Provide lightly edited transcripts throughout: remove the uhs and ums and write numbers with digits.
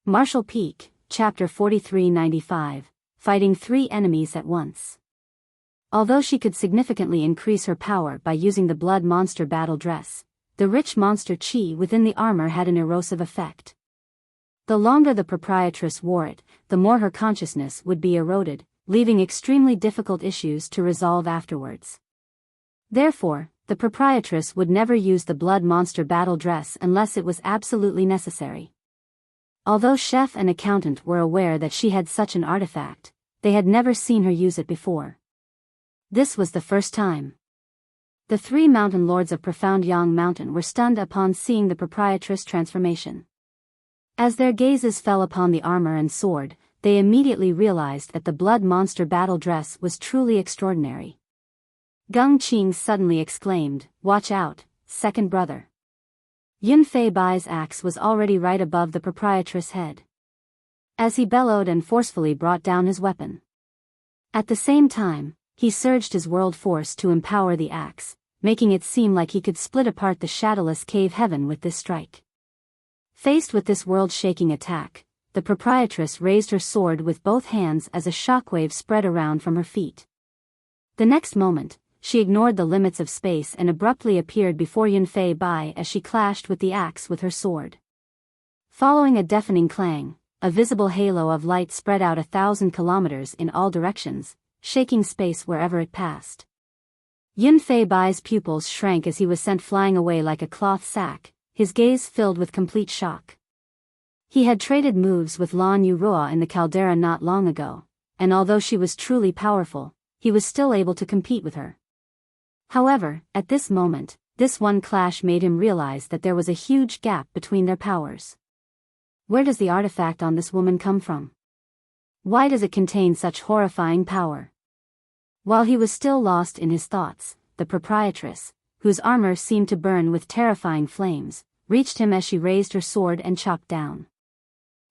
Martial Peak, Chapter 4395, Fighting 3 Enemies at Once. Although she could significantly increase her power by using the blood monster battle dress, the rich monster chi within the armor had an erosive effect. The longer the proprietress wore it, the more her consciousness would be eroded, leaving extremely difficult issues to resolve afterwards. Therefore, the proprietress would never use the blood monster battle dress unless it was absolutely necessary. Although chef and accountant were aware that she had such an artifact, they had never seen her use it before. This was the first time. The 3 mountain lords of Profound Yang Mountain were stunned upon seeing the proprietress' transformation. As their gazes fell upon the armor and sword, they immediately realized that the blood monster battle dress was truly extraordinary. Gung Qing suddenly exclaimed, "Watch out, second brother." Yun Fei Bai's axe was already right above the proprietress' head. As he bellowed and forcefully brought down his weapon. At the same time, he surged his world force to empower the axe, making it seem like he could split apart the shadowless cave heaven with this strike. Faced with this world-shaking attack, the proprietress raised her sword with both hands as a shockwave spread around from her feet. The next moment, she ignored the limits of space and abruptly appeared before Yun Fei Bai as she clashed with the axe with her sword. Following a deafening clang, a visible halo of light spread out 1,000 kilometers in all directions, shaking space wherever it passed. Yun Fei Bai's pupils shrank as he was sent flying away like a cloth sack, his gaze filled with complete shock. He had traded moves with Lan Yuruo in the caldera not long ago, and although she was truly powerful, he was still able to compete with her. However, at this moment, this one clash made him realize that there was a huge gap between their powers. Where does the artifact on this woman come from? Why does it contain such horrifying power? While he was still lost in his thoughts, the proprietress, whose armor seemed to burn with terrifying flames, reached him as she raised her sword and chopped down.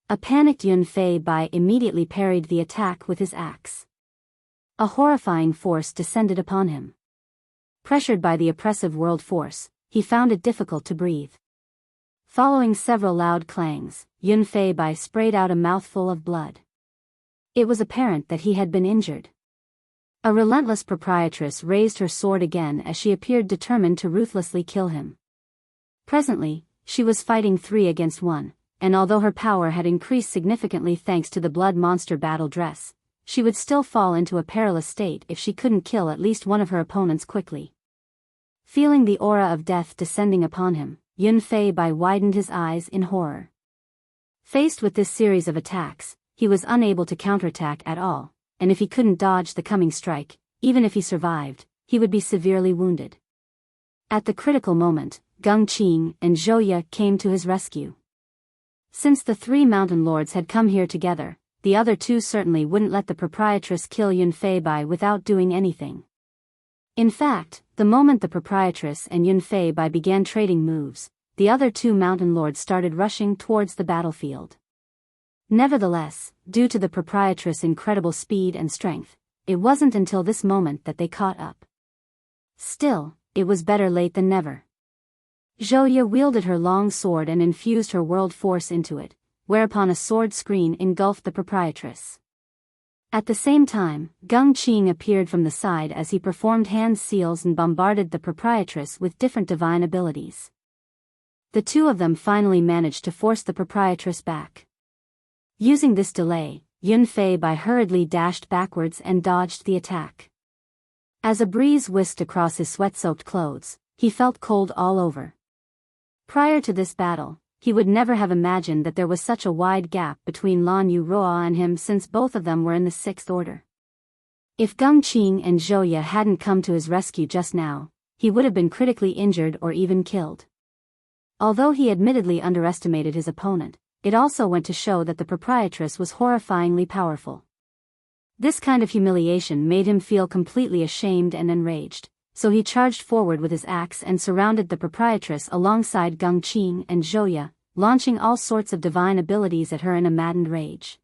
A panicked Yun Fei Bai immediately parried the attack with his axe. A horrifying force descended upon him. Pressured by the oppressive world force, he found it difficult to breathe. Following several loud clangs, Yun Fei Bai sprayed out a mouthful of blood. It was apparent that he had been injured. A relentless proprietress raised her sword again as she appeared determined to ruthlessly kill him. Presently, she was fighting 3 against 1, and although her power had increased significantly thanks to the blood monster battle dress, she would still fall into a perilous state if she couldn't kill at least one of her opponents quickly. Feeling the aura of death descending upon him, Yun Fei Bai widened his eyes in horror. Faced with this series of attacks, he was unable to counterattack at all, and if he couldn't dodge the coming strike, even if he survived, he would be severely wounded. At the critical moment, Gung Qing and Zhou Ye came to his rescue. Since the 3 mountain lords had come here together, the other 2 certainly wouldn't let the proprietress kill Yun Fei Bai without doing anything. In fact, the moment the proprietress and Yun Fei Bai began trading moves, the other 2 mountain lords started rushing towards the battlefield. Nevertheless, due to the proprietress' incredible speed and strength, it wasn't until this moment that they caught up. Still, it was better late than never. Zhou Ye wielded her long sword and infused her world force into it, whereupon a sword screen engulfed the proprietress. At the same time, Gung Qing appeared from the side as he performed hand seals and bombarded the proprietress with different divine abilities. The 2 of them finally managed to force the proprietress back. Using this delay, Yun Fei Bai hurriedly dashed backwards and dodged the attack. As a breeze whisked across his sweat-soaked clothes, he felt cold all over. Prior to this battle, he would never have imagined that there was such a wide gap between Lan Yuruo and him since both of them were in the 6th order. If Gung Qing and Zhou Ye hadn't come to his rescue just now, he would have been critically injured or even killed. Although he admittedly underestimated his opponent, it also went to show that the proprietress was horrifyingly powerful. This kind of humiliation made him feel completely ashamed and enraged, so he charged forward with his axe and surrounded the proprietress alongside Gung Qing and Zhou Ye, launching all sorts of divine abilities at her in a maddened rage.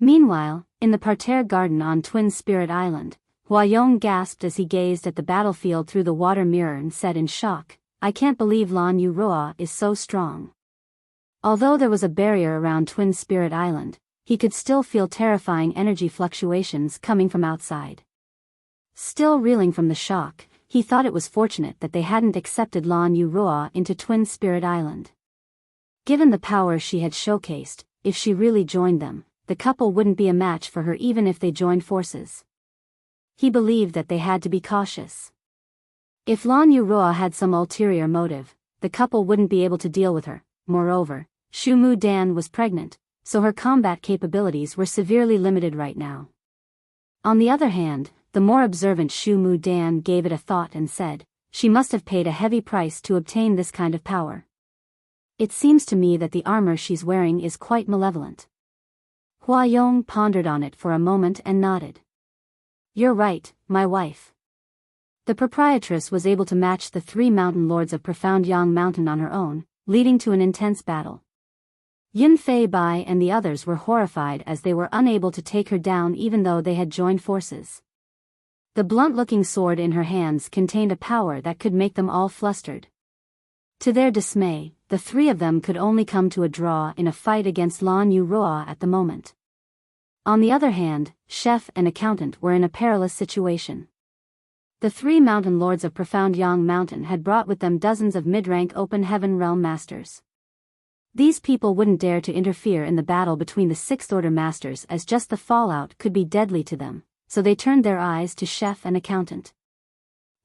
Meanwhile, in the parterre garden on Twin Spirit Island, Huayong gasped as he gazed at the battlefield through the water mirror and said in shock, "I can't believe Lan Yuruo is so strong." Although there was a barrier around Twin Spirit Island, he could still feel terrifying energy fluctuations coming from outside. Still reeling from the shock, he thought it was fortunate that they hadn't accepted Lan Yuroa into Twin Spirit Island. Given the power she had showcased, if she really joined them, the couple wouldn't be a match for her even if they joined forces. He believed that they had to be cautious. If Lan Yuroa had some ulterior motive, the couple wouldn't be able to deal with her. Moreover, Shu Mu Dan was pregnant, so her combat capabilities were severely limited right now. On the other hand, the more observant Shu Mu Dan gave it a thought and said, she must have paid a heavy price to obtain this kind of power. It seems to me that the armor she's wearing is quite malevolent. Hua Yong pondered on it for a moment and nodded. You're right, my wife. The proprietress was able to match the 3 mountain lords of Profound Yang Mountain on her own, leading to an intense battle. Yun Fei Bai and the others were horrified as they were unable to take her down even though they had joined forces. The blunt-looking sword in her hands contained a power that could make them all flustered. To their dismay, the 3 of them could only come to a draw in a fight against Lan Yuroa at the moment. On the other hand, chef and accountant were in a perilous situation. The 3 mountain lords of Profound Yang Mountain had brought with them dozens of mid-rank open heaven realm masters. These people wouldn't dare to interfere in the battle between the 6th Order masters as just the fallout could be deadly to them, so they turned their eyes to chef and accountant.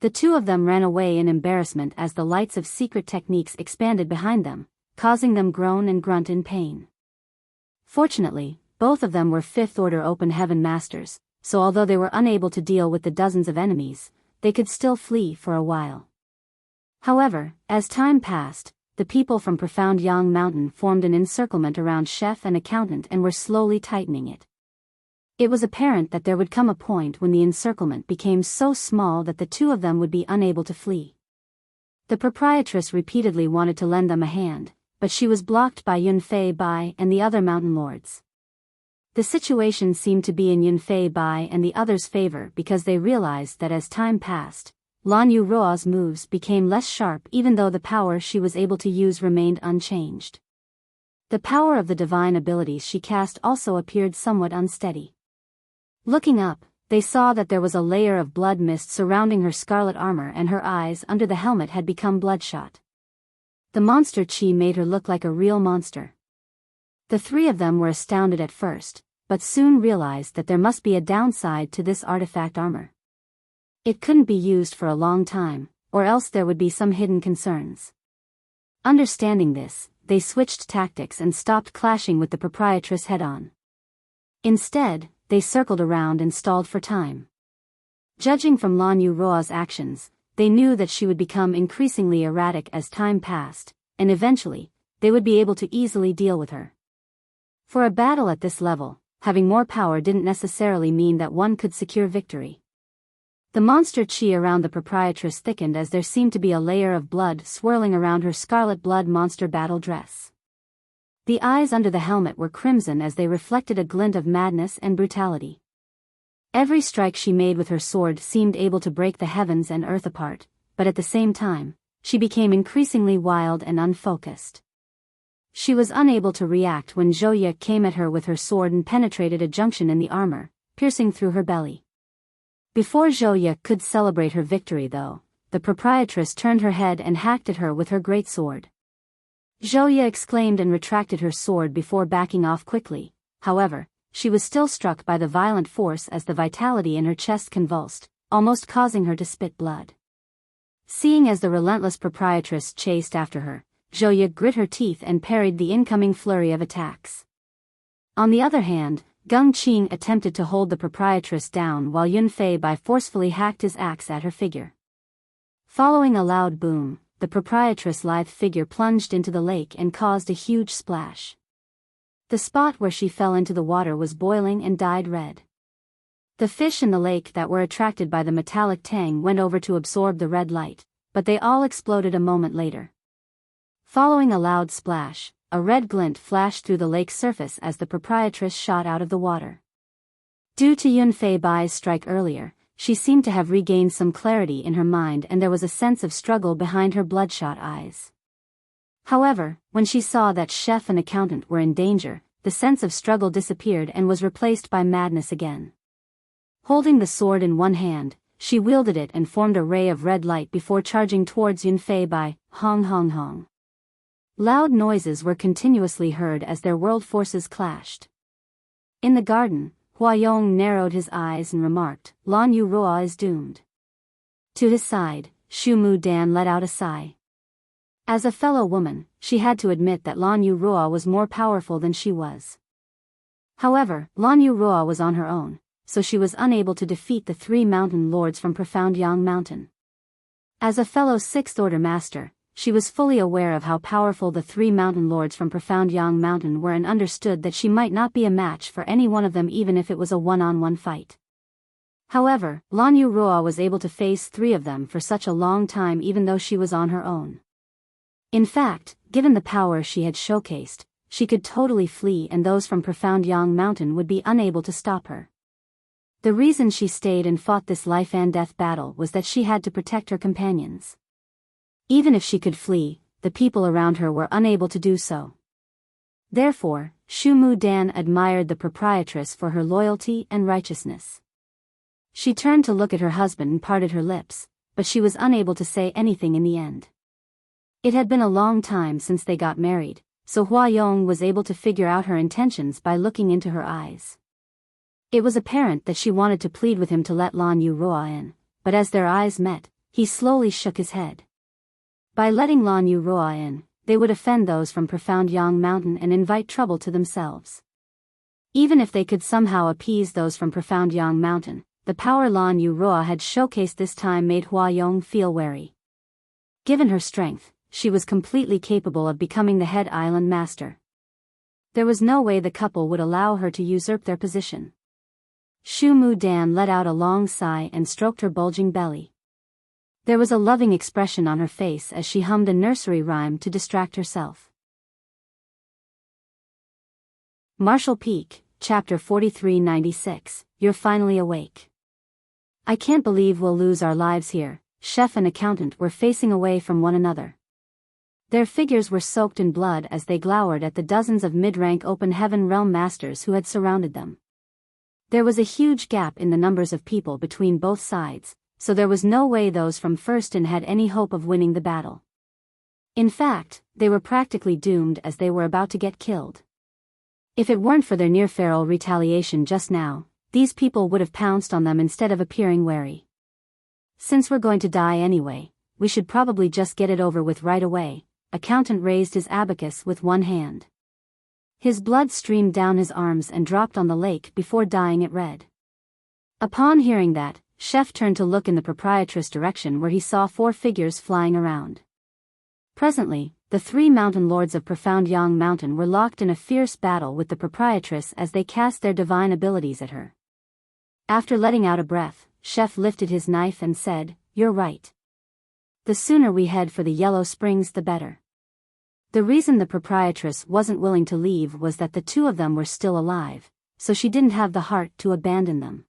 The 2 of them ran away in embarrassment as the lights of secret techniques expanded behind them, causing them groan and grunt in pain. Fortunately, both of them were 5th Order open heaven masters, so although they were unable to deal with the dozens of enemies, they could still flee for a while. However, as time passed, the people from Profound Yang Mountain formed an encirclement around chef and accountant and were slowly tightening it. It was apparent that there would come a point when the encirclement became so small that the 2 of them would be unable to flee. The proprietress repeatedly wanted to lend them a hand, but she was blocked by Yun Fei Bai and the other mountain lords. The situation seemed to be in Yun Fei Bai and the others' favor because they realized that as time passed, Lan Yuroa's moves became less sharp even though the power she was able to use remained unchanged. The power of the divine abilities she cast also appeared somewhat unsteady. Looking up, they saw that there was a layer of blood mist surrounding her scarlet armor and her eyes under the helmet had become bloodshot. The monster chi made her look like a real monster. The 3 of them were astounded at first, but soon realized that there must be a downside to this artifact armor. It couldn't be used for a long time, or else there would be some hidden concerns. Understanding this, they switched tactics and stopped clashing with the proprietress head-on. Instead, they circled around and stalled for time. Judging from Lan Yuroa's actions, they knew that she would become increasingly erratic as time passed, and eventually, they would be able to easily deal with her. For a battle at this level, having more power didn't necessarily mean that one could secure victory. The monster chi around the proprietress thickened as there seemed to be a layer of blood swirling around her scarlet blood monster battle dress. The eyes under the helmet were crimson as they reflected a glint of madness and brutality. Every strike she made with her sword seemed able to break the heavens and earth apart, but at the same time, she became increasingly wild and unfocused. She was unable to react when Zhouye came at her with her sword and penetrated a junction in the armor, piercing through her belly. Before Zhouye could celebrate her victory though, the proprietress turned her head and hacked at her with her great sword. Zhouye exclaimed and retracted her sword before backing off quickly. However, she was still struck by the violent force as the vitality in her chest convulsed, almost causing her to spit blood. Seeing as the relentless proprietress chased after her, Zhouye grit her teeth and parried the incoming flurry of attacks. On the other hand, Gung Qing attempted to hold the proprietress down while Yun Fei Bai forcefully hacked his axe at her figure. Following a loud boom, the proprietress' lithe figure plunged into the lake and caused a huge splash. The spot where she fell into the water was boiling and dyed red. The fish in the lake that were attracted by the metallic tang went over to absorb the red light, but they all exploded a moment later. Following a loud splash, a red glint flashed through the lake's surface as the proprietress shot out of the water. Due to Yun Fei Bai's strike earlier, she seemed to have regained some clarity in her mind and there was a sense of struggle behind her bloodshot eyes. However, when she saw that chef and accountant were in danger, the sense of struggle disappeared and was replaced by madness again. Holding the sword in one hand, she wielded it and formed a ray of red light before charging towards Yunfei by hong hong hong. Loud noises were continuously heard as their world forces clashed. In the garden, Huayong narrowed his eyes and remarked, "Lan Yu Ruo is doomed." To his side, Shu Mu Dan let out a sigh. As a fellow woman, she had to admit that Lan Yu Ruo was more powerful than she was. However, Lan Yu Ruo was on her own, so she was unable to defeat the 3 mountain lords from Profound Yang Mountain. As a fellow 6th Order master, she was fully aware of how powerful the 3 mountain lords from Profound Yang Mountain were and understood that she might not be a match for any one of them even if it was a one-on-one fight. However, Lan Yu Ruo was able to face 3 of them for such a long time even though she was on her own. In fact, given the power she had showcased, she could totally flee and those from Profound Yang Mountain would be unable to stop her. The reason she stayed and fought this life and death battle was that she had to protect her companions. Even if she could flee, the people around her were unable to do so. Therefore, Shu Mu Dan admired the proprietress for her loyalty and righteousness. She turned to look at her husband and parted her lips, but she was unable to say anything in the end. It had been a long time since they got married, so Huayong was able to figure out her intentions by looking into her eyes. It was apparent that she wanted to plead with him to let Lan Yu Ruo in, but as their eyes met, he slowly shook his head. By letting Lan Yu Ruo in, they would offend those from Profound Yang Mountain and invite trouble to themselves. Even if they could somehow appease those from Profound Yang Mountain, the power Lan Yu Ruo had showcased this time made Huayong feel wary. Given her strength, she was completely capable of becoming the head island master. There was no way the couple would allow her to usurp their position. Shu Mu Dan let out a long sigh and stroked her bulging belly. There was a loving expression on her face as she hummed a nursery rhyme to distract herself. Marshall Peak, Chapter 4396, You're Finally Awake. I can't believe we'll lose our lives here. Chef and accountant were facing away from one another. Their figures were soaked in blood as they glowered at the dozens of mid-rank open heaven realm masters who had surrounded them. There was a huge gap in the numbers of people between both sides, so there was no way those from First In had any hope of winning the battle. In fact, they were practically doomed as they were about to get killed. If it weren't for their near-feral retaliation just now, these people would have pounced on them instead of appearing wary. Since we're going to die anyway, we should probably just get it over with right away. Accountant raised his abacus with one hand. His blood streamed down his arms and dropped on the lake before dyeing it red. Upon hearing that, Chef turned to look in the proprietress' direction where he saw 4 figures flying around. Presently, the 3 mountain lords of Profound Yang Mountain were locked in a fierce battle with the proprietress as they cast their divine abilities at her. After letting out a breath, Chef lifted his knife and said, "You're right. The sooner we head for the Yellow Springs the better." The reason the proprietress wasn't willing to leave was that the 2 of them were still alive, so she didn't have the heart to abandon them.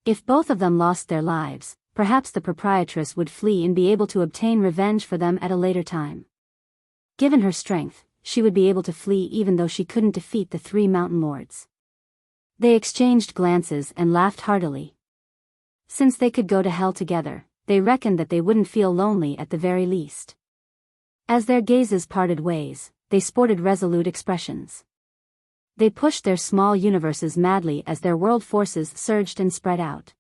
If both of them lost their lives, perhaps the proprietress would flee and be able to obtain revenge for them at a later time. Given her strength, she would be able to flee even though she couldn't defeat the 3 mountain lords. They exchanged glances and laughed heartily. Since they could go to hell together, they reckoned that they wouldn't feel lonely at the very least. As their gazes parted ways, they sported resolute expressions. They pushed their small universes madly as their world forces surged and spread out.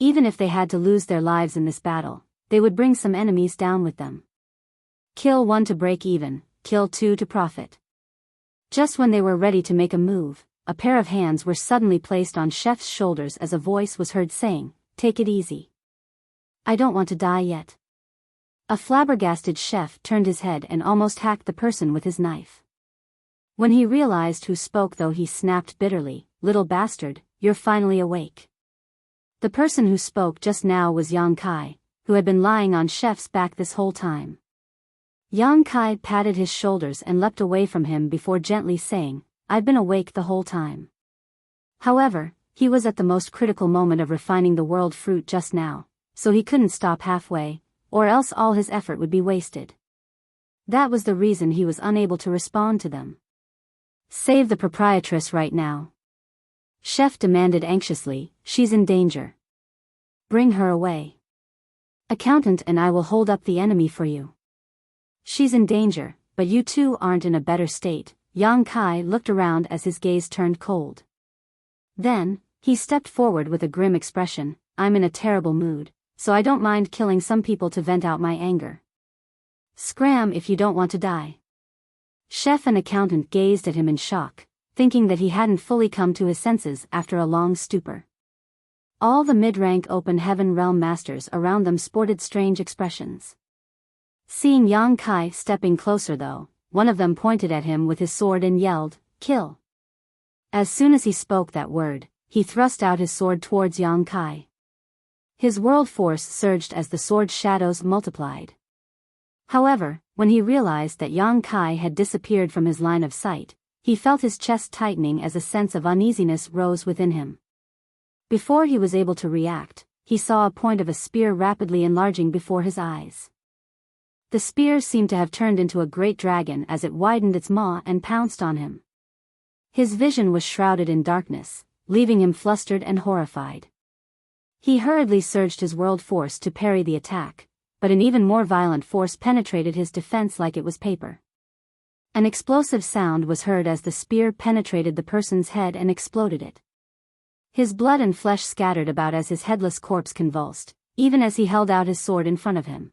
Even if they had to lose their lives in this battle, they would bring some enemies down with them. Kill 1 to break even, kill 2 to profit. Just when they were ready to make a move, a pair of hands were suddenly placed on Chef's shoulders as a voice was heard saying, "Take it easy. I don't want to die yet." A flabbergasted Chef turned his head and almost hacked the person with his knife. When he realized who spoke though, he snapped bitterly, "Little bastard, you're finally awake." The person who spoke just now was Yang Kai, who had been lying on Chef's back this whole time. Yang Kai patted his shoulders and leapt away from him before gently saying, "I've been awake the whole time." However, he was at the most critical moment of refining the world fruit just now, so he couldn't stop halfway, or else all his effort would be wasted. That was the reason he was unable to respond to them. Save the proprietress right now. Chef demanded anxiously, she's in danger. Bring her away. Accountant and I will hold up the enemy for you. She's in danger, but you two aren't in a better state. Yang Kai looked around as his gaze turned cold. Then, he stepped forward with a grim expression, I'm in a terrible mood, so I don't mind killing some people to vent out my anger. Scram if you don't want to die. Chef and accountant gazed at him in shock, thinking that he hadn't fully come to his senses after a long stupor. All the mid-rank open heaven realm masters around them sported strange expressions. Seeing Yang Kai stepping closer though, one of them pointed at him with his sword and yelled, kill. As soon as he spoke that word, he thrust out his sword towards Yang Kai. His world force surged as the sword's shadows multiplied. However, when he realized that Yang Kai had disappeared from his line of sight, he felt his chest tightening as a sense of uneasiness rose within him. Before he was able to react, he saw a point of a spear rapidly enlarging before his eyes. The spear seemed to have turned into a great dragon as it widened its maw and pounced on him. His vision was shrouded in darkness, leaving him flustered and horrified. He hurriedly surged his world force to parry the attack, but an even more violent force penetrated his defense like it was paper. An explosive sound was heard as the spear penetrated the person's head and exploded it. His blood and flesh scattered about as his headless corpse convulsed, even as he held out his sword in front of him.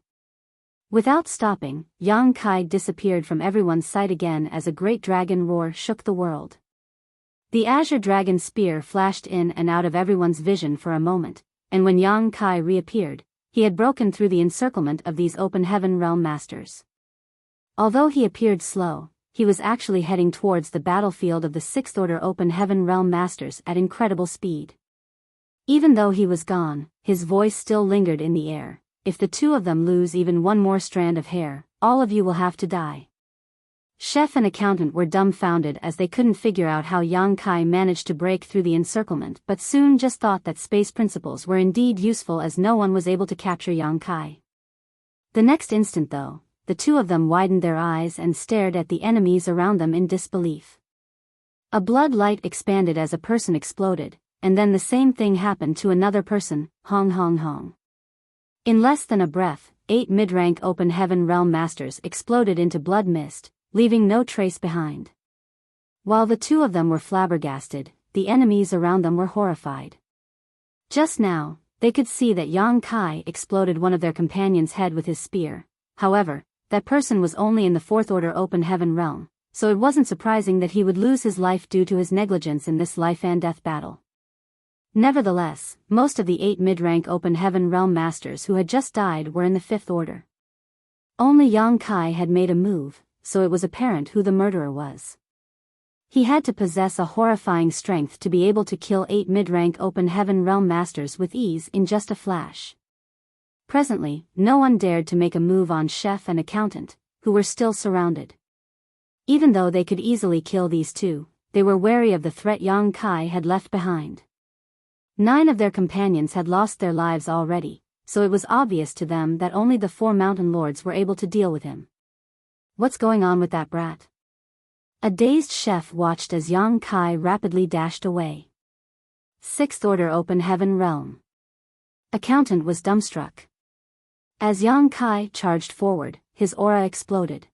Without stopping, Yang Kai disappeared from everyone's sight again as a great dragon roar shook the world. The azure dragon spear flashed in and out of everyone's vision for a moment, and when Yang Kai reappeared, he had broken through the encirclement of these open heaven realm masters. Although he appeared slow, he was actually heading towards the battlefield of the Sixth Order Open Heaven Realm Masters at incredible speed. Even though he was gone, his voice still lingered in the air. If the two of them lose even one more strand of hair, all of you will have to die. Chef and accountant were dumbfounded as they couldn't figure out how Yang Kai managed to break through the encirclement, but soon just thought that space principles were indeed useful as no one was able to capture Yang Kai. The next instant though, the two of them widened their eyes and stared at the enemies around them in disbelief. A blood light expanded as a person exploded, and then the same thing happened to another person, hong hong hong. In less than a breath, 8 mid-rank open heaven realm masters exploded into blood mist, leaving no trace behind. While the two of them were flabbergasted, the enemies around them were horrified. Just now, they could see that Yang Kai exploded one of their companions' head with his spear. However, that person was only in the Fourth Order Open Heaven realm, so it wasn't surprising that he would lose his life due to his negligence in this life and death battle. Nevertheless, most of the 8 mid-rank Open Heaven realm masters who had just died were in the Fifth Order. Only Yang Kai had made a move, so it was apparent who the murderer was. He had to possess a horrifying strength to be able to kill 8 mid-rank Open Heaven realm masters with ease in just a flash. Presently, no one dared to make a move on Chef and Accountant, who were still surrounded. Even though they could easily kill these two, they were wary of the threat Yang Kai had left behind. 9 of their companions had lost their lives already, so it was obvious to them that only the 4 mountain lords were able to deal with him. What's going on with that brat? A dazed Chef watched as Yang Kai rapidly dashed away. Sixth Order Open Heaven Realm. Accountant was dumbstruck. As Yang Kai charged forward, his aura exploded.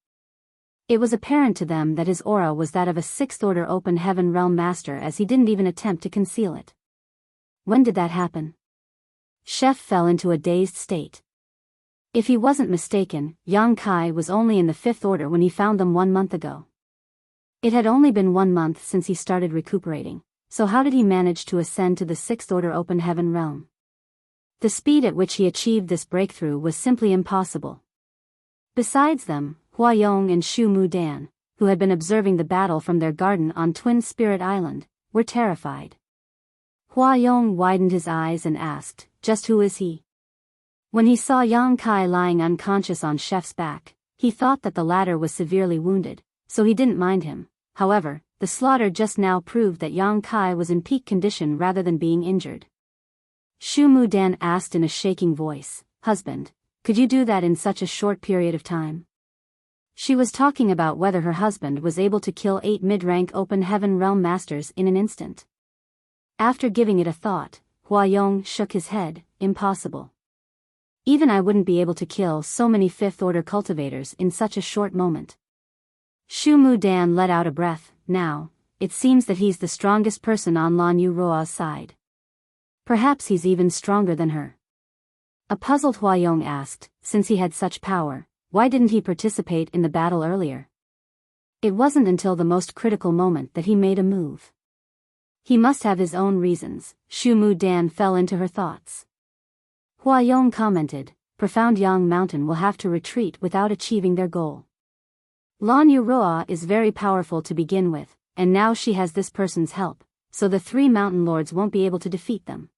It was apparent to them that his aura was that of a Sixth Order Open Heaven Realm Master as he didn't even attempt to conceal it. When did that happen? Chef fell into a dazed state. If he wasn't mistaken, Yang Kai was only in the Fifth Order when he found them 1 month ago. It had only been 1 month since he started recuperating, so how did he manage to ascend to the Sixth Order Open Heaven Realm? The speed at which he achieved this breakthrough was simply impossible. Besides them, Hua Yong and Shu Mu Dan, who had been observing the battle from their garden on Twin Spirit Island, were terrified. Hua Yong widened his eyes and asked, "Just who is he?" When he saw Yang Kai lying unconscious on Chef's back, he thought that the latter was severely wounded, so he didn't mind him. However, the slaughter just now proved that Yang Kai was in peak condition rather than being injured. Shu Mu Dan asked in a shaking voice, "Husband, could you do that in such a short period of time?" She was talking about whether her husband was able to kill 8 mid-rank open heaven realm masters in an instant. After giving it a thought, Huayong shook his head. Impossible. Even I wouldn't be able to kill so many fifth-order cultivators in such a short moment. Shu Mu Dan let out a breath. Now, it seems that he's the strongest person on Lan Yu Ruo's side. Perhaps he's even stronger than her. A puzzled Huayong asked, since he had such power, why didn't he participate in the battle earlier? It wasn't until the most critical moment that he made a move. He must have his own reasons. Shu Mu Dan fell into her thoughts. Huayong commented, Profound Yang Mountain will have to retreat without achieving their goal. Lan Yu Ruo is very powerful to begin with, and now she has this person's help, so the 3 mountain lords won't be able to defeat them.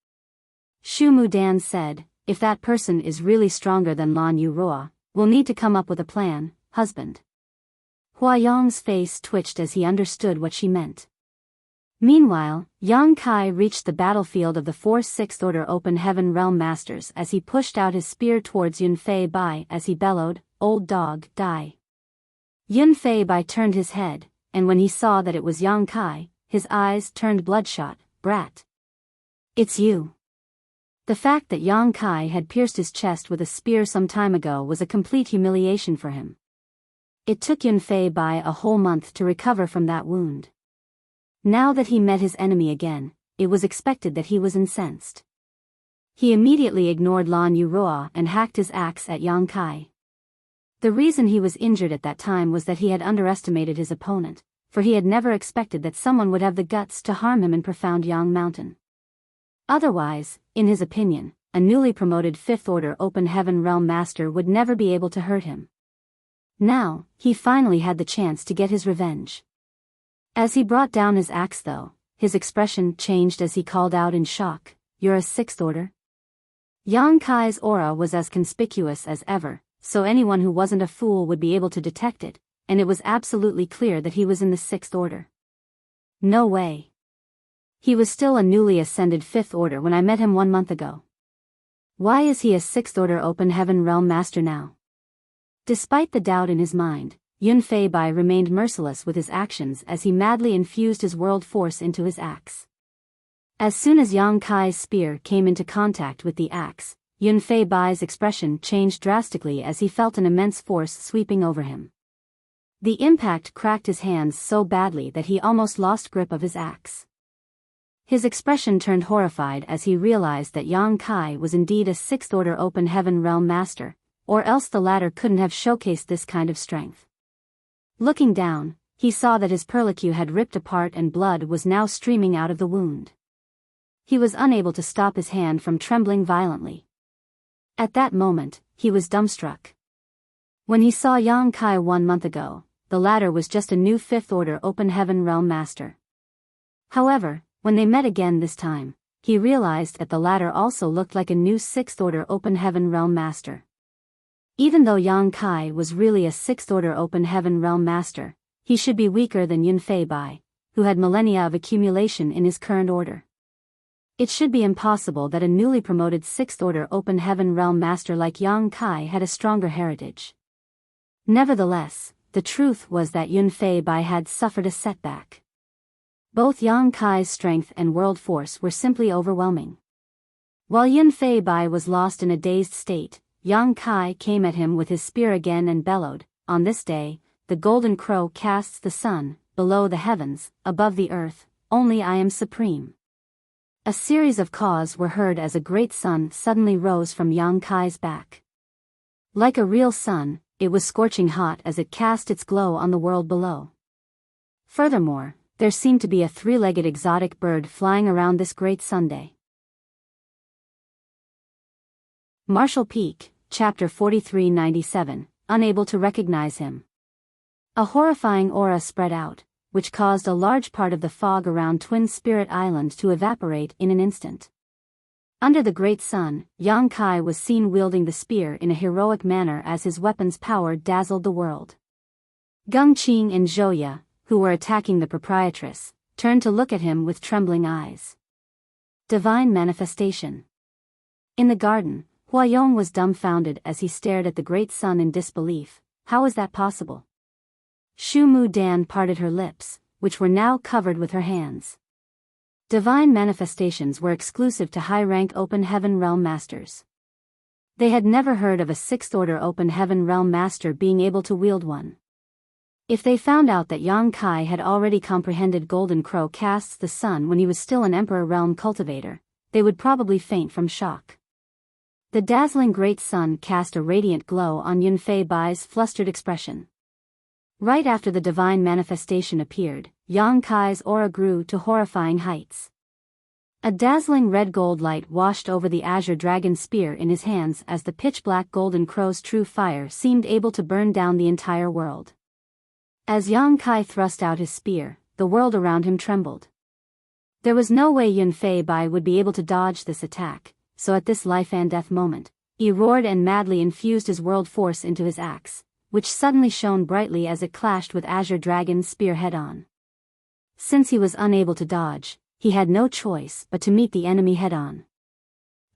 Shu Mu Dan said, if that person is really stronger than Lan Yu Ruo, we'll need to come up with a plan, husband. Huayong's face twitched as he understood what she meant. Meanwhile, Yang Kai reached the battlefield of the 4 sixth-order open heaven realm masters as he pushed out his spear towards Yun Fei Bai as he bellowed, old dog, die. Yun Fei Bai turned his head, and when he saw that it was Yang Kai, his eyes turned bloodshot. Brat. It's you. The fact that Yang Kai had pierced his chest with a spear some time ago was a complete humiliation for him. It took Yun Fei Bai a whole month to recover from that wound. Now that he met his enemy again, it was expected that he was incensed. He immediately ignored Lan Yu Ruo and hacked his axe at Yang Kai. The reason he was injured at that time was that he had underestimated his opponent, for he had never expected that someone would have the guts to harm him in Profound Yang Mountain. Otherwise, in his opinion, a newly promoted 5th-order open heaven realm master would never be able to hurt him. Now, he finally had the chance to get his revenge. As he brought down his axe though, his expression changed as he called out in shock, You're a 6th order? Yang Kai's aura was as conspicuous as ever, so anyone who wasn't a fool would be able to detect it, and it was absolutely clear that he was in the 6th order. No way. He was still a newly ascended 5th order when I met him 1 month ago. Why is he a 6th order open heaven realm master now? Despite the doubt in his mind, Yun Fei Bai remained merciless with his actions as he madly infused his world force into his axe. As soon as Yang Kai's spear came into contact with the axe, Yun Fei Bai's expression changed drastically as he felt an immense force sweeping over him. The impact cracked his hands so badly that he almost lost grip of his axe. His expression turned horrified as he realized that Yang Kai was indeed a 6th order open heaven realm master, or else the latter couldn't have showcased this kind of strength. Looking down, he saw that his perlicue had ripped apart and blood was now streaming out of the wound. He was unable to stop his hand from trembling violently. At that moment, he was dumbstruck. When he saw Yang Kai 1 month ago, the latter was just a new 5th order open heaven realm master. However, when they met again this time, he realized that the latter also looked like a new 6th order open heaven realm master. Even though Yang Kai was really a 6th order open heaven realm master, he should be weaker than Yun Fei Bai, who had millennia of accumulation in his current order. It should be impossible that a newly promoted 6th order open heaven realm master like Yang Kai had a stronger heritage. Nevertheless, the truth was that Yun Fei Bai had suffered a setback. Both Yang Kai's strength and world force were simply overwhelming. While Yun Fei Bai was lost in a dazed state, Yang Kai came at him with his spear again and bellowed, On this day, the golden crow casts the sun, below the heavens, above the earth, only I am supreme. A series of caws were heard as a great sun suddenly rose from Yang Kai's back. Like a real sun, it was scorching hot as it cast its glow on the world below. Furthermore, there seemed to be a 3-legged exotic bird flying around this great Sunday. Marshall Peak, Chapter 4397, Unable to recognize him. A horrifying aura spread out, which caused a large part of the fog around Twin Spirit Island to evaporate in an instant. Under the great sun, Yang Kai was seen wielding the spear in a heroic manner as his weapon's power dazzled the world. Gung Qing and Zhouya, who were attacking the proprietress, turned to look at him with trembling eyes. Divine manifestation. In the garden, Huayong was dumbfounded as he stared at the great sun in disbelief, how is that possible? Shu Mu Dan parted her lips, which were now covered with her hands. Divine manifestations were exclusive to high-rank Open Heaven Realm Masters. They had never heard of a 6th Order Open Heaven Realm Master being able to wield one. If they found out that Yang Kai had already comprehended Golden Crow casts the sun when he was still an Emperor Realm cultivator, they would probably faint from shock. The dazzling great sun cast a radiant glow on Yunfei Bai's flustered expression. Right after the divine manifestation appeared, Yang Kai's aura grew to horrifying heights. A dazzling red-gold light washed over the azure dragon spear in his hands as the pitch-black Golden Crow's true fire seemed able to burn down the entire world. As Yang Kai thrust out his spear, the world around him trembled. There was no way Yunfei Bai would be able to dodge this attack, so at this life-and-death moment, he roared and madly infused his world force into his axe, which suddenly shone brightly as it clashed with Azure Dragon's spear head-on. Since he was unable to dodge, he had no choice but to meet the enemy head-on.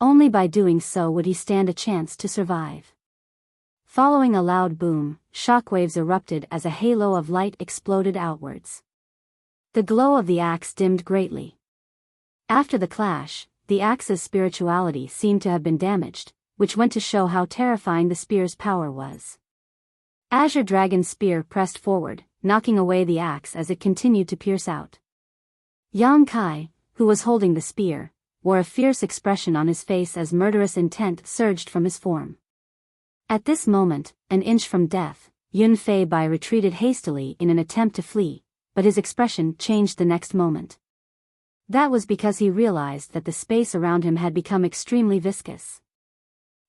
Only by doing so would he stand a chance to survive. Following a loud boom, shockwaves erupted as a halo of light exploded outwards. The glow of the axe dimmed greatly. After the clash, the axe's spirituality seemed to have been damaged, which went to show how terrifying the spear's power was. Azure Dragon's spear pressed forward, knocking away the axe as it continued to pierce out. Yang Kai, who was holding the spear, wore a fierce expression on his face as murderous intent surged from his form. At this moment, an inch from death, Yunfei Bai retreated hastily in an attempt to flee, but his expression changed the next moment. That was because he realized that the space around him had become extremely viscous.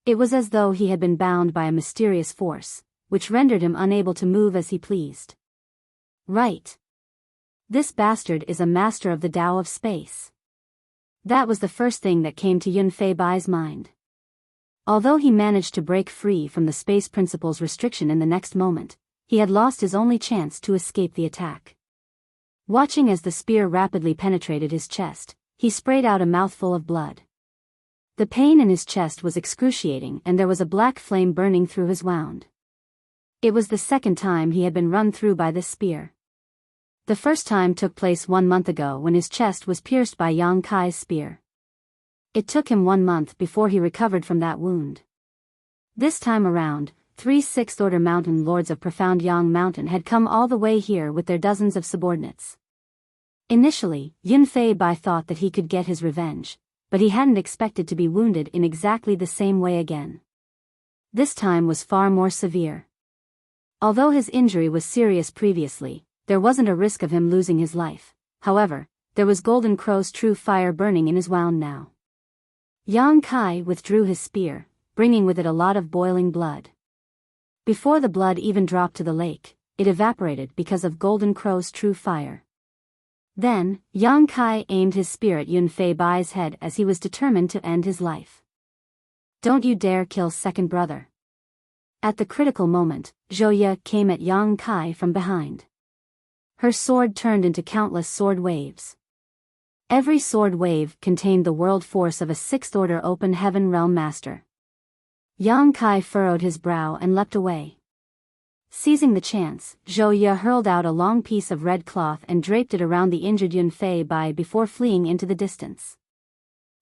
It was as though he had been bound by a mysterious force, which rendered him unable to move as he pleased. Right. This bastard is a master of the Tao of space. That was the first thing that came to Yunfei Bai's mind. Although he managed to break free from the space principle's restriction in the next moment, he had lost his only chance to escape the attack. Watching as the spear rapidly penetrated his chest, he sprayed out a mouthful of blood. The pain in his chest was excruciating and there was a black flame burning through his wound. It was the second time he had been run through by this spear. The first time took place 1 month ago when his chest was pierced by Yang Kai's spear. It took him 1 month before he recovered from that wound. This time around, 3 6th Order Mountain Lords of Profound Yang Mountain had come all the way here with their dozens of subordinates. Initially, Yunfei Bai thought that he could get his revenge, but he hadn't expected to be wounded in exactly the same way again. This time was far more severe. Although his injury was serious previously, there wasn't a risk of him losing his life. However, there was Golden Crow's true fire burning in his wound now. Yang Kai withdrew his spear, bringing with it a lot of boiling blood. Before the blood even dropped to the lake, it evaporated because of Golden Crow's true fire. Then, Yang Kai aimed his spear at Yunfei Bai's head as he was determined to end his life. Don't you dare kill second brother. At the critical moment, Zhou came at Yang Kai from behind. Her sword turned into countless sword waves. Every sword wave contained the world force of a 6th Order Open Heaven Realm Master. Yang Kai furrowed his brow and leapt away. Seizing the chance, Zhou hurled out a long piece of red cloth and draped it around the injured Yunfei Bai before fleeing into the distance.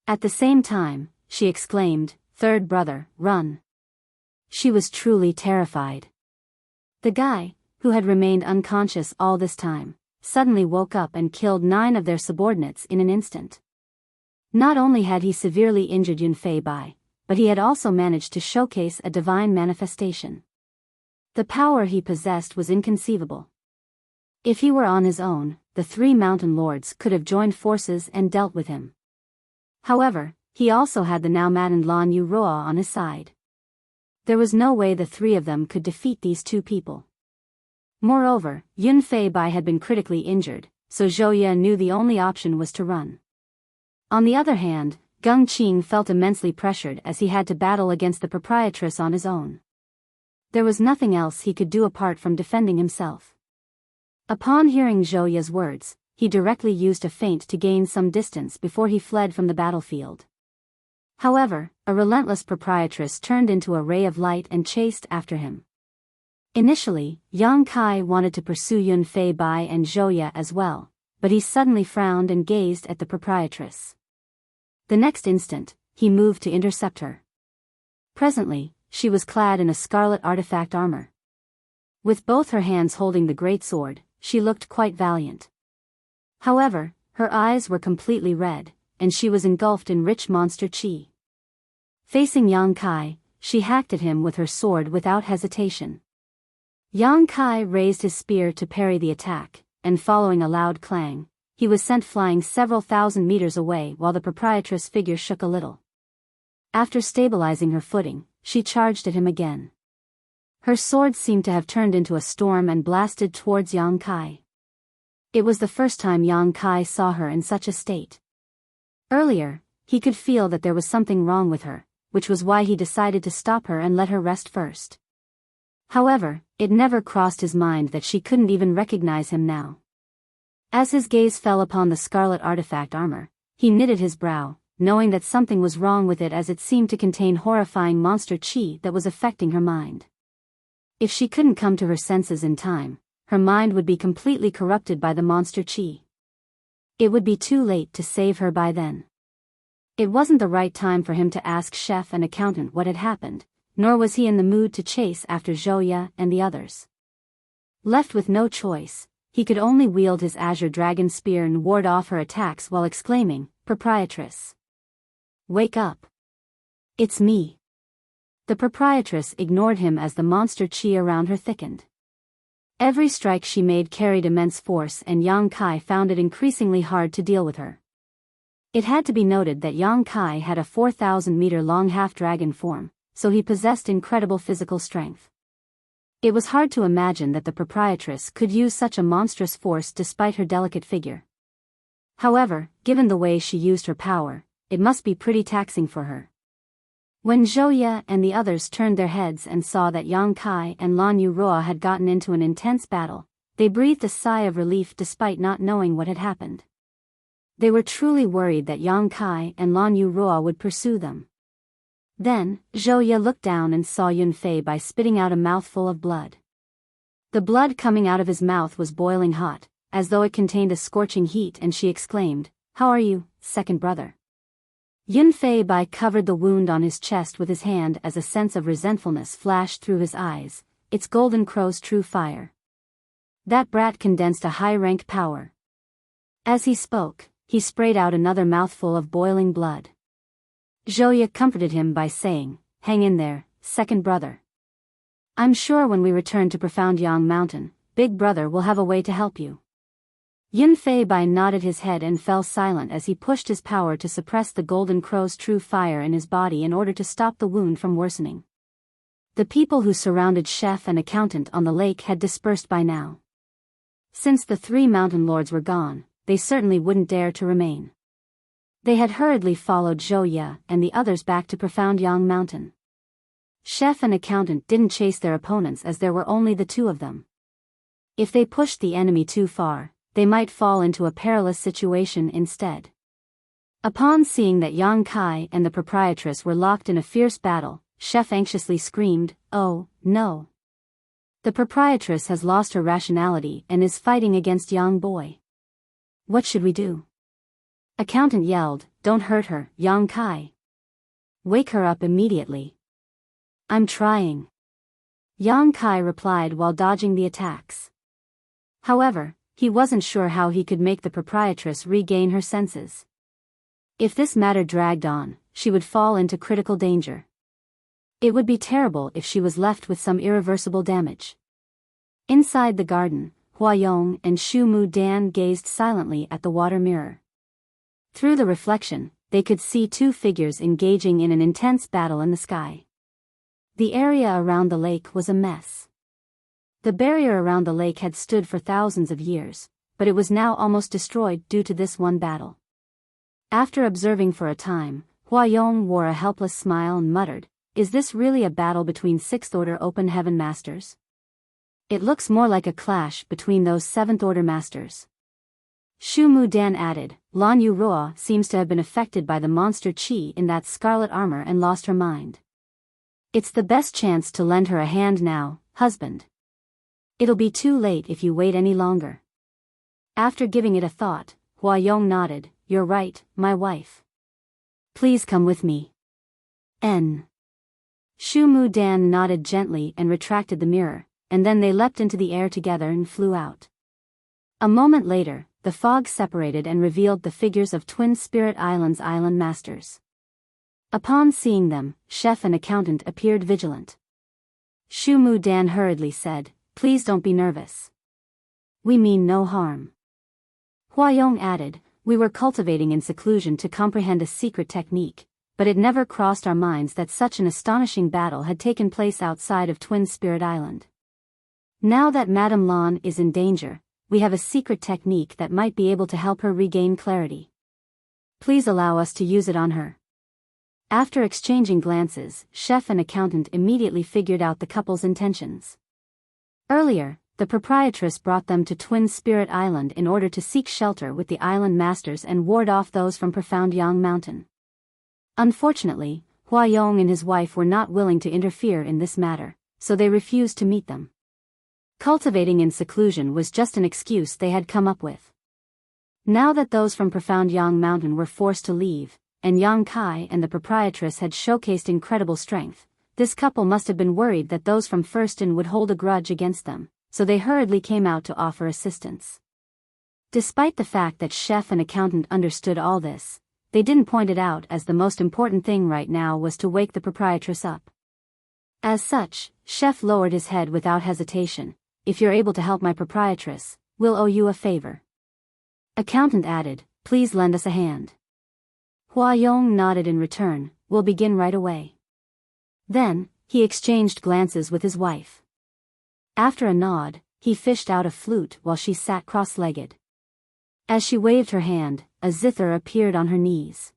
At the same time, she exclaimed, "Third brother, run." She was truly terrified. The guy, who had remained unconscious all this time, suddenly woke up and killed 9 of their subordinates in an instant. Not only had he severely injured Yunfei Bai, but he had also managed to showcase a divine manifestation. The power he possessed was inconceivable. If he were on his own, the 3 mountain lords could have joined forces and dealt with him. However, he also had the now maddened Lan Yu Roa on his side. There was no way the 3 of them could defeat these 2 people. Moreover, Yunfei Bai had been critically injured, so Zhou knew the only option was to run. On the other hand, Gung Qing felt immensely pressured as he had to battle against the proprietress on his own. There was nothing else he could do apart from defending himself. Upon hearing Zhou's words, he directly used a feint to gain some distance before he fled from the battlefield. However, a relentless proprietress turned into a ray of light and chased after him. Initially, Yang Kai wanted to pursue Yun Fei Bai and Zhou as well, but he suddenly frowned and gazed at the proprietress. The next instant, he moved to intercept her. Presently, she was clad in a scarlet artifact armor. With both her hands holding the great sword, she looked quite valiant. However, her eyes were completely red, and she was engulfed in rich monster chi. Facing Yang Kai, she hacked at him with her sword without hesitation. Yang Kai raised his spear to parry the attack, and following a loud clang, he was sent flying several thousand meters away while the proprietress' figure shook a little. After stabilizing her footing, she charged at him again. Her sword seemed to have turned into a storm and blasted towards Yang Kai. It was the first time Yang Kai saw her in such a state. Earlier, he could feel that there was something wrong with her, which was why he decided to stop her and let her rest first. However, it never crossed his mind that she couldn't even recognize him now. As his gaze fell upon the scarlet artifact armor, he knitted his brow, knowing that something was wrong with it as it seemed to contain horrifying monster chi that was affecting her mind. If she couldn't come to her senses in time, her mind would be completely corrupted by the monster chi. It would be too late to save her by then. It wasn't the right time for him to ask chef and accountant what had happened, nor was he in the mood to chase after Zhou and the others. Left with no choice, he could only wield his azure dragon spear and ward off her attacks while exclaiming, "Proprietress! Wake up! It's me!" The proprietress ignored him as the monster chi around her thickened. Every strike she made carried immense force and Yang Kai found it increasingly hard to deal with her. It had to be noted that Yang Kai had a 4,000-meter-long half-dragon form, so he possessed incredible physical strength. It was hard to imagine that the proprietress could use such a monstrous force despite her delicate figure. However, given the way she used her power, it must be pretty taxing for her. When Zhou and the others turned their heads and saw that Yang Kai and Lan Yuruo had gotten into an intense battle, they breathed a sigh of relief despite not knowing what had happened. They were truly worried that Yang Kai and Lan Yuruo would pursue them. Then, Zhou looked down and saw Yun Fei Bai spitting out a mouthful of blood. The blood coming out of his mouth was boiling hot, as though it contained a scorching heat, and she exclaimed, "How are you, second brother?" Yun Fei Bai covered the wound on his chest with his hand as a sense of resentfulness flashed through his eyes. It's Golden Crow's true fire. That brat condensed a high-rank power. As he spoke, he sprayed out another mouthful of boiling blood. Zhou comforted him by saying, "Hang in there, second brother. I'm sure when we return to Profound Yang Mountain, Big Brother will have a way to help you." Yun Fei Bai nodded his head and fell silent as he pushed his power to suppress the Golden Crow's true fire in his body in order to stop the wound from worsening. The people who surrounded chef and accountant on the lake had dispersed by now. Since the three mountain lords were gone, they certainly wouldn't dare to remain. They had hurriedly followed Zhou and the others back to Profound Yang Mountain. Chef and accountant didn't chase their opponents as there were only the two of them. If they pushed the enemy too far, they might fall into a perilous situation instead. Upon seeing that Yang Kai and the proprietress were locked in a fierce battle, Chef anxiously screamed, "Oh, no. The proprietress has lost her rationality and is fighting against Yang Boy. What should we do?" Accountant yelled, "Don't hurt her, Yang Kai. Wake her up immediately." "I'm trying," Yang Kai replied while dodging the attacks. However, he wasn't sure how he could make the proprietress regain her senses. If this matter dragged on, she would fall into critical danger. It would be terrible if she was left with some irreversible damage. Inside the garden, Huayong and Shu Mu Dan gazed silently at the water mirror. Through the reflection, they could see two figures engaging in an intense battle in the sky. The area around the lake was a mess. The barrier around the lake had stood for thousands of years, but it was now almost destroyed due to this one battle. After observing for a time, Huayong wore a helpless smile and muttered, "Is this really a battle between Sixth-Order Open Heaven Masters? It looks more like a clash between those Seventh-Order Masters." Shu Mu Dan added, "Lan Yuruo seems to have been affected by the monster chi in that scarlet armor and lost her mind. It's the best chance to lend her a hand now, husband." It'll be too late if you wait any longer. After giving it a thought, Hua Yong nodded. You're right, my wife. Please come with me. Shu Mu Dan nodded gently and retracted the mirror, and then they leapt into the air together and flew out. A moment later, the fog separated and revealed the figures of Twin Spirit Island's island masters. Upon seeing them, chef and accountant appeared vigilant. Shu Mu Dan hurriedly said, Please don't be nervous. We mean no harm. Hua Yong added, We were cultivating in seclusion to comprehend a secret technique, but it never crossed our minds that such an astonishing battle had taken place outside of Twin Spirit Island. Now that Madame Lan is in danger, we have a secret technique that might be able to help her regain clarity. Please allow us to use it on her. After exchanging glances, chef and accountant immediately figured out the couple's intentions. Earlier, the proprietress brought them to Twin Spirit Island in order to seek shelter with the island masters and ward off those from Profound Yang Mountain. Unfortunately, Hua Yong and his wife were not willing to interfere in this matter, so they refused to meet them. Cultivating in seclusion was just an excuse they had come up with. Now that those from Profound Yang Mountain were forced to leave, and Yang Kai and the proprietress had showcased incredible strength, this couple must have been worried that those from Firstin would hold a grudge against them, so they hurriedly came out to offer assistance. Despite the fact that chef and accountant understood all this, they didn't point it out, as the most important thing right now was to wake the proprietress up. As such, chef lowered his head without hesitation. If you're able to help my proprietress, we'll owe you a favor. Accountant added, Please lend us a hand. Hua Yong nodded in return. We'll begin right away. Then, he exchanged glances with his wife. After a nod, he fished out a flute while she sat cross-legged. As she waved her hand, a zither appeared on her knees.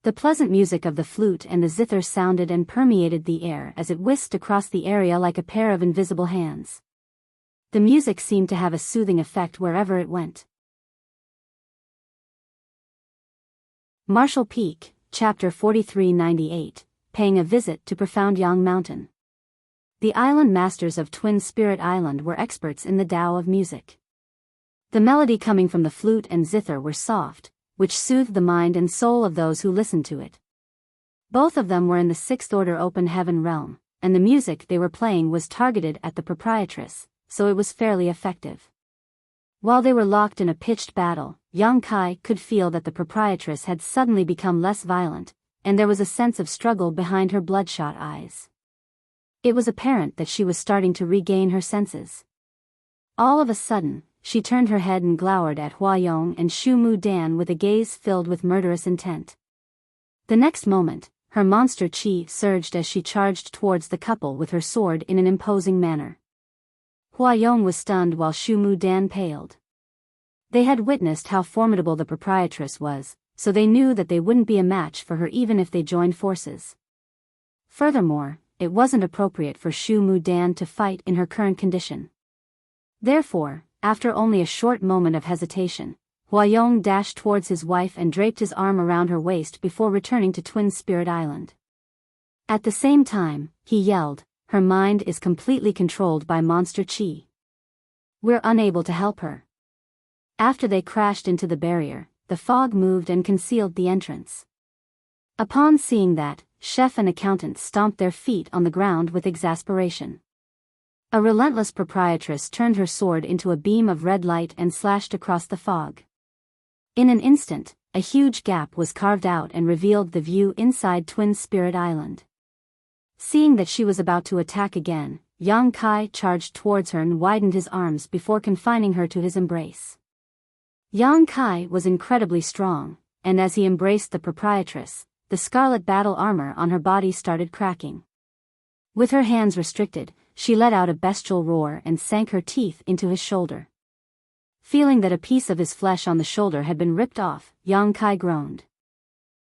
The pleasant music of the flute and the zither sounded and permeated the air as it whisked across the area like a pair of invisible hands. The music seemed to have a soothing effect wherever it went. Marshall Peak, Chapter 4398, Paying a Visit to Profound Yang Mountain. The island masters of Twin Spirit Island were experts in the Tao of music. The melody coming from the flute and zither were soft, which soothed the mind and soul of those who listened to it. Both of them were in the sixth order open heaven realm, and the music they were playing was targeted at the proprietress, so it was fairly effective. While they were locked in a pitched battle, Yang Kai could feel that the proprietress had suddenly become less violent, and there was a sense of struggle behind her bloodshot eyes. It was apparent that she was starting to regain her senses. All of a sudden, she turned her head and glowered at Hua Yong and Shu Mu Dan with a gaze filled with murderous intent. The next moment, her monster chi surged as she charged towards the couple with her sword in an imposing manner. Hua Yong was stunned while Shu Mu Dan paled. They had witnessed how formidable the proprietress was, so they knew that they wouldn't be a match for her even if they joined forces. Furthermore, it wasn't appropriate for Shu Mu Dan to fight in her current condition. Therefore, after only a short moment of hesitation, Hua Yong dashed towards his wife and draped his arm around her waist before returning to Twin Spirit Island. At the same time, he yelled, Her mind is completely controlled by monster chi. We're unable to help her. After they crashed into the barrier, the fog moved and concealed the entrance. Upon seeing that, chef and accountant stomped their feet on the ground with exasperation. A relentless proprietress turned her sword into a beam of red light and slashed across the fog. In an instant, a huge gap was carved out and revealed the view inside Twin Spirit Island. Seeing that she was about to attack again, Yang Kai charged towards her and widened his arms before confining her to his embrace. Yang Kai was incredibly strong, and as he embraced the proprietress, the scarlet battle armor on her body started cracking. With her hands restricted, she let out a bestial roar and sank her teeth into his shoulder. Feeling that a piece of his flesh on the shoulder had been ripped off, Yang Kai groaned.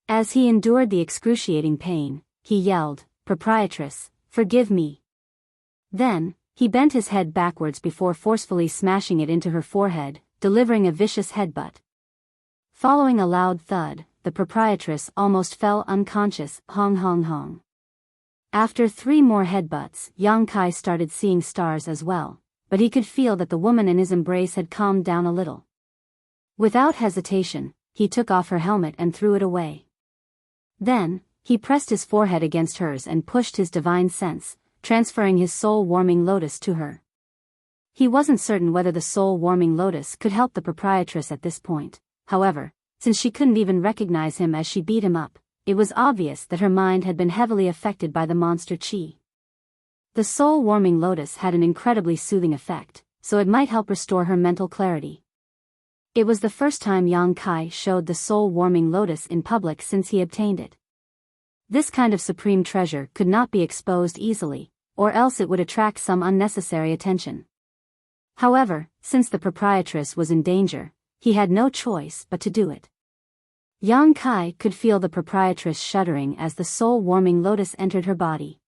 As he endured the excruciating pain, he yelled, Proprietress, forgive me. Then, he bent his head backwards before forcefully smashing it into her forehead, delivering a vicious headbutt. Following a loud thud, the proprietress almost fell unconscious. Hong hong hong. After 3 more headbutts, Yang Kai started seeing stars as well, but he could feel that the woman in his embrace had calmed down a little. Without hesitation, he took off her helmet and threw it away. Then, he pressed his forehead against hers and pushed his divine sense, transferring his soul-warming lotus to her. He wasn't certain whether the soul-warming lotus could help the proprietress at this point. However, since she couldn't even recognize him as she beat him up, it was obvious that her mind had been heavily affected by the monster chi. The soul-warming lotus had an incredibly soothing effect, so it might help restore her mental clarity. It was the first time Yang Kai showed the soul-warming lotus in public since he obtained it. This kind of supreme treasure could not be exposed easily, or else it would attract some unnecessary attention. However, since the proprietress was in danger, he had no choice but to do it. Yang Kai could feel the proprietress shuddering as the soul-warming lotus entered her body.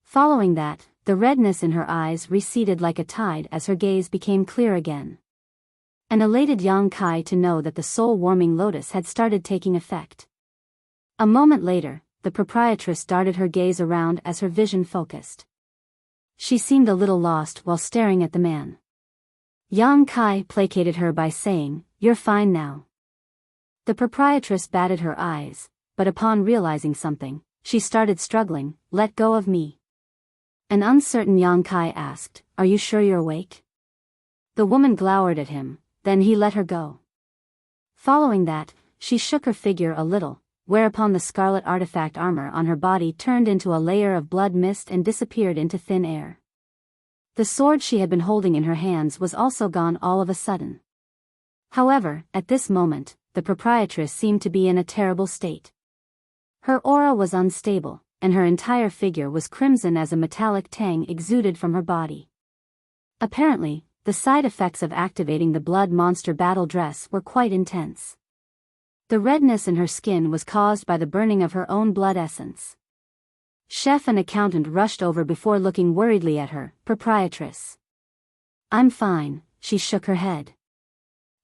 Following that, the redness in her eyes receded like a tide as her gaze became clear again. An elated Yang Kai to know that the soul-warming lotus had started taking effect. A moment later, the proprietress darted her gaze around as her vision focused. She seemed a little lost while staring at the man. Yang Kai placated her by saying, "You're fine now." The proprietress batted her eyes, but upon realizing something, she started struggling. "Let go of me." An uncertain Yang Kai asked, "Are you sure you're awake?" The woman glowered at him, then he let her go. Following that, she shook her figure a little, whereupon the scarlet artifact armor on her body turned into a layer of blood mist and disappeared into thin air. The sword she had been holding in her hands was also gone all of a sudden. However, at this moment, the proprietress seemed to be in a terrible state. Her aura was unstable, and her entire figure was crimson as a metallic tang exuded from her body. Apparently, the side effects of activating the blood monster battle dress were quite intense. The redness in her skin was caused by the burning of her own blood essence. Chef and accountant rushed over before looking worriedly at her. "Proprietress." "I'm fine," she shook her head.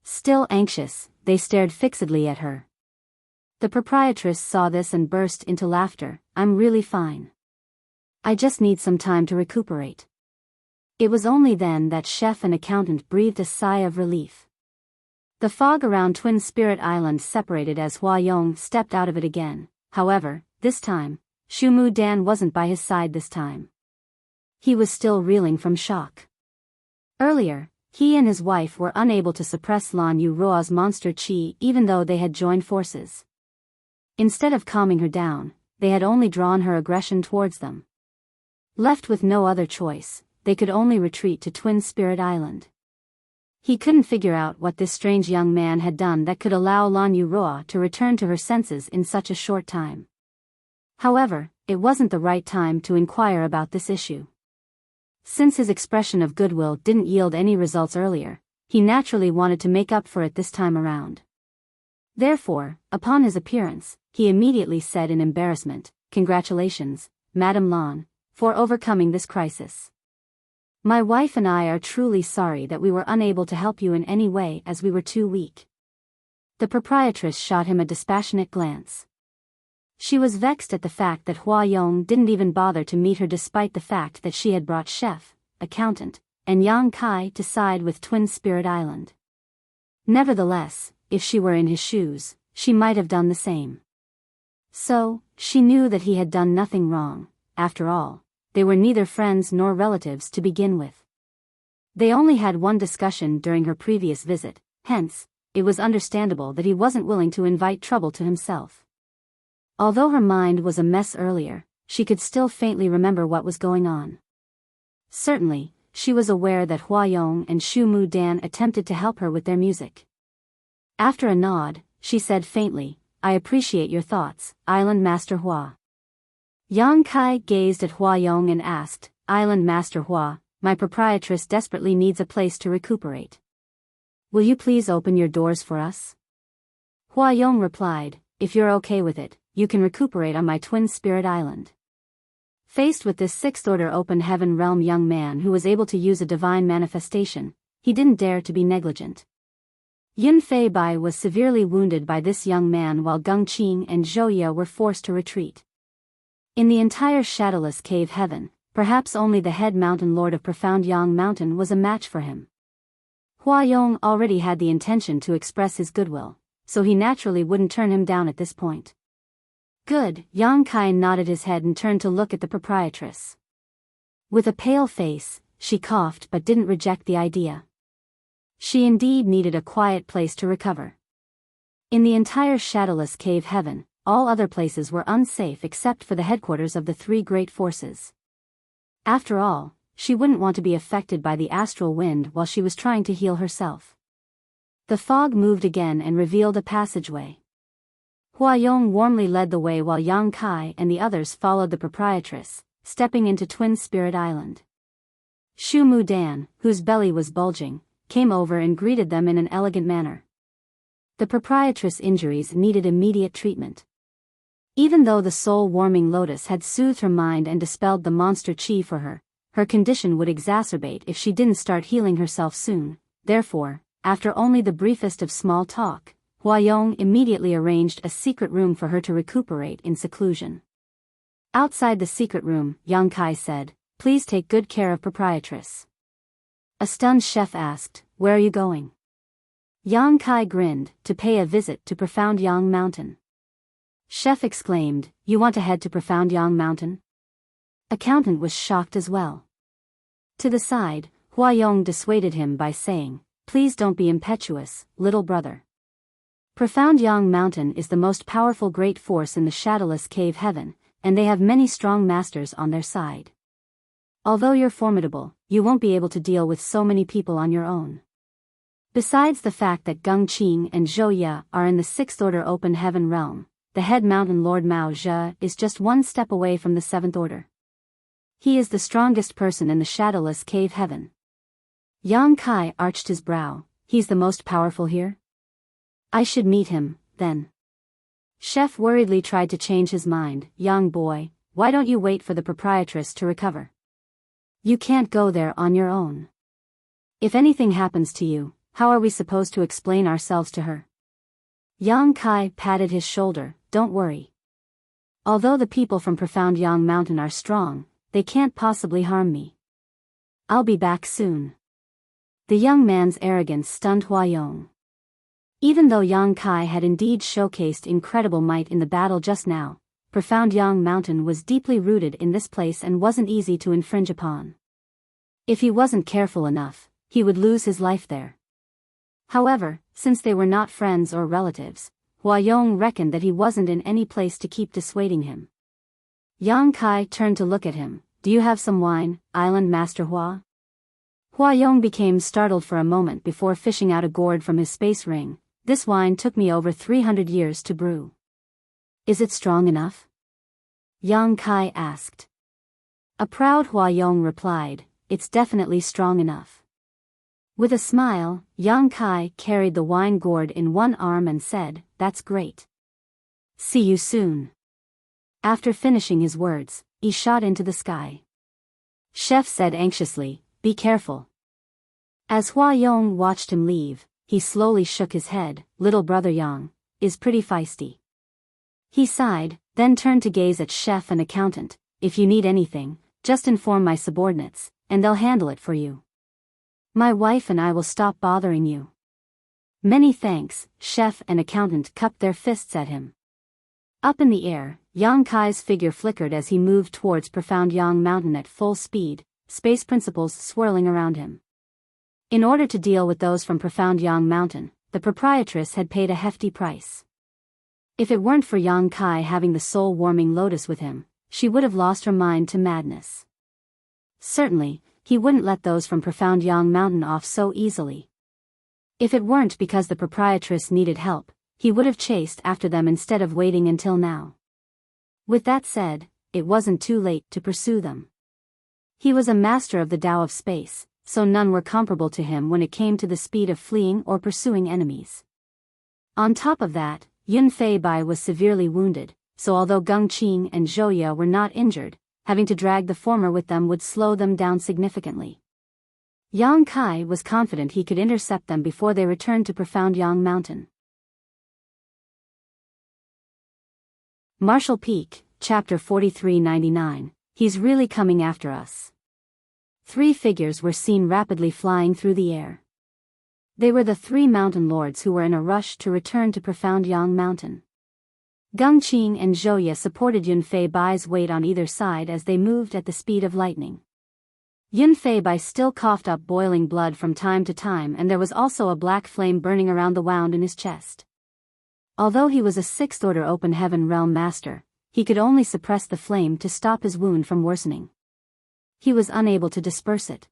Still anxious, they stared fixedly at her. The proprietress saw this and burst into laughter. "I'm really fine. I just need some time to recuperate." It was only then that chef and accountant breathed a sigh of relief. The fog around Twin Spirit Island separated as Hua Yong stepped out of it again. However, this time, Shu Mu Dan wasn't by his side this time. He was still reeling from shock. Earlier, he and his wife were unable to suppress Lan Yu Ruo's monster chi even though they had joined forces. Instead of calming her down, they had only drawn her aggression towards them. Left with no other choice, they could only retreat to Twin Spirit Island. He couldn't figure out what this strange young man had done that could allow Lan Yu Ruo to return to her senses in such a short time. However, it wasn't the right time to inquire about this issue. Since his expression of goodwill didn't yield any results earlier, he naturally wanted to make up for it this time around. Therefore, upon his appearance, he immediately said in embarrassment, "Congratulations, Madame Lan, for overcoming this crisis. My wife and I are truly sorry that we were unable to help you in any way as we were too weak." The proprietress shot him a dispassionate glance. She was vexed at the fact that Hua Yong didn't even bother to meet her despite the fact that she had brought chef, accountant, and Yang Kai to side with Twin Spirit Island. Nevertheless, if she were in his shoes, she might have done the same. So, she knew that he had done nothing wrong. After all, they were neither friends nor relatives to begin with. They only had one discussion during her previous visit, hence, it was understandable that he wasn't willing to invite trouble to himself. Although her mind was a mess earlier, she could still faintly remember what was going on. Certainly, she was aware that Hua Yong and Shu Mu Dan attempted to help her with their music. After a nod, she said faintly, "I appreciate your thoughts, Island Master Hua." Yang Kai gazed at Hua Yong and asked, "Island Master Hua, my proprietress desperately needs a place to recuperate. Will you please open your doors for us?" Hua Yong replied, "If you're okay with it, you can recuperate on my Twin Spirit Island." Faced with this sixth-order open heaven realm young man who was able to use a divine manifestation, he didn't dare to be negligent. Yun Fei Bai was severely wounded by this young man while Gung Qing and Zhou Ye were forced to retreat. In the entire shadowless cave heaven, perhaps only the head mountain lord of Profound Yang Mountain was a match for him. Huayong already had the intention to express his goodwill, so he naturally wouldn't turn him down at this point. Good, Yang Kai nodded his head and turned to look at the proprietress. With a pale face, she coughed but didn't reject the idea. She indeed needed a quiet place to recover. In the entire shadowless cave heaven, all other places were unsafe except for the headquarters of the three great forces. After all, she wouldn't want to be affected by the astral wind while she was trying to heal herself. The fog moved again and revealed a passageway. Huayong warmly led the way while Yang Kai and the others followed the proprietress, stepping into Twin Spirit Island. Shu Mu Dan, whose belly was bulging, came over and greeted them in an elegant manner. The proprietress' injuries needed immediate treatment. Even though the soul-warming lotus had soothed her mind and dispelled the monster chi for her, her condition would exacerbate if she didn't start healing herself soon. Therefore, after only the briefest of small talk, Huayong immediately arranged a secret room for her to recuperate in seclusion. Outside the secret room, Yang Kai said, "Please take good care of proprietress." A stunned chef asked, "Where are you going?" Yang Kai grinned, "To pay a visit to Profound Yang Mountain." Chef exclaimed, "You want to head to Profound Yang Mountain?" Accountant was shocked as well. To the side, Huayong dissuaded him by saying, "Please don't be impetuous, little brother. Profound Yang Mountain is the most powerful great force in the shadowless cave heaven, and they have many strong masters on their side. Although you're formidable, you won't be able to deal with so many people on your own. Besides the fact that Gung Qing and Zhou Ye are in the Sixth Order Open Heaven realm, the head mountain lord Mao Zhe is just one step away from the Seventh Order. He is the strongest person in the shadowless cave heaven." Yang Kai arched his brow. "He's the most powerful here? I should meet him, then." Chef worriedly tried to change his mind. "Young boy, why don't you wait for the proprietress to recover? You can't go there on your own. If anything happens to you, how are we supposed to explain ourselves to her?" Yang Kai patted his shoulder. "Don't worry. Although the people from Profound Yang Mountain are strong, they can't possibly harm me. I'll be back soon." The young man's arrogance stunned Huayong. Even though Yang Kai had indeed showcased incredible might in the battle just now, Profound Yang Mountain was deeply rooted in this place and wasn't easy to infringe upon. If he wasn't careful enough, he would lose his life there. However, since they were not friends or relatives, Huayong reckoned that he wasn't in any place to keep dissuading him. Yang Kai turned to look at him. "Do you have some wine, Island Master Hua?" Huayong became startled for a moment before fishing out a gourd from his space ring. "This wine took me over 300 years to brew." "Is it strong enough?" Yang Kai asked. A proud Huayong replied, "It's definitely strong enough." With a smile, Yang Kai carried the wine gourd in one arm and said, "That's great. See you soon." After finishing his words, he shot into the sky. Chef said anxiously, "Be careful." As Huayong watched him leave, he slowly shook his head. "Little brother Yang is pretty feisty." He sighed, then turned to gaze at chef and accountant. "If you need anything, just inform my subordinates, and they'll handle it for you. My wife and I will stop bothering you." "Many thanks." Chef and accountant cupped their fists at him. Up in the air, Yang Kai's figure flickered as he moved towards Profound Yang Mountain at full speed, space principles swirling around him. In order to deal with those from Profound Yang Mountain, the proprietress had paid a hefty price. If it weren't for Yang Kai having the soul-warming lotus with him, she would have lost her mind to madness. Certainly, he wouldn't let those from Profound Yang Mountain off so easily. If it weren't because the proprietress needed help, he would have chased after them instead of waiting until now. With that said, it wasn't too late to pursue them. He was a master of the Tao of space, so none were comparable to him when it came to the speed of fleeing or pursuing enemies. On top of that, Yun Fei Bai was severely wounded, so although Gung Qing and Zhou Ye were not injured, having to drag the former with them would slow them down significantly. Yang Kai was confident he could intercept them before they returned to Profound Yang Mountain. Marshall Peak, Chapter 4399, he's really coming after us. 3 figures were seen rapidly flying through the air. They were the 3 mountain lords who were in a rush to return to Profound Yang Mountain. Gengqing and Zhouye supported Yunfei Bai's weight on either side as they moved at the speed of lightning. Yunfei Bai still coughed up boiling blood from time to time, and there was also a black flame burning around the wound in his chest. Although he was a 6th order open heaven realm master, he could only suppress the flame to stop his wound from worsening. He was unable to disperse it.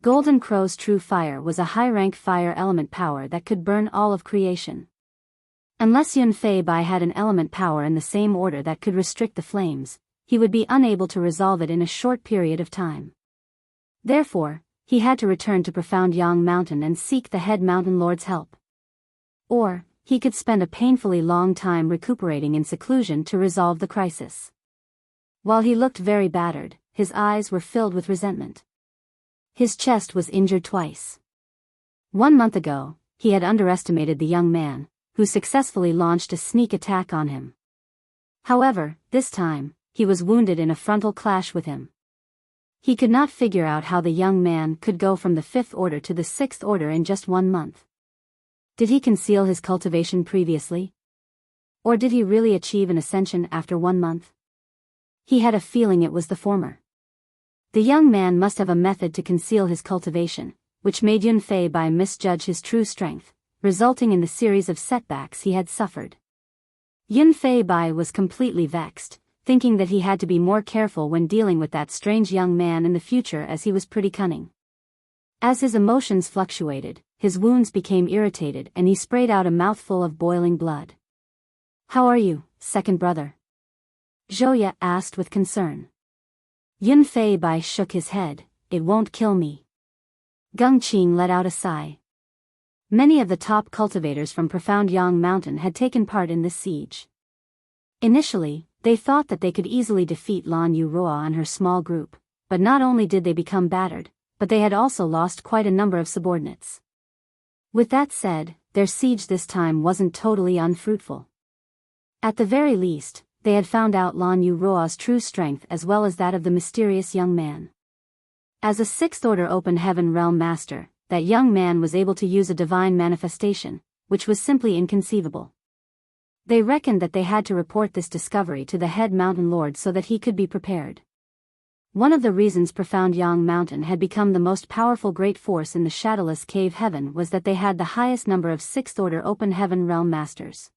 Golden Crow's true fire was a high-rank fire element power that could burn all of creation. Unless Yunfei Bai had an element power in the same order that could restrict the flames, he would be unable to resolve it in a short period of time. Therefore, he had to return to Profound Yang Mountain and seek the head mountain lord's help. Or, he could spend a painfully long time recuperating in seclusion to resolve the crisis. While he looked very battered, his eyes were filled with resentment. His chest was injured twice. 1 month ago, he had underestimated the young man, who successfully launched a sneak attack on him. However, this time, he was wounded in a frontal clash with him. He could not figure out how the young man could go from the 5th order to the 6th order in just 1 month. Did he conceal his cultivation previously? Or did he really achieve an ascension after 1 month? He had a feeling it was the former. The young man must have a method to conceal his cultivation, which made Yunfei Bai misjudge his true strength, resulting in the series of setbacks he had suffered. Yunfei Bai was completely vexed, thinking that he had to be more careful when dealing with that strange young man in the future, as he was pretty cunning. As his emotions fluctuated, his wounds became irritated and he sprayed out a mouthful of boiling blood. "How are you, second brother?" Zhouye asked with concern. Yunfei Bai shook his head. "It won't kill me." Gengqing let out a sigh. Many of the top cultivators from Profound Yang Mountain had taken part in this siege. Initially, they thought that they could easily defeat Lan Yuruo and her small group, but not only did they become battered, but they had also lost quite a number of subordinates. With that said, their siege this time wasn't totally unfruitful. At the very least, they had found out Lan Yuruo's true strength as well as that of the mysterious young man. As a 6th order open heaven realm master, that young man was able to use a divine manifestation, which was simply inconceivable. They reckoned that they had to report this discovery to the head mountain lord so that he could be prepared. One of the reasons Profound Yang Mountain had become the most powerful great force in the shadowless cave heaven was that they had the highest number of 6th order open heaven realm masters.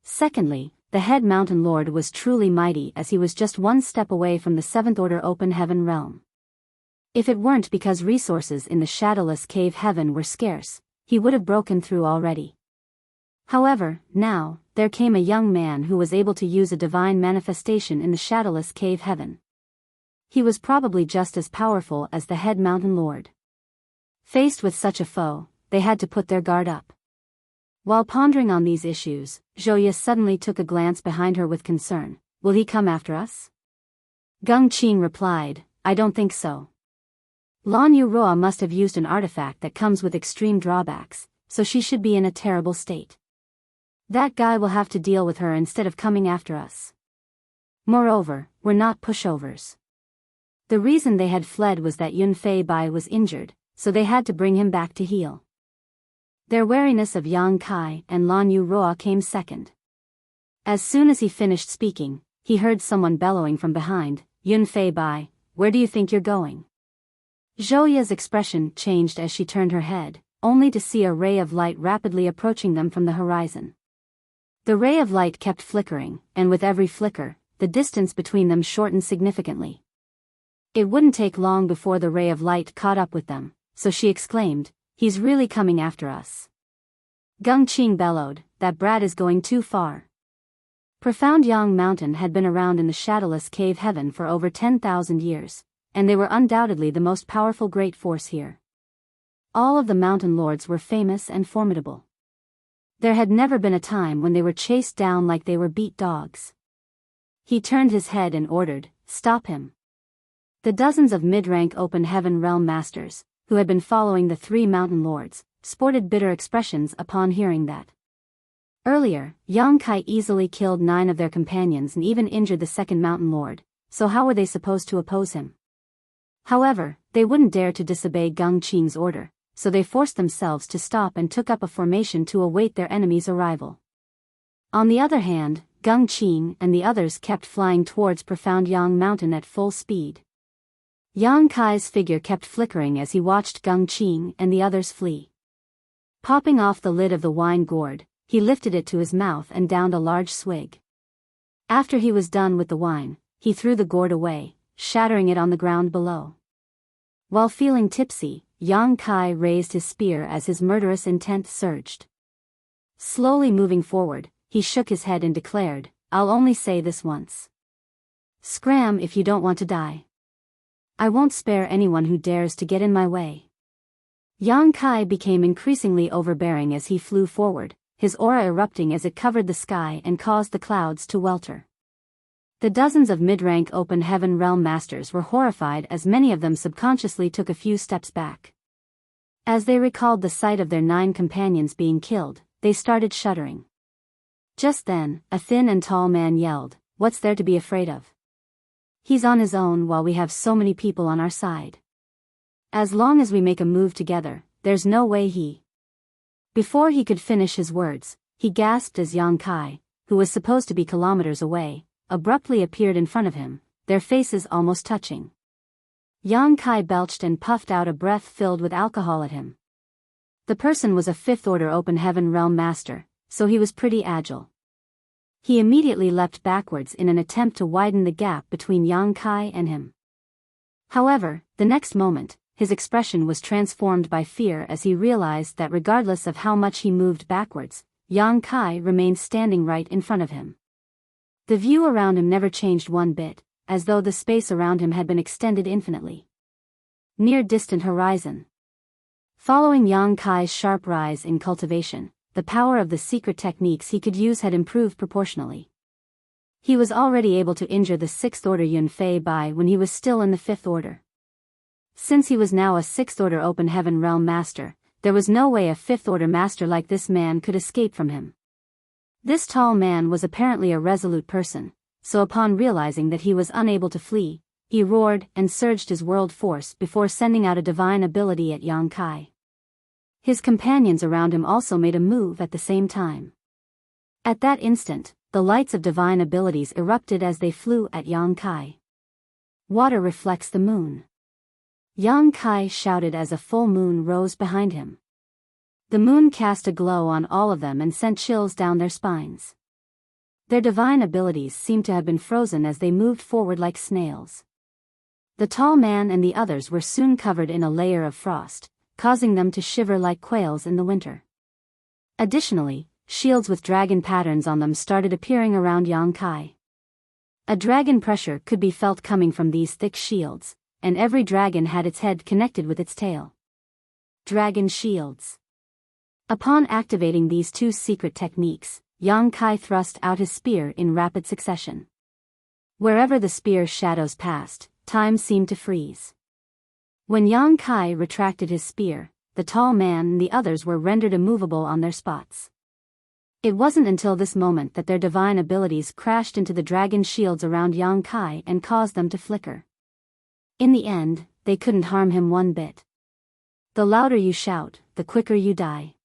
Secondly, the head mountain lord was truly mighty, as he was just 1 step away from the 7th order open heaven realm. If it weren't because resources in the shadowless cave heaven were scarce, he would have broken through already. However, now, there came a young man who was able to use a divine manifestation in the shadowless cave heaven. He was probably just as powerful as the head mountain lord. Faced with such a foe, they had to put their guard up. While pondering on these issues, Zhouye suddenly took a glance behind her with concern. "Will he come after us?" Gengqing replied, "I don't think so. Lan Yuruo must have used an artifact that comes with extreme drawbacks, so she should be in a terrible state. That guy will have to deal with her instead of coming after us. Moreover, we're not pushovers." The reason they had fled was that Yunfei Bai was injured, so they had to bring him back to heal. Their wariness of Yang Kai and Lan Yuruo came second. As soon as he finished speaking, he heard someone bellowing from behind, "Yunfei Bai, where do you think you're going?" Zhouye's expression changed as she turned her head, only to see a ray of light rapidly approaching them from the horizon. The ray of light kept flickering, and with every flicker, the distance between them shortened significantly. It wouldn't take long before the ray of light caught up with them, so she exclaimed, "He's really coming after us." Gengqing bellowed, "That brat is going too far." Profound Yang Mountain had been around in the shadowless cave heaven for over 10,000 years, and they were undoubtedly the most powerful great force here. All of the mountain lords were famous and formidable. There had never been a time when they were chased down like they were beat dogs. He turned his head and ordered, "Stop him." The dozens of mid-rank open heaven realm masters, who had been following the 3 mountain lords, sported bitter expressions upon hearing that. Earlier, Yang Kai easily killed 9 of their companions and even injured the 2nd mountain lord, so how were they supposed to oppose him? However, they wouldn't dare to disobey Geng Qing's order, so they forced themselves to stop and took up a formation to await their enemy's arrival. On the other hand, Geng Qing and the others kept flying towards Profound Yang Mountain at full speed. Yang Kai's figure kept flickering as he watched Geng Qing and the others flee. Popping off the lid of the wine gourd, he lifted it to his mouth and downed a large swig. After he was done with the wine, he threw the gourd away, shattering it on the ground below. While feeling tipsy, Yang Kai raised his spear as his murderous intent surged. Slowly moving forward, he shook his head and declared, "I'll only say this once. Scram if you don't want to die. I won't spare anyone who dares to get in my way." Yang Kai became increasingly overbearing as he flew forward, his aura erupting as it covered the sky and caused the clouds to welter. The dozens of mid-rank open heaven realm masters were horrified as many of them subconsciously took a few steps back. As they recalled the sight of their 9 companions being killed, they started shuddering. Just then, a thin and tall man yelled, "What's there to be afraid of? He's on his own while we have so many people on our side. As long as we make a move together, there's no way he..." Before he could finish his words, he gasped as Yang Kai, who was supposed to be kilometers away, abruptly appeared in front of him, their faces almost touching. Yang Kai belched and puffed out a breath filled with alcohol at him. The person was a 5th order open heaven realm master, so he was pretty agile. He immediately leapt backwards in an attempt to widen the gap between Yang Kai and him. However, the next moment, his expression was transformed by fear as he realized that regardless of how much he moved backwards, Yang Kai remained standing right in front of him. The view around him never changed one bit, as though the space around him had been extended infinitely. Near distant horizon. Following Yang Kai's sharp rise in cultivation, the power of the secret techniques he could use had improved proportionally. He was already able to injure the 6th order Yun Fei Bai when he was still in the 5th order. Since he was now a 6th order open heaven realm master, there was no way a 5th order master like this man could escape from him. This tall man was apparently a resolute person, so upon realizing that he was unable to flee, he roared and surged his world force before sending out a divine ability at Yang Kai. His companions around him also made a move at the same time. At that instant, the lights of divine abilities erupted as they flew at Yang Kai. Water reflects the moon. Yang Kai shouted as a full moon rose behind him. The moon cast a glow on all of them and sent chills down their spines. Their divine abilities seemed to have been frozen as they moved forward like snails. The tall man and the others were soon covered in a layer of frost, causing them to shiver like quails in the winter. Additionally, shields with dragon patterns on them started appearing around Yang Kai. A dragon pressure could be felt coming from these thick shields, and every dragon had its head connected with its tail. Dragon shields. Upon activating these 2 secret techniques, Yang Kai thrust out his spear in rapid succession. Wherever the spear's shadows passed, time seemed to freeze. When Yang Kai retracted his spear, the tall man and the others were rendered immovable on their spots. It wasn't until this moment that their divine abilities crashed into the dragon shields around Yang Kai and caused them to flicker. In the end, they couldn't harm him one bit. The louder you shout, the quicker you die.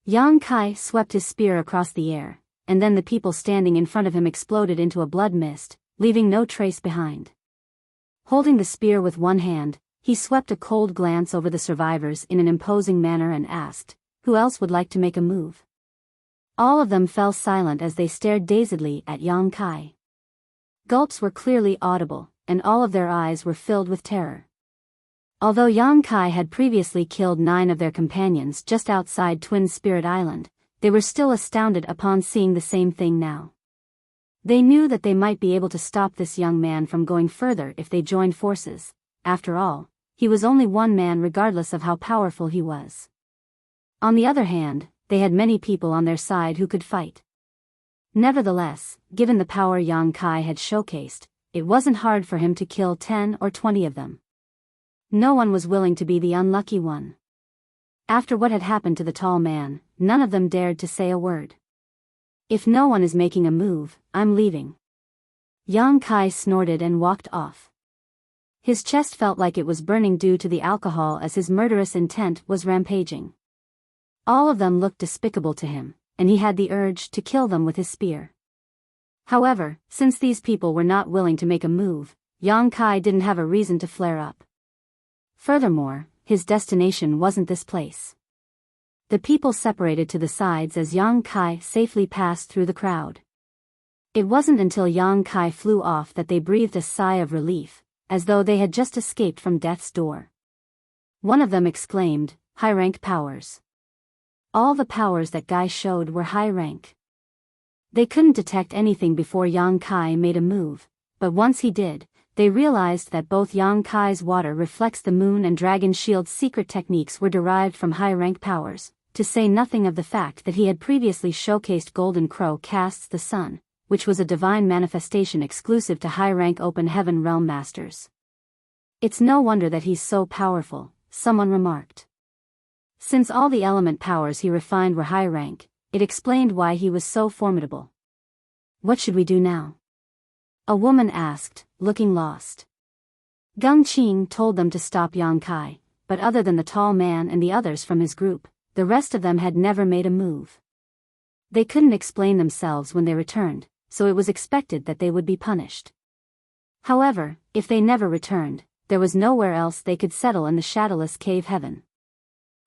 Yang Kai swept his spear across the air, and then the people standing in front of him exploded into a blood mist, leaving no trace behind. Holding the spear with one hand, he swept a cold glance over the survivors in an imposing manner and asked, "Who else would like to make a move?" All of them fell silent as they stared dazedly at Yang Kai. Gulps were clearly audible, and all of their eyes were filled with terror. Although Yang Kai had previously killed 9 of their companions just outside Twin Spirit Island, they were still astounded upon seeing the same thing now. They knew that they might be able to stop this young man from going further if they joined forces. After all, he was only one man regardless of how powerful he was. On the other hand, they had many people on their side who could fight. Nevertheless, given the power Yang Kai had showcased, it wasn't hard for him to kill 10 or 20 of them. No one was willing to be the unlucky one. After what had happened to the tall man, none of them dared to say a word. "If no one is making a move, I'm leaving." Yang Kai snorted and walked off. His chest felt like it was burning due to the alcohol as his murderous intent was rampaging. All of them looked despicable to him, and he had the urge to kill them with his spear. However, since these people were not willing to make a move, Yang Kai didn't have a reason to flare up. Furthermore, his destination wasn't this place. The people separated to the sides as Yang Kai safely passed through the crowd. It wasn't until Yang Kai flew off that they breathed a sigh of relief, as though they had just escaped from death's door. One of them exclaimed, "High-rank powers." All the powers that Guy showed were high rank. They couldn't detect anything before Yang Kai made a move, but once he did, they realized that both Yang Kai's water reflects the moon and dragon shield's secret techniques were derived from high-rank powers, to say nothing of the fact that he had previously showcased Golden Crow casts the sun, which was a divine manifestation exclusive to high-rank open heaven realm masters. "It's no wonder that he's so powerful," someone remarked. Since all the element powers he refined were high rank, it explained why he was so formidable. "What should we do now?" a woman asked, looking lost. Gung Qing told them to stop Yang Kai, but other than the tall man and the others from his group, the rest of them had never made a move. They couldn't explain themselves when they returned, so it was expected that they would be punished. However, if they never returned, there was nowhere else they could settle in the shadowless cave heaven.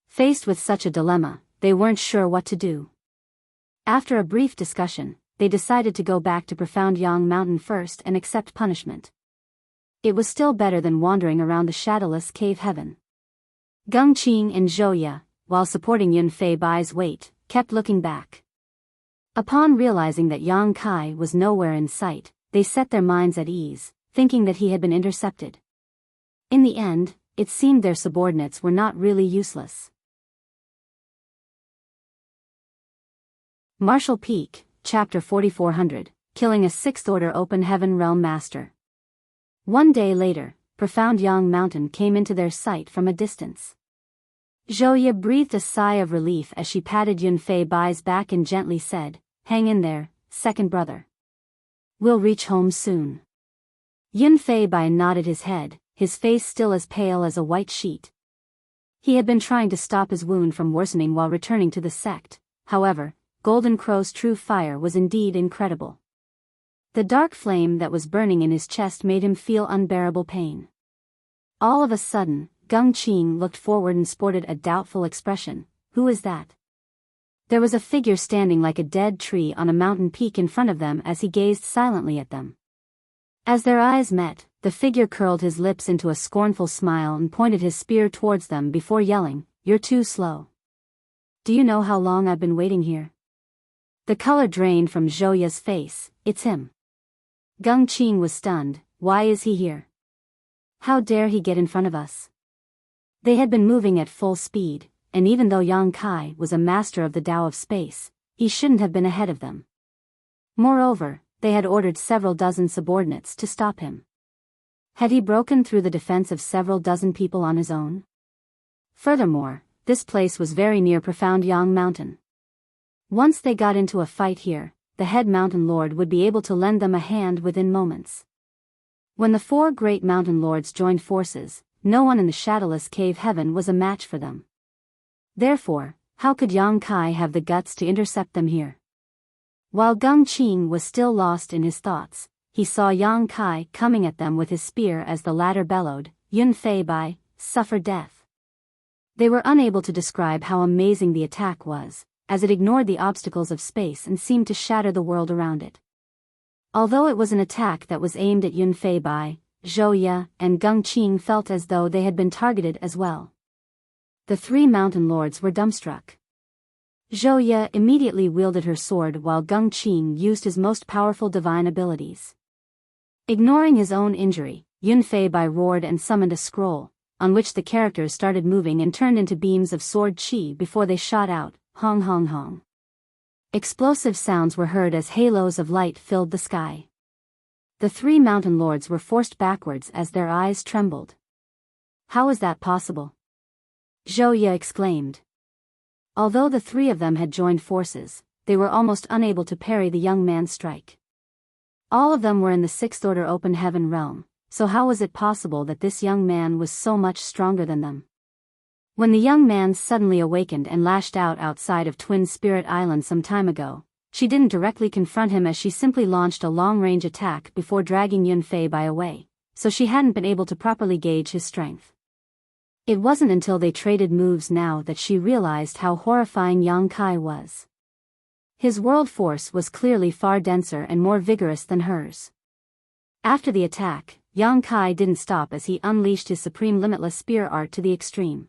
Faced with such a dilemma, they weren't sure what to do. After a brief discussion, they decided to go back to Profound Yang Mountain first and accept punishment. It was still better than wandering around the shadowless cave heaven. Gung Qing and Zhou Ye, while supporting Yun Fei Bai's weight, kept looking back. Upon realizing that Yang Kai was nowhere in sight, they set their minds at ease, thinking that he had been intercepted. In the end, it seemed their subordinates were not really useless. Martial Peak, Chapter 4400, Killing a Sixth-Order Open Heaven Realm Master. One day later, Profound Yang Mountain came into their sight from a distance. Zhou Ye breathed a sigh of relief as she patted Yun Fei Bai's back and gently said, "Hang in there, second brother. We'll reach home soon." Yun Fei Bai nodded his head, his face still as pale as a white sheet. He had been trying to stop his wound from worsening while returning to the sect. However, Golden Crow's true fire was indeed incredible. The dark flame that was burning in his chest made him feel unbearable pain. All of a sudden, Gung Qing looked forward and sported a doubtful expression. "Who is that?" There was a figure standing like a dead tree on a mountain peak in front of them as he gazed silently at them. As their eyes met, the figure curled his lips into a scornful smile and pointed his spear towards them before yelling, "You're too slow. Do you know how long I've been waiting here?" The color drained from Zhou Ye's face. "It's him." Gung Qing was stunned. "Why is he here? How dare he get in front of us?" They had been moving at full speed, and even though Yang Kai was a master of the Tao of space, he shouldn't have been ahead of them. Moreover, they had ordered several dozen subordinates to stop him. Had he broken through the defense of several dozen people on his own? Furthermore, this place was very near Profound Yang Mountain. Once they got into a fight here, the head mountain lord would be able to lend them a hand within moments. When the four great mountain lords joined forces, no one in the shadowless cave heaven was a match for them. Therefore, how could Yang Kai have the guts to intercept them here? While Gung Qing was still lost in his thoughts, he saw Yang Kai coming at them with his spear as the latter bellowed, "Yun Fei Bai, suffer death." They were unable to describe how amazing the attack was, as it ignored the obstacles of space and seemed to shatter the world around it. Although it was an attack that was aimed at Yun Fei Bai, Zhou Ye and Gung Qing felt as though they had been targeted as well. The three mountain lords were dumbstruck. Zhou Ye immediately wielded her sword while Gung Qing used his most powerful divine abilities. Ignoring his own injury, Yun Fei Bai roared and summoned a scroll, on which the characters started moving and turned into beams of sword chi before they shot out. Hong hong hong. Explosive sounds were heard as halos of light filled the sky. The three mountain lords were forced backwards as their eyes trembled. "How is that possible?" Zhou Ye exclaimed. Although the three of them had joined forces, they were almost unable to parry the young man's strike. All of them were in the sixth order open heaven realm, so how was it possible that this young man was so much stronger than them? When the young man suddenly awakened and lashed out outside of Twin Spirit Island some time ago, she didn't directly confront him as she simply launched a long-range attack before dragging Yunfei Bai away, so she hadn't been able to properly gauge his strength. It wasn't until they traded moves now that she realized how horrifying Yang Kai was. His world force was clearly far denser and more vigorous than hers. After the attack, Yang Kai didn't stop as he unleashed his supreme limitless spear art to the extreme.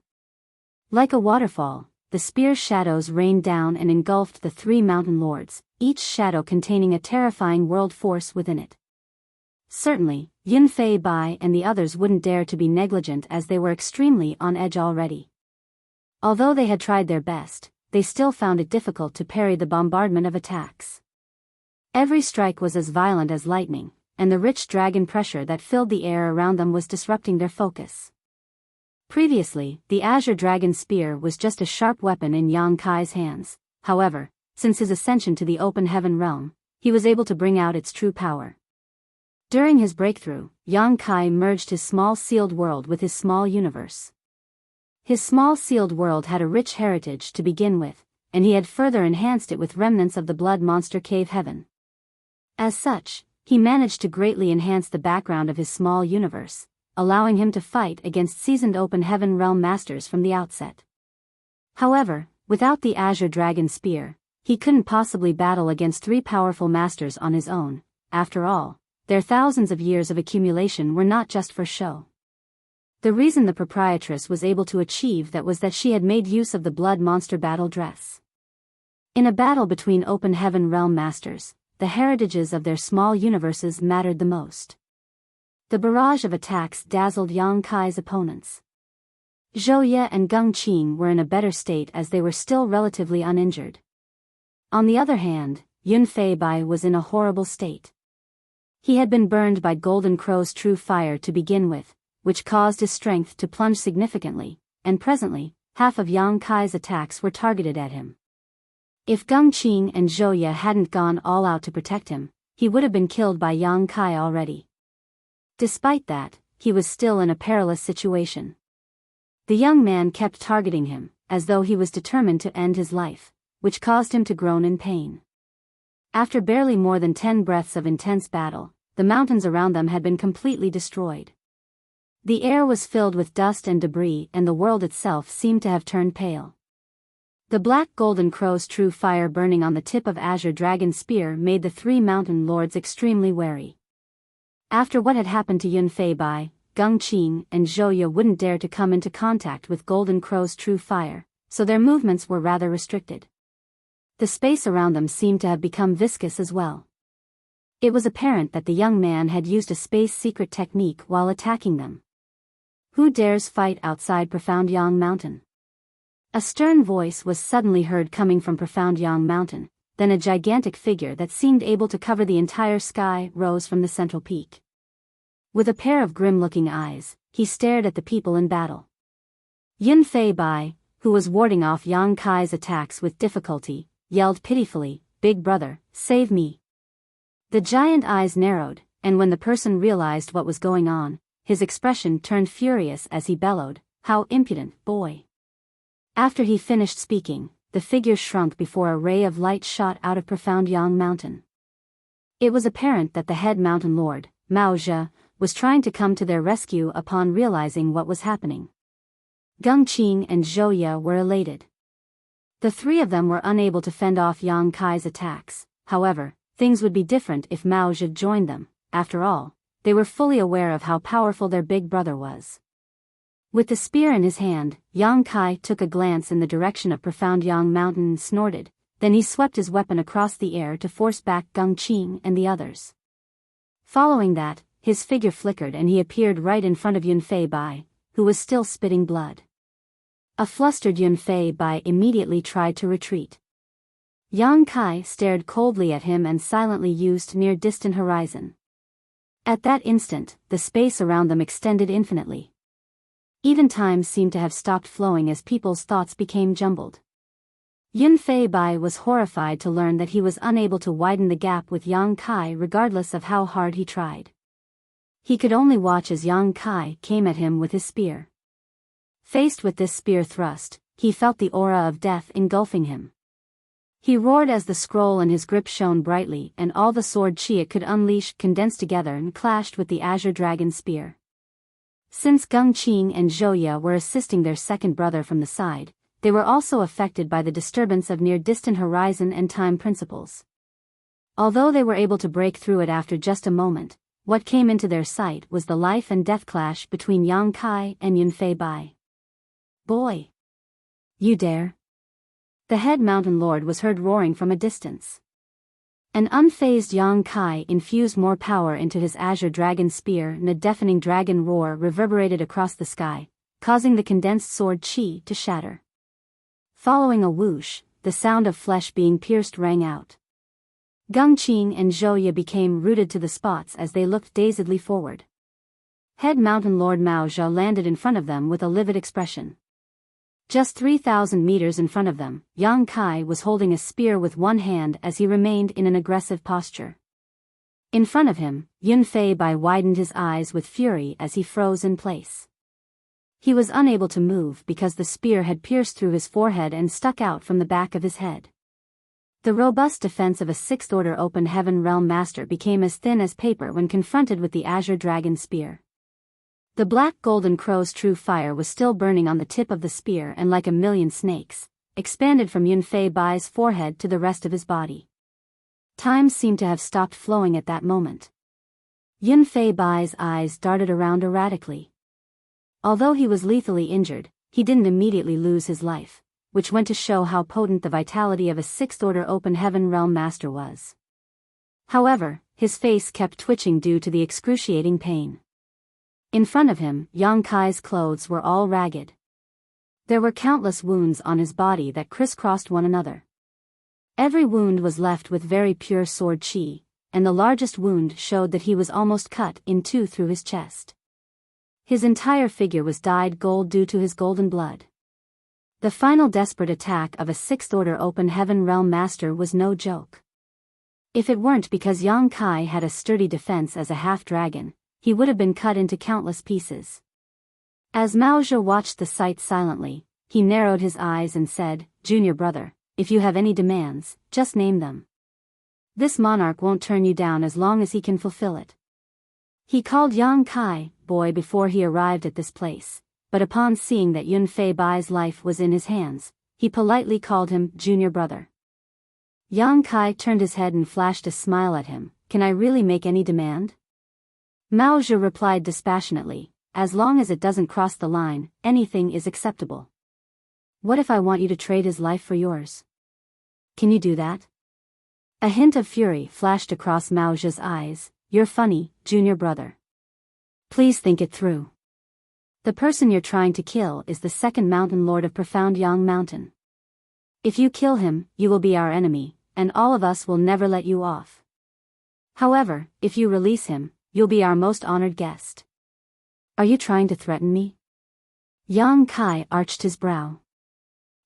Like a waterfall, the spear's shadows rained down and engulfed the three mountain lords, each shadow containing a terrifying world force within it. Certainly, Yunfei Bai and the others wouldn't dare to be negligent as they were extremely on edge already. Although they had tried their best, they still found it difficult to parry the bombardment of attacks. Every strike was as violent as lightning, and the rich dragon pressure that filled the air around them was disrupting their focus. Previously, the Azure Dragon Spear was just a sharp weapon in Yang Kai's hands. However, since his ascension to the open heaven realm, he was able to bring out its true power. During his breakthrough, Yang Kai merged his small sealed world with his small universe. His small sealed world had a rich heritage to begin with, and he had further enhanced it with remnants of the blood monster cave heaven. As such, he managed to greatly enhance the background of his small universe, allowing him to fight against seasoned open heaven realm masters from the outset. However, without the Azure Dragon Spear, he couldn't possibly battle against three powerful masters on his own. After all, their thousands of years of accumulation were not just for show. The reason the proprietress was able to achieve that was that she had made use of the blood monster battle dress. In a battle between open heaven realm masters, the heritages of their small universes mattered the most. The barrage of attacks dazzled Yang Kai's opponents. Zhou Ye and Geng Qing were in a better state as they were still relatively uninjured. On the other hand, Yunfei Bai was in a horrible state. He had been burned by Golden Crow's true fire to begin with, which caused his strength to plunge significantly, and presently, half of Yang Kai's attacks were targeted at him. If Geng Qing and Zhou Ye hadn't gone all out to protect him, he would have been killed by Yang Kai already. Despite that, he was still in a perilous situation. The young man kept targeting him, as though he was determined to end his life, which caused him to groan in pain. After barely more than 10 breaths of intense battle, the mountains around them had been completely destroyed. The air was filled with dust and debris, and the world itself seemed to have turned pale. The black Golden Crow's true fire burning on the tip of Azure Dragon's spear made the three mountain lords extremely wary. After what had happened to Yunfei Bai, Geng Qing and Zhou Ye wouldn't dare to come into contact with Golden Crow's true fire, so their movements were rather restricted. The space around them seemed to have become viscous as well. It was apparent that the young man had used a space secret technique while attacking them. Who dares fight outside Profound Yang Mountain? A stern voice was suddenly heard coming from Profound Yang Mountain. Then a gigantic figure that seemed able to cover the entire sky rose from the central peak. With a pair of grim-looking eyes, he stared at the people in battle. Yunfei Bai, who was warding off Yang Kai's attacks with difficulty, yelled pitifully, "Big brother, save me." The giant eyes narrowed, and when the person realized what was going on, his expression turned furious as he bellowed, "How impudent, boy." After he finished speaking, the figure shrunk before a ray of light shot out of Profound Yang Mountain. It was apparent that the head mountain lord, Mao Zhe, was trying to come to their rescue upon realizing what was happening. Geng Qing and Zhou Ye were elated. The three of them were unable to fend off Yang Kai's attacks. However, things would be different if Mao Zhe joined them. After all, they were fully aware of how powerful their big brother was. With the spear in his hand, Yang Kai took a glance in the direction of Profound Yang Mountain and snorted, then he swept his weapon across the air to force back Geng Qing and the others. Following that, his figure flickered and he appeared right in front of Yunfei Bai, who was still spitting blood. A flustered Yunfei Bai immediately tried to retreat. Yang Kai stared coldly at him and silently used near-distant horizon. At that instant, the space around them extended infinitely. Even time seemed to have stopped flowing as people's thoughts became jumbled. Yun Fei Bai was horrified to learn that he was unable to widen the gap with Yang Kai regardless of how hard he tried. He could only watch as Yang Kai came at him with his spear. Faced with this spear thrust, he felt the aura of death engulfing him. He roared as the scroll in his grip shone brightly and all the sword chi it could unleash condensed together and clashed with the azure dragon spear. Since Gung Qing and Zhou Ye were assisting their second brother from the side, they were also affected by the disturbance of near-distant horizon and time principles. Although they were able to break through it after just a moment, what came into their sight was the life and death clash between Yang Kai and Yun Fei Bai. "Boy! You dare?" The head mountain lord was heard roaring from a distance. An unfazed Yang Kai infused more power into his azure dragon spear and a deafening dragon roar reverberated across the sky, causing the condensed sword chi to shatter. Following a whoosh, the sound of flesh being pierced rang out. Gung Qing and Zhou Ye became rooted to the spots as they looked dazedly forward. Head mountain lord Mao Zhao landed in front of them with a livid expression. Just 3,000 meters in front of them, Yang Kai was holding a spear with one hand as he remained in an aggressive posture. In front of him, Yun Fei Bai widened his eyes with fury as he froze in place. He was unable to move because the spear had pierced through his forehead and stuck out from the back of his head. The robust defense of a sixth-order open heaven realm master became as thin as paper when confronted with the azure dragon spear. The black golden crow's true fire was still burning on the tip of the spear and like a million snakes, expanded from Yun Fei Bai's forehead to the rest of his body. Time seemed to have stopped flowing at that moment. Yun Fei Bai's eyes darted around erratically. Although he was lethally injured, he didn't immediately lose his life, which went to show how potent the vitality of a sixth-order open heaven realm master was. However, his face kept twitching due to the excruciating pain. In front of him, Yang Kai's clothes were all ragged. There were countless wounds on his body that crisscrossed one another. Every wound was left with very pure sword chi, and the largest wound showed that he was almost cut in two through his chest. His entire figure was dyed gold due to his golden blood. The final desperate attack of a sixth-order open heaven realm master was no joke. If it weren't because Yang Kai had a sturdy defense as a half-dragon, he would have been cut into countless pieces. As Mao Zhe watched the sight silently, he narrowed his eyes and said, "Junior brother, if you have any demands, just name them. This monarch won't turn you down as long as he can fulfill it." He called Yang Kai boy before he arrived at this place, but upon seeing that Yun Fei Bai's life was in his hands, he politely called him junior brother. Yang Kai turned his head and flashed a smile at him. "Can I really make any demand?" Mao Zhe replied dispassionately, "As long as it doesn't cross the line, anything is acceptable." "What if I want you to trade his life for yours? Can you do that?" A hint of fury flashed across Mao Zhe's eyes. "You're funny, junior brother. Please think it through. The person you're trying to kill is the second mountain lord of Profound Yang Mountain. If you kill him, you will be our enemy, and all of us will never let you off. However, if you release him, you'll be our most honored guest. Are you trying to threaten me?" Yang Kai arched his brow.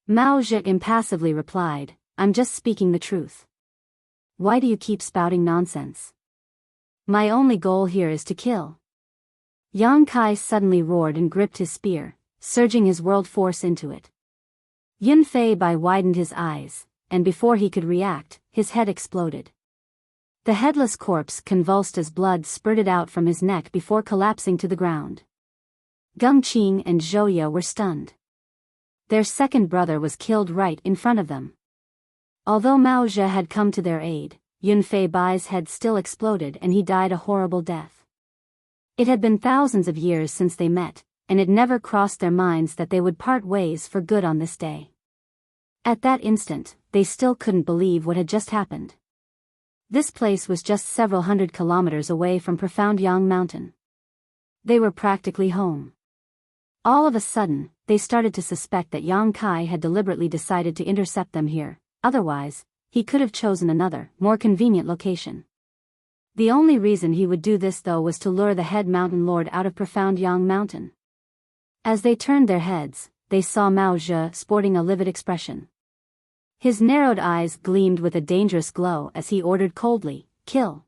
Mao Zhe impassively replied, "I'm just speaking the truth. Why do you keep spouting nonsense? My only goal here is to kill." Yang Kai suddenly roared and gripped his spear, surging his world force into it. Yun Fei Bai widened his eyes, and before he could react, his head exploded. The headless corpse convulsed as blood spurted out from his neck before collapsing to the ground. Gung Qing and Zhou Ye were stunned. Their second brother was killed right in front of them. Although Mao Zhe had come to their aid, Yun Fei Bai's head still exploded and he died a horrible death. It had been thousands of years since they met, and it never crossed their minds that they would part ways for good on this day. At that instant, they still couldn't believe what had just happened. This place was just several hundred kilometers away from Profound Yang Mountain. They were practically home. All of a sudden, they started to suspect that Yang Kai had deliberately decided to intercept them here, otherwise, he could have chosen another, more convenient location. The only reason he would do this though was to lure the head mountain lord out of Profound Yang Mountain. As they turned their heads, they saw Mao Zhe sporting a livid expression. His narrowed eyes gleamed with a dangerous glow as he ordered coldly, "Kill."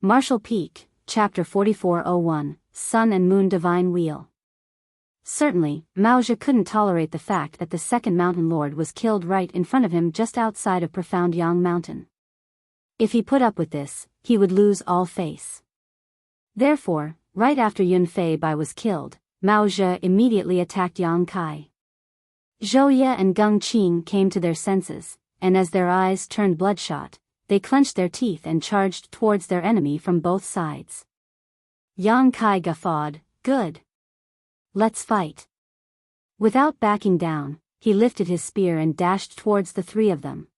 Martial Peak, Chapter 4401, Sun and Moon Divine Wheel. Certainly, Mao Zhe couldn't tolerate the fact that the second mountain lord was killed right in front of him just outside of Profound Yang Mountain. If he put up with this, he would lose all face. Therefore, right after Yun Fei Bai was killed, Mao Zhe immediately attacked Yang Kai. Zhou Ye and Geng Qing came to their senses, and as their eyes turned bloodshot, they clenched their teeth and charged towards their enemy from both sides. Yang Kai guffawed, "Good. Let's fight." Without backing down, he lifted his spear and dashed towards the three of them.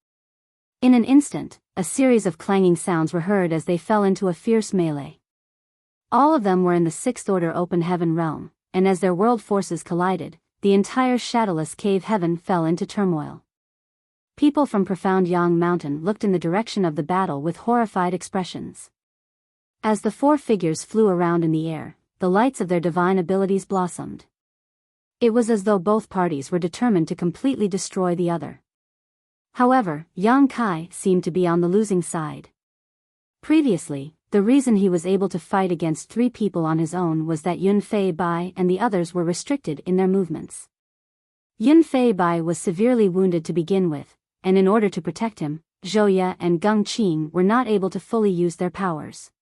In an instant, a series of clanging sounds were heard as they fell into a fierce melee. All of them were in the Sixth Order Open Heaven realm, and as their world forces collided, the entire shadowless cave heaven fell into turmoil. People from Profound Yang Mountain looked in the direction of the battle with horrified expressions. As the four figures flew around in the air, the lights of their divine abilities blossomed. It was as though both parties were determined to completely destroy the other. However, Yang Kai seemed to be on the losing side. Previously, the reason he was able to fight against three people on his own was that Yun Fei Bai and the others were restricted in their movements. Yun Fei Bai was severely wounded to begin with, and in order to protect him, Zhou Ye and Geng Qing were not able to fully use their powers.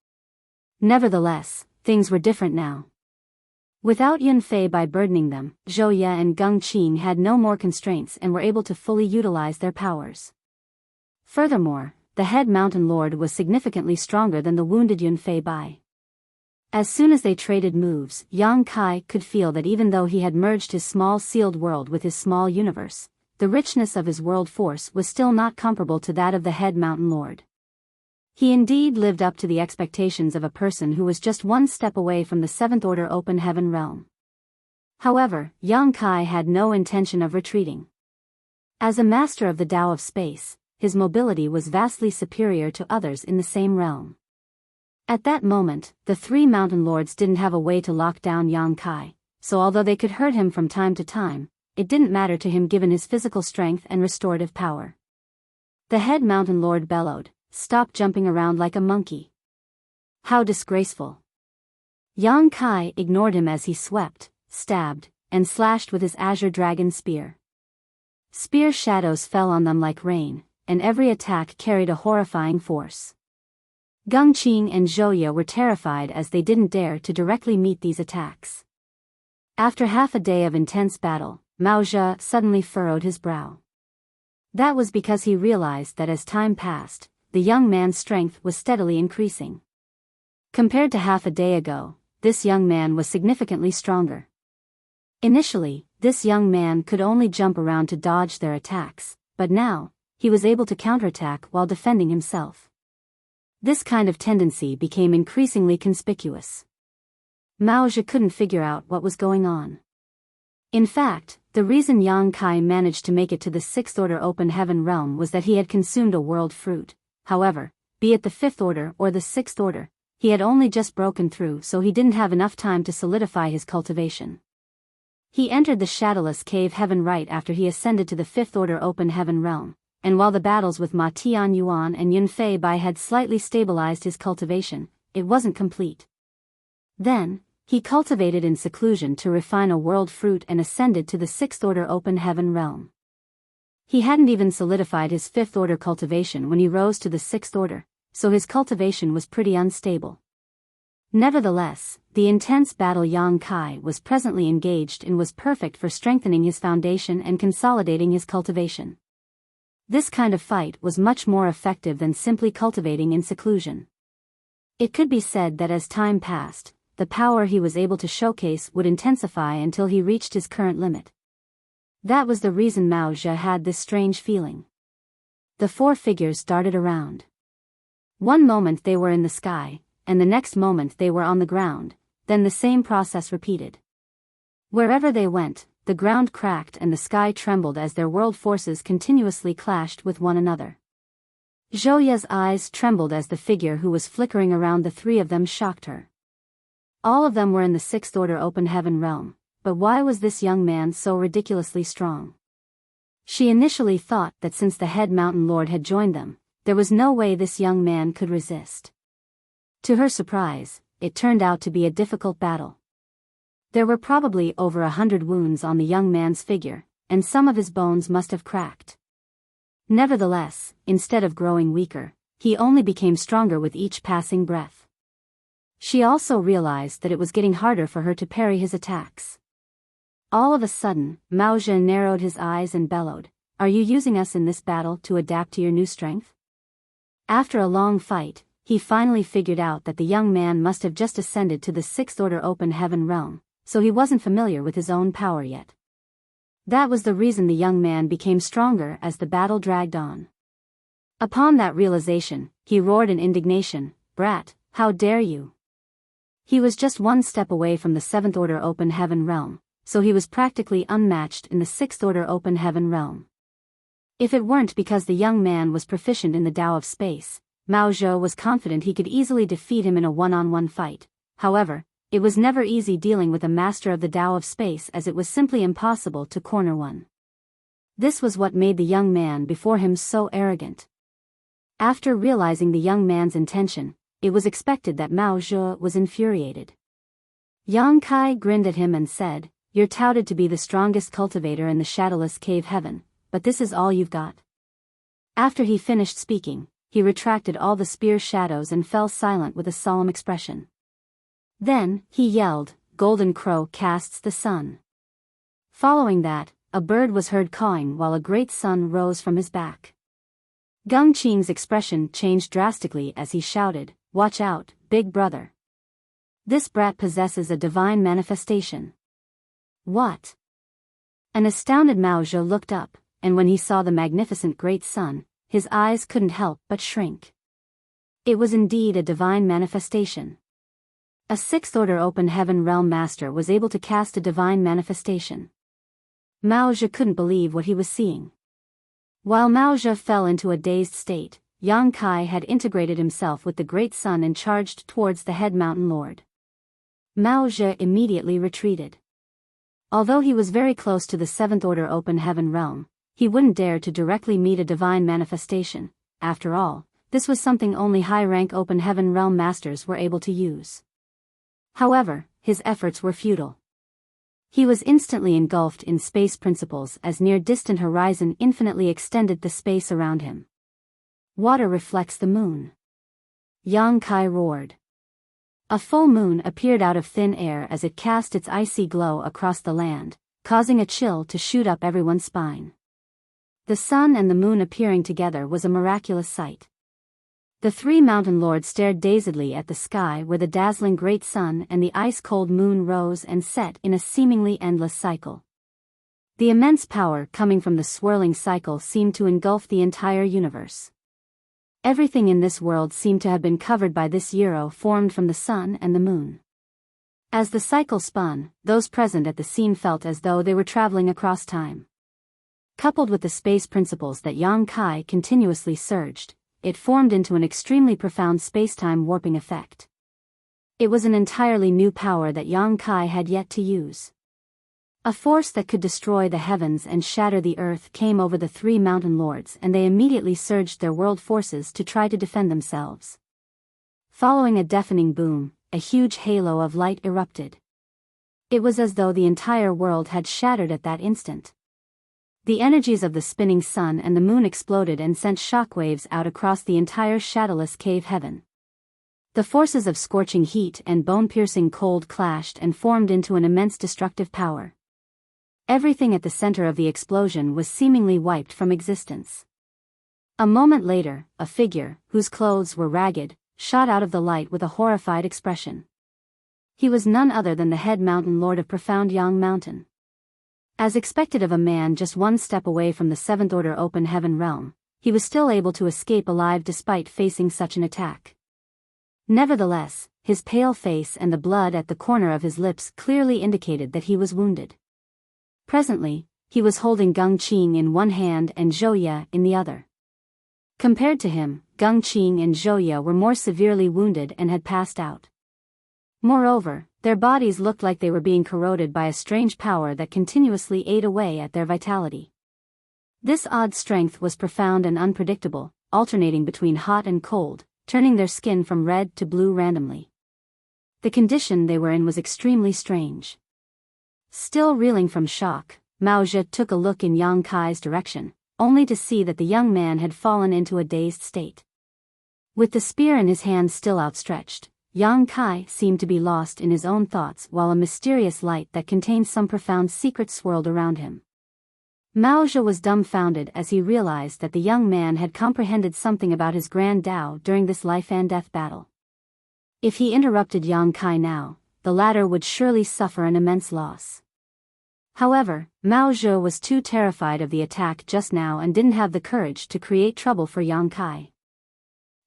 Nevertheless, things were different now. Without Yun Fei Bai burdening them, Zhou Ye and Geng Qing had no more constraints and were able to fully utilize their powers. Furthermore, the head mountain lord was significantly stronger than the wounded Yun Fei Bai. As soon as they traded moves, Yang Kai could feel that even though he had merged his small sealed world with his small universe, the richness of his world force was still not comparable to that of the head mountain lord. He indeed lived up to the expectations of a person who was just one step away from the Seventh Order Open Heaven realm. However, Yang Kai had no intention of retreating. As a master of the Tao of space, his mobility was vastly superior to others in the same realm. At that moment, the three mountain lords didn't have a way to lock down Yang Kai, so although they could hurt him from time to time, it didn't matter to him given his physical strength and restorative power. The head mountain lord bellowed, "Stop jumping around like a monkey. How disgraceful." Yang Kai ignored him as he swept, stabbed, and slashed with his azure dragon spear. Spear shadows fell on them like rain, and every attack carried a horrifying force. Geng Qing and Zhou Ye were terrified as they didn't dare to directly meet these attacks. After half a day of intense battle, Mao Zhe suddenly furrowed his brow. That was because he realized that as time passed, the young man's strength was steadily increasing. Compared to half a day ago, this young man was significantly stronger. Initially, this young man could only jump around to dodge their attacks, but now, he was able to counterattack while defending himself. This kind of tendency became increasingly conspicuous. Mao Zhe couldn't figure out what was going on. In fact, the reason Yang Kai managed to make it to the Sixth Order Open Heaven realm was that he had consumed a world fruit. However, be it the Fifth Order or the Sixth Order, he had only just broken through, so he didn't have enough time to solidify his cultivation. He entered the shadowless cave heaven right after he ascended to the Fifth Order Open Heaven realm, and while the battles with Ma Tianyuan and Yun Fei Bai had slightly stabilized his cultivation, it wasn't complete. Then, he cultivated in seclusion to refine a world fruit and ascended to the Sixth Order Open Heaven realm. He hadn't even solidified his Fifth Order cultivation when he rose to the Sixth Order, so his cultivation was pretty unstable. Nevertheless, the intense battle Yang Kai was presently engaged in was perfect for strengthening his foundation and consolidating his cultivation. This kind of fight was much more effective than simply cultivating in seclusion. It could be said that as time passed, the power he was able to showcase would intensify until he reached his current limit. That was the reason Mao Zhe had this strange feeling. The four figures darted around. One moment they were in the sky, and the next moment they were on the ground, then the same process repeated. Wherever they went, the ground cracked and the sky trembled as their world forces continuously clashed with one another. Zhou Ye's eyes trembled as the figure who was flickering around the three of them shocked her. All of them were in the Sixth Order Open Heaven realm, But why was this young man so ridiculously strong? She initially thought that since the head mountain lord had joined them, there was no way this young man could resist. To her surprise, it turned out to be a difficult battle. There were probably over 100 wounds on the young man's figure, and some of his bones must have cracked. Nevertheless, instead of growing weaker, he only became stronger with each passing breath. She also realized that it was getting harder for her to parry his attacks. All of a sudden, Mao Zhe narrowed his eyes and bellowed, "Are you using us in this battle to adapt to your new strength?" After a long fight, he finally figured out that the young man must have just ascended to the 6th order open heaven realm, so he wasn't familiar with his own power yet. That was the reason the young man became stronger as the battle dragged on. Upon that realization, he roared in indignation, "Brat, how dare you!" He was just one step away from the 7th order open heaven realm, so he was practically unmatched in the 6th order open heaven realm. If it weren't because the young man was proficient in the Tao of space, Mao Zhe was confident he could easily defeat him in a one-on-one fight. However, it was never easy dealing with a master of the Tao of space, as it was simply impossible to corner one. This was what made the young man before him so arrogant. After realizing the young man's intention, it was expected that Mao Zhe was infuriated. Yang Kai grinned at him and said, "You're touted to be the strongest cultivator in the shadowless cave heaven, but this is all you've got?" After he finished speaking, he retracted all the spear shadows and fell silent with a solemn expression. Then, he yelled, "Golden Crow casts the sun." Following that, a bird was heard cawing while a great sun rose from his back. Gung Qing's expression changed drastically as he shouted, "Watch out, big brother. This brat possesses a divine manifestation." "What?" An astounded Mao Zhe looked up, and when he saw the magnificent great sun, his eyes couldn't help but shrink. It was indeed a divine manifestation. A 6th order open heaven realm master was able to cast a divine manifestation. Mao Zhe couldn't believe what he was seeing. While Mao Zhe fell into a dazed state, Yang Kai had integrated himself with the great sun and charged towards the head mountain lord. Mao Zhe immediately retreated. Although he was very close to the 7th order open heaven realm, he wouldn't dare to directly meet a divine manifestation. After all, this was something only high-rank open heaven realm masters were able to use. However, his efforts were futile. He was instantly engulfed in space principles as near-distant horizon infinitely extended the space around him. Water reflects the moon. Yang Kai roared. A full moon appeared out of thin air as it cast its icy glow across the land, causing a chill to shoot up everyone's spine. The sun and the moon appearing together was a miraculous sight. The 3 mountain lords stared dazedly at the sky where the dazzling great sun and the ice-cold moon rose and set in a seemingly endless cycle. The immense power coming from the swirling cycle seemed to engulf the entire universe. Everything in this world seemed to have been covered by this euro formed from the sun and the moon. As the cycle spun, those present at the scene felt as though they were traveling across time. Coupled with the space principles that Yang Kai continuously surged, it formed into an extremely profound space-time warping effect. It was an entirely new power that Yang Kai had yet to use. A force that could destroy the heavens and shatter the earth came over the 3 mountain lords, and they immediately surged their world forces to try to defend themselves. Following a deafening boom, a huge halo of light erupted. It was as though the entire world had shattered at that instant. The energies of the spinning sun and the moon exploded and sent shockwaves out across the entire shadowless cave heaven. The forces of scorching heat and bone-piercing cold clashed and formed into an immense destructive power. Everything at the center of the explosion was seemingly wiped from existence. A moment later, a figure, whose clothes were ragged, shot out of the light with a horrified expression. He was none other than the head mountain lord of profound Yang Mountain. As expected of a man just one step away from the 7th order open heaven realm, he was still able to escape alive despite facing such an attack. Nevertheless, his pale face and the blood at the corner of his lips clearly indicated that he was wounded. Presently, he was holding Gung Qing in one hand and Zhou Ye in the other. Compared to him, Gung Qing and Zhou Ye were more severely wounded and had passed out. Moreover, Their bodies looked like they were being corroded by a strange power that continuously ate away at their vitality. This odd strength was profound and unpredictable, alternating between hot and cold, turning their skin from red to blue randomly. The condition they were in was extremely strange. Still reeling from shock, Mao Zhe took a look in Yang Kai's direction, only to see that the young man had fallen into a dazed state. With the spear in his hand still outstretched, Yang Kai seemed to be lost in his own thoughts while a mysterious light that contained some profound secret swirled around him. Mao Zhe was dumbfounded as he realized that the young man had comprehended something about his grand Tao during this life-and-death battle. If he interrupted Yang Kai now, the latter would surely suffer an immense loss. However, Mao Zhe was too terrified of the attack just now and didn't have the courage to create trouble for Yang Kai.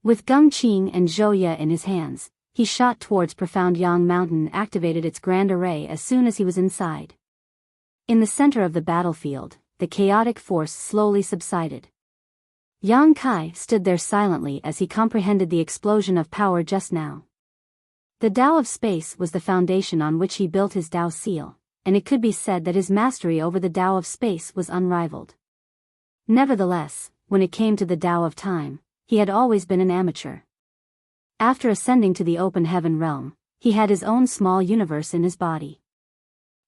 With Gongqing and Zhouye in his hands, he shot towards Profound Yang Mountain and activated its grand array as soon as he was inside. In the center of the battlefield, the chaotic force slowly subsided. Yang Kai stood there silently as he comprehended the explosion of power just now. The Tao of space was the foundation on which he built his Tao seal, and it could be said that his mastery over the Tao of space was unrivaled. Nevertheless, when it came to the Tao of time, he had always been an amateur. After ascending to the open heaven realm, he had his own small universe in his body.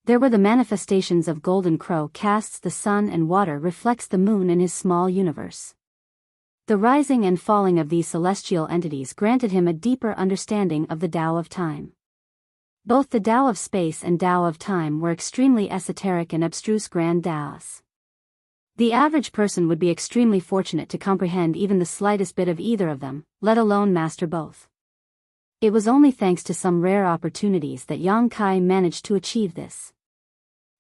There were the manifestations of Golden Crow casts the sun and water reflects the moon in his small universe. The rising and falling of these celestial entities granted him a deeper understanding of the Tao of time. Both the Tao of space and Tao of time were extremely esoteric and abstruse grand Taos. The average person would be extremely fortunate to comprehend even the slightest bit of either of them, let alone master both. It was only thanks to some rare opportunities that Yang Kai managed to achieve this.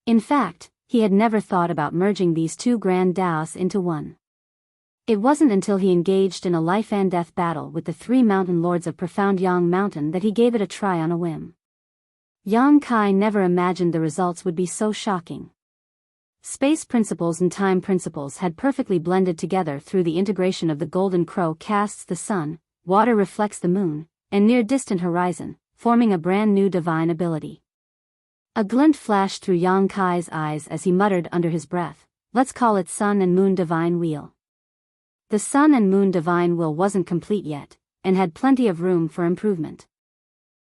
In fact, he had never thought about merging these two grand Taos into one. It wasn't until he engaged in a life-and-death battle with the three mountain lords of Profound Yang Mountain that he gave it a try on a whim. Yang Kai never imagined the results would be so shocking. Space principles and time principles had perfectly blended together through the integration of the Golden Crow casts the sun, water reflects the moon, and near-distant horizon, forming a brand new divine ability. A glint flashed through Yang Kai's eyes as he muttered under his breath, "Let's call it Sun and Moon Divine Wheel." The Sun and Moon Divine Wheel wasn't complete yet, and had plenty of room for improvement.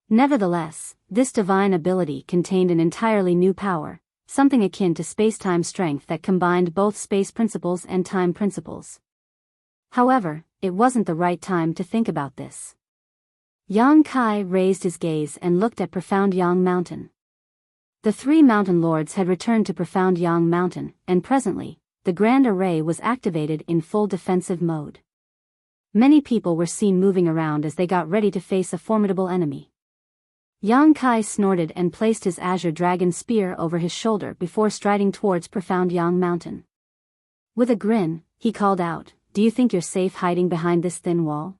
Nevertheless, this divine ability contained an entirely new power, something akin to space-time strength that combined both space principles and time principles. However, it wasn't the right time to think about this. Yang Kai raised his gaze and looked at Profound Yang Mountain. The three mountain lords had returned to Profound Yang Mountain, and presently, the Grand Array was activated in full defensive mode. Many people were seen moving around as they got ready to face a formidable enemy. Yang Kai snorted and placed his Azure Dragon spear over his shoulder before striding towards Profound Yang Mountain. With a grin, he called out, "Do you think you're safe hiding behind this thin wall?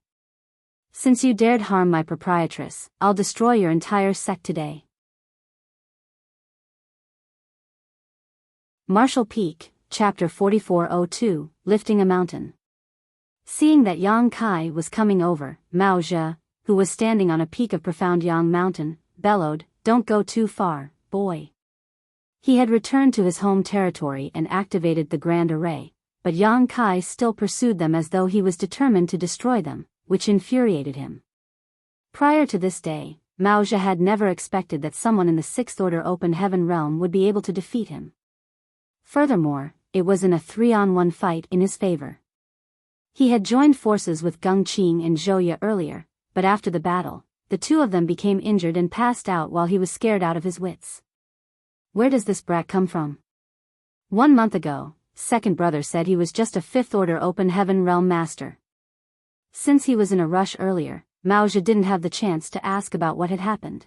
Since you dared harm my proprietress, I'll destroy your entire sect today." Martial Peak, Chapter 4402, Lifting a Mountain. Seeing that Yang Kai was coming over, Mao Zhe, who was standing on a peak of Profound Yang Mountain, bellowed, "Don't go too far, boy." He had returned to his home territory and activated the Grand Array, but Yang Kai still pursued them as though he was determined to destroy them, which infuriated him. Prior to this day, Mao Zhe had never expected that someone in the Sixth Order Open Heaven realm would be able to defeat him. Furthermore, it was in a 3-on-1 fight in his favor. He had joined forces with Gongqing and Zhouye earlier, but after the battle, the two of them became injured and passed out while he was scared out of his wits. Where does this brat come from? 1 month ago, second brother said he was just a 5th Order Open Heaven realm master. Since he was in a rush earlier, Mao Zhe didn't have the chance to ask about what had happened.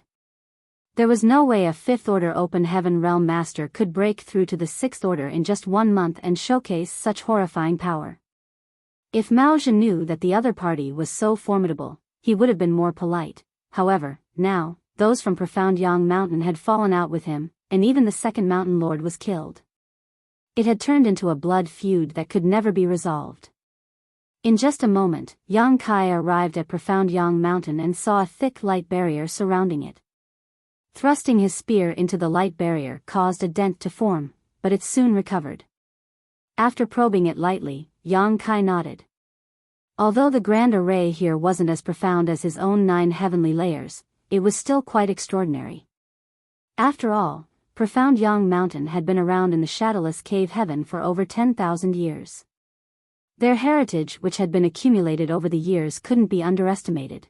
There was no way a 5th Order Open Heaven realm master could break through to the 6th Order in just 1 month and showcase such horrifying power. If Mao Zhe knew that the other party was so formidable, he would have been more polite. However, now, those from Profound Yang Mountain had fallen out with him, and even the second mountain lord was killed. It had turned into a blood feud that could never be resolved. In just a moment, Yang Kai arrived at Profound Yang Mountain and saw a thick light barrier surrounding it. Thrusting his spear into the light barrier caused a dent to form, but it soon recovered. After probing it lightly, Yang Kai nodded. Although the grand array here wasn't as profound as his own 9 heavenly layers, it was still quite extraordinary. After all, profound Yang Mountain had been around in the shadowless cave heaven for over 10,000 years. Their heritage, which had been accumulated over the years, couldn't be underestimated.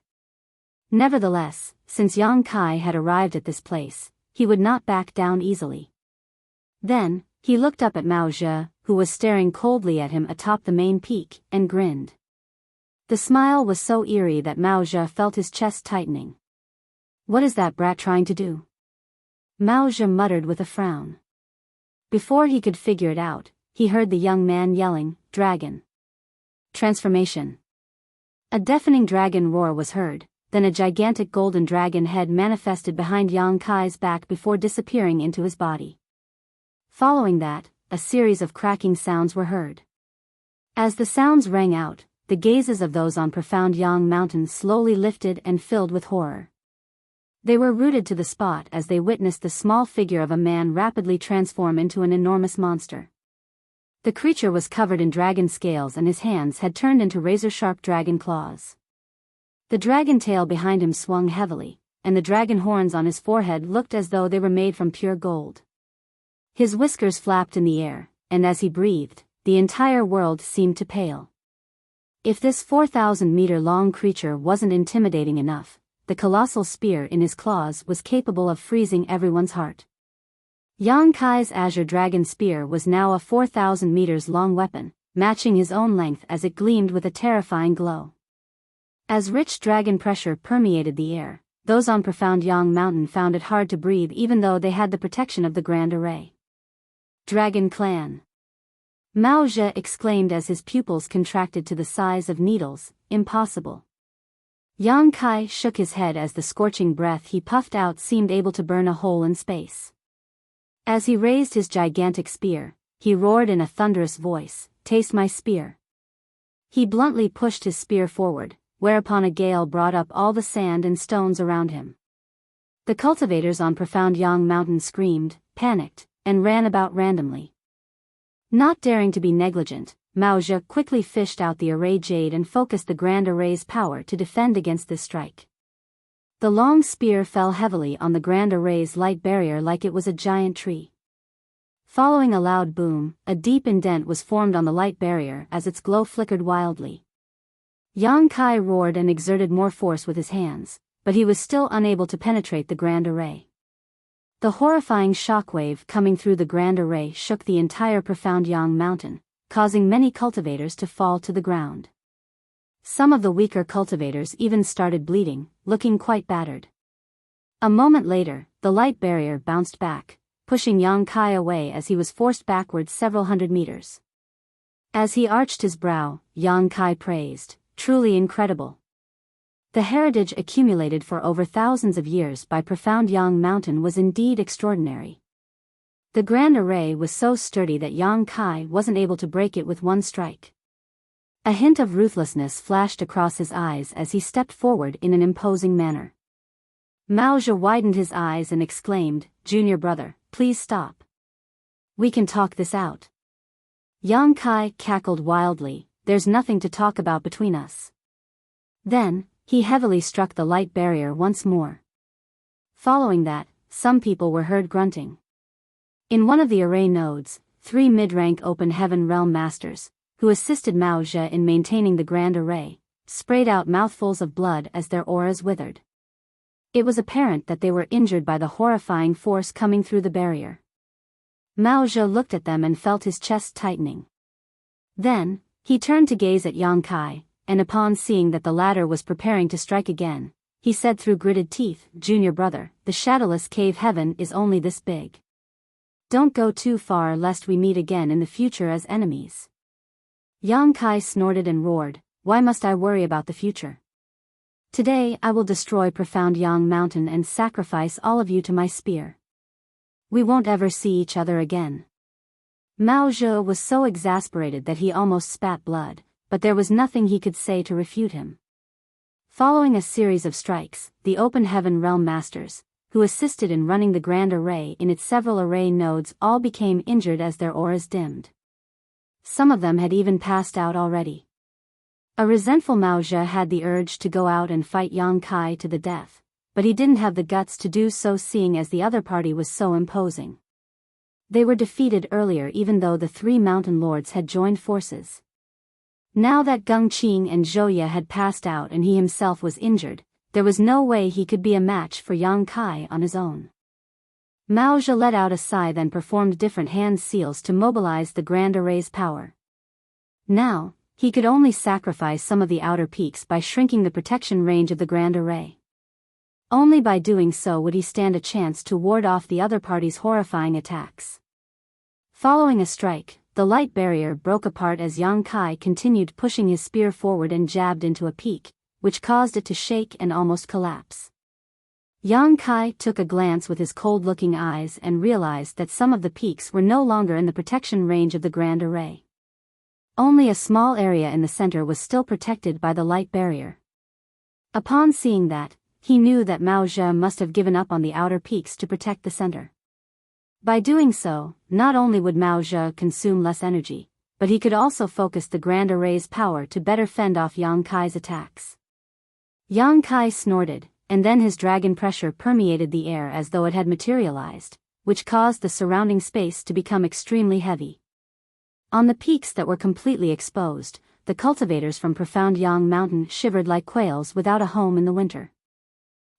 Nevertheless, since Yang Kai had arrived at this place, he would not back down easily. Then, he looked up at Mao Zhe, who was staring coldly at him atop the main peak, and grinned. The smile was so eerie that Mao Zhe felt his chest tightening. "What is that brat trying to do?" Mao Zhe muttered with a frown. Before he could figure it out, he heard the young man yelling, "Dragon! Transformation!" A deafening dragon roar was heard, then a gigantic golden dragon head manifested behind Yang Kai's back before disappearing into his body. Following that, a series of cracking sounds were heard. As the sounds rang out, the gazes of those on profound Yang Mountain slowly lifted and filled with horror. They were rooted to the spot as they witnessed the small figure of a man rapidly transform into an enormous monster. The creature was covered in dragon scales and his hands had turned into razor-sharp dragon claws. The dragon tail behind him swung heavily, and the dragon horns on his forehead looked as though they were made from pure gold. His whiskers flapped in the air, and as he breathed, the entire world seemed to pale. If this 4,000-meter-long creature wasn't intimidating enough, the colossal spear in his claws was capable of freezing everyone's heart. Yang Kai's azure dragon spear was now a 4,000 meters long weapon, matching his own length as it gleamed with a terrifying glow. As rich dragon pressure permeated the air, those on profound Yang Mountain found it hard to breathe even though they had the protection of the Grand Array. Dragon Clan! Mao Zhe exclaimed as his pupils contracted to the size of needles. Impossible. Yang Kai shook his head as the scorching breath he puffed out seemed able to burn a hole in space. As he raised his gigantic spear, he roared in a thunderous voice, "Taste my spear." He bluntly pushed his spear forward, whereupon a gale brought up all the sand and stones around him. The cultivators on profound Yang Mountain screamed, panicked, and ran about randomly. Not daring to be negligent, Mao Zhe quickly fished out the array jade and focused the Grand Array's power to defend against this strike. The long spear fell heavily on the Grand Array's light barrier like it was a giant tree. Following a loud boom, a deep indent was formed on the light barrier as its glow flickered wildly. Yang Kai roared and exerted more force with his hands, but he was still unable to penetrate the Grand Array. The horrifying shockwave coming through the Grand Array shook the entire profound Yang Mountain, causing many cultivators to fall to the ground. Some of the weaker cultivators even started bleeding, looking quite battered. A moment later, the light barrier bounced back, pushing Yang Kai away as he was forced backwards several hundred meters. As he arched his brow, Yang Kai praised, "Truly incredible." The heritage accumulated for over thousands of years by profound Yang Mountain was indeed extraordinary. The Grand Array was so sturdy that Yang Kai wasn't able to break it with one strike. A hint of ruthlessness flashed across his eyes as he stepped forward in an imposing manner. Mao Zhe widened his eyes and exclaimed, "Junior brother, please stop. We can talk this out." Yang Kai cackled wildly, "There's nothing to talk about between us." Then, he heavily struck the light barrier once more. Following that, some people were heard grunting. In one of the array nodes, 3 mid-rank open heaven realm masters, who assisted Mao Zhe in maintaining the Grand Array, sprayed out mouthfuls of blood as their auras withered. It was apparent that they were injured by the horrifying force coming through the barrier. Mao Zhe looked at them and felt his chest tightening. Then, he turned to gaze at Yang Kai, and upon seeing that the latter was preparing to strike again, he said through gritted teeth, "Junior brother, the shadowless cave heaven is only this big. Don't go too far lest we meet again in the future as enemies." Yang Kai snorted and roared, "Why must I worry about the future? Today I will destroy profound Yang Mountain and sacrifice all of you to my spear. We won't ever see each other again." Mao Zhe was so exasperated that he almost spat blood, but there was nothing he could say to refute him. Following a series of strikes, the Open Heaven Realm Masters, who assisted in running the Grand Array in its several array nodes, all became injured as their auras dimmed. Some of them had even passed out already. A resentful Mao Zhe had the urge to go out and fight Yang Kai to the death, but he didn't have the guts to do so, seeing as the other party was so imposing. They were defeated earlier even though the three mountain lords had joined forces. Now that Geng Qing and Zhou Ye had passed out and he himself was injured, there was no way he could be a match for Yang Kai on his own. Mao Zhe let out a sigh, then performed different hand seals to mobilize the Grand Array's power. Now, he could only sacrifice some of the outer peaks by shrinking the protection range of the Grand Array. Only by doing so would he stand a chance to ward off the other party's horrifying attacks. Following a strike, the light barrier broke apart as Yang Kai continued pushing his spear forward and jabbed into a peak, which caused it to shake and almost collapse. Yang Kai took a glance with his cold-looking eyes and realized that some of the peaks were no longer in the protection range of the Grand Array. Only a small area in the center was still protected by the light barrier. Upon seeing that, he knew that Mao Zhe must have given up on the outer peaks to protect the center. By doing so, not only would Mao Zhe consume less energy, but he could also focus the Grand Array's power to better fend off Yang Kai's attacks. Yang Kai snorted, and then his dragon pressure permeated the air as though it had materialized, which caused the surrounding space to become extremely heavy. On the peaks that were completely exposed, the cultivators from Profound Yang Mountain shivered like quails without a home in the winter.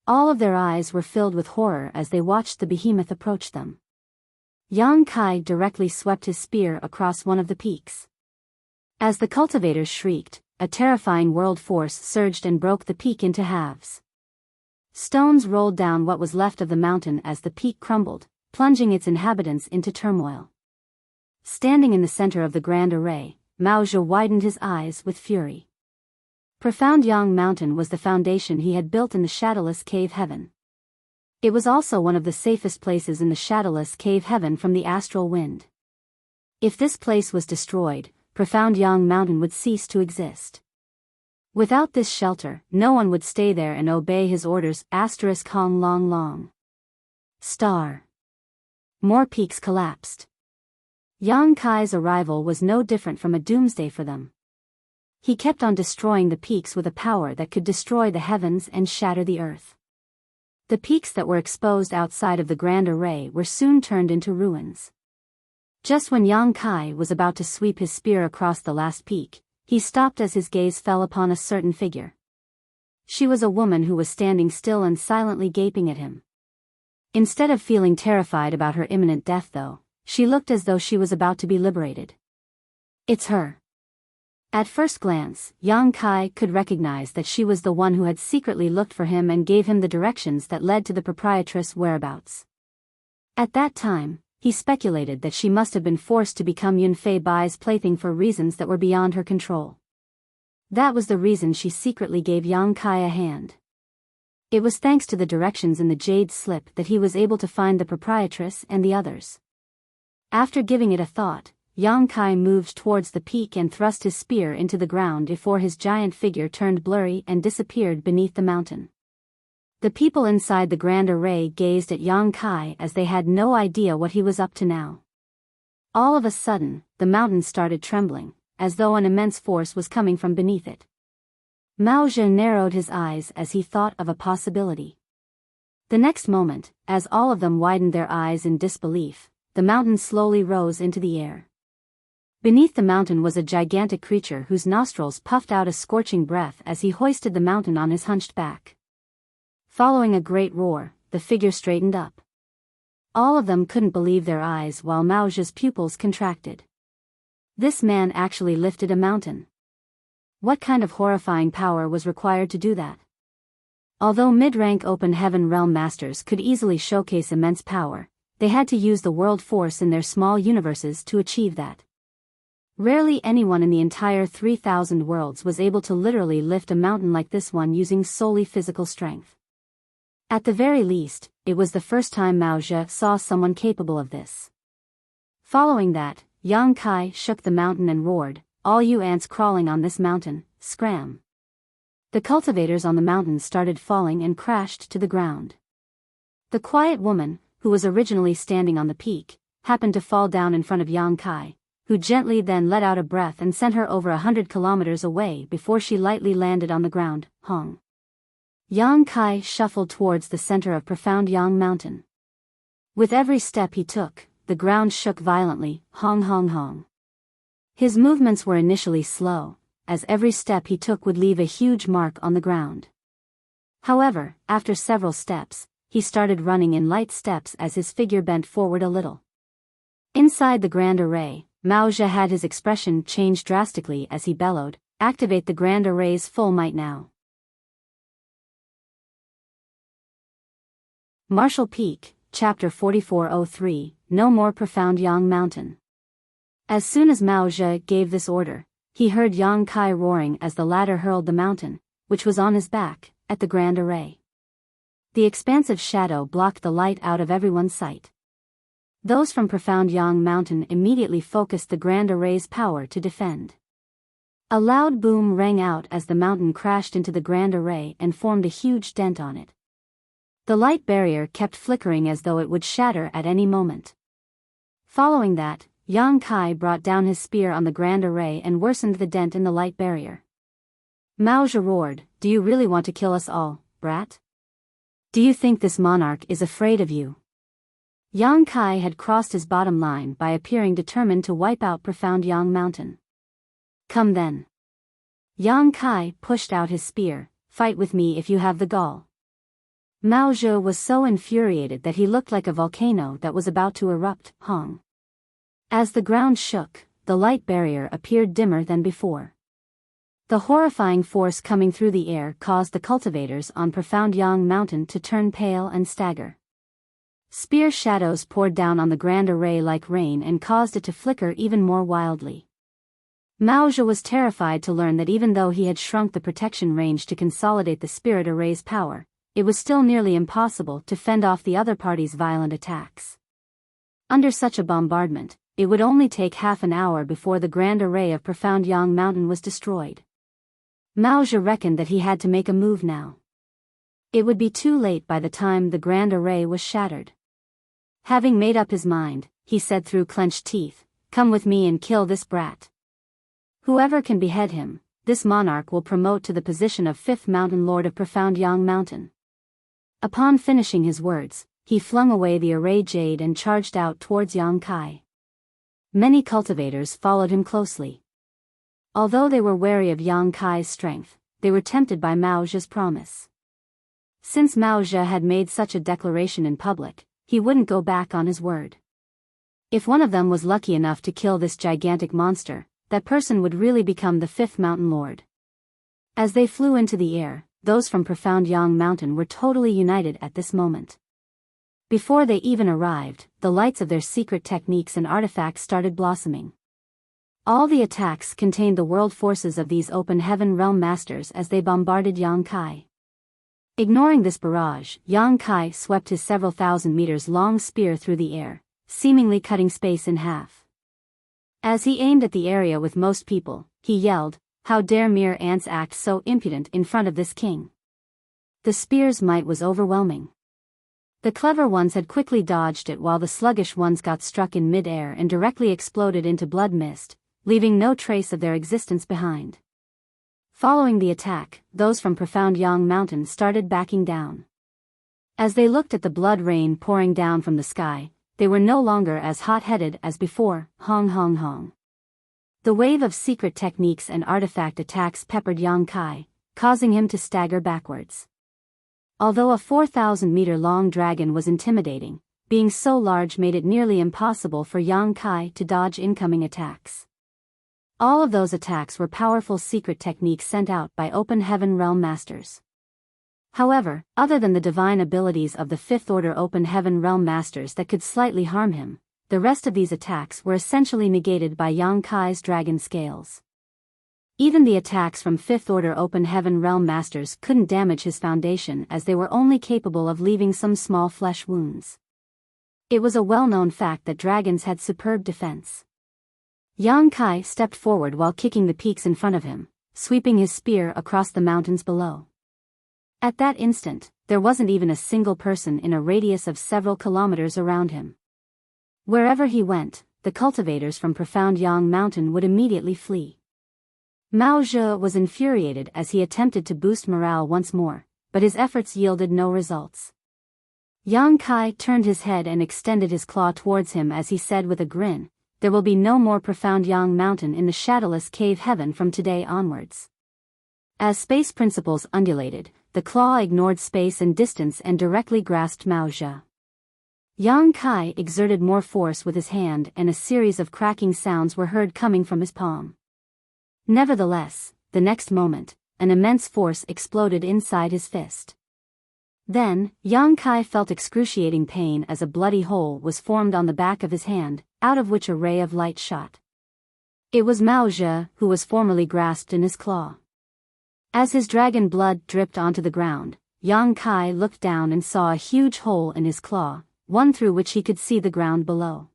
All of their eyes were filled with horror as they watched the behemoth approach them. Yang Kai directly swept his spear across one of the peaks. As the cultivators shrieked, a terrifying world force surged and broke the peak into halves. Stones rolled down what was left of the mountain as the peak crumbled, plunging its inhabitants into turmoil. Standing in the center of the Grand Array, Mao Zhe widened his eyes with fury. Profound Yang Mountain was the foundation he had built in the shadowless cave heaven. It was also one of the safest places in the shadowless cave heaven from the astral wind. If this place was destroyed, Profound Yang Mountain would cease to exist. Without this shelter, no one would stay there and obey his orders. Hong Long Long. Star. More peaks collapsed. Yang Kai's arrival was no different from a doomsday for them. He kept on destroying the peaks with a power that could destroy the heavens and shatter the earth. The peaks that were exposed outside of the Grand Array were soon turned into ruins. Just when Yang Kai was about to sweep his spear across the last peak, he stopped as his gaze fell upon a certain figure. She was a woman who was standing still and silently gaping at him. Instead of feeling terrified about her imminent death though, she looked as though she was about to be liberated. It's her. At first glance, Yang Kai could recognize that she was the one who had secretly looked for him and gave him the directions that led to the proprietress' whereabouts. At that time, he speculated that she must have been forced to become Yunfei Bai's plaything for reasons that were beyond her control. That was the reason she secretly gave Yang Kai a hand. It was thanks to the directions in the jade slip that he was able to find the proprietress and the others. After giving it a thought, Yang Kai moved towards the peak and thrust his spear into the ground before his giant figure turned blurry and disappeared beneath the mountain. The people inside the Grand Array gazed at Yang Kai as they had no idea what he was up to now. All of a sudden, the mountain started trembling, as though an immense force was coming from beneath it. Mao Zhe narrowed his eyes as he thought of a possibility. The next moment, as all of them widened their eyes in disbelief, the mountain slowly rose into the air. Beneath the mountain was a gigantic creature whose nostrils puffed out a scorching breath as he hoisted the mountain on his hunched back. Following a great roar, the figure straightened up. All of them couldn't believe their eyes while Mao Zhe's pupils contracted. This man actually lifted a mountain. What kind of horrifying power was required to do that? Although mid-rank open heaven realm masters could easily showcase immense power, they had to use the world force in their small universes to achieve that. Rarely anyone in the entire 3,000 worlds was able to literally lift a mountain like this one using solely physical strength. At the very least, it was the first time Mao Zhe saw someone capable of this. Following that, Yang Kai shook the mountain and roared, "All you ants crawling on this mountain, scram!" The cultivators on the mountain started falling and crashed to the ground. The quiet woman, who was originally standing on the peak, happened to fall down in front of Yang Kai, who gently then let out a breath and sent her over 100 kilometers away before she lightly landed on the ground. Hong. Yang Kai shuffled towards the center of profound Yang Mountain. With every step he took, the ground shook violently. Hong hong hong. His movements were initially slow, as every step he took would leave a huge mark on the ground. However, after several steps, he started running in light steps as his figure bent forward a little. Inside the Grand Array, Mao Zhe had his expression change drastically as he bellowed, "Activate the Grand Array's full might now." Martial Peak, Chapter 4403, No More Profound Yang Mountain. As soon as Mao Zhe gave this order, he heard Yang Kai roaring as the latter hurled the mountain, which was on his back, at the Grand Array. The expansive shadow blocked the light out of everyone's sight. Those from profound Yang Mountain immediately focused the Grand Array's power to defend. A loud boom rang out as the mountain crashed into the Grand Array and formed a huge dent on it. The light barrier kept flickering as though it would shatter at any moment. Following that, Yang Kai brought down his spear on the Grand Array and worsened the dent in the light barrier. Mao Zhe roared, "Do you really want to kill us all, brat? Do you think this monarch is afraid of you?" Yang Kai had crossed his bottom line by appearing determined to wipe out profound Yang Mountain. "Come then." Yang Kai pushed out his spear, "Fight with me if you have the gall." Mao Zhe was so infuriated that he looked like a volcano that was about to erupt. Hong. As the ground shook, the light barrier appeared dimmer than before. The horrifying force coming through the air caused the cultivators on profound Yang Mountain to turn pale and stagger. Spear shadows poured down on the Grand Array like rain and caused it to flicker even more wildly. Mao Zhe was terrified to learn that even though he had shrunk the protection range to consolidate the Spirit Array's power, it was still nearly impossible to fend off the other party's violent attacks. Under such a bombardment, it would only take half an hour before the Grand Array of profound Yang Mountain was destroyed. Mao Zhe reckoned that he had to make a move now. It would be too late by the time the Grand Array was shattered. Having made up his mind, he said through clenched teeth, "Come with me and kill this brat. Whoever can behead him, this monarch will promote to the position of 5th Mountain Lord of profound Yang Mountain." Upon finishing his words, he flung away the array jade and charged out towards Yang Kai. Many cultivators followed him closely. Although they were wary of Yang Kai's strength, they were tempted by Mao Zhe's promise. Since Mao Zhe had made such a declaration in public, he wouldn't go back on his word. If one of them was lucky enough to kill this gigantic monster, that person would really become the 5th Mountain Lord. As they flew into the air, those from profound Yang Mountain were totally united at this moment. Before they even arrived, the lights of their secret techniques and artifacts started blossoming. All the attacks contained the world forces of these open heaven realm masters as they bombarded Yang Kai. Ignoring this barrage, Yang Kai swept his several thousand meters long spear through the air, seemingly cutting space in half. As he aimed at the area with most people, he yelled, "How dare mere ants act so impudent in front of this king?" The spear's might was overwhelming. The clever ones had quickly dodged it while the sluggish ones got struck in mid-air and directly exploded into blood mist, leaving no trace of their existence behind. Following the attack, those from profound Yang Mountain started backing down. As they looked at the blood rain pouring down from the sky, they were no longer as hot-headed as before. Hong hong hong. The wave of secret techniques and artifact attacks peppered Yang Kai, causing him to stagger backwards. Although a 4,000-meter-long dragon was intimidating, being so large made it nearly impossible for Yang Kai to dodge incoming attacks. All of those attacks were powerful secret techniques sent out by open heaven realm masters. However, other than the divine abilities of the 5th Order open heaven realm masters that could slightly harm him, the rest of these attacks were essentially negated by Yang Kai's dragon scales. Even the attacks from 5th Order open heaven realm masters couldn't damage his foundation as they were only capable of leaving some small flesh wounds. It was a well-known fact that dragons had superb defense. Yang Kai stepped forward while kicking the peaks in front of him, sweeping his spear across the mountains below. At that instant, there wasn't even a single person in a radius of several kilometers around him. Wherever he went, the cultivators from Profound Yang Mountain would immediately flee. Mao Zhe was infuriated as he attempted to boost morale once more, but his efforts yielded no results. Yang Kai turned his head and extended his claw towards him as he said with a grin, "There will be no more Profound Yang Mountain in the shadowless cave heaven from today onwards." As space principles undulated, the claw ignored space and distance and directly grasped Mao Zhe. Yang Kai exerted more force with his hand and a series of cracking sounds were heard coming from his palm. Nevertheless, the next moment, an immense force exploded inside his fist. Then, Yang Kai felt excruciating pain as a bloody hole was formed on the back of his hand, out of which a ray of light shot. It was Mao Zhe who was formerly grasped in his claw. As his dragon blood dripped onto the ground, Yang Kai looked down and saw a huge hole in his claw, one through which he could see the ground below.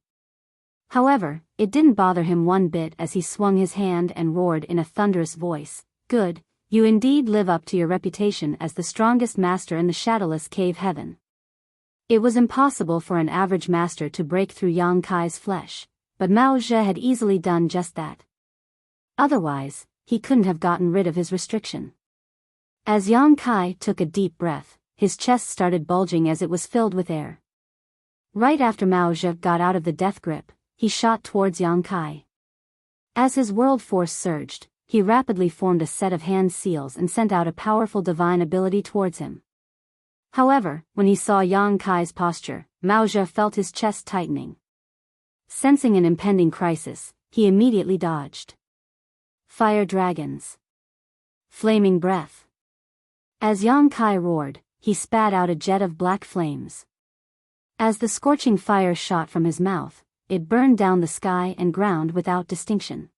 However, it didn't bother him one bit as he swung his hand and roared in a thunderous voice, "Good, you indeed live up to your reputation as the strongest master in the shadowless cave heaven." It was impossible for an average master to break through Yang Kai's flesh, but Mao Zhe had easily done just that. Otherwise, he couldn't have gotten rid of his restriction. As Yang Kai took a deep breath, his chest started bulging as it was filled with air. Right after Mao Zhe got out of the death grip, he shot towards Yang Kai. As his world force surged, he rapidly formed a set of hand seals and sent out a powerful divine ability towards him. However, when he saw Yang Kai's posture, Mao Zhe felt his chest tightening. Sensing an impending crisis, he immediately dodged. Fire dragons. Flaming breath. As Yang Kai roared, he spat out a jet of black flames. As the scorching fire shot from his mouth, it burned down the sky and ground without distinction.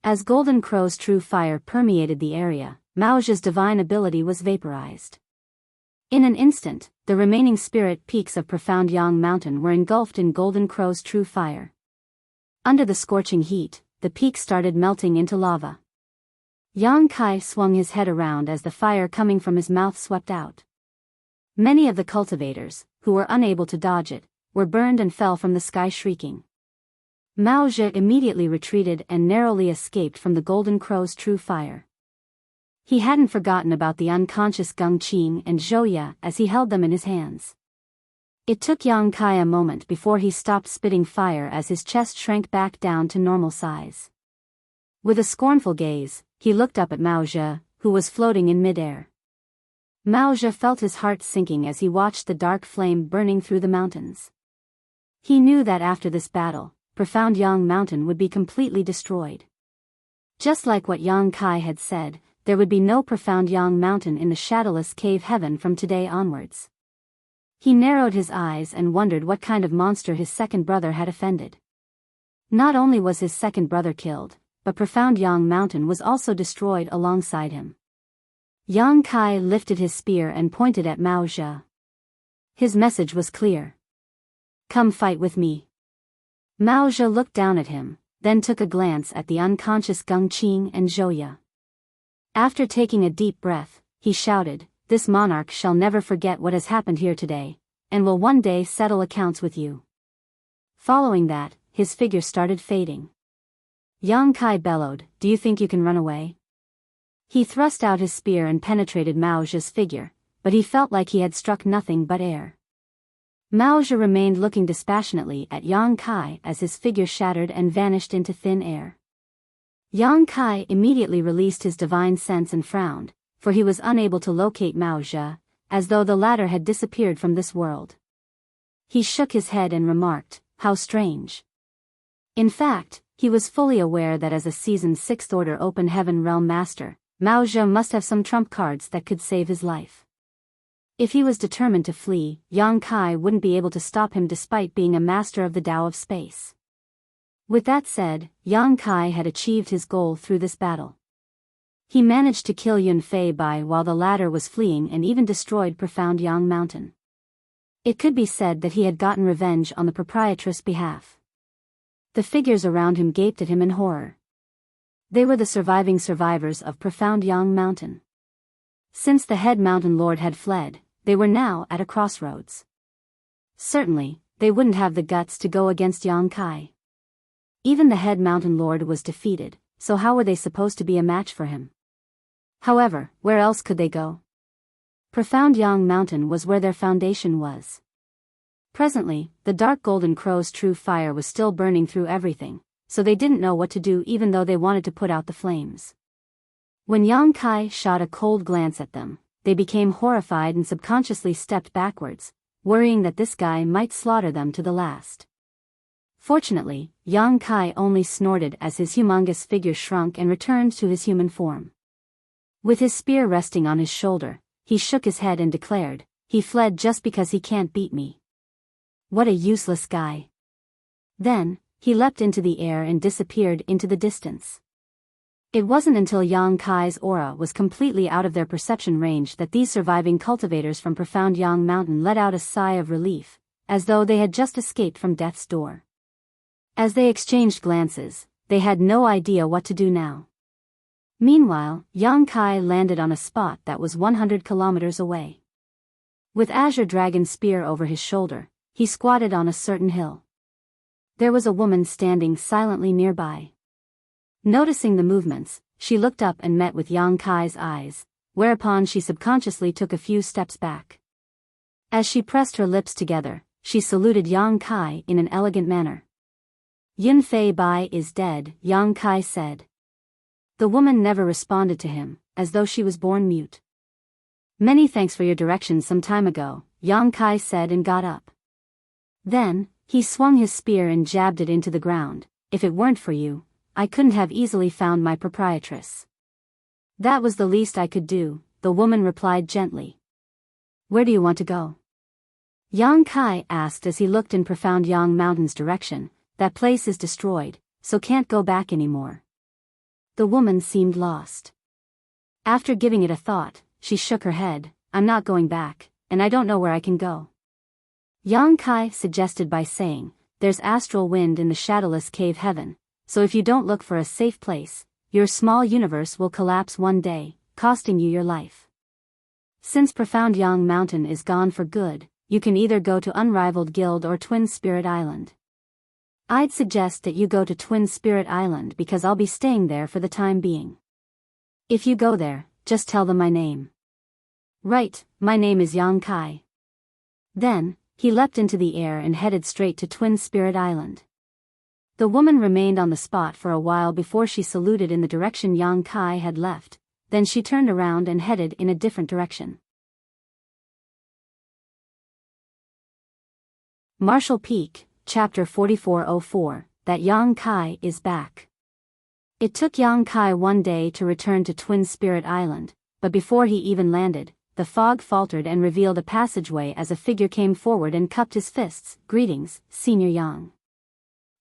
As Golden Crow's true fire permeated the area, Mao Zhe's divine ability was vaporized. In an instant, the remaining spirit peaks of Profound Yang Mountain were engulfed in Golden Crow's true fire. Under the scorching heat, the peaks started melting into lava. Yang Kai swung his head around as the fire coming from his mouth swept out. Many of the cultivators, who were unable to dodge it, were burned and fell from the sky shrieking. Mao Zhe immediately retreated and narrowly escaped from the Golden Crow's true fire. He hadn't forgotten about the unconscious Geng Qing and Zhouya as he held them in his hands. It took Yang Kai a moment before he stopped spitting fire as his chest shrank back down to normal size. With a scornful gaze, he looked up at Mao Zhe, who was floating in midair. Mao Zhe felt his heart sinking as he watched the dark flame burning through the mountains. He knew that after this battle, Profound Yang Mountain would be completely destroyed. Just like what Yang Kai had said, there would be no Profound Yang Mountain in the shadowless cave heaven from today onwards. He narrowed his eyes and wondered what kind of monster his second brother had offended. Not only was his second brother killed, but Profound Yang Mountain was also destroyed alongside him. Yang Kai lifted his spear and pointed at Mao Zhe. His message was clear. "Come fight with me." Mao Zhe looked down at him, then took a glance at the unconscious Geng Qing and Zhouya. After taking a deep breath, he shouted, "This monarch shall never forget what has happened here today, and will one day settle accounts with you." Following that, his figure started fading. Yang Kai bellowed, "Do you think you can run away?" He thrust out his spear and penetrated Mao Zhe's figure, but he felt like he had struck nothing but air. Mao Zhe remained looking dispassionately at Yang Kai as his figure shattered and vanished into thin air. Yang Kai immediately released his divine sense and frowned, for he was unable to locate Mao Zhe, as though the latter had disappeared from this world. He shook his head and remarked, "How strange." In fact, he was fully aware that as a seasoned Sixth Order Open Heaven Realm Master, Mao Zhe must have some trump cards that could save his life. If he was determined to flee, Yang Kai wouldn't be able to stop him despite being a master of the Tao of Space. With that said, Yang Kai had achieved his goal through this battle. He managed to kill Yun Fei Bai while the latter was fleeing and even destroyed Profound Yang Mountain. It could be said that he had gotten revenge on the proprietress' behalf. The figures around him gaped at him in horror. They were the surviving survivors of Profound Yang Mountain. Since the head mountain lord had fled, they were now at a crossroads. Certainly, they wouldn't have the guts to go against Yang Kai. Even the head mountain lord was defeated, so how were they supposed to be a match for him? However, where else could they go? Profound Yang Mountain was where their foundation was. Presently, the dark golden crow's true fire was still burning through everything, so they didn't know what to do even though they wanted to put out the flames. When Yang Kai shot a cold glance at them, they became horrified and subconsciously stepped backwards, worrying that this guy might slaughter them to the last. Fortunately, Yang Kai only snorted as his humongous figure shrunk and returned to his human form. With his spear resting on his shoulder, he shook his head and declared, "He fled just because he can't beat me. What a useless guy." Then, he leapt into the air and disappeared into the distance. It wasn't until Yang Kai's aura was completely out of their perception range that these surviving cultivators from profound Yang Mountain let out a sigh of relief, as though they had just escaped from death's door. As they exchanged glances, they had no idea what to do now. Meanwhile, Yang Kai landed on a spot that was 100 kilometers away. With Azure Dragon's spear over his shoulder, he squatted on a certain hill. There was a woman standing silently nearby. Noticing the movements, she looked up and met with Yang Kai's eyes, whereupon she subconsciously took a few steps back. As she pressed her lips together, she saluted Yang Kai in an elegant manner. "Yun Fei Bai is dead," Yang Kai said. The woman never responded to him, as though she was born mute. "Many thanks for your directions some time ago," Yang Kai said and got up. Then, he swung his spear and jabbed it into the ground. "If it weren't for you, I couldn't have easily found my proprietress." "That was the least I could do," the woman replied gently. "Where do you want to go?" Yang Kai asked as he looked in profound Yang Mountain's direction. "That place is destroyed, so can't go back anymore." The woman seemed lost. After giving it a thought, she shook her head. "I'm not going back, and I don't know where I can go." Yang Kai suggested by saying, "There's astral wind in the shadowless cave heaven, so if you don't look for a safe place, your small universe will collapse one day, costing you your life. Since profound Yang Mountain is gone for good, you can either go to Unrivaled Guild or Twin Spirit Island. I'd suggest that you go to Twin Spirit Island because I'll be staying there for the time being. If you go there, just tell them my name." "Right, my name is Yang Kai." Then, he leapt into the air and headed straight to Twin Spirit Island. The woman remained on the spot for a while before she saluted in the direction Yang Kai had left, then she turned around and headed in a different direction. Marshall Peak, Chapter 4404, That Yang Kai is Back. It took Yang Kai one day to return to Twin Spirit Island, but before he even landed, the fog faltered and revealed a passageway as a figure came forward and cupped his fists. "Greetings, Senior Yang."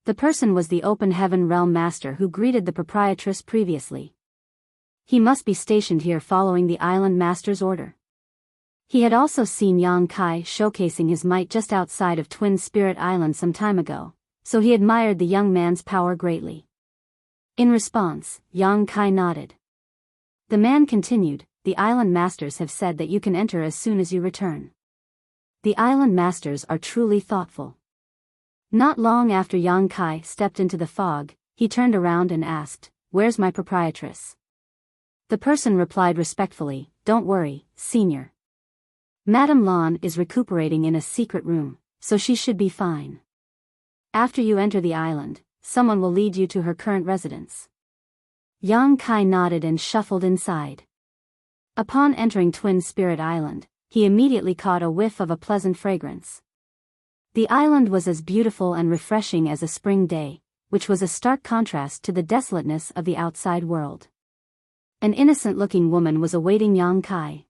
The person was the Open Heaven Realm Master who greeted the proprietress previously. He must be stationed here following the Island Master's order. He had also seen Yang Kai showcasing his might just outside of Twin Spirit Island some time ago, so he admired the young man's power greatly. In response, Yang Kai nodded. The man continued, "The Island Masters have said that you can enter as soon as you return. The Island Masters are truly thoughtful." Not long after Yang Kai stepped into the fog, he turned around and asked, "Where's my proprietress?" The person replied respectfully, "Don't worry, Senior. Madame Lan is recuperating in a secret room, so she should be fine. After you enter the island, someone will lead you to her current residence." Yang Kai nodded and shuffled inside. Upon entering Twin Spirit Island, he immediately caught a whiff of a pleasant fragrance. The island was as beautiful and refreshing as a spring day, which was a stark contrast to the desolateness of the outside world. An innocent-looking woman was awaiting Yang Kai.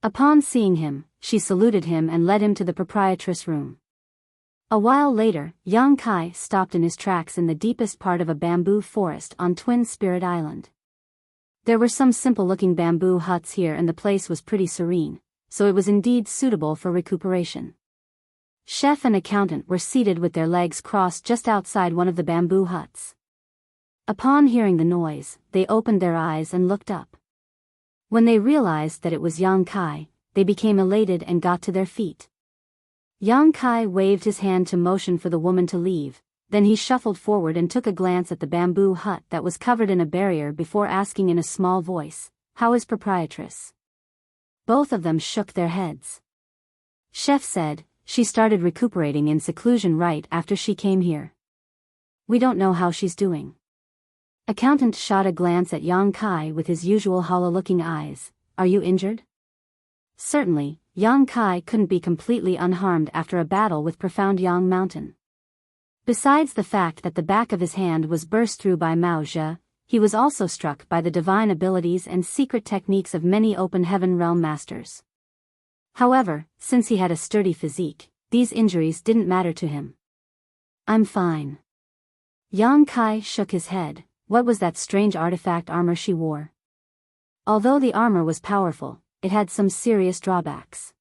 Upon seeing him, she saluted him and led him to the proprietress' room. A while later, Yang Kai stopped in his tracks in the deepest part of a bamboo forest on Twin Spirit Island. There were some simple-looking bamboo huts here and the place was pretty serene, so it was indeed suitable for recuperation. Chef and accountant were seated with their legs crossed just outside one of the bamboo huts. Upon hearing the noise, they opened their eyes and looked up. When they realized that it was Yang Kai, they became elated and got to their feet. Yang Kai waved his hand to motion for the woman to leave, then he shuffled forward and took a glance at the bamboo hut that was covered in a barrier before asking in a small voice, "How is proprietress?" Both of them shook their heads. Chef said, "She started recuperating in seclusion right after she came here. We don't know how she's doing." Accountant shot a glance at Yang Kai with his usual hollow-looking eyes. "Are you injured?" Certainly, Yang Kai couldn't be completely unharmed after a battle with Profound Yang Mountain. Besides the fact that the back of his hand was burst through by Mao Zhe, he was also struck by the divine abilities and secret techniques of many open heaven realm masters. However, since he had a sturdy physique, these injuries didn't matter to him. "I'm fine." Yang Kai shook his head. What was that strange artifact armor she wore? Although the armor was powerful, it had some serious drawbacks.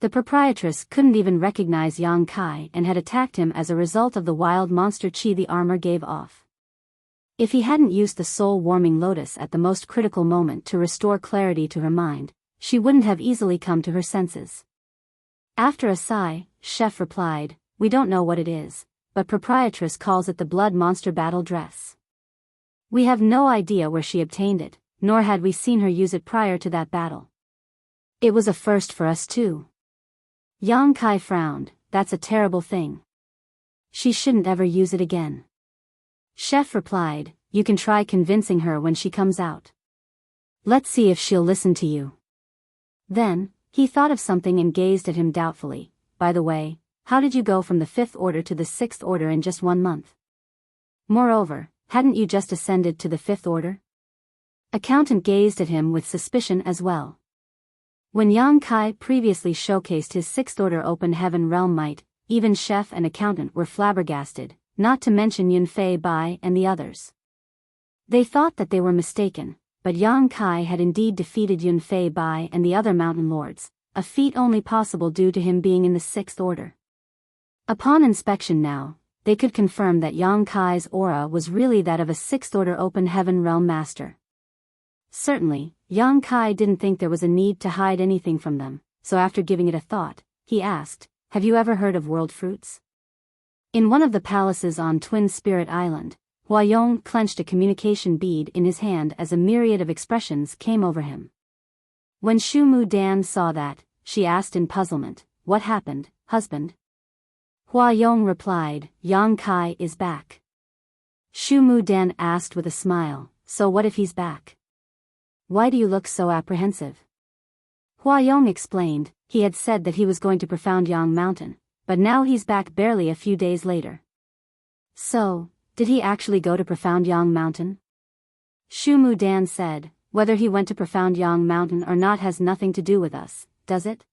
The proprietress couldn't even recognize Yang Kai and had attacked him as a result of the wild monster chi the armor gave off. If he hadn't used the soul-warming lotus at the most critical moment to restore clarity to her mind, she wouldn't have easily come to her senses. After a sigh, Chef replied, "We don't know what it is, but proprietress calls it the blood monster battle dress. We have no idea where she obtained it, nor had we seen her use it prior to that battle. It was a first for us too." Yang Kai frowned. "That's a terrible thing. She shouldn't ever use it again." Chef replied, "You can try convincing her when she comes out. Let's see if she'll listen to you." Then, he thought of something and gazed at him doubtfully. "By the way, how did you go from the 5th order to the 6th order in just 1 month? Moreover, hadn't you just ascended to the 5th order?" Accountant gazed at him with suspicion as well. When Yang Kai previously showcased his 6th order open heaven realm might, even Chef and Accountant were flabbergasted, not to mention Yunfei Bai and the others. They thought that they were mistaken, but Yang Kai had indeed defeated Yunfei Bai and the other mountain lords, a feat only possible due to him being in the 6th order. Upon inspection now, they could confirm that Yang Kai's aura was really that of a 6th order open heaven realm master. Certainly, Yang Kai didn't think there was a need to hide anything from them, so after giving it a thought, he asked, "Have you ever heard of world fruits?" In one of the palaces on Twin Spirit Island, Huayong clenched a communication bead in his hand as a myriad of expressions came over him. When Shu Mu Dan saw that, she asked in puzzlement, "What happened, husband?" Huayong replied, "Yang Kai is back." Shu Mu Dan asked with a smile, "So what if he's back? Why do you look so apprehensive?" Huayong explained, he had said that he was going to Profound Yang Mountain, but now he's back barely a few days later. "So, did he actually go to Profound Yang Mountain?" Shu Mu Dan said, "Whether he went to Profound Yang Mountain or not has nothing to do with us, does it?"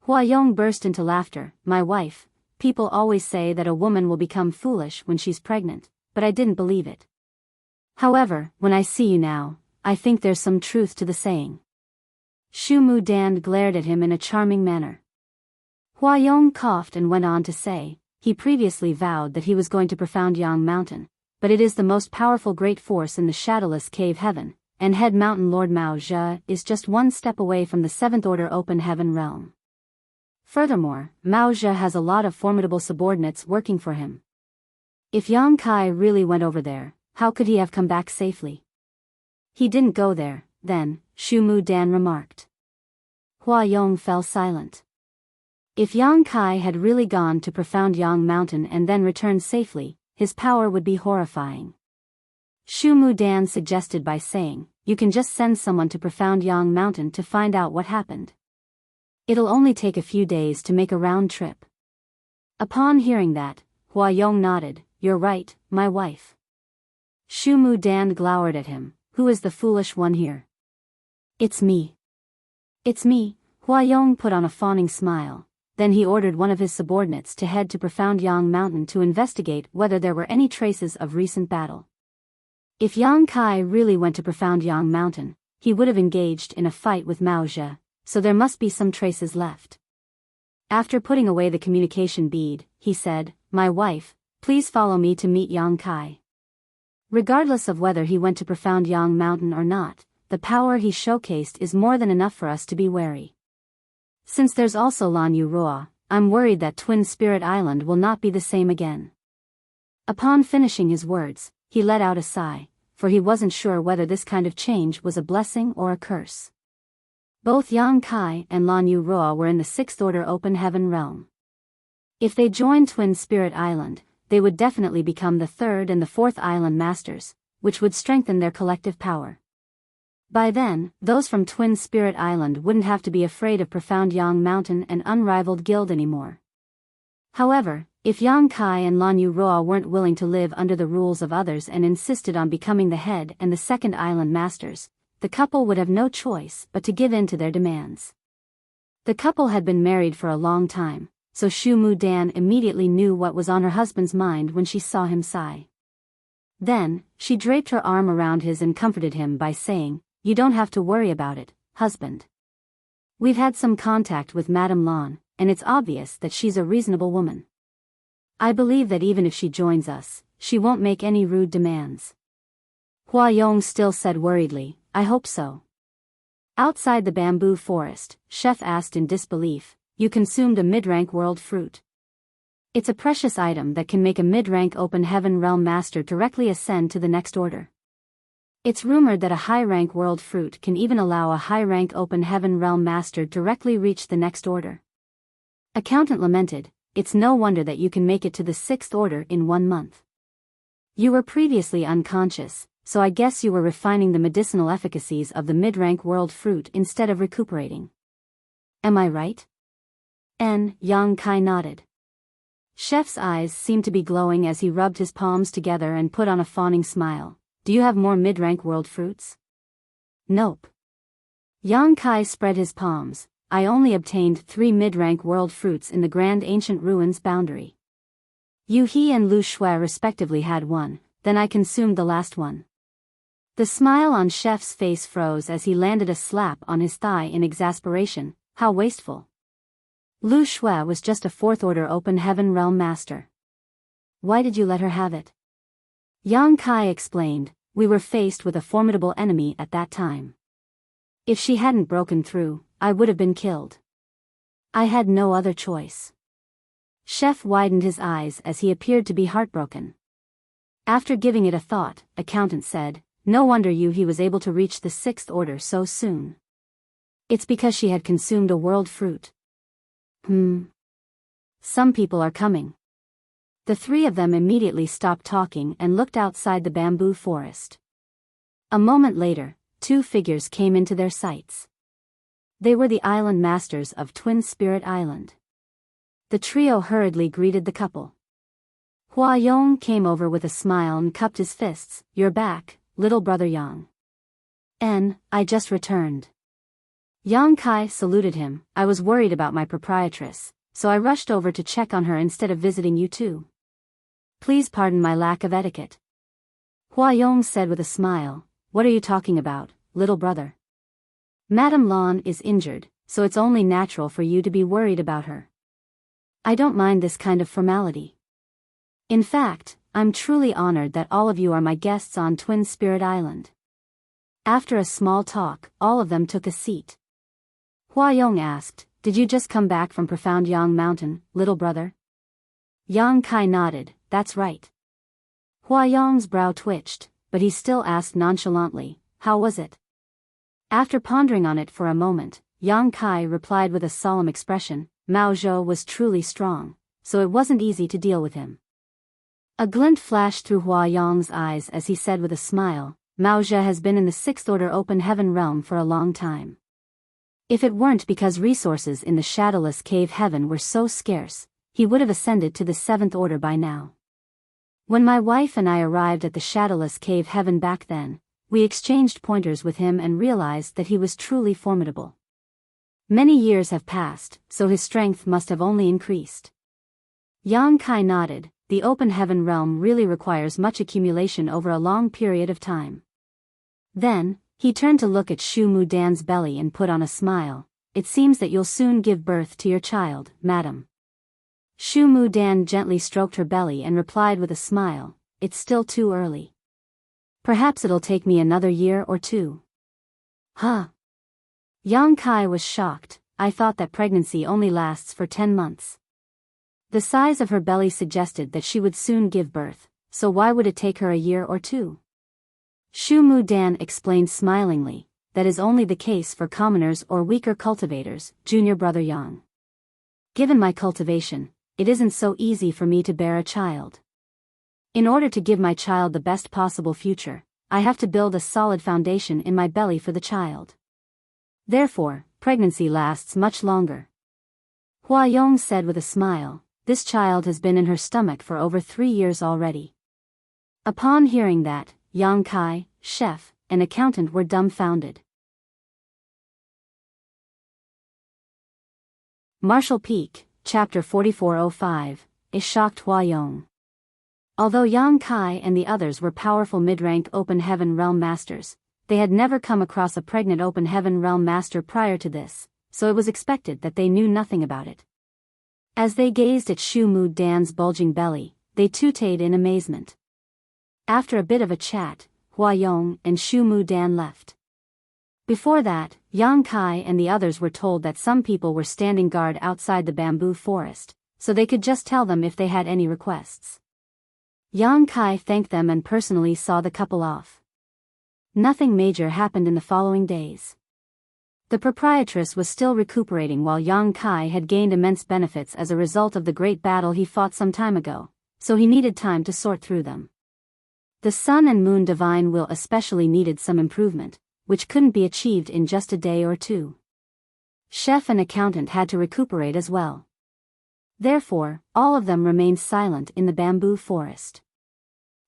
Huayong burst into laughter. "My wife, people always say that a woman will become foolish when she's pregnant, but I didn't believe it. However, when I see you now, I think there's some truth to the saying." Shu Mu Dan glared at him in a charming manner. Huayong coughed and went on to say, "He previously vowed that he was going to Profound Yang Mountain, but it is the most powerful great force in the shadowless cave heaven, and head mountain lord Mao Zhe is just 1 step away from the 7th order open heaven realm. Furthermore, Mao Zhe has a lot of formidable subordinates working for him. If Yang Kai really went over there, how could he have come back safely?" "He didn't go there, then," Shu Mu Dan remarked. Huayong fell silent. If Yang Kai had really gone to Profound Yang Mountain and then returned safely, his power would be horrifying. Shu Mu Dan suggested by saying, "You can just send someone to Profound Yang Mountain to find out what happened. It'll only take a few days to make a round trip." Upon hearing that, Huayong nodded. "You're right, my wife." Shu Mu Dan glowered at him. "Who is the foolish one here?" "It's me." "It's me," Huayong put on a fawning smile. Then he ordered one of his subordinates to head to Profound Yang Mountain to investigate whether there were any traces of recent battle. If Yang Kai really went to Profound Yang Mountain, he would have engaged in a fight with Mao Zhe, so there must be some traces left. After putting away the communication bead, he said, "My wife, please follow me to meet Yang Kai." Regardless of whether he went to Profound Yang Mountain or not, the power he showcased is more than enough for us to be wary. Since there's also Lan Yu Roa, I'm worried that Twin Spirit Island will not be the same again. Upon finishing his words, he let out a sigh, for he wasn't sure whether this kind of change was a blessing or a curse. Both Yang Kai and Lan Yu Roa were in the Sixth Order Open Heaven realm. If they joined Twin Spirit Island, they would definitely become the third and the fourth island masters, which would strengthen their collective power. By then, those from Twin Spirit Island wouldn't have to be afraid of Profound Yang Mountain and Unrivaled Guild anymore. However, if Yang Kai and Lan Yu Roa weren't willing to live under the rules of others and insisted on becoming the head and the second island masters, the couple would have no choice but to give in to their demands. The couple had been married for a long time, so Shu Mu Dan immediately knew what was on her husband's mind when she saw him sigh. Then, she draped her arm around his and comforted him by saying, "You don't have to worry about it, husband. We've had some contact with Madame Lan, and it's obvious that she's a reasonable woman. I believe that even if she joins us, she won't make any rude demands." Hua Yong still said worriedly, "I hope so." Outside the bamboo forest, Chef asked in disbelief, "You consumed a mid-rank world fruit. It's a precious item that can make a mid-rank open heaven realm master directly ascend to the next order. It's rumored that a high-rank world fruit can even allow a high-rank open heaven realm master directly reach the next order." Accountant lamented, "It's no wonder that you can make it to the sixth order in 1 month. You were previously unconscious, so I guess you were refining the medicinal efficacies of the mid-rank world fruit instead of recuperating. Am I right?" Yang Kai nodded. Chef's eyes seemed to be glowing as he rubbed his palms together and put on a fawning smile. "Do you have more mid-rank world fruits?" "Nope." Yang Kai spread his palms. "I only obtained 3 mid-rank world fruits in the Grand Ancient Ruins boundary. Yu He and Lu Shui respectively had 1, then I consumed the last one." The smile on Chef's face froze as he landed a slap on his thigh in exasperation. How wasteful. Lu Shui was just a 4th order open heaven realm master. Why did you let her have it? Yang Kai explained, "We were faced with a formidable enemy at that time. If she hadn't broken through, I would have been killed. I had no other choice." Chef widened his eyes as he appeared to be heartbroken. After giving it a thought, Accountant said, "No wonder He was able to reach the 6th order so soon. It's because she had consumed a world fruit." Some people are coming." The 3 of them immediately stopped talking and looked outside the bamboo forest. A moment later, 2 figures came into their sights. They were the island masters of Twin Spirit Island. The trio hurriedly greeted the couple. Hua Yong came over with a smile and cupped his fists. "You're back, little brother Yang." "I just returned." Yang Kai saluted him. "I was worried about my proprietress, so I rushed over to check on her instead of visiting you two. Please pardon my lack of etiquette." Hua Yong said with a smile, "What are you talking about, little brother? Madame Lan is injured, so it's only natural for you to be worried about her. I don't mind this kind of formality. In fact, I'm truly honored that all of you are my guests on Twin Spirit Island." After a small talk, all of them took a seat. Hua Yong asked, "Did you just come back from Profound Yang Mountain, little brother?" Yang Kai nodded, "That's right." Hua Yong's brow twitched, but he still asked nonchalantly, "How was it?" After pondering on it for a moment, Yang Kai replied with a solemn expression, "Mao Zhou was truly strong, so it wasn't easy to deal with him." A glint flashed through Hua Yong's eyes as he said with a smile, "Mao Zhou has been in the 6th order open heaven realm for a long time. If it weren't because resources in the shadowless cave heaven were so scarce, he would have ascended to the 7th order by now. When my wife and I arrived at the shadowless cave heaven back then, we exchanged pointers with him and realized that he was truly formidable. Many years have passed, so his strength must have only increased." Yang Kai nodded. "The open heaven realm really requires much accumulation over a long period of time." Then, he turned to look at Shu Mu Dan's belly and put on a smile. "It seems that you'll soon give birth to your child, madam." Shu Mu Dan gently stroked her belly and replied with a smile, "It's still too early. Perhaps it'll take me another year or 2. Huh? Yang Kai was shocked. I thought that pregnancy only lasts for 10 months. The size of her belly suggested that she would soon give birth, so why would it take her a year or two? Shu Mu Dan explained smilingly, that is only the case for commoners or weaker cultivators, junior brother Yang. Given my cultivation, it isn't so easy for me to bear a child. In order to give my child the best possible future, I have to build a solid foundation in my belly for the child. Therefore, pregnancy lasts much longer. Hua Yong said with a smile, this child has been in her stomach for over 3 years already. Upon hearing that, Yang Kai, chef, and accountant were dumbfounded. Martial Peak, Chapter 4405, it shocked Hua Yong. Although Yang Kai and the others were powerful mid-rank Open Heaven Realm Masters, they had never come across a pregnant Open Heaven Realm Master prior to this, so it was expected that they knew nothing about it. As they gazed at Shu Mu Dan's bulging belly, they tooted in amazement. After a bit of a chat, Hua Yong and Shu Mu Dan left. Before that, Yang Kai and the others were told that some people were standing guard outside the bamboo forest, so they could just tell them if they had any requests. Yang Kai thanked them and personally saw the couple off. Nothing major happened in the following days. The proprietress was still recuperating while Yang Kai had gained immense benefits as a result of the great battle he fought some time ago, so he needed time to sort through them. The Sun and Moon Divine Will especially needed some improvement, which couldn't be achieved in just a day or two. Chef and accountant had to recuperate as well. Therefore, all of them remained silent in the bamboo forest.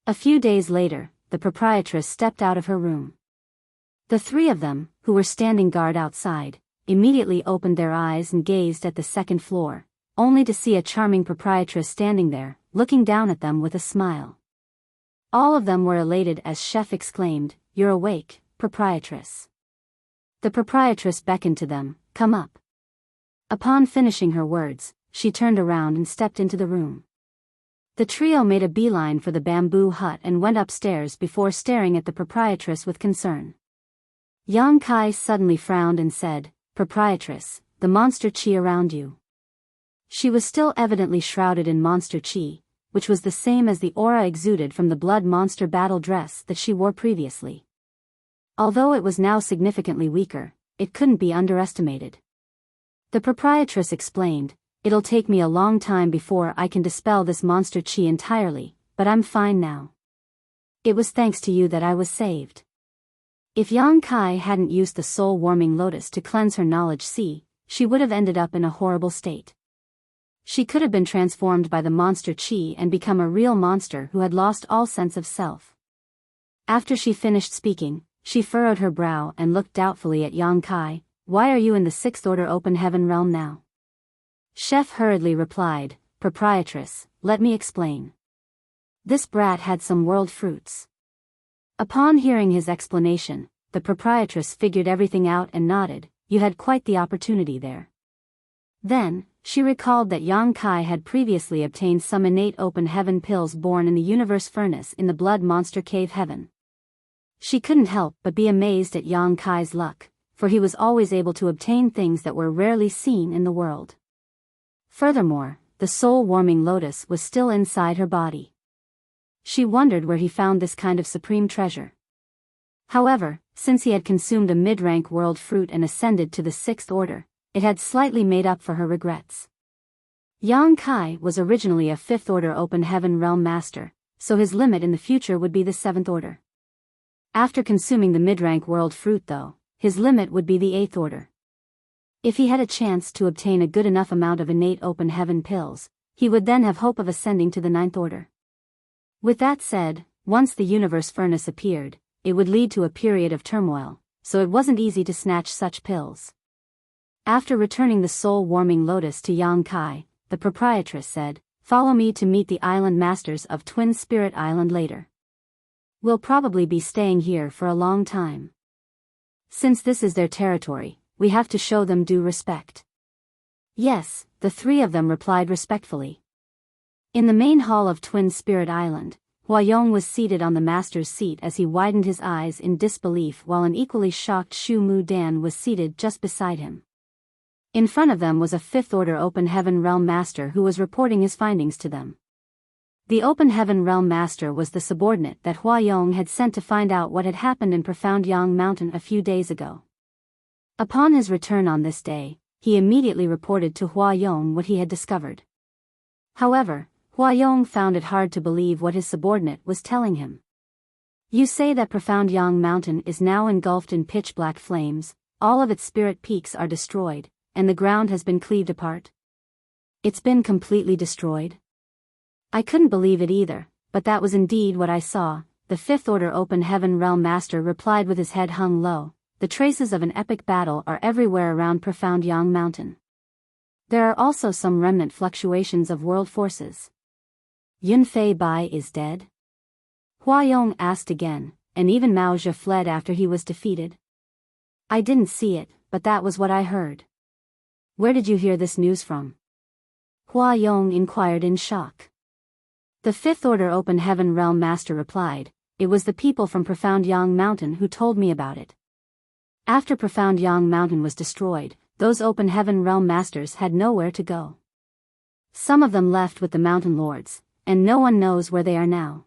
A few days later, the proprietress stepped out of her room. The three of them, who were standing guard outside, immediately opened their eyes and gazed at the second floor, only to see a charming proprietress standing there, looking down at them with a smile. All of them were elated as Chef exclaimed, "You're awake, proprietress." The proprietress beckoned to them, "Come up." Upon finishing her words, she turned around and stepped into the room. The trio made a beeline for the bamboo hut and went upstairs before staring at the proprietress with concern. Yang Kai suddenly frowned and said, "Proprietress, the monster chi around you." She was still evidently shrouded in monster chi, which was the same as the aura exuded from the blood monster battle dress that she wore previously. Although it was now significantly weaker, it couldn't be underestimated. The proprietress explained, "It'll take me a long time before I can dispel this monster chi entirely, but I'm fine now. It was thanks to you that I was saved." If Yang Kai hadn't used the soul-warming lotus to cleanse her knowledge sea, she would have ended up in a horrible state. She could have been transformed by the monster chi and become a real monster who had lost all sense of self. After she finished speaking, she furrowed her brow and looked doubtfully at Yang Kai. "Why are you in the Sixth Order Open Heaven realm now?" Chef hurriedly replied, "Proprietress, let me explain. This brat had some world fruits." Upon hearing his explanation, the proprietress figured everything out and nodded, "You had quite the opportunity there." Then, she recalled that Yang Kai had previously obtained some innate open heaven pills born in the universe furnace in the blood monster cave heaven. She couldn't help but be amazed at Yang Kai's luck, for he was always able to obtain things that were rarely seen in the world. Furthermore, the soul-warming lotus was still inside her body. She wondered where he found this kind of supreme treasure. However, since he had consumed a mid-rank world fruit and ascended to the Sixth Order, it had slightly made up for her regrets. Yang Kai was originally a Fifth Order Open Heaven Realm Master, so his limit in the future would be the Seventh Order. After consuming the mid-rank world fruit though, his limit would be the Eighth Order. If he had a chance to obtain a good enough amount of innate open heaven pills, he would then have hope of ascending to the Ninth Order. With that said, once the universe furnace appeared, it would lead to a period of turmoil, so it wasn't easy to snatch such pills. After returning the soul-warming lotus to Yang Kai, the proprietress said, "Follow me to meet the island masters of Twin Spirit Island later. We'll probably be staying here for a long time. Since this is their territory, we have to show them due respect." "Yes," the three of them replied respectfully. In the main hall of Twin Spirit Island, Hua Yong was seated on the master's seat as he widened his eyes in disbelief while an equally shocked Shu Mu Dan was seated just beside him. In front of them was a fifth order Open Heaven Realm Master who was reporting his findings to them. The Open Heaven Realm Master was the subordinate that Hua Yong had sent to find out what had happened in Profound Yang Mountain a few days ago. Upon his return on this day, he immediately reported to Hua Yong what he had discovered. However, Hua Yong found it hard to believe what his subordinate was telling him. You say that Profound Yang Mountain is now engulfed in pitch-black flames, all of its spirit peaks are destroyed, and the ground has been cleaved apart? It's been completely destroyed? I couldn't believe it either, but that was indeed what I saw, the Fifth Order Open Heaven Realm Master replied with his head hung low. The traces of an epic battle are everywhere around Profound Yang Mountain. There are also some remnant fluctuations of world forces. Yun Fei Bai is dead? Hua Yong asked again, and even Mao Zhe fled after he was defeated. I didn't see it, but that was what I heard. Where did you hear this news from? Hua Yong inquired in shock. The Fifth Order Open Heaven Realm Master replied, it was the people from Profound Yang Mountain who told me about it. After Profound Yang Mountain was destroyed, those Open Heaven Realm Masters had nowhere to go. Some of them left with the Mountain Lords, and no one knows where they are now.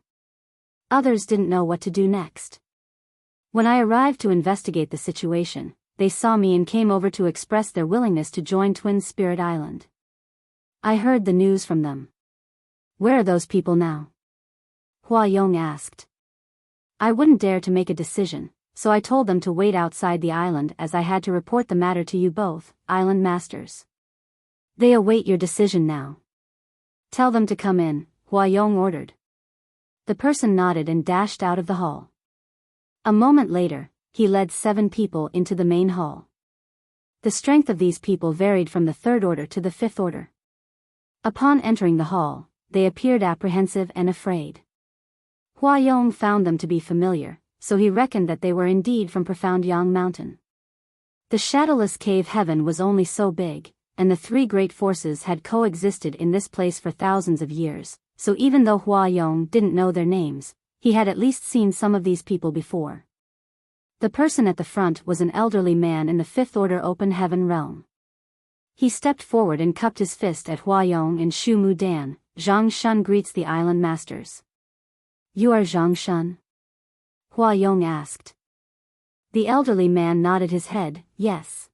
Others didn't know what to do next. When I arrived to investigate the situation, they saw me and came over to express their willingness to join Twin Spirit Island. I heard the news from them. Where are those people now? Hua Yong asked. I wouldn't dare to make a decision, so I told them to wait outside the island as I had to report the matter to you both, Island Masters. They await your decision now. Tell them to come in, Hua Yong ordered. The person nodded and dashed out of the hall. A moment later, he led 7 people into the main hall. The strength of these people varied from the Third Order to the Fifth Order. Upon entering the hall, they appeared apprehensive and afraid. Hua Yong found them to be familiar, so he reckoned that they were indeed from Profound Yang Mountain. The shadowless cave heaven was only so big, and the 3 great forces had coexisted in this place for thousands of years, so even though Hua Yong didn't know their names, he had at least seen some of these people before. The person at the front was an elderly man in the Fifth Order Open Heaven realm. He stepped forward and cupped his fist at Hua Yong and Shu Mu Dan. Zhang Shun greets the Island Masters. You are Zhang Shun? Hua Yong asked. The elderly man nodded his head, yes.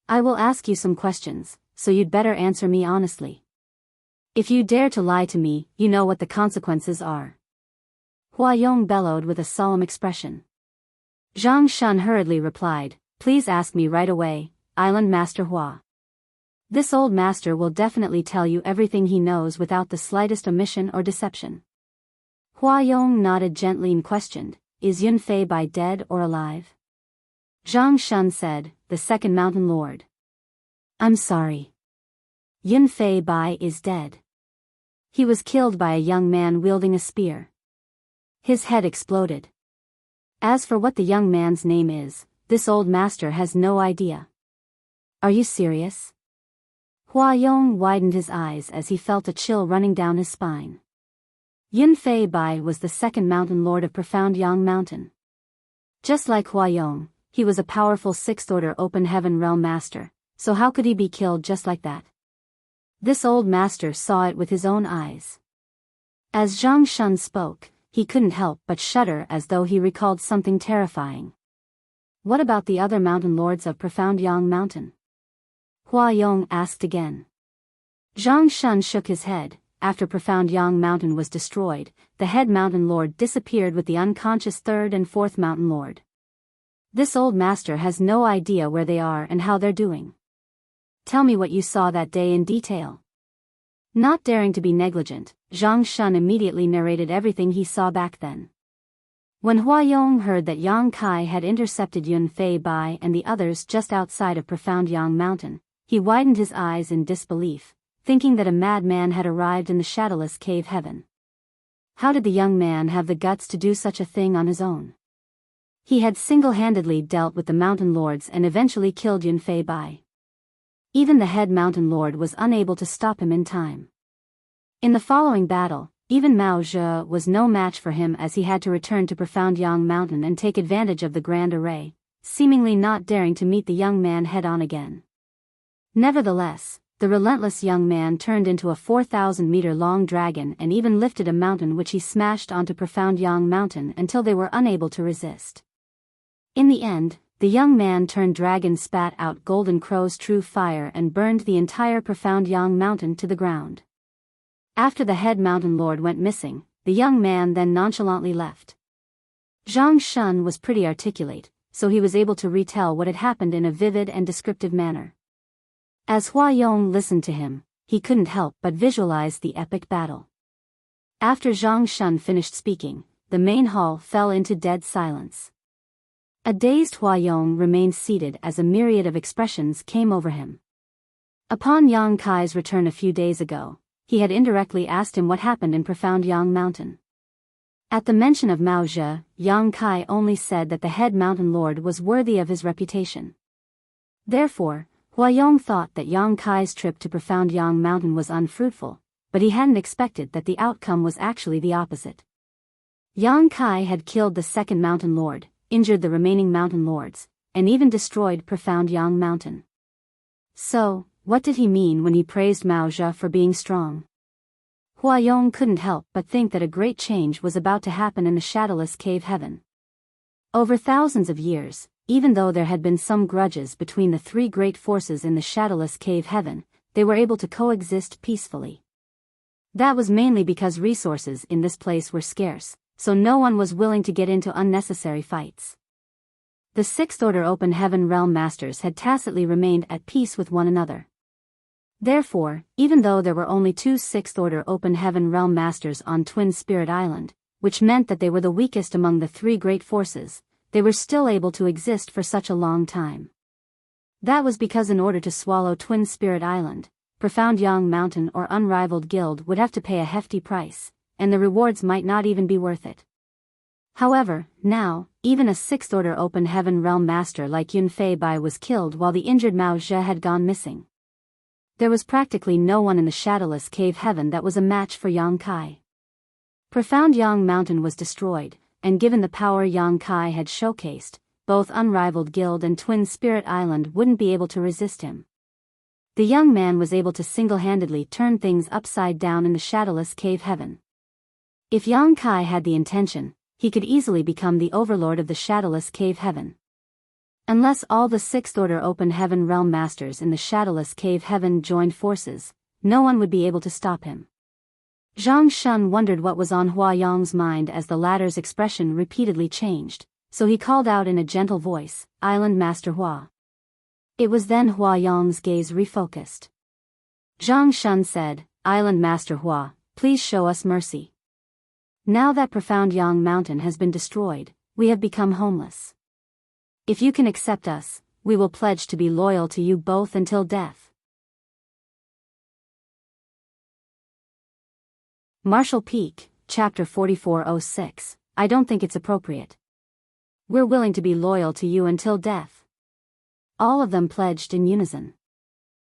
I will ask you some questions, so you'd better answer me honestly. If you dare to lie to me, you know what the consequences are. Hua Yong bellowed with a solemn expression. Zhang Shun hurriedly replied, please ask me right away, Island Master Hua. This old master will definitely tell you everything he knows without the slightest omission or deception. Hua Yong nodded gently and questioned, is Yun Fei Bai dead or alive? Zhang Shun said, the Second Mountain Lord. I'm sorry. Yun Fei Bai is dead. He was killed by a young man wielding a spear. His head exploded. As for what the young man's name is, this old master has no idea. Are you serious? Hua Yong widened his eyes as he felt a chill running down his spine. Yun Fei Bai was the Second Mountain Lord of Profound Yang Mountain. Just like Hua Yong, he was a powerful Sixth Order Open Heaven Realm Master, so how could he be killed just like that? This old master saw it with his own eyes. As Zhang Shun spoke, he couldn't help but shudder as though he recalled something terrifying. What about the other mountain lords of Profound Yang Mountain? Hua Yong asked again. Zhang Shun shook his head. After Profound Yang Mountain was destroyed, the head mountain lord disappeared with the unconscious 3rd and 4th mountain lord. This old master has no idea where they are and how they're doing. Tell me what you saw that day in detail. Not daring to be negligent, Zhang Shun immediately narrated everything he saw back then. When Hua Yong heard that Yang Kai had intercepted Yun Fei Bai and the others just outside of Profound Yang Mountain, he widened his eyes in disbelief, thinking that a madman had arrived in the shadowless cave heaven. How did the young man have the guts to do such a thing on his own? He had single-handedly dealt with the mountain lords and eventually killed Yun Fei Bai. Even the head mountain lord was unable to stop him in time. In the following battle, even Mao Zhe was no match for him as he had to return to Profound Yang Mountain and take advantage of the grand array, seemingly not daring to meet the young man head-on again. Nevertheless, the relentless young man turned into a 4,000-meter-long dragon and even lifted a mountain which he smashed onto Profound Yang Mountain until they were unable to resist. In the end, the young man turned dragon spat out Golden Crow's true fire and burned the entire Profound Yang Mountain to the ground. After the head mountain lord went missing, the young man then nonchalantly left. Zhang Shun was pretty articulate, so he was able to retell what had happened in a vivid and descriptive manner. As Hua Yong listened to him, he couldn't help but visualize the epic battle. After Zhang Shun finished speaking, the main hall fell into dead silence. A dazed Hua Yong remained seated as a myriad of expressions came over him. Upon Yang Kai's return a few days ago, he had indirectly asked him what happened in Profound Yang Mountain. At the mention of Mao Zhe, Yang Kai only said that the head mountain lord was worthy of his reputation. Therefore, Hua Yong thought that Yang Kai's trip to Profound Yang Mountain was unfruitful, but he hadn't expected that the outcome was actually the opposite. Yang Kai had killed the second mountain lord, injured the remaining mountain lords, and even destroyed Profound Yang Mountain. So, what did he mean when he praised Mao Zhe for being strong? Hua Yong couldn't help but think that a great change was about to happen in the shadowless cave heaven. Over thousands of years, even though there had been some grudges between the three great forces in the shadowless cave heaven, they were able to coexist peacefully. That was mainly because resources in this place were scarce, so no one was willing to get into unnecessary fights. The Sixth Order Open Heaven Realm Masters had tacitly remained at peace with one another. Therefore, even though there were only 2 Sixth Order Open Heaven Realm Masters on Twin Spirit Island, which meant that they were the weakest among the three great forces, they were still able to exist for such a long time. That was because in order to swallow Twin Spirit Island, Profound Yang Mountain or Unrivaled Guild would have to pay a hefty price, and the rewards might not even be worth it. However, now, even a Sixth Order Open Heaven Realm Master like Yun Fei Bai was killed while the injured Mao Zhe had gone missing. There was practically no one in the shadowless cave heaven that was a match for Yang Kai. Profound Yang Mountain was destroyed, and given the power Yang Kai had showcased, both Unrivaled Guild and Twin Spirit Island wouldn't be able to resist him. The young man was able to single-handedly turn things upside down in the shadowless cave heaven. If Yang Kai had the intention, he could easily become the overlord of the shadowless cave heaven. Unless all the Sixth Order Open Heaven Realm Masters in the shadowless cave heaven joined forces, no one would be able to stop him. Zhang Shun wondered what was on Hua Yong's mind as the latter's expression repeatedly changed, so he called out in a gentle voice, "Island Master Hua." It was then Hua Yong's gaze refocused. Zhang Shun said, "Island Master Hua, please show us mercy. Now that Profound Yang Mountain has been destroyed, we have become homeless. If you can accept us, we will pledge to be loyal to you both until death." Marshall Peak, Chapter 4406, I don't think it's appropriate. We're willing to be loyal to you until death. All of them pledged in unison.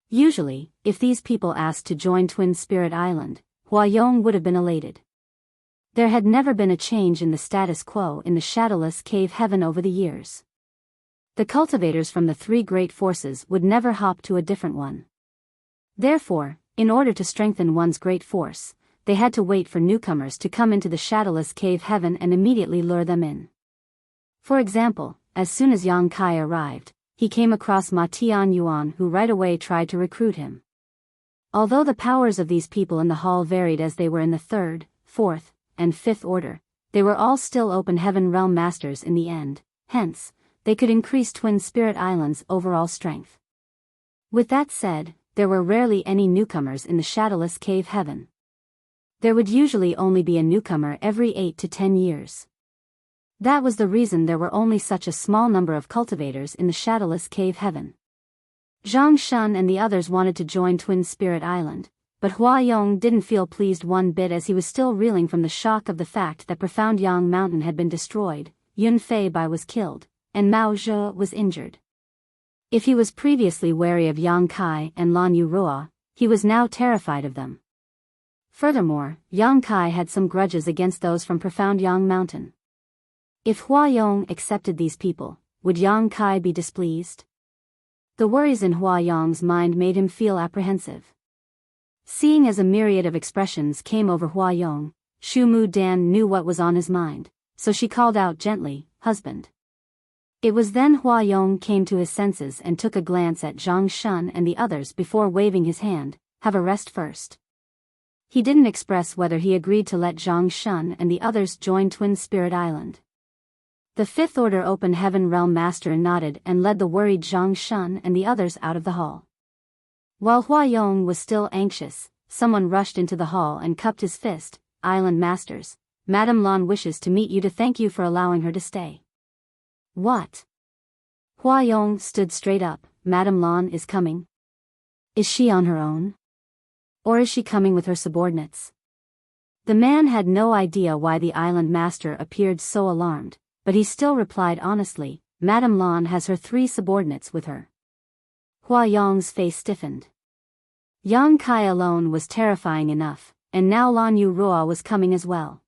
Usually, if these people asked to join Twin Spirit Island, Hua Yong would have been elated. There had never been a change in the status quo in the shadowless cave heaven over the years. The cultivators from the three great forces would never hop to a different one. Therefore, in order to strengthen one's great force, they had to wait for newcomers to come into the shadowless cave heaven and immediately lure them in. For example, as soon as Yang Kai arrived, he came across Ma Tianyuan, who right away tried to recruit him. Although the powers of these people in the hall varied as they were in the 3rd, 4th, and 5th order, they were all still Open Heaven Realm Masters in the end, hence, they could increase Twin Spirit Island's overall strength. With that said, there were rarely any newcomers in the shadowless cave heaven. There would usually only be a newcomer every 8 to 10 years. That was the reason there were only such a small number of cultivators in the shadowless cave heaven. Zhang Shun and the others wanted to join Twin Spirit Island, but Hua Yong didn't feel pleased one bit as he was still reeling from the shock of the fact that Profound Yang Mountain had been destroyed, Yun Fei Bai was killed, and Mao Zhe was injured. If he was previously wary of Yang Kai and Lan Yurua, he was now terrified of them. Furthermore, Yang Kai had some grudges against those from Profound Yang Mountain. If Hua Yong accepted these people, would Yang Kai be displeased? The worries in Hua Yong's mind made him feel apprehensive. Seeing as a myriad of expressions came over Hua Yong, Shu Mu Dan knew what was on his mind, so she called out gently, "Husband." It was then Hua Yong came to his senses and took a glance at Zhang Shun and the others before waving his hand, "Have a rest first." He didn't express whether he agreed to let Zhang Shun and the others join Twin Spirit Island. The Fifth Order Open Heaven Realm Master nodded and led the worried Zhang Shun and the others out of the hall. While Hua Yong was still anxious, someone rushed into the hall and cupped his fist. "Island Masters, Madame Lan wishes to meet you to thank you for allowing her to stay." "What?" Hua Yong stood straight up. "Madame Lan is coming? Is she on her own? Or is she coming with her subordinates?" The man had no idea why the island master appeared so alarmed, but he still replied honestly, "Madame Lan has her 3 subordinates with her." Hua Yong's face stiffened. Yang Kai alone was terrifying enough, and now Lan Yuruo was coming as well.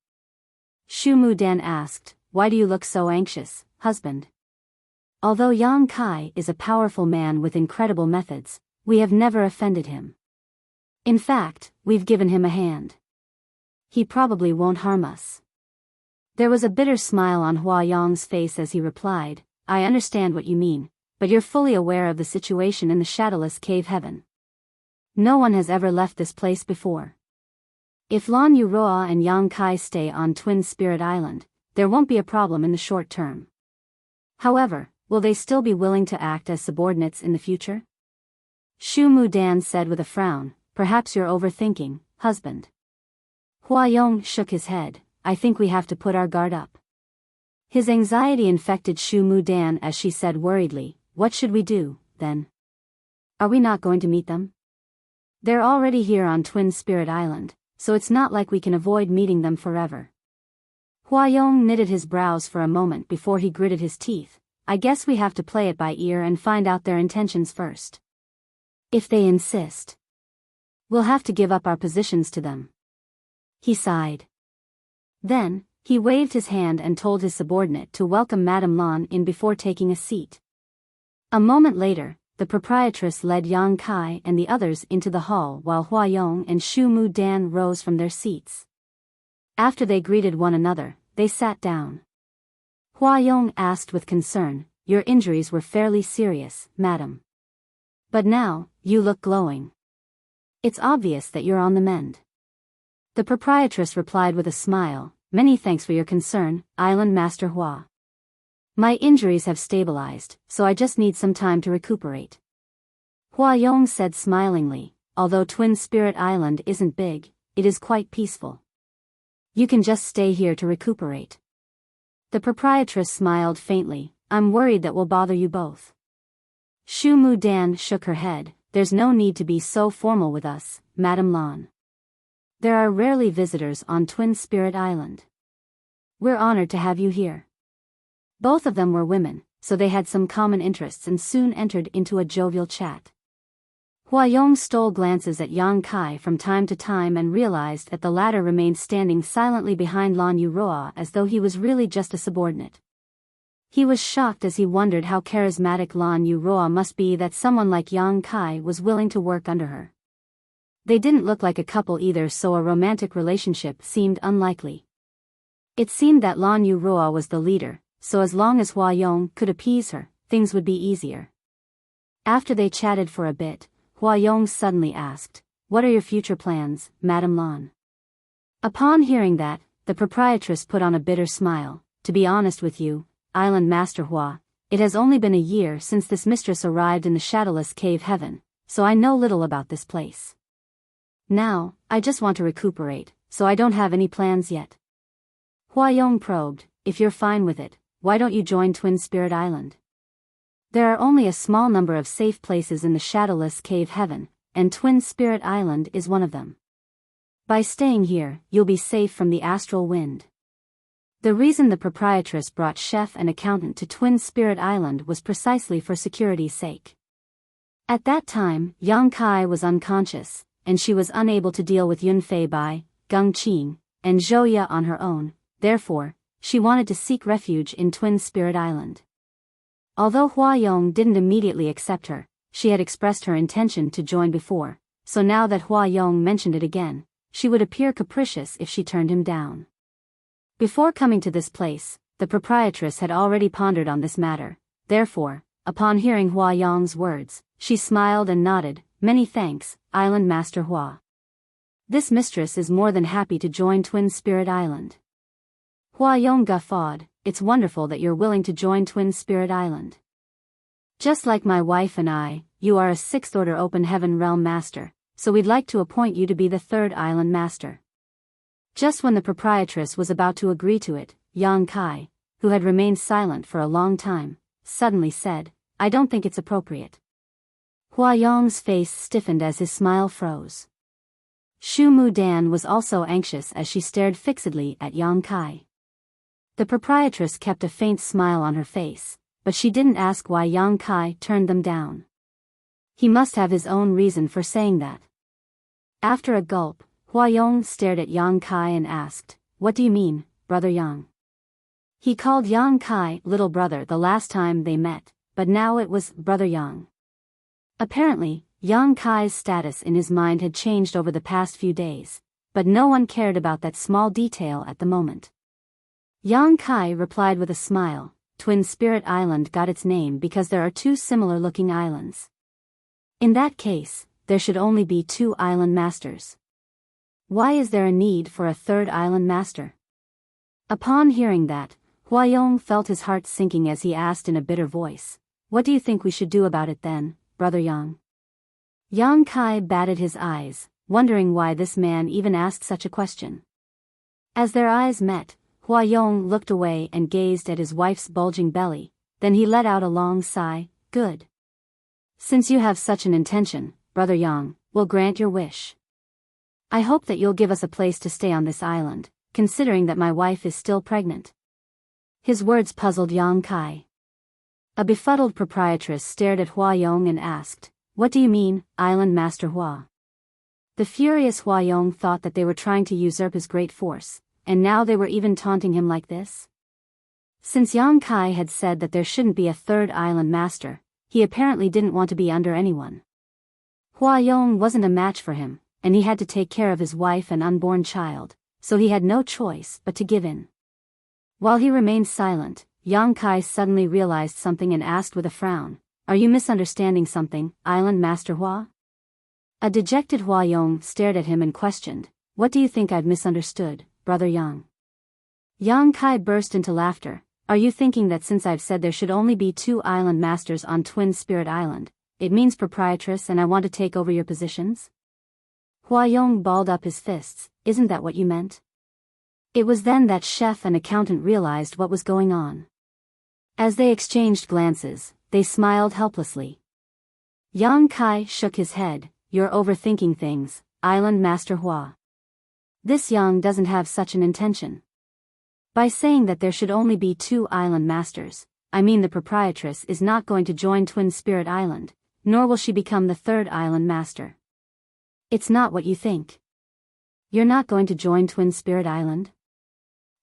Shu Mu Dan asked, "Why do you look so anxious, husband?" Although Yang Kai is a powerful man with incredible methods, we have never offended him. In fact, we've given him a hand. He probably won't harm us. There was a bitter smile on Hua Yong's face as he replied, "I understand what you mean, but you're fully aware of the situation in the shadowless cave heaven. No one has ever left this place before. If Lan Yuroa and Yang Kai stay on Twin Spirit Island, there won't be a problem in the short term. However, will they still be willing to act as subordinates in the future?" Shu Mu Dan said with a frown, "Perhaps you're overthinking, husband." Hua Yong shook his head, "I think we have to put our guard up." His anxiety infected Shu Mu Dan as she said worriedly, "What should we do, then? Are we not going to meet them? They're already here on Twin Spirit Island, so it's not like we can avoid meeting them forever." Hua Yong knitted his brows for a moment before he gritted his teeth. "I guess we have to play it by ear and find out their intentions first. If they insist, we'll have to give up our positions to them." He sighed. Then, he waved his hand and told his subordinate to welcome Madame Lan in before taking a seat. A moment later, the proprietress led Yang Kai and the others into the hall while Hua Yong and Shu Mu Dan rose from their seats. After they greeted one another, they sat down. Hua Yong asked with concern, "Your injuries were fairly serious, madam. But now, you look glowing. It's obvious that you're on the mend." The proprietress replied with a smile, "Many thanks for your concern, Island Master Hua. My injuries have stabilized, so I just need some time to recuperate." Hua Yong said smilingly, "Although Twin Spirit Island isn't big, it is quite peaceful. You can just stay here to recuperate." The proprietress smiled faintly, "I'm worried that will bother you both." Shu Mu Dan shook her head, "There's no need to be so formal with us, Madame Lan. There are rarely visitors on Twin Spirit Island. We're honored to have you here." Both of them were women, so they had some common interests and soon entered into a jovial chat. Hua Yong stole glances at Yang Kai from time to time and realized that the latter remained standing silently behind Lan Yuroa as though he was really just a subordinate. He was shocked as he wondered how charismatic Lan Yuroa must be that someone like Yang Kai was willing to work under her. They didn't look like a couple either, so a romantic relationship seemed unlikely. It seemed that Lan Yuroa was the leader, so as long as Hua Yong could appease her, things would be easier. After they chatted for a bit, Hua Yong suddenly asked, "What are your future plans, Madame Lan?" Upon hearing that, the proprietress put on a bitter smile. "To be honest with you, Island Master Hua, it has only been a year since this mistress arrived in the shadowless cave heaven, so I know little about this place. Now, I just want to recuperate, so I don't have any plans yet." Hua Yong probed, "If you're fine with it, why don't you join Twin Spirit Island? There are only a small number of safe places in the shadowless cave heaven, and Twin Spirit Island is one of them. By staying here, you'll be safe from the astral wind." The reason the proprietress brought chef and accountant to Twin Spirit Island was precisely for security's sake. At that time, Yang Kai was unconscious, and she was unable to deal with Yun Fei Bai, Gung Qing, and Zhou Ye on her own, therefore, she wanted to seek refuge in Twin Spirit Island. Although Hua Yong didn't immediately accept her, she had expressed her intention to join before, so now that Hua Yong mentioned it again, she would appear capricious if she turned him down. Before coming to this place, the proprietress had already pondered on this matter. Therefore, upon hearing Hua Yong's words, she smiled and nodded. Many thanks, Island Master Hua. This mistress is more than happy to join Twin Spirit Island. Hua Yong guffawed. It's wonderful that you're willing to join Twin Spirit Island. Just like my wife and I, you are a 6th Order Open Heaven Realm Master, so we'd like to appoint you to be the 3rd Island Master. Just when the proprietress was about to agree to it, Yang Kai, who had remained silent for a long time, suddenly said, I don't think it's appropriate. Hua Yong's face stiffened as his smile froze. Shu Mu Dan was also anxious as she stared fixedly at Yang Kai. The proprietress kept a faint smile on her face, but she didn't ask why Yang Kai turned them down. He must have his own reason for saying that. After a gulp, Hua Yong stared at Yang Kai and asked, What do you mean, Brother Yang? He called Yang Kai little brother the last time they met, but now it was Brother Yang. Apparently, Yang Kai's status in his mind had changed over the past few days, but no one cared about that small detail at the moment. Yang Kai replied with a smile, Twin Spirit Island got its name because there are 2 similar-looking islands. In that case, there should only be 2 island masters. Why is there a need for a 3rd island master? Upon hearing that, Hua Yong felt his heart sinking as he asked in a bitter voice, What do you think we should do about it then, Brother Yang? Yang Kai batted his eyes, wondering why this man even asked such a question. As their eyes met, Hua Yong looked away and gazed at his wife's bulging belly, then he let out a long sigh, Good. Since you have such an intention, Brother Yang, we'll grant your wish. I hope that you'll give us a place to stay on this island, considering that my wife is still pregnant. His words puzzled Yang Kai. A befuddled proprietress stared at Hua Yong and asked, What do you mean, Island Master Hua? The furious Hua Yong thought that they were trying to usurp his great force, and now they were even taunting him like this? Since Yang Kai had said that there shouldn't be a 3rd island master, he apparently didn't want to be under anyone. Hua Yong wasn't a match for him, and he had to take care of his wife and unborn child, so he had no choice but to give in. While he remained silent, Yang Kai suddenly realized something and asked with a frown, Are you misunderstanding something, Island Master Hua? A dejected Hua Yong stared at him and questioned, What do you think I've misunderstood, Brother Yang? Yang Kai burst into laughter, Are you thinking that since I've said there should only be 2 island masters on Twin Spirit Island, it means proprietress and I want to take over your positions? Hua Yong balled up his fists, Isn't that what you meant? It was then that chef and accountant realized what was going on. As they exchanged glances, they smiled helplessly. Yang Kai shook his head, You're overthinking things, Island Master Hua. This Yang doesn't have such an intention. By saying that there should only be 2 island masters, I mean the proprietress is not going to join Twin Spirit Island, nor will she become the 3rd island master. It's not what you think. You're not going to join Twin Spirit Island?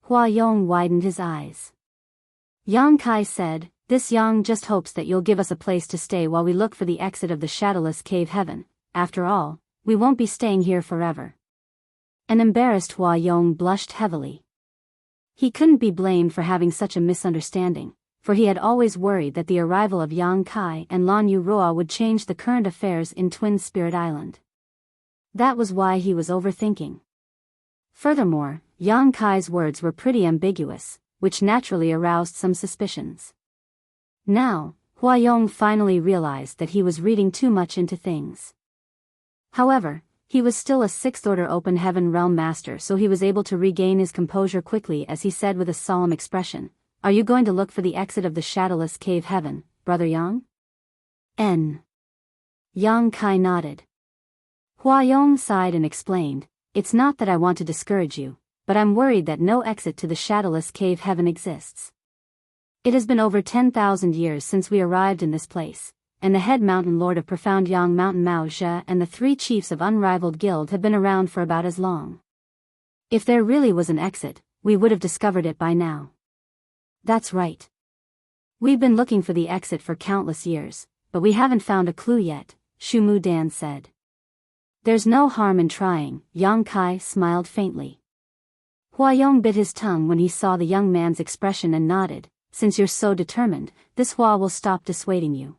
Hua Yong widened his eyes. Yang Kai said, This Yang just hopes that you'll give us a place to stay while we look for the exit of the shadowless cave heaven. After all, we won't be staying here forever. An embarrassed Hua Yong blushed heavily. He couldn't be blamed for having such a misunderstanding, for he had always worried that the arrival of Yang Kai and Lan Yu Roa would change the current affairs in Twin Spirit Island. That was why he was overthinking. Furthermore, Yang Kai's words were pretty ambiguous, which naturally aroused some suspicions. Now, Hua Yong finally realized that he was reading too much into things. However, he was still a 6th Order Open Heaven Realm Master, so he was able to regain his composure quickly as he said with a solemn expression, Are you going to look for the exit of the shadowless cave heaven, Brother Yang? Yang Kai nodded. Hua Yong sighed and explained, It's not that I want to discourage you, but I'm worried that no exit to the shadowless cave heaven exists. It has been over 10,000 years since we arrived in this place, and the head mountain lord of profound Yang Mountain Mao Zhe and the 3 chiefs of unrivaled guild have been around for about as long. If there really was an exit, we would have discovered it by now. That's right. We've been looking for the exit for countless years, but we haven't found a clue yet, Shu Mu Dan said. There's no harm in trying, Yang Kai smiled faintly. Hua Yong bit his tongue when he saw the young man's expression and nodded. Since you're so determined, this Hua will stop dissuading you.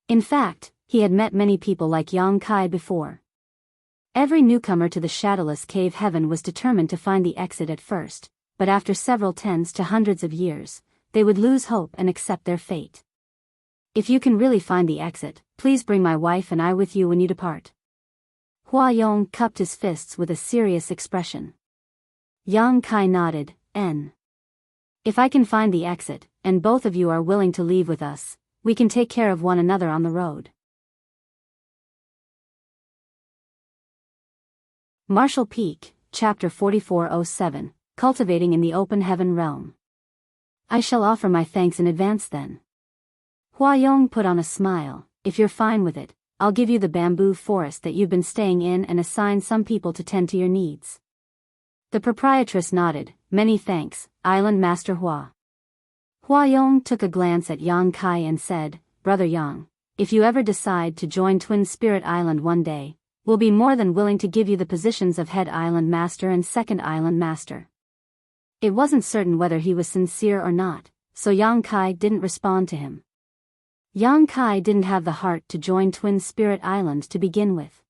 In fact, he had met many people like Yang Kai before. Every newcomer to the shadowless cave heaven was determined to find the exit at first, but after several tens to hundreds of years, they would lose hope and accept their fate. If you can really find the exit, please bring my wife and I with you when you depart. Hua Yong cupped his fists with a serious expression. Yang Kai nodded, N. If I can find the exit, and both of you are willing to leave with us, we can take care of one another on the road. Martial Peak, Chapter 4407, Cultivating in the Open Heaven Realm. I shall offer my thanks in advance then. Hua Yong put on a smile. If you're fine with it, I'll give you the bamboo forest that you've been staying in and assign some people to tend to your needs. The proprietress nodded. Many thanks, Island Master Hua. Hua Yong took a glance at Yang Kai and said, Brother Yang, if you ever decide to join Twin Spirit Island one day, we'll be more than willing to give you the positions of Head Island Master and Second Island Master. It wasn't certain whether he was sincere or not, so Yang Kai didn't respond to him. Yang Kai didn't have the heart to join Twin Spirit Island to begin with.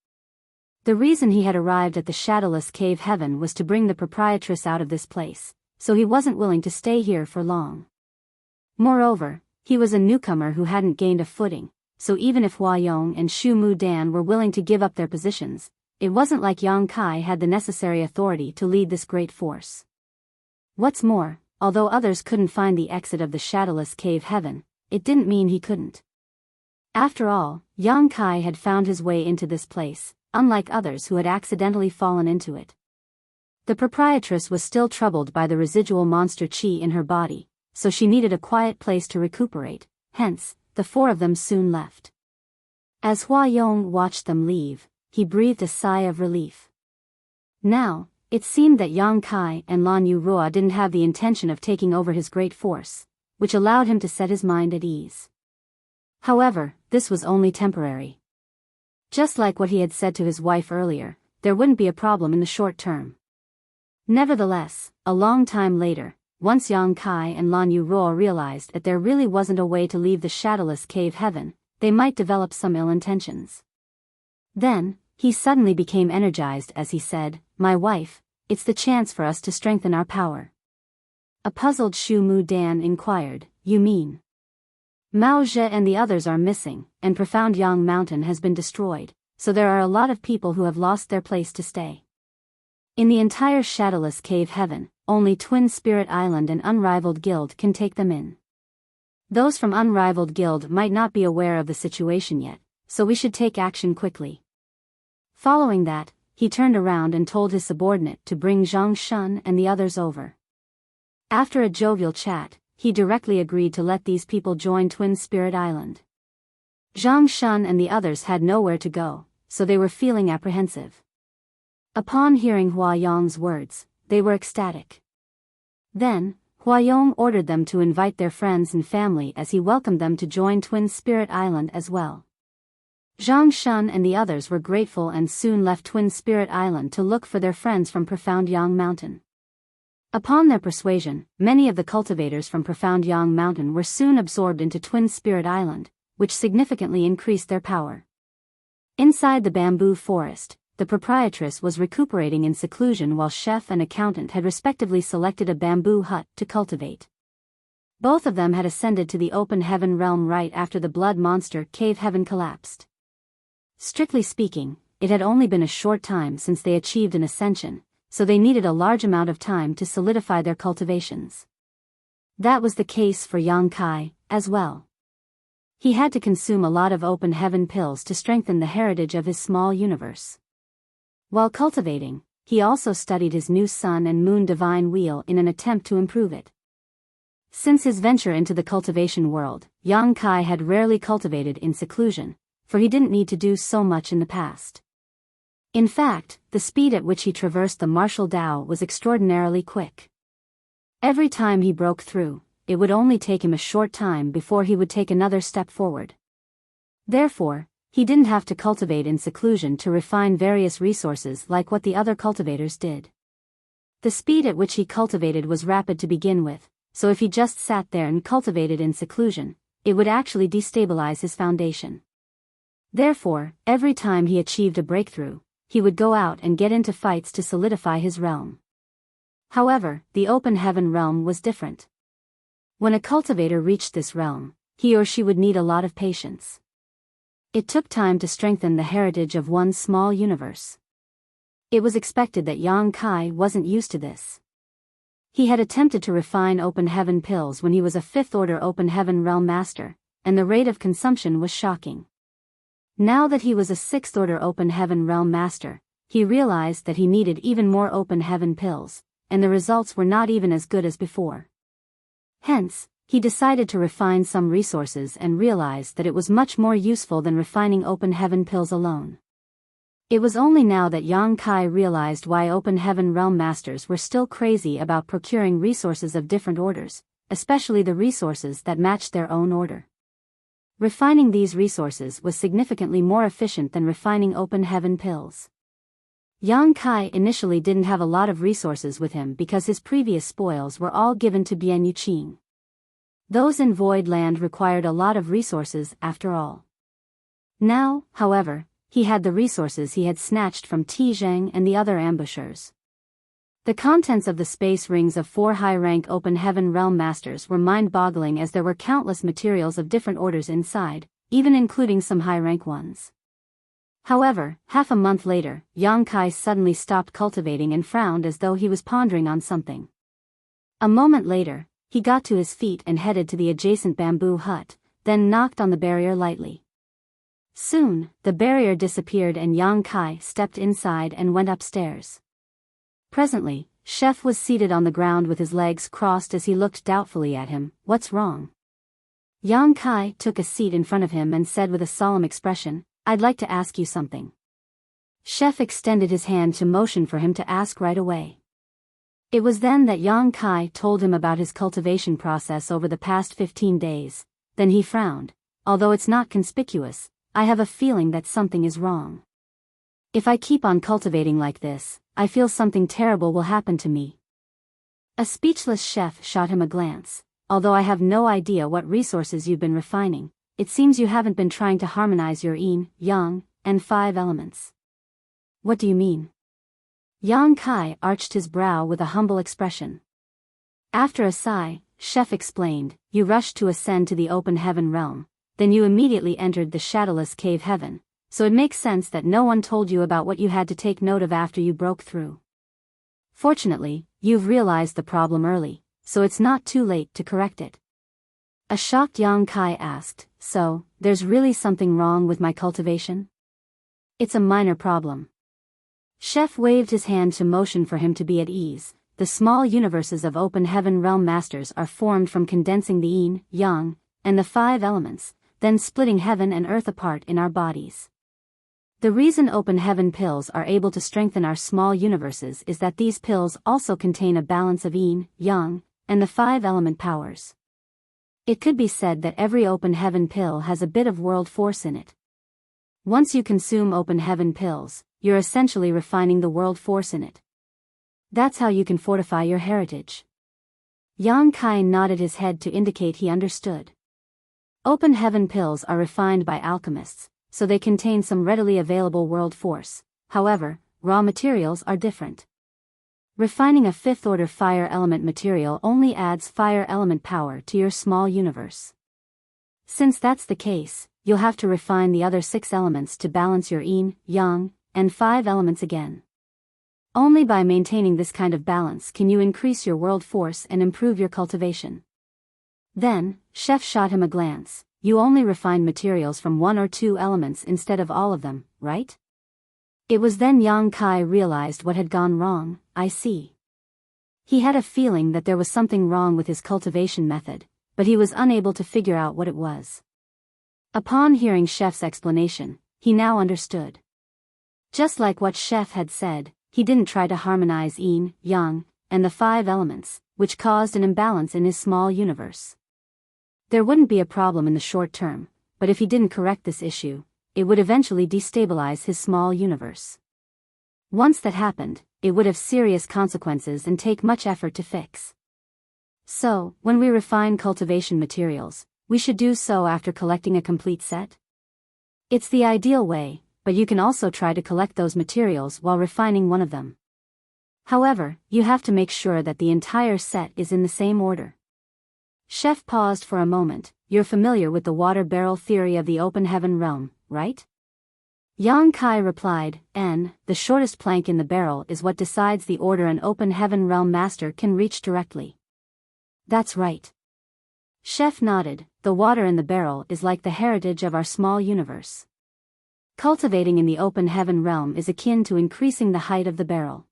The reason he had arrived at the shadowless cave heaven was to bring the proprietress out of this place, so he wasn't willing to stay here for long. Moreover, he was a newcomer who hadn't gained a footing, so even if Hua Yong and Shu Mu Dan were willing to give up their positions, it wasn't like Yang Kai had the necessary authority to lead this great force. What's more, although others couldn't find the exit of the shadowless cave heaven, it didn't mean he couldn't. After all, Yang Kai had found his way into this place, unlike others who had accidentally fallen into it. The proprietress was still troubled by the residual monster qi in her body, so she needed a quiet place to recuperate, hence, the four of them soon left. As Hua Yong watched them leave, he breathed a sigh of relief. Now, it seemed that Yang Kai and Lan Yu Rua didn't have the intention of taking over his great force, which allowed him to set his mind at ease. However, this was only temporary. Just like what he had said to his wife earlier, there wouldn't be a problem in the short term. Nevertheless, a long time later, once Yang Kai and Lan Yu Rua realized that there really wasn't a way to leave the shadowless cave heaven, they might develop some ill intentions. Then, he suddenly became energized as he said, My wife, it's the chance for us to strengthen our power. A puzzled Shu Mu Dan inquired, You mean? Mao Zhe and the others are missing, and Profound Yang Mountain has been destroyed, so there are a lot of people who have lost their place to stay. In the entire shadowless cave heaven, only Twin Spirit Island and Unrivaled Guild can take them in. Those from Unrivaled Guild might not be aware of the situation yet, so we should take action quickly. Following that, he turned around and told his subordinate to bring Zhang Shun and the others over. After a jovial chat, he directly agreed to let these people join Twin Spirit Island. Zhang Shun and the others had nowhere to go, so they were feeling apprehensive. Upon hearing Hua Yong's words, they were ecstatic. Then, Hua Yong ordered them to invite their friends and family as he welcomed them to join Twin Spirit Island as well. Zhang Shun and the others were grateful and soon left Twin Spirit Island to look for their friends from Profound Yang Mountain. Upon their persuasion, many of the cultivators from Profound Yang Mountain were soon absorbed into Twin Spirit Island, which significantly increased their power. Inside the bamboo forest, the proprietress was recuperating in seclusion while chef and accountant had respectively selected a bamboo hut to cultivate. Both of them had ascended to the open heaven realm right after the blood monster cave heaven collapsed. Strictly speaking, it had only been a short time since they achieved an ascension, so they needed a large amount of time to solidify their cultivations. That was the case for Yang Kai, as well. He had to consume a lot of open heaven pills to strengthen the heritage of his small universe. While cultivating, he also studied his new sun and moon divine wheel in an attempt to improve it. Since his venture into the cultivation world, Yang Kai had rarely cultivated in seclusion, for he didn't need to do so much in the past. In fact, the speed at which he traversed the martial Tao was extraordinarily quick. Every time he broke through, it would only take him a short time before he would take another step forward. Therefore, he didn't have to cultivate in seclusion to refine various resources like what the other cultivators did. The speed at which he cultivated was rapid to begin with, so if he just sat there and cultivated in seclusion, it would actually destabilize his foundation. Therefore, every time he achieved a breakthrough, he would go out and get into fights to solidify his realm. However, the open heaven realm was different. When a cultivator reached this realm, he or she would need a lot of patience. It took time to strengthen the heritage of one small universe. It was expected that Yang Kai wasn't used to this. He had attempted to refine open heaven pills when he was a 5th order open heaven realm master, and the rate of consumption was shocking. Now that he was a 6th order open heaven realm master, he realized that he needed even more open heaven pills, and the results were not even as good as before. Hence, he decided to refine some resources and realized that it was much more useful than refining open heaven pills alone. It was only now that Yang Kai realized why open heaven realm masters were still crazy about procuring resources of different orders, especially the resources that matched their own order. Refining these resources was significantly more efficient than refining open heaven pills. Yang Kai initially didn't have a lot of resources with him because his previous spoils were all given to Bian Yuqing. Those in Void Land required a lot of resources after all. Now, however, he had the resources he had snatched from Tizheng and the other ambushers. The contents of the space rings of 4 high-rank open heaven realm masters were mind-boggling, as there were countless materials of different orders inside, even including some high-rank ones. However, half a month later, Yang Kai suddenly stopped cultivating and frowned as though he was pondering on something. A moment later, he got to his feet and headed to the adjacent bamboo hut, then knocked on the barrier lightly. Soon, the barrier disappeared and Yang Kai stepped inside and went upstairs. Presently, Chef was seated on the ground with his legs crossed as he looked doubtfully at him. "What's wrong?" Yang Kai took a seat in front of him and said with a solemn expression, "I'd like to ask you something." Chef extended his hand to motion for him to ask right away. It was then that Yang Kai told him about his cultivation process over the past 15 days. Then he frowned. "Although it's not conspicuous, I have a feeling that something is wrong. If I keep on cultivating like this, I feel something terrible will happen to me." A speechless Chef shot him a glance. "Although I have no idea what resources you've been refining, it seems you haven't been trying to harmonize your yin, yang, and 5 elements." "What do you mean?" Yang Kai arched his brow with a humble expression. After a sigh, Chef explained, "You rushed to ascend to the open heaven realm, then you immediately entered the shadowless cave heaven, so it makes sense that no one told you about what you had to take note of after you broke through. Fortunately, you've realized the problem early, so it's not too late to correct it." A shocked Yang Kai asked, "So, there's really something wrong with my cultivation?" "It's a minor problem." Chef waved his hand to motion for him to be at ease. "The small universes of open heaven realm masters are formed from condensing the yin, yang, and the 5 elements, then splitting heaven and earth apart in our bodies. The reason open heaven pills are able to strengthen our small universes is that these pills also contain a balance of yin, yang, and the 5 element powers. It could be said that every open heaven pill has a bit of world force in it. Once you consume open heaven pills, you're essentially refining the world force in it. That's how you can fortify your heritage." Yang Kai nodded his head to indicate he understood. Open heaven pills are refined by alchemists, so they contain some readily available world force. However, raw materials are different. Refining a 5th order fire element material only adds fire element power to your small universe. Since that's the case, you'll have to refine the other 6 elements to balance your yin, yang, and 5 elements again. Only by maintaining this kind of balance can you increase your world force and improve your cultivation. Then, Chef shot him a glance. "You only refined materials from 1 or 2 elements instead of all of them, right?" It was then Yang Kai realized what had gone wrong. "I see." He had a feeling that there was something wrong with his cultivation method, but he was unable to figure out what it was. Upon hearing Chef's explanation, he now understood. Just like what Chef had said, he didn't try to harmonize yin, yang, and the 5 elements, which caused an imbalance in his small universe. There wouldn't be a problem in the short term, but if he didn't correct this issue, it would eventually destabilize his small universe. Once that happened, it would have serious consequences and take much effort to fix. So, when we refine cultivation materials, we should do so after collecting a complete set? It's the ideal way, but you can also try to collect those materials while refining one of them. However, you have to make sure that the entire set is in the same order. Chef paused for a moment. You're familiar with the water barrel theory of the open heaven realm, right? Yang Kai replied, the shortest plank in the barrel is what decides the order an open heaven realm master can reach directly. That's right. Chef nodded. The water in the barrel is like the heritage of our small universe. Cultivating in the open heaven realm is akin to increasing the height of the barrel.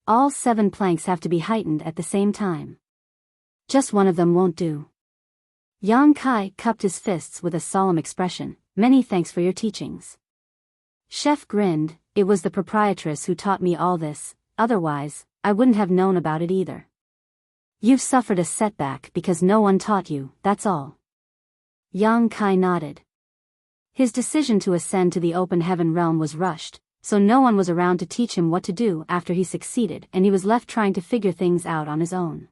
All 7 planks have to be heightened at the same time. Just one of them won't do. Yang Kai cupped his fists with a solemn expression. Many thanks for your teachings. Chef grinned. It was the proprietress who taught me all this, otherwise, I wouldn't have known about it either. You've suffered a setback because no one taught you, that's all. Yang Kai nodded. His decision to ascend to the open heaven realm was rushed, so no one was around to teach him what to do after he succeeded, and he was left trying to figure things out on his own.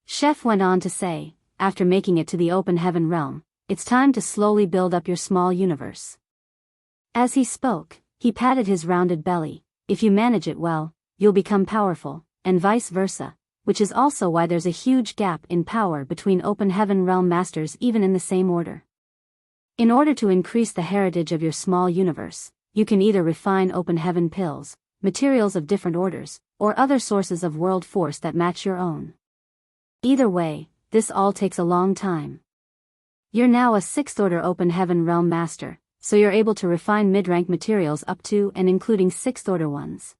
Chef went on to say, after making it to the open heaven realm, it's time to slowly build up your small universe. As he spoke, he patted his rounded belly. If you manage it well, you'll become powerful, and vice versa, which is also why there's a huge gap in power between open heaven realm masters even in the same order. In order to increase the heritage of your small universe, you can either refine open heaven pills, materials of different orders, or other sources of world force that match your own. Either way, this all takes a long time. You're now a 6th order open heaven realm master, so you're able to refine mid-rank materials up to and including 6th order ones.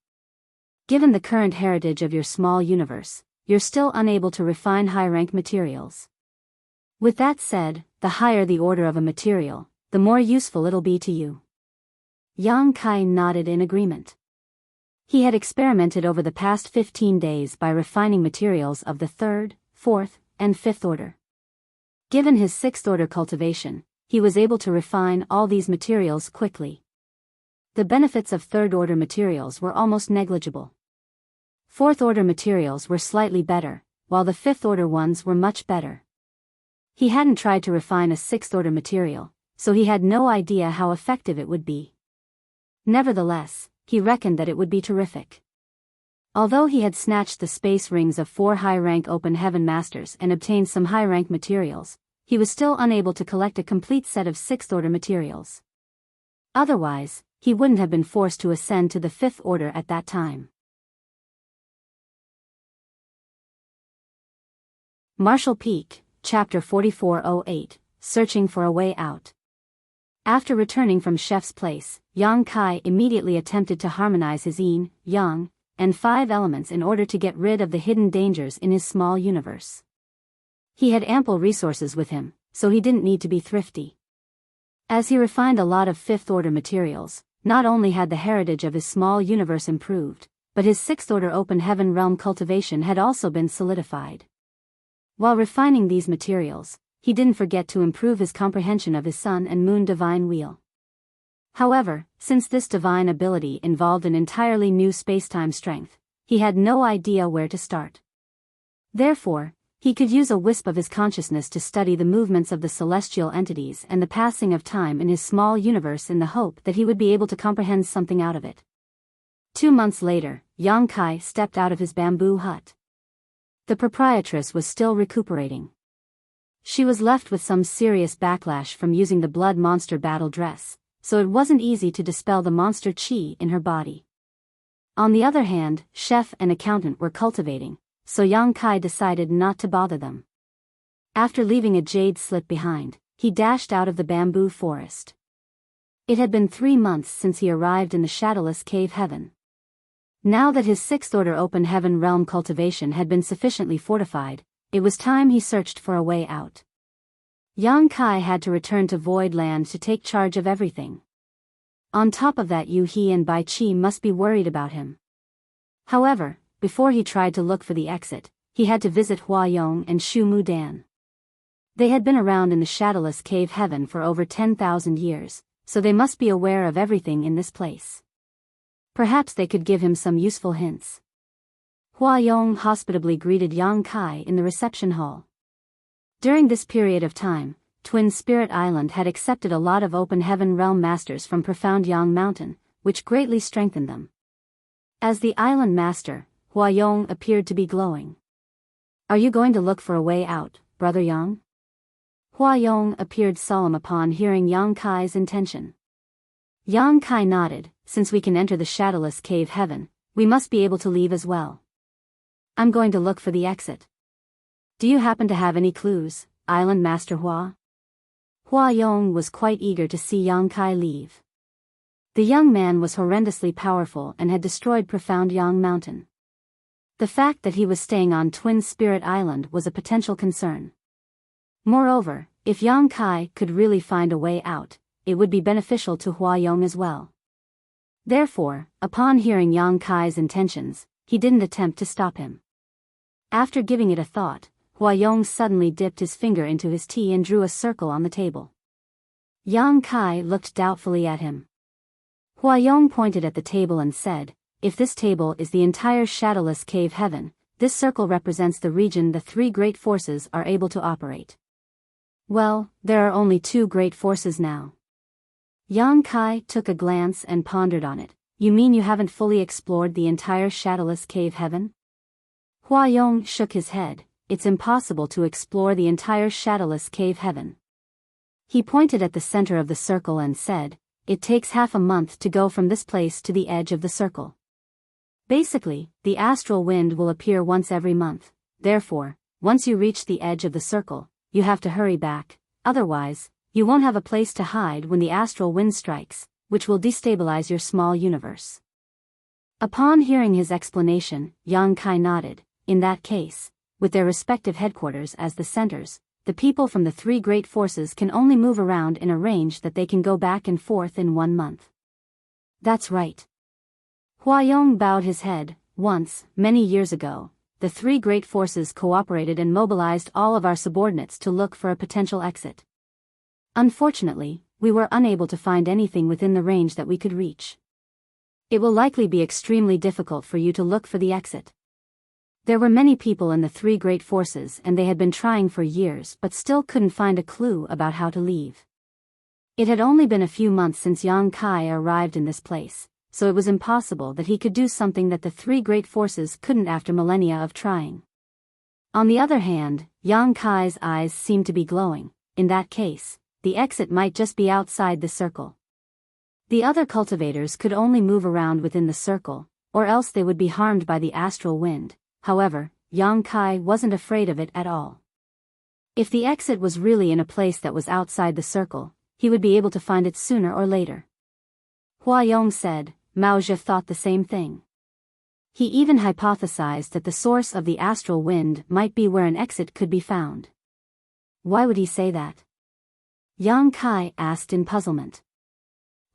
Given the current heritage of your small universe, you're still unable to refine high-rank materials. With that said, the higher the order of a material, the more useful it'll be to you. Yang Kai nodded in agreement. He had experimented over the past 15 days by refining materials of the 3rd, 4th, and 5th order. Given his 6th order cultivation, he was able to refine all these materials quickly. The benefits of 3rd order materials were almost negligible. 4th order materials were slightly better, while the 5th order ones were much better. He hadn't tried to refine a 6th order material, so he had no idea how effective it would be. Nevertheless, he reckoned that it would be terrific. Although he had snatched the space rings of 4 high-rank open heaven masters and obtained some high-rank materials, he was still unable to collect a complete set of 6th order materials. Otherwise, he wouldn't have been forced to ascend to the 5th order at that time. Marshall Peak, Chapter 4408, Searching for a Way Out. After returning from Chef's place, Yang Kai immediately attempted to harmonize his yin, yang, and 5 elements in order to get rid of the hidden dangers in his small universe. He had ample resources with him, so he didn't need to be thrifty. As he refined a lot of 5th order materials, not only had the heritage of his small universe improved, but his 6th order open heaven realm cultivation had also been solidified. While refining these materials, he didn't forget to improve his comprehension of his sun and moon divine wheel. However, since this divine ability involved an entirely new spacetime strength, he had no idea where to start. Therefore, he could use a wisp of his consciousness to study the movements of the celestial entities and the passing of time in his small universe in the hope that he would be able to comprehend something out of it. 2 months later, Yang Kai stepped out of his bamboo hut. The proprietress was still recuperating. She was left with some serious backlash from using the blood monster battle dress, so it wasn't easy to dispel the monster chi in her body. On the other hand, chef and accountant were cultivating, so Yang Kai decided not to bother them. After leaving a jade slip behind, he dashed out of the bamboo forest. It had been 3 months since he arrived in the shadowless cave heaven. Now that his 6th order open heaven realm cultivation had been sufficiently fortified, it was time he searched for a way out. Yang Kai had to return to Void Land to take charge of everything. On top of that, Yu He and Bai Qi must be worried about him. However, before he tried to look for the exit, he had to visit Hua Yong and Shu Mudan. They had been around in the shadowless cave heaven for over 10,000 years, so they must be aware of everything in this place. Perhaps they could give him some useful hints. Hua Yong hospitably greeted Yang Kai in the reception hall. During this period of time, Twin Spirit Island had accepted a lot of open heaven realm masters from Profound Yang Mountain, which greatly strengthened them. As the island master, Hua Yong appeared to be glowing. Are you going to look for a way out, Brother Yang? Hua Yong appeared solemn upon hearing Yang Kai's intention. Yang Kai nodded. Since we can enter the shadowless cave heaven, we must be able to leave as well. I'm going to look for the exit. Do you happen to have any clues, Island Master Hua? Hua Yong was quite eager to see Yang Kai leave. The young man was horrendously powerful and had destroyed Profound Yang Mountain. The fact that he was staying on Twin Spirit Island was a potential concern. Moreover, if Yang Kai could really find a way out, it would be beneficial to Hua Yong as well. Therefore, upon hearing Yang Kai's intentions, he didn't attempt to stop him. After giving it a thought, Hua Yong suddenly dipped his finger into his tea and drew a circle on the table. Yang Kai looked doubtfully at him. Hua Yong pointed at the table and said, if this table is the entire shadowless cave heaven, this circle represents the region the three great forces are able to operate. Well, there are only two great forces now. Yang Kai took a glance and pondered on it. You mean you haven't fully explored the entire shadowless cave heaven? Hua Yong shook his head. It's impossible to explore the entire shadowless cave heaven. He pointed at the center of the circle and said, it takes half a month to go from this place to the edge of the circle. Basically, the astral wind will appear once every month. Therefore, once you reach the edge of the circle, you have to hurry back, otherwise, you won't have a place to hide when the astral wind strikes, which will destabilize your small universe. Upon hearing his explanation, Yang Kai nodded. In that case, with their respective headquarters as the centers, the people from the three great forces can only move around in a range that they can go back and forth in 1 month. That's right. Hua Yong bowed his head. Once, many years ago, the three great forces cooperated and mobilized all of our subordinates to look for a potential exit. Unfortunately, we were unable to find anything within the range that we could reach. It will likely be extremely difficult for you to look for the exit. There were many people in the three great forces and they had been trying for years but still couldn't find a clue about how to leave. It had only been a few months since Yang Kai arrived in this place, so it was impossible that he could do something that the three great forces couldn't after millennia of trying. On the other hand, Yang Kai's eyes seemed to be glowing. In that case, the exit might just be outside the circle. The other cultivators could only move around within the circle, or else they would be harmed by the astral wind. However, Yang Kai wasn't afraid of it at all. If the exit was really in a place that was outside the circle, he would be able to find it sooner or later. Hua Yong said. Mao Zhe thought the same thing. He even hypothesized that the source of the astral wind might be where an exit could be found. Why would he say that? Yang Kai asked in puzzlement.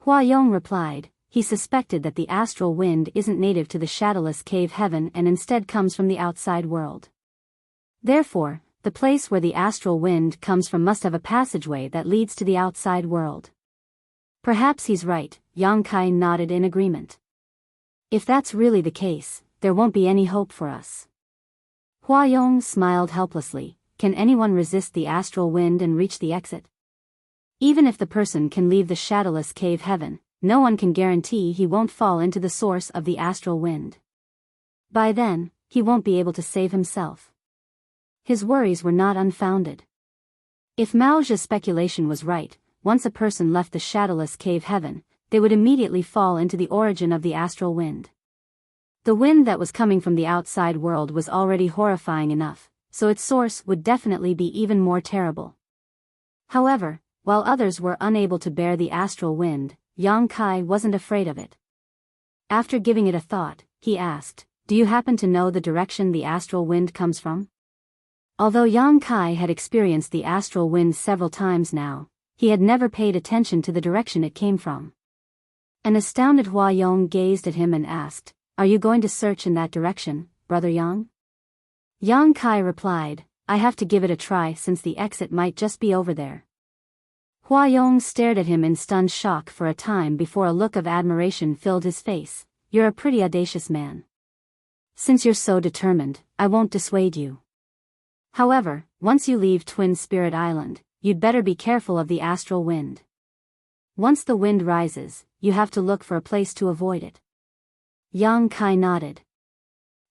Hua Yong replied, he suspected that the astral wind isn't native to the shadowless cave heaven and instead comes from the outside world. Therefore, the place where the astral wind comes from must have a passageway that leads to the outside world. Perhaps he's right, Yang Kai nodded in agreement. If that's really the case, there won't be any hope for us. Hua Yong smiled helplessly. Can anyone resist the astral wind and reach the exit? Even if the person can leave the shadowless cave heaven, no one can guarantee he won't fall into the source of the astral wind. By then, he won't be able to save himself. His worries were not unfounded. If Mao Zhe's speculation was right, once a person left the shadowless cave heaven, they would immediately fall into the origin of the astral wind. The wind that was coming from the outside world was already horrifying enough, so its source would definitely be even more terrible. However, while others were unable to bear the astral wind, Yang Kai wasn't afraid of it. After giving it a thought, he asked, do you happen to know the direction the astral wind comes from? Although Yang Kai had experienced the astral wind several times now, he had never paid attention to the direction it came from. An astounded Hua Yong gazed at him and asked, are you going to search in that direction, Brother Yang? Yang Kai replied, I have to give it a try since the exit might just be over there. Huayong stared at him in stunned shock for a time before a look of admiration filled his face. You're a pretty audacious man. Since you're so determined, I won't dissuade you. However, once you leave Twin Spirit Island, you'd better be careful of the astral wind. Once the wind rises, you have to look for a place to avoid it. Yang Kai nodded.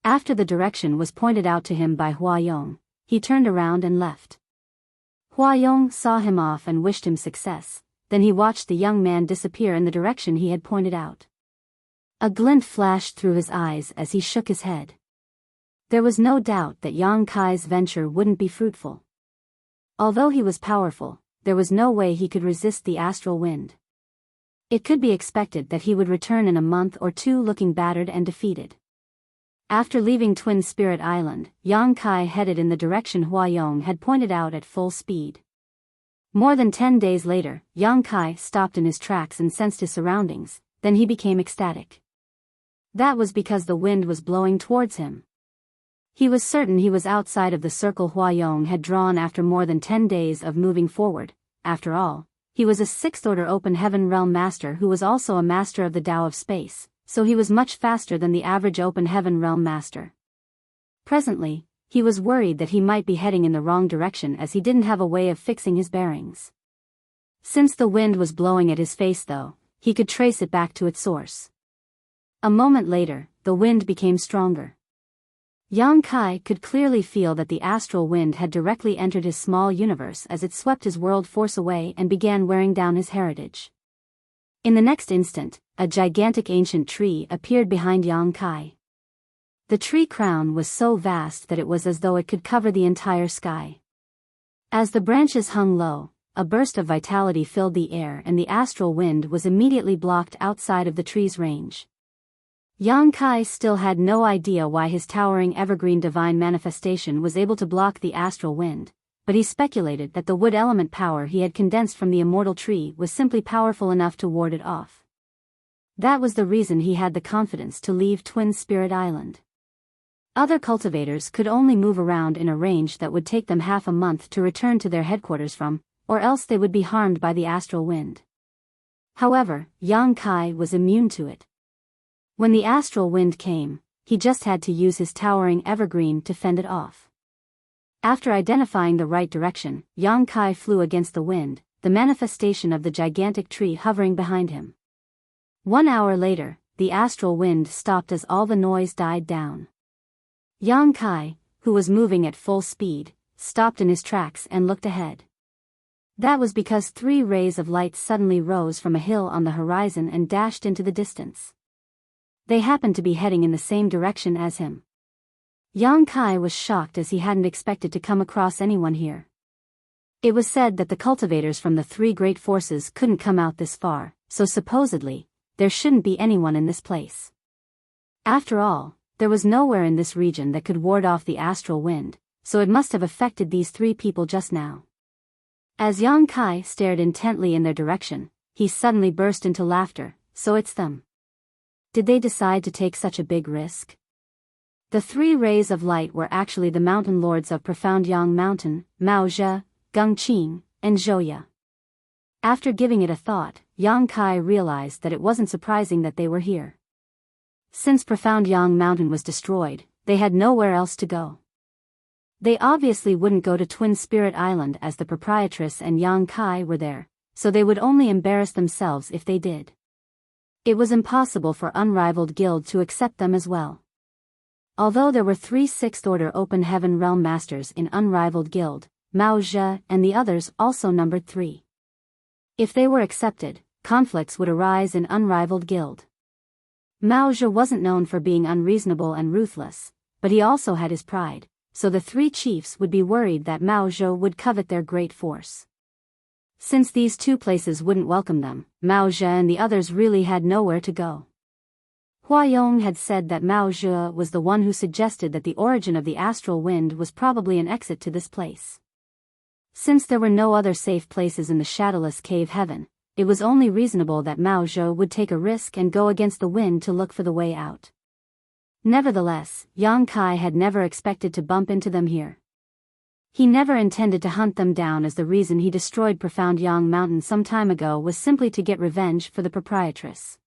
After the direction was pointed out to him by Huayong, he turned around and left. Huayong saw him off and wished him success, then he watched the young man disappear in the direction he had pointed out. A glint flashed through his eyes as he shook his head. There was no doubt that Yang Kai's venture wouldn't be fruitful. Although he was powerful, there was no way he could resist the astral wind. It could be expected that he would return in a month or two looking battered and defeated. After leaving Twin Spirit Island, Yang Kai headed in the direction Huayong had pointed out at full speed. More than 10 days later, Yang Kai stopped in his tracks and sensed his surroundings, then he became ecstatic. That was because the wind was blowing towards him. He was certain he was outside of the circle Huayong had drawn after more than 10 days of moving forward. After all, he was a 6th order open heaven realm master who was also a master of the Tao of space, so he was much faster than the average open heaven realm master. Presently, he was worried that he might be heading in the wrong direction as he didn't have a way of fixing his bearings. Since the wind was blowing at his face though, he could trace it back to its source. A moment later, the wind became stronger. Yang Kai could clearly feel that the astral wind had directly entered his small universe as it swept his world force away and began wearing down his heritage. In the next instant, a gigantic ancient tree appeared behind Yang Kai. The tree crown was so vast that it was as though it could cover the entire sky. As the branches hung low, a burst of vitality filled the air and the astral wind was immediately blocked outside of the tree's range. Yang Kai still had no idea why his towering evergreen divine manifestation was able to block the astral wind, but he speculated that the wood element power he had condensed from the immortal tree was simply powerful enough to ward it off. That was the reason he had the confidence to leave Twin Spirit Island. Other cultivators could only move around in a range that would take them half a month to return to their headquarters from, or else they would be harmed by the astral wind. However, Yang Kai was immune to it. When the astral wind came, he just had to use his towering evergreen to fend it off. After identifying the right direction, Yang Kai flew against the wind, the manifestation of the gigantic tree hovering behind him. 1 hour later, the astral wind stopped as all the noise died down. Yang Kai, who was moving at full speed, stopped in his tracks and looked ahead. That was because 3 rays of light suddenly rose from a hill on the horizon and dashed into the distance. They happened to be heading in the same direction as him. Yang Kai was shocked as he hadn't expected to come across anyone here. It was said that the cultivators from the 3 great forces couldn't come out this far, so supposedly, there shouldn't be anyone in this place. After all, there was nowhere in this region that could ward off the astral wind, so it must have affected these 3 people just now. As Yang Kai stared intently in their direction, he suddenly burst into laughter. So it's them. Did they decide to take such a big risk? The 3 rays of light were actually the mountain lords of Profound Yang Mountain, Mao Zhe, Gengqing, and Zhouya. After giving it a thought, Yang Kai realized that it wasn't surprising that they were here. Since Profound Yang Mountain was destroyed, they had nowhere else to go. They obviously wouldn't go to Twin Spirit Island as the proprietress and Yang Kai were there, so they would only embarrass themselves if they did. It was impossible for Unrivaled Guild to accept them as well. Although there were 3 6th Order Open Heaven Realm Masters in Unrivaled Guild, Mao Zhe and the others also numbered 3. If they were accepted, conflicts would arise in Unrivaled Guild. Mao Zhe wasn't known for being unreasonable and ruthless, but he also had his pride, so the 3 chiefs would be worried that Mao Zhe would covet their great force. Since these 2 places wouldn't welcome them, Mao Zhe and the others really had nowhere to go. Huayong had said that Mao Zhe was the one who suggested that the origin of the astral wind was probably an exit to this place. Since there were no other safe places in the shadowless cave heaven, it was only reasonable that Mao Zhe would take a risk and go against the wind to look for the way out. Nevertheless, Yang Kai had never expected to bump into them here. He never intended to hunt them down, as the reason he destroyed Profound Yang Mountain some time ago was simply to get revenge for the proprietress.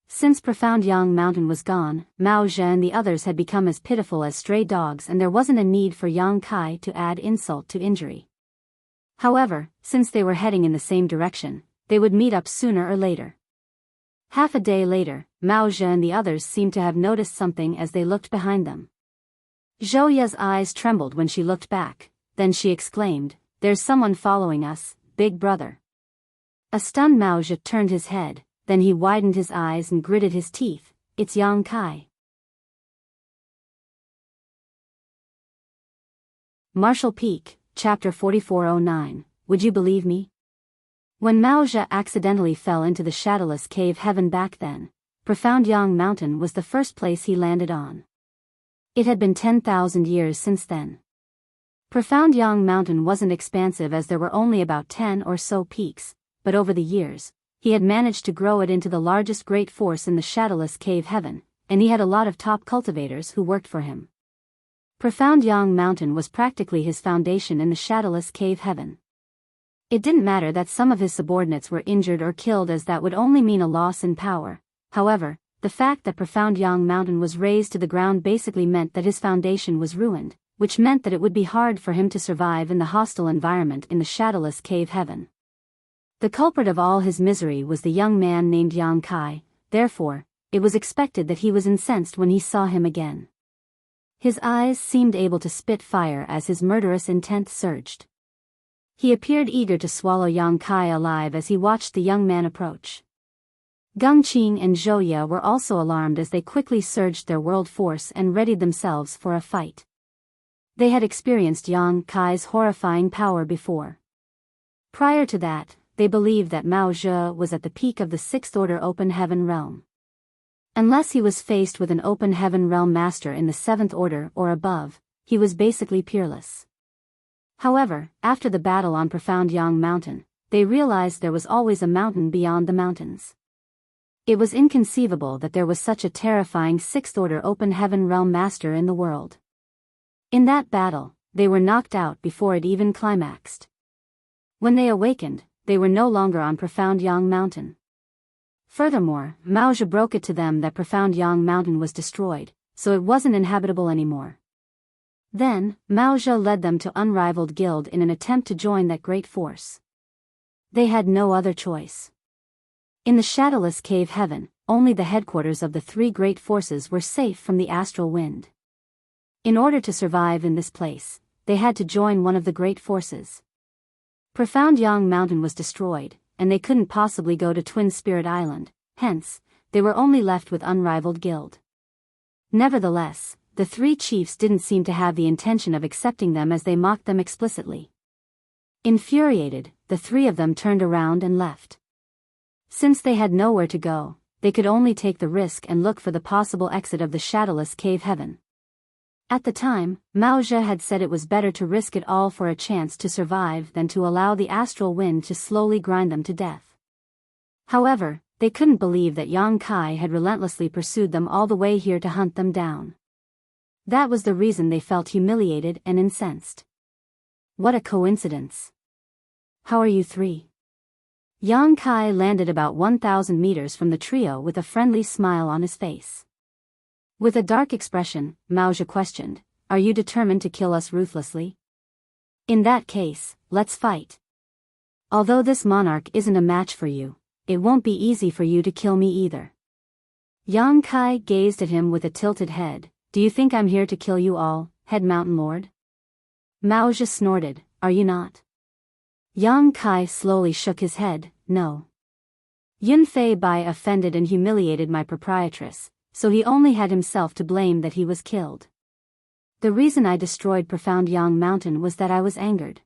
Since Profound Yang Mountain was gone, Mao Zhe and the others had become as pitiful as stray dogs, and there wasn't a need for Yang Kai to add insult to injury. However, since they were heading in the same direction, they would meet up sooner or later. Half a day later, Mao Zhe and the others seemed to have noticed something as they looked behind them. Zhou Ye's eyes trembled when she looked back, then she exclaimed, "There's someone following us, big brother." A stunned Mao Zhe turned his head, then he widened his eyes and gritted his teeth. "It's Yang Kai." Martial Peak, Chapter 4409, Would you believe me? When Mao Zhe accidentally fell into the shadowless cave heaven back then, Profound Yang Mountain was the first place he landed on. It had been 10,000 years since then. Profound Yang Mountain wasn't expansive, as there were only about 10 or so peaks, but over the years, he had managed to grow it into the largest great force in the shadowless cave heaven, and he had a lot of top cultivators who worked for him. Profound Yang Mountain was practically his foundation in the shadowless cave heaven. It didn't matter that some of his subordinates were injured or killed, as that would only mean a loss in power. However, the fact that Profound Yang Mountain was razed to the ground basically meant that his foundation was ruined, which meant that it would be hard for him to survive in the hostile environment in the shadowless cave heaven. The culprit of all his misery was the young man named Yang Kai, therefore, it was expected that he was incensed when he saw him again. His eyes seemed able to spit fire as his murderous intent surged. He appeared eager to swallow Yang Kai alive as he watched the young man approach. Geng Qing and Zhou Ye were also alarmed as they quickly surged their world force and readied themselves for a fight. They had experienced Yang Kai's horrifying power before. Prior to that, they believed that Mao Zhe was at the peak of the Sixth Order Open Heaven Realm. Unless he was faced with an Open Heaven Realm Master in the Seventh Order or above, he was basically peerless. However, after the battle on Profound Yang Mountain, they realized there was always a mountain beyond the mountains. It was inconceivable that there was such a terrifying Sixth Order Open Heaven Realm Master in the world. In that battle, they were knocked out before it even climaxed. When they awakened, they were no longer on Profound Yang Mountain. Furthermore, Mao Zhe broke it to them that Profound Yang Mountain was destroyed, so it wasn't inhabitable anymore. Then, Mao Zhe led them to Unrivaled Guild in an attempt to join that great force. They had no other choice. In the shadowless cave heaven, only the headquarters of the three great forces were safe from the astral wind. In order to survive in this place, they had to join one of the great forces. Profound Yang Mountain was destroyed, and they couldn't possibly go to Twin Spirit Island, hence, they were only left with Unrivaled Guild. Nevertheless, the three chiefs didn't seem to have the intention of accepting them, as they mocked them explicitly. Infuriated, the three of them turned around and left. Since they had nowhere to go, they could only take the risk and look for the possible exit of the shadowless cave heaven. At the time, Mao Zhe had said it was better to risk it all for a chance to survive than to allow the astral wind to slowly grind them to death. However, they couldn't believe that Yang Kai had relentlessly pursued them all the way here to hunt them down. That was the reason they felt humiliated and incensed. What a coincidence. "How are you three?" Yang Kai landed about 1,000 meters from the trio with a friendly smile on his face. With a dark expression, Mao Zhe questioned, "Are you determined to kill us ruthlessly? In that case, let's fight. Although this monarch isn't a match for you, it won't be easy for you to kill me either." Yang Kai gazed at him with a tilted head. "Do you think I'm here to kill you all, Head Mountain Lord?" Mao Zhe snorted, "Are you not?" Yang Kai slowly shook his head, "No. Yun Fei Bai offended and humiliated my proprietress, so he only had himself to blame that he was killed. The reason I destroyed Profound Yang Mountain was that I was angered.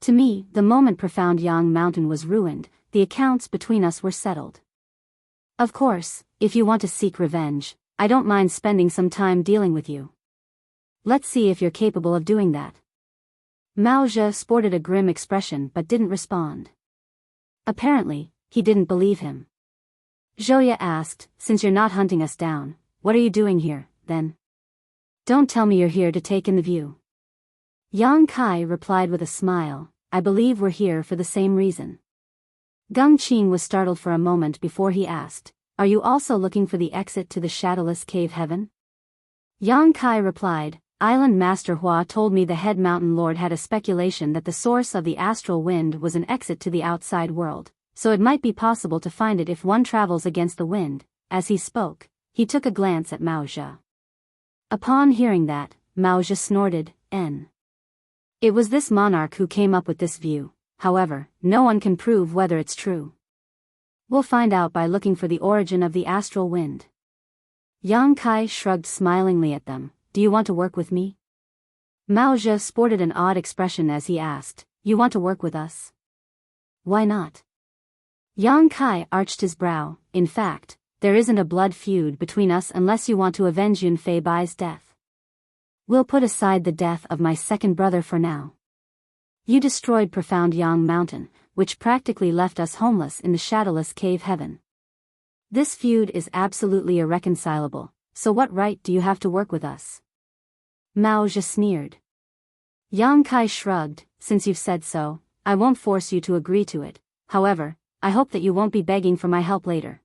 To me, the moment Profound Yang Mountain was ruined, the accounts between us were settled. Of course, if you want to seek revenge, I don't mind spending some time dealing with you. Let's see if you're capable of doing that." Mao Zhe sported a grim expression but didn't respond. Apparently, he didn't believe him. Zhou Ye asked, "Since you're not hunting us down, what are you doing here, then? Don't tell me you're here to take in the view." Yang Kai replied with a smile, I believe we're here for the same reason. Gung Qing was startled for a moment before he asked, are you also looking for the exit to the shadowless cave heaven? Yang Kai replied, Island Master Hua told me the head mountain lord had a speculation that the source of the astral wind was an exit to the outside world, so it might be possible to find it if one travels against the wind. As he spoke, he took a glance at Mao Zhe. Upon hearing that, Mao Zhe snorted, It was this monarch who came up with this view. However, no one can prove whether it's true. We'll find out by looking for the origin of the astral wind. Yang Kai shrugged smilingly at them, do you want to work with me? Mao Zhe sported an odd expression as he asked, you want to work with us? Why not? Yang Kai arched his brow, in fact, there isn't a blood feud between us unless you want to avenge Yun Fei Bai's death. We'll put aside the death of my second brother for now. You destroyed Profound Yang Mountain, which practically left us homeless in the shadowless cave heaven. This feud is absolutely irreconcilable, so what right do you have to work with us? Mao Zhe sneered. Yang Kai shrugged, since you've said so, I won't force you to agree to it, however, I hope that you won't be begging for my help later.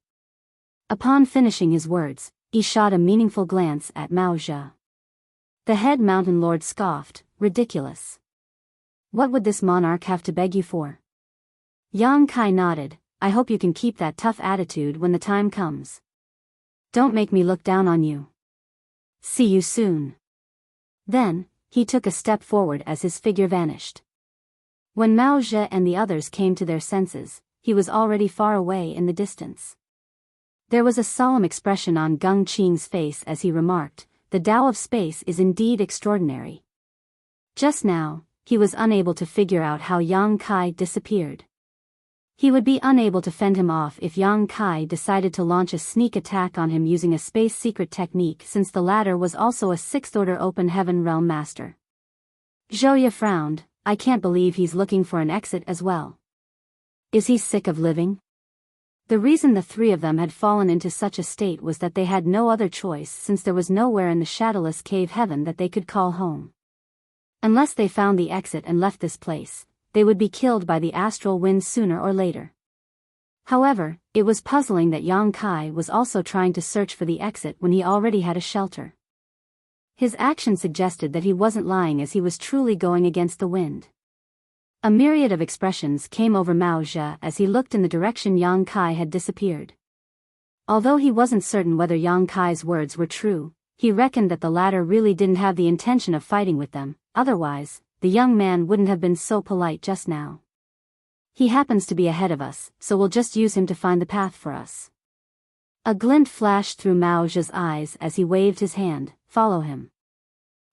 Upon finishing his words, he shot a meaningful glance at Mao Zhe. The head mountain lord scoffed, ridiculous. What would this monarch have to beg you for? Yang Kai nodded, I hope you can keep that tough attitude when the time comes. Don't make me look down on you. See you soon. Then, he took a step forward as his figure vanished. When Mao Zhe and the others came to their senses, he was already far away in the distance. There was a solemn expression on Gung Qing's face as he remarked, the Tao of space is indeed extraordinary. Just now, he was unable to figure out how Yang Kai disappeared. He would be unable to fend him off if Yang Kai decided to launch a sneak attack on him using a space secret technique, since the latter was also a 6th order open heaven realm master. Zhouye frowned, I can't believe he's looking for an exit as well. Is he sick of living? The reason the three of them had fallen into such a state was that they had no other choice, since there was nowhere in the shadowless cave heaven that they could call home. Unless they found the exit and left this place, they would be killed by the astral wind sooner or later. However, it was puzzling that Yang Kai was also trying to search for the exit when he already had a shelter. His action suggested that he wasn't lying, as he was truly going against the wind. A myriad of expressions came over Mao Zhe as he looked in the direction Yang Kai had disappeared. Although he wasn't certain whether Yang Kai's words were true, he reckoned that the latter really didn't have the intention of fighting with them, otherwise, the young man wouldn't have been so polite just now. He happens to be ahead of us, so we'll just use him to find the path for us. A glint flashed through Mao Zhe's eyes as he waved his hand, follow him.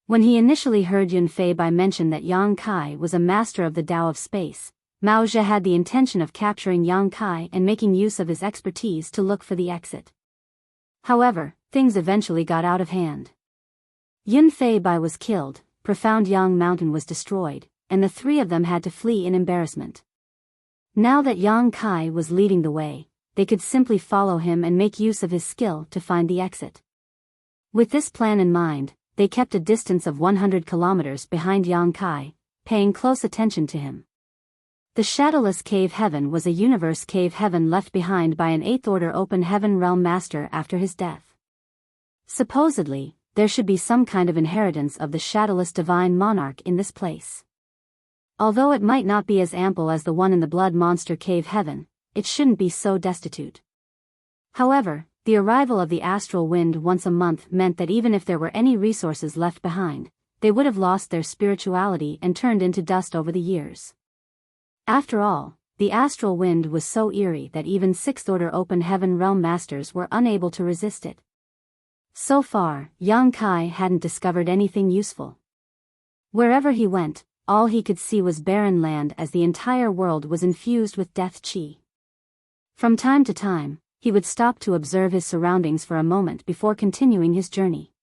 When he initially heard Yun Fei Bai mention that Yang Kai was a master of the Tao of space, Mao Zhe had the intention of capturing Yang Kai and making use of his expertise to look for the exit. However, things eventually got out of hand. Yun Fei Bai was killed, Profound Yang Mountain was destroyed, and the three of them had to flee in embarrassment. Now that Yang Kai was leading the way, they could simply follow him and make use of his skill to find the exit. With this plan in mind, they kept a distance of 100 kilometers behind Yang Kai, paying close attention to him. The shadowless cave heaven was a universe cave heaven left behind by an 8th order open heaven realm master after his death. Supposedly, there should be some kind of inheritance of the shadowless divine monarch in this place. Although it might not be as ample as the one in the blood monster cave heaven, it shouldn't be so destitute. However, the arrival of the astral wind once a month meant that even if there were any resources left behind, they would have lost their spirituality and turned into dust over the years. After all, the astral wind was so eerie that even 6th order open heaven realm masters were unable to resist it. So far, Yang Kai hadn't discovered anything useful. Wherever he went, all he could see was barren land, as the entire world was infused with death chi. From time to time, he would stop to observe his surroundings for a moment before continuing his journey.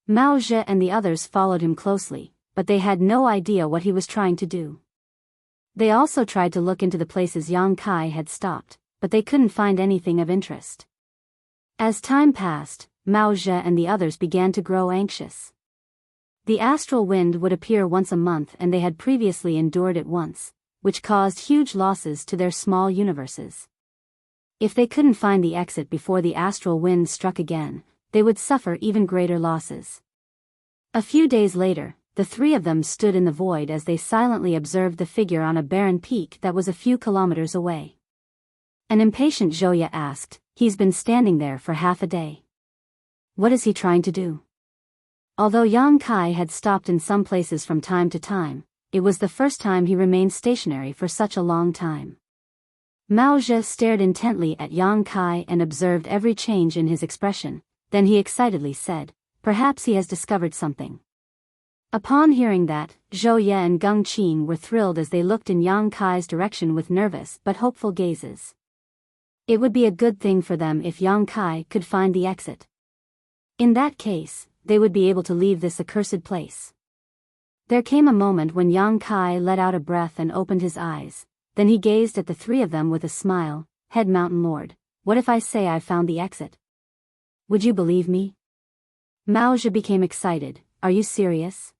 Mao Zhe and the others followed him closely, but they had no idea what he was trying to do. They also tried to look into the places Yang Kai had stopped, but they couldn't find anything of interest. As time passed, Mao Zhe and the others began to grow anxious. The astral wind would appear once a month, and they had previously endured it once, which caused huge losses to their small universes. If they couldn't find the exit before the astral wind struck again, they would suffer even greater losses. A few days later, the three of them stood in the void as they silently observed the figure on a barren peak that was a few kilometers away. An impatient Zhouya asked, "He's been standing there for half a day. What is he trying to do?" Although Yang Kai had stopped in some places from time to time, it was the first time he remained stationary for such a long time. Mao Zhe stared intently at Yang Kai and observed every change in his expression, then he excitedly said, "Perhaps he has discovered something." Upon hearing that, Zhou Ye and Geng Qing were thrilled as they looked in Yang Kai's direction with nervous but hopeful gazes. It would be a good thing for them if Yang Kai could find the exit. In that case, they would be able to leave this accursed place. There came a moment when Yang Kai let out a breath and opened his eyes, then he gazed at the three of them with a smile. "Head Mountain Lord, what if I say I've found the exit? Would you believe me?" Mao Zhe became excited. "Are you serious?"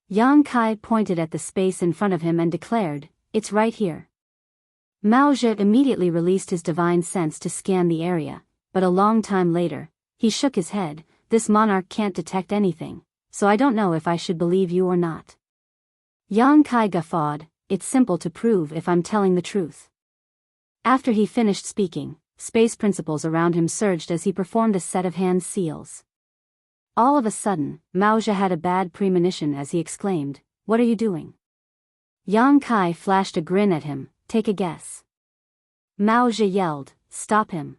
Yang Kai pointed at the space in front of him and declared, "It's right here." Mao Zhe immediately released his divine sense to scan the area, but a long time later, he shook his head. "This monarch can't detect anything, so I don't know if I should believe you or not." Yang Kai guffawed. "It's simple to prove if I'm telling the truth." After he finished speaking, space principles around him surged as he performed a set of hand seals. All of a sudden, Mao Zhe had a bad premonition as he exclaimed, "What are you doing?" Yang Kai flashed a grin at him. "Take a guess." Mao Zhe yelled, "Stop him."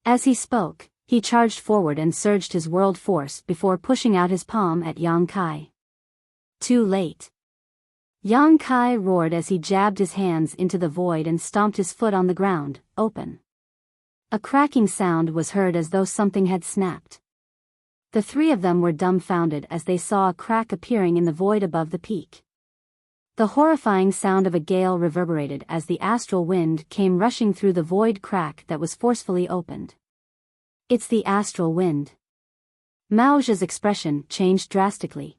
As he spoke, he charged forward and surged his world force before pushing out his palm at Yang Kai. Too late. Yang Kai roared as he jabbed his hands into the void and stomped his foot on the ground. "Open." A cracking sound was heard as though something had snapped. The three of them were dumbfounded as they saw a crack appearing in the void above the peak. The horrifying sound of a gale reverberated as the astral wind came rushing through the void crack that was forcefully opened. "It's the astral wind." Mao Zhe's expression changed drastically.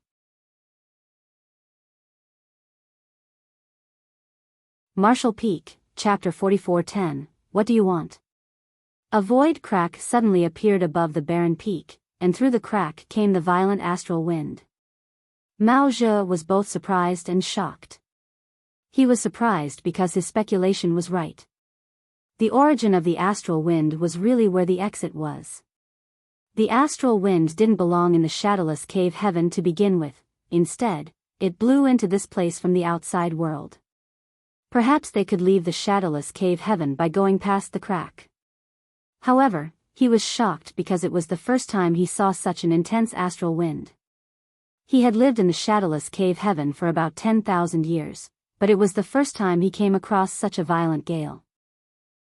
Marshall Peak, Chapter 44:10, What do you want? A void crack suddenly appeared above the barren peak, and through the crack came the violent astral wind. Mao Zhe was both surprised and shocked. He was surprised because his speculation was right. The origin of the astral wind was really where the exit was. The astral wind didn't belong in the shadowless cave heaven to begin with. Instead, it blew into this place from the outside world. Perhaps they could leave the shadowless cave heaven by going past the crack. However, he was shocked because it was the first time he saw such an intense astral wind. He had lived in the shadowless cave heaven for about 10,000 years, but it was the first time he came across such a violent gale.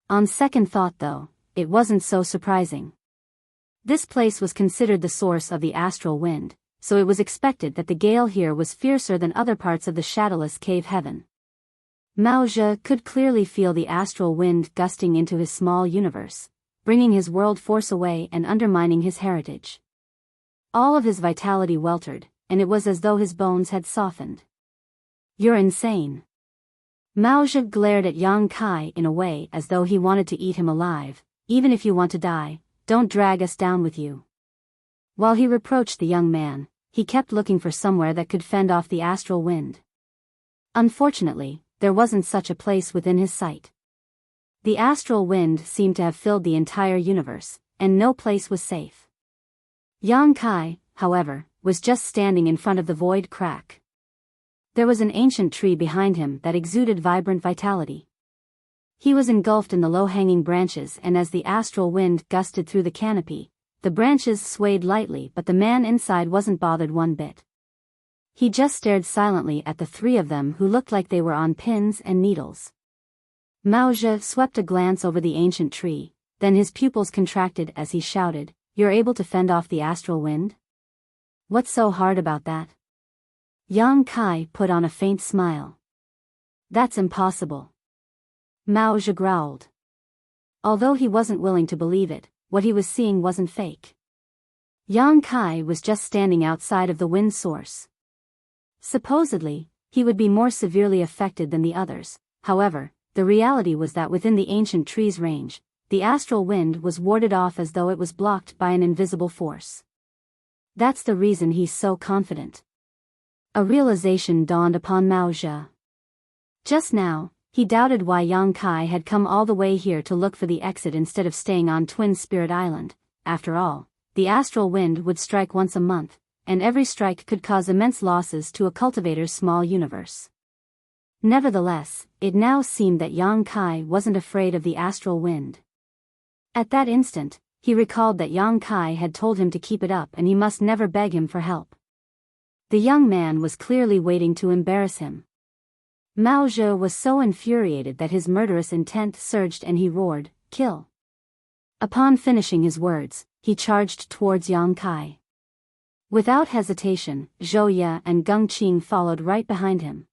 On second thought though, it wasn't so surprising. This place was considered the source of the astral wind, so it was expected that the gale here was fiercer than other parts of the shadowless cave heaven. Mao Zhe could clearly feel the astral wind gusting into his small universe, bringing his world force away and undermining his heritage. All of his vitality weltered, and it was as though his bones had softened. "You're insane." Mao Zhe glared at Yang Kai in a way as though he wanted to eat him alive. "Even if you want to die, don't drag us down with you." While he reproached the young man, he kept looking for somewhere that could fend off the astral wind. Unfortunately, there wasn't such a place within his sight. The astral wind seemed to have filled the entire universe, and no place was safe. Yang Kai, however, was just standing in front of the void crack. There was an ancient tree behind him that exuded vibrant vitality. He was engulfed in the low-hanging branches, and as the astral wind gusted through the canopy, the branches swayed lightly, but the man inside wasn't bothered one bit. He just stared silently at the three of them who looked like they were on pins and needles. Mao Zhe swept a glance over the ancient tree, then his pupils contracted as he shouted, "You're able to fend off the astral wind? What's so hard about that?" Yang Kai put on a faint smile. "That's impossible." Mao Zhe growled. Although he wasn't willing to believe it, what he was seeing wasn't fake. Yang Kai was just standing outside of the wind source. Supposedly, he would be more severely affected than the others. However, the reality was that within the ancient tree's range, the astral wind was warded off as though it was blocked by an invisible force. That's the reason he's so confident. A realization dawned upon Mao Zhe. Just now, he doubted why Yang Kai had come all the way here to look for the exit instead of staying on Twin Spirit Island. After all, the astral wind would strike once a month, and every strike could cause immense losses to a cultivator's small universe. Nevertheless, it now seemed that Yang Kai wasn't afraid of the astral wind. At that instant, he recalled that Yang Kai had told him to keep it up and he must never beg him for help. The young man was clearly waiting to embarrass him. Mao Zhe was so infuriated that his murderous intent surged and he roared, "Kill!" Upon finishing his words, he charged towards Yang Kai. Without hesitation, Zhou Ye and Geng Qing followed right behind him.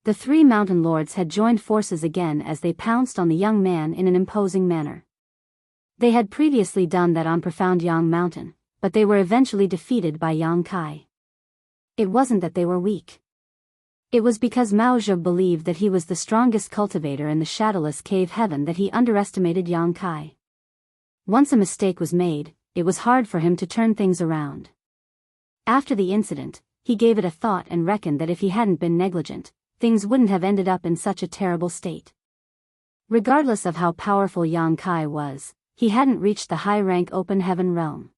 The three mountain lords had joined forces again as they pounced on the young man in an imposing manner. They had previously done that on Profound Yang Mountain, but they were eventually defeated by Yang Kai. It wasn't that they were weak. It was because Mao Zhe believed that he was the strongest cultivator in the shadowless cave heaven that he underestimated Yang Kai. Once a mistake was made, it was hard for him to turn things around. After the incident, he gave it a thought and reckoned that if he hadn't been negligent, things wouldn't have ended up in such a terrible state. Regardless of how powerful Yang Kai was, he hadn't reached the high-rank Open Heaven Realm.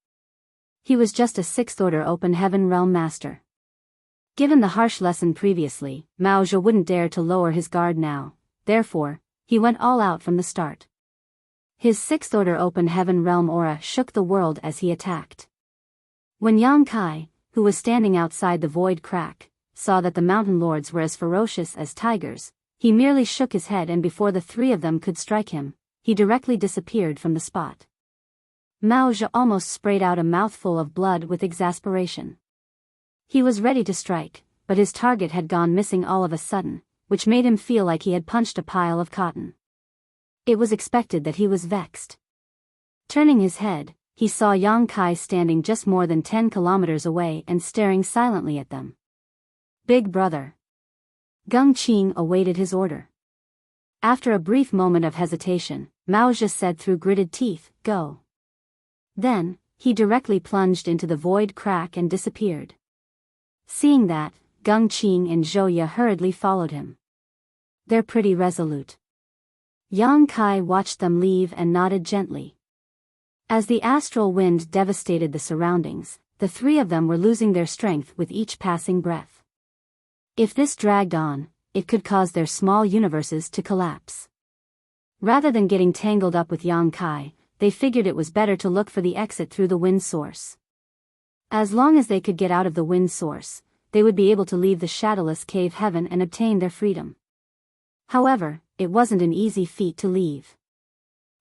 He was just a 6th-order Open Heaven Realm Master. Given the harsh lesson previously, Mao Zhe wouldn't dare to lower his guard now, therefore, he went all out from the start. His 6th-order Open Heaven Realm aura shook the world as he attacked. When Yang Kai, who was standing outside the void crack, saw that the mountain lords were as ferocious as tigers, he merely shook his head and before the three of them could strike him, he directly disappeared from the spot. Mao Zhe almost sprayed out a mouthful of blood with exasperation. He was ready to strike, but his target had gone missing all of a sudden, which made him feel like he had punched a pile of cotton. It was expected that he was vexed. Turning his head, he saw Yang Kai standing just more than 10 kilometers away and staring silently at them. "Big brother." Geng Qing awaited his order. After a brief moment of hesitation, Mao Zhe said through gritted teeth, "Go." Then, he directly plunged into the void crack and disappeared. Seeing that, Geng Qing and Zhou Ye hurriedly followed him. "They're pretty resolute." Yang Kai watched them leave and nodded gently. As the astral wind devastated the surroundings, the three of them were losing their strength with each passing breath. If this dragged on, it could cause their small universes to collapse. Rather than getting tangled up with Yang Kai, they figured it was better to look for the exit through the wind source. As long as they could get out of the wind source, they would be able to leave the shadowless cave heaven and obtain their freedom. However, it wasn't an easy feat to leave.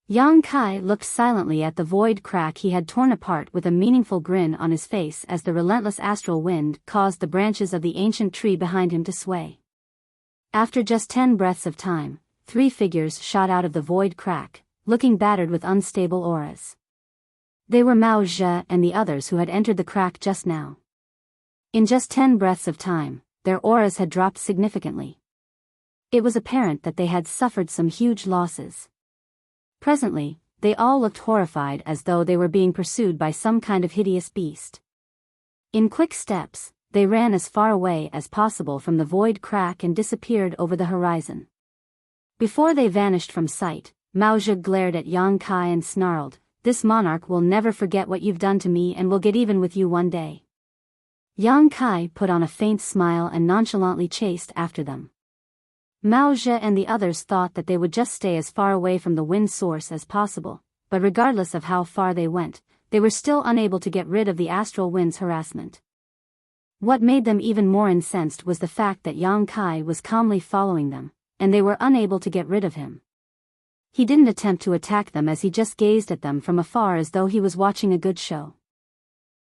Yang Kai looked silently at the void crack he had torn apart with a meaningful grin on his face as the relentless astral wind caused the branches of the ancient tree behind him to sway. After just 10 breaths of time, 3 figures shot out of the void crack, looking battered with unstable auras. They were Mao Zhe and the others who had entered the crack just now. In just 10 breaths of time, their auras had dropped significantly. It was apparent that they had suffered some huge losses. Presently, they all looked horrified as though they were being pursued by some kind of hideous beast. In quick steps, they ran as far away as possible from the void crack and disappeared over the horizon. Before they vanished from sight, Mao Zhe glared at Yang Kai and snarled, "This monarch will never forget what you've done to me and will get even with you one day." Yang Kai put on a faint smile and nonchalantly chased after them. Mao Zhe and the others thought that they would just stay as far away from the wind source as possible, but regardless of how far they went, they were still unable to get rid of the astral wind's harassment. What made them even more incensed was the fact that Yang Kai was calmly following them, and they were unable to get rid of him. He didn't attempt to attack them as he just gazed at them from afar as though he was watching a good show.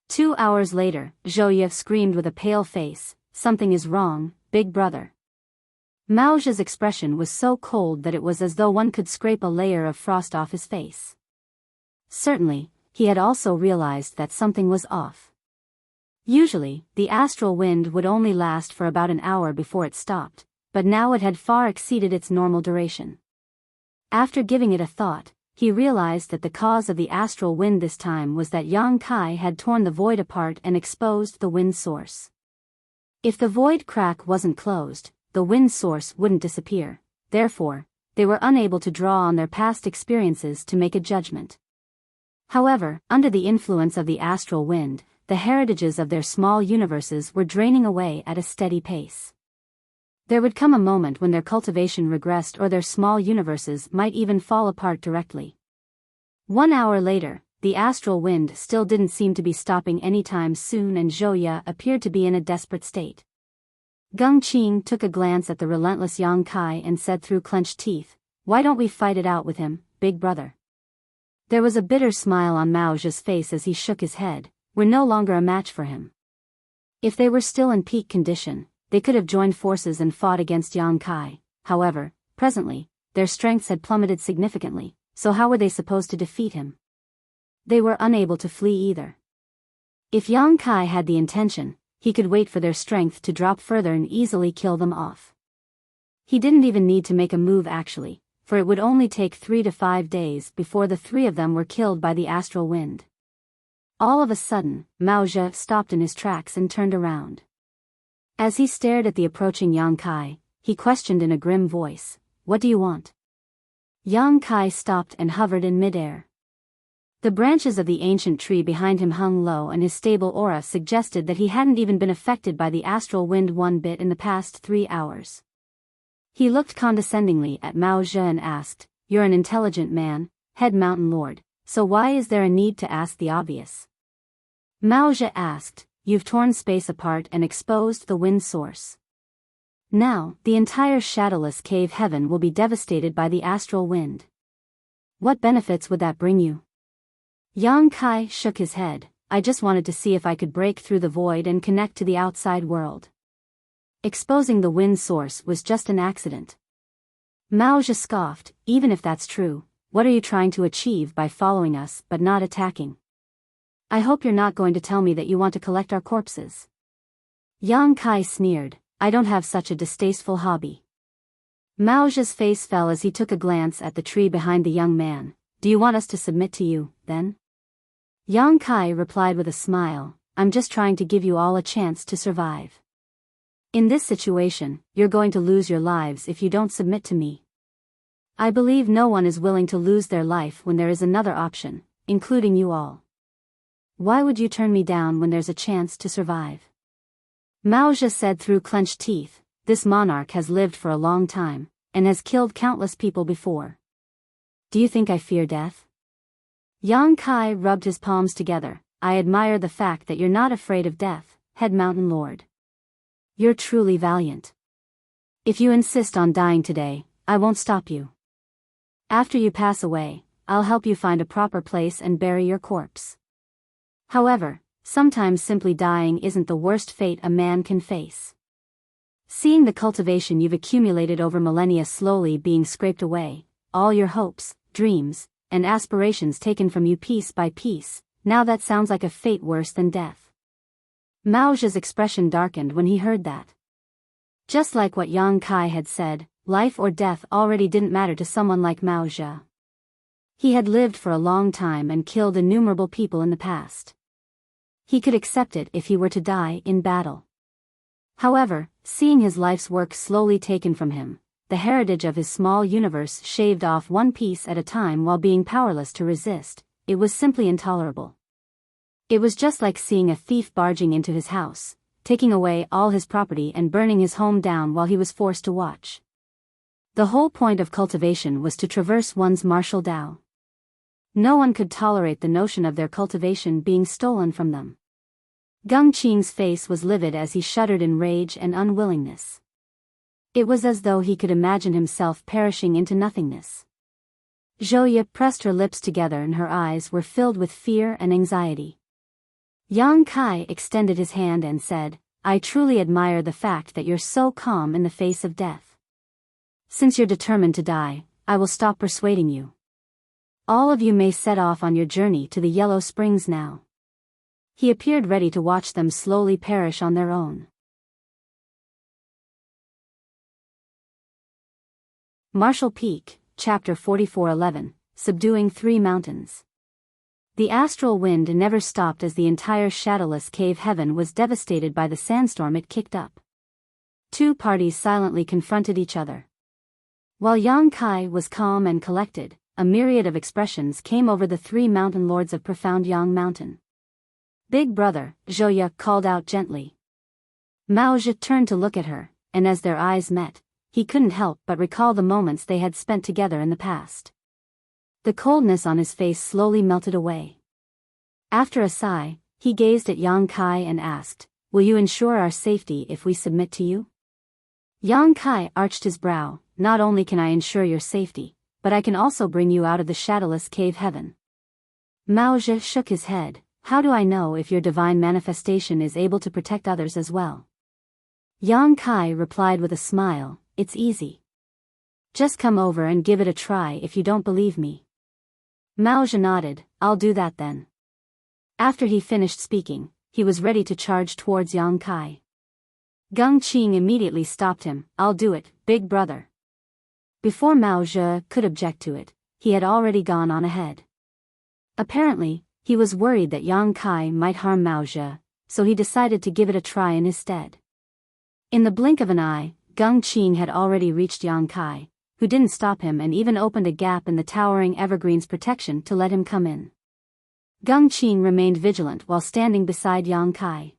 2 hours later, Zhou Ye screamed with a pale face, "Something is wrong, big brother." Mao Zhe's expression was so cold that it was as though one could scrape a layer of frost off his face. Certainly, he had also realized that something was off. Usually, the astral wind would only last for about an hour before it stopped, but now it had far exceeded its normal duration. After giving it a thought, he realized that the cause of the astral wind this time was that Yang Kai had torn the void apart and exposed the wind source. If the void crack wasn't closed, the wind source wouldn't disappear. Therefore, they were unable to draw on their past experiences to make a judgment. However, under the influence of the astral wind, the heritages of their small universes were draining away at a steady pace. There would come a moment when their cultivation regressed or their small universes might even fall apart directly. 1 hour later, the astral wind still didn't seem to be stopping anytime soon and Zhou Ye appeared to be in a desperate state. Geng Qing took a glance at the relentless Yang Kai and said through clenched teeth, "Why don't we fight it out with him, big brother?" There was a bitter smile on Mao Zhe's face as he shook his head. "We're no longer a match for him." If they were still in peak condition, they could have joined forces and fought against Yang Kai. However, presently, their strengths had plummeted significantly, so how were they supposed to defeat him? They were unable to flee either. If Yang Kai had the intention, he could wait for their strength to drop further and easily kill them off. He didn't even need to make a move actually, for it would only take 3 to 5 days before the three of them were killed by the astral wind. All of a sudden, Mao Zhe stopped in his tracks and turned around. As he stared at the approaching Yang Kai, he questioned in a grim voice, "What do you want?" Yang Kai stopped and hovered in midair. The branches of the ancient tree behind him hung low and his stable aura suggested that he hadn't even been affected by the astral wind one bit in the past 3 hours. He looked condescendingly at Mao Zhe and asked, "You're an intelligent man, head mountain lord, so why is there a need to ask the obvious?" Mao Zhe asked, "You've torn space apart and exposed the wind source. Now, the entire shadowless cave heaven will be devastated by the astral wind. What benefits would that bring you?" Yang Kai shook his head. "I just wanted to see if I could break through the void and connect to the outside world. Exposing the wind source was just an accident." Mao Zhe scoffed, "Even if that's true, what are you trying to achieve by following us but not attacking? I hope you're not going to tell me that you want to collect our corpses." Yang Kai sneered, "I don't have such a distasteful hobby." Mao Zhe's face fell as he took a glance at the tree behind the young man. "Do you want us to submit to you, then?" Yang Kai replied with a smile, "I'm just trying to give you all a chance to survive. In this situation, you're going to lose your lives if you don't submit to me. I believe no one is willing to lose their life when there is another option, including you all. Why would you turn me down when there's a chance to survive?" Mao Zhe said through clenched teeth, "This monarch has lived for a long time, and has killed countless people before. Do you think I fear death?" Yang Kai rubbed his palms together. "I admire the fact that you're not afraid of death, head mountain lord. You're truly valiant. If you insist on dying today, I won't stop you. After you pass away, I'll help you find a proper place and bury your corpse. However, sometimes simply dying isn't the worst fate a man can face. Seeing the cultivation you've accumulated over millennia slowly being scraped away, all your hopes, dreams, and aspirations taken from you piece by piece, now that sounds like a fate worse than death." Mao Zhe's expression darkened when he heard that. Just like what Yang Kai had said, life or death already didn't matter to someone like Mao Zhe. He had lived for a long time and killed innumerable people in the past. He could accept it if he were to die in battle. However, seeing his life's work slowly taken from him, the heritage of his small universe shaved off one piece at a time while being powerless to resist, it was simply intolerable. It was just like seeing a thief barging into his house, taking away all his property and burning his home down while he was forced to watch. The whole point of cultivation was to traverse one's martial Tao. No one could tolerate the notion of their cultivation being stolen from them. Geng Qing's face was livid as he shuddered in rage and unwillingness. It was as though he could imagine himself perishing into nothingness. Zhou Ye pressed her lips together and her eyes were filled with fear and anxiety. Yang Kai extended his hand and said, "I truly admire the fact that you're so calm in the face of death. Since you're determined to die, I will stop persuading you." All of you may set off on your journey to the Yellow Springs now. He appeared ready to watch them slowly perish on their own. Marshall Peak, Chapter 44:11, Subduing Three Mountains. The astral wind never stopped as the entire shadowless cave heaven was devastated by the sandstorm it kicked up. Two parties silently confronted each other. While Yang Kai was calm and collected, a myriad of expressions came over the three mountain lords of profound Yang Mountain. "Big brother," Zhouya called out gently. Mao Zhe turned to look at her, and as their eyes met, he couldn't help but recall the moments they had spent together in the past. The coldness on his face slowly melted away. After a sigh, he gazed at Yang Kai and asked, "Will you ensure our safety if we submit to you?" Yang Kai arched his brow. "Not only can I ensure your safety, but I can also bring you out of the shadowless cave heaven." Mao Zhe shook his head. "How do I know if your divine manifestation is able to protect others as well?" Yang Kai replied with a smile, "It's easy. Just come over and give it a try if you don't believe me." Mao Zhe nodded. "I'll do that then." After he finished speaking, he was ready to charge towards Yang Kai. Geng Qing immediately stopped him. "I'll do it, big brother." Before Mao Zhe could object to it, he had already gone on ahead. Apparently, he was worried that Yang Kai might harm Mao Zhe, so he decided to give it a try in his stead. In the blink of an eye, Geng Qing had already reached Yang Kai, who didn't stop him and even opened a gap in the towering evergreen's protection to let him come in. Geng Qing remained vigilant while standing beside Yang Kai.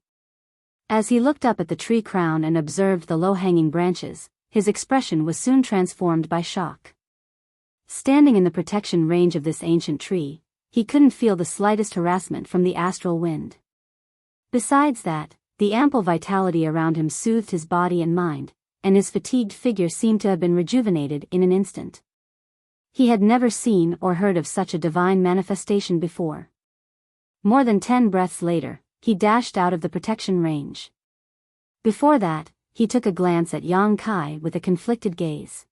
As he looked up at the tree crown and observed the low-hanging branches, his expression was soon transformed by shock. Standing in the protection range of this ancient tree, he couldn't feel the slightest harassment from the astral wind. Besides that, the ample vitality around him soothed his body and mind, and his fatigued figure seemed to have been rejuvenated in an instant. He had never seen or heard of such a divine manifestation before. More than 10 breaths later, he dashed out of the protection range. Before that, he took a glance at Yang Kai with a conflicted gaze.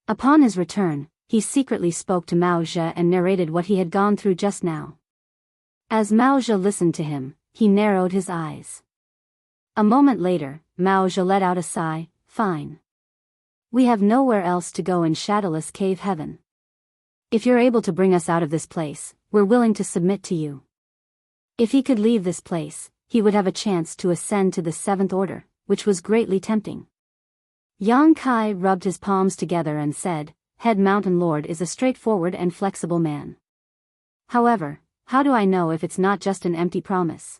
Upon his return, he secretly spoke to Mao Zhe and narrated what he had gone through just now. As Mao Zhe listened to him, he narrowed his eyes. A moment later, Mao Zhe let out a sigh. "Fine. We have nowhere else to go in shadowless cave heaven. If you're able to bring us out of this place, we're willing to submit to you." If he could leave this place, he would have a chance to ascend to the 7th order, which was greatly tempting. Yang Kai rubbed his palms together and said, "Head Mountain Lord is a straightforward and flexible man. However, how do I know if it's not just an empty promise?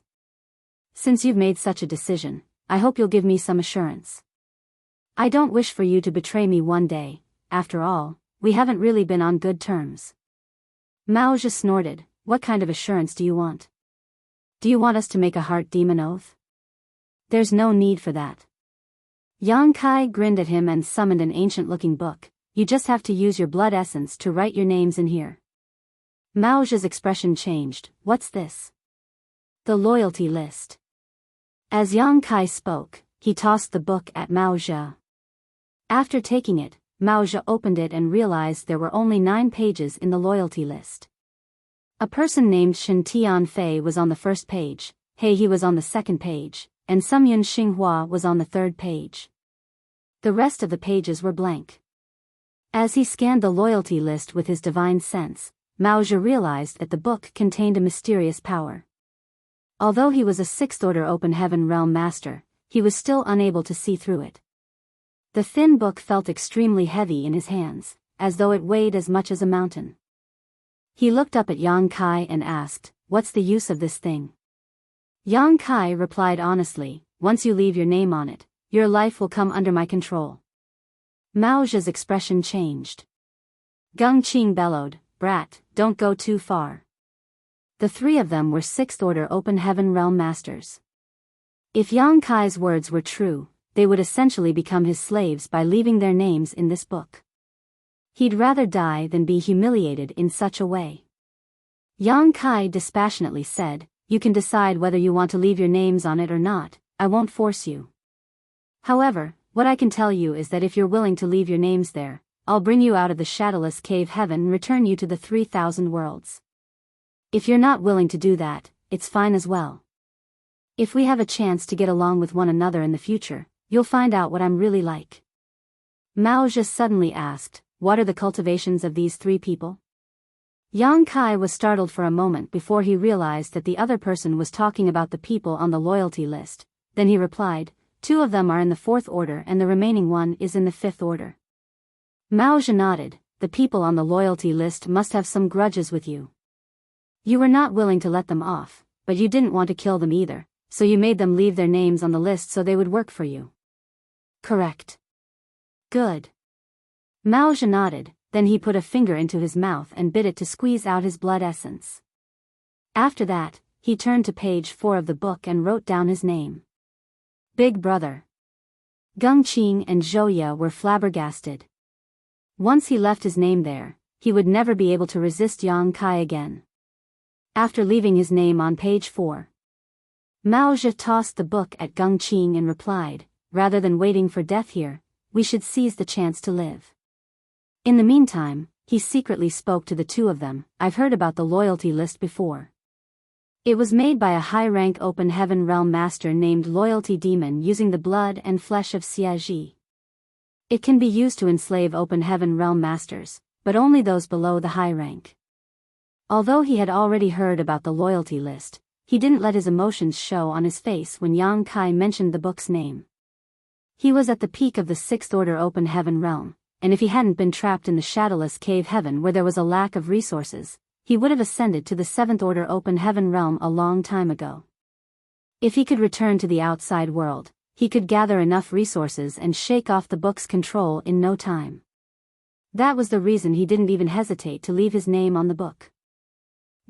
Since you've made such a decision, I hope you'll give me some assurance. I don't wish for you to betray me one day. After all, we haven't really been on good terms." Mao Zhe snorted. "What kind of assurance do you want? Do you want us to make a heart demon oath? There's no need for that." Yang Kai grinned at him and summoned an ancient-looking book. "You just have to use your blood essence to write your names in here." Mao Zhe's expression changed. "What's this?" "The loyalty list." As Yang Kai spoke, he tossed the book at Mao Zhe. After taking it, Mao Zhe opened it and realized there were only 9 pages in the loyalty list. A person named Shen Tianfei was on the first page, He was on the second page, and Sumyun Xinghua was on the third page. The rest of the pages were blank. As he scanned the loyalty list with his divine sense, Mao Zhe realized that the book contained a mysterious power. Although he was a 6th order open heaven realm master, he was still unable to see through it. The thin book felt extremely heavy in his hands, as though it weighed as much as a mountain. He looked up at Yang Kai and asked, "What's the use of this thing?" Yang Kai replied honestly, "Once you leave your name on it, your life will come under my control." Mao Zhe's expression changed. Geng Qing bellowed, "Brat, don't go too far." The 3 of them were 6th order open heaven realm masters. If Yang Kai's words were true, they would essentially become his slaves by leaving their names in this book. He'd rather die than be humiliated in such a way. Yang Kai dispassionately said, "You can decide whether you want to leave your names on it or not, I won't force you. However, what I can tell you is that if you're willing to leave your names there, I'll bring you out of the shadowless cave heaven and return you to the 3,000 worlds. If you're not willing to do that, it's fine as well. If we have a chance to get along with one another in the future, you'll find out what I'm really like." Mao Zhe suddenly asked, "What are the cultivations of these 3 people?" Yang Kai was startled for a moment before he realized that the other person was talking about the people on the loyalty list. Then he replied, "2 of them are in the 4th order and the remaining one is in the 5th order." Mao Zhe nodded. "The people on the loyalty list must have some grudges with you. You were not willing to let them off, but you didn't want to kill them either, so you made them leave their names on the list so they would work for you." "Correct." "Good." Mao Zhe nodded, then he put a finger into his mouth and bit it to squeeze out his blood essence. After that, he turned to page 4 of the book and wrote down his name. Big Brother. Geng Qing and Zhou Ye were flabbergasted. Once he left his name there, he would never be able to resist Yang Kai again. After leaving his name on page 4, Mao Zhe tossed the book at Geng Qing and replied, "Rather than waiting for death here, we should seize the chance to live." In the meantime, he secretly spoke to the 2 of them. "I've heard about the loyalty list before. It was made by a high-rank open heaven realm master named Loyalty Demon using the blood and flesh of Xie Ji. It can be used to enslave open heaven realm masters, but only those below the high rank." Although he had already heard about the loyalty list, he didn't let his emotions show on his face when Yang Kai mentioned the book's name. He was at the peak of the 6th order open heaven realm, and if he hadn't been trapped in the shadowless cave heaven where there was a lack of resources, he would have ascended to the 7th order open heaven realm a long time ago. If he could return to the outside world, he could gather enough resources and shake off the book's control in no time. That was the reason he didn't even hesitate to leave his name on the book.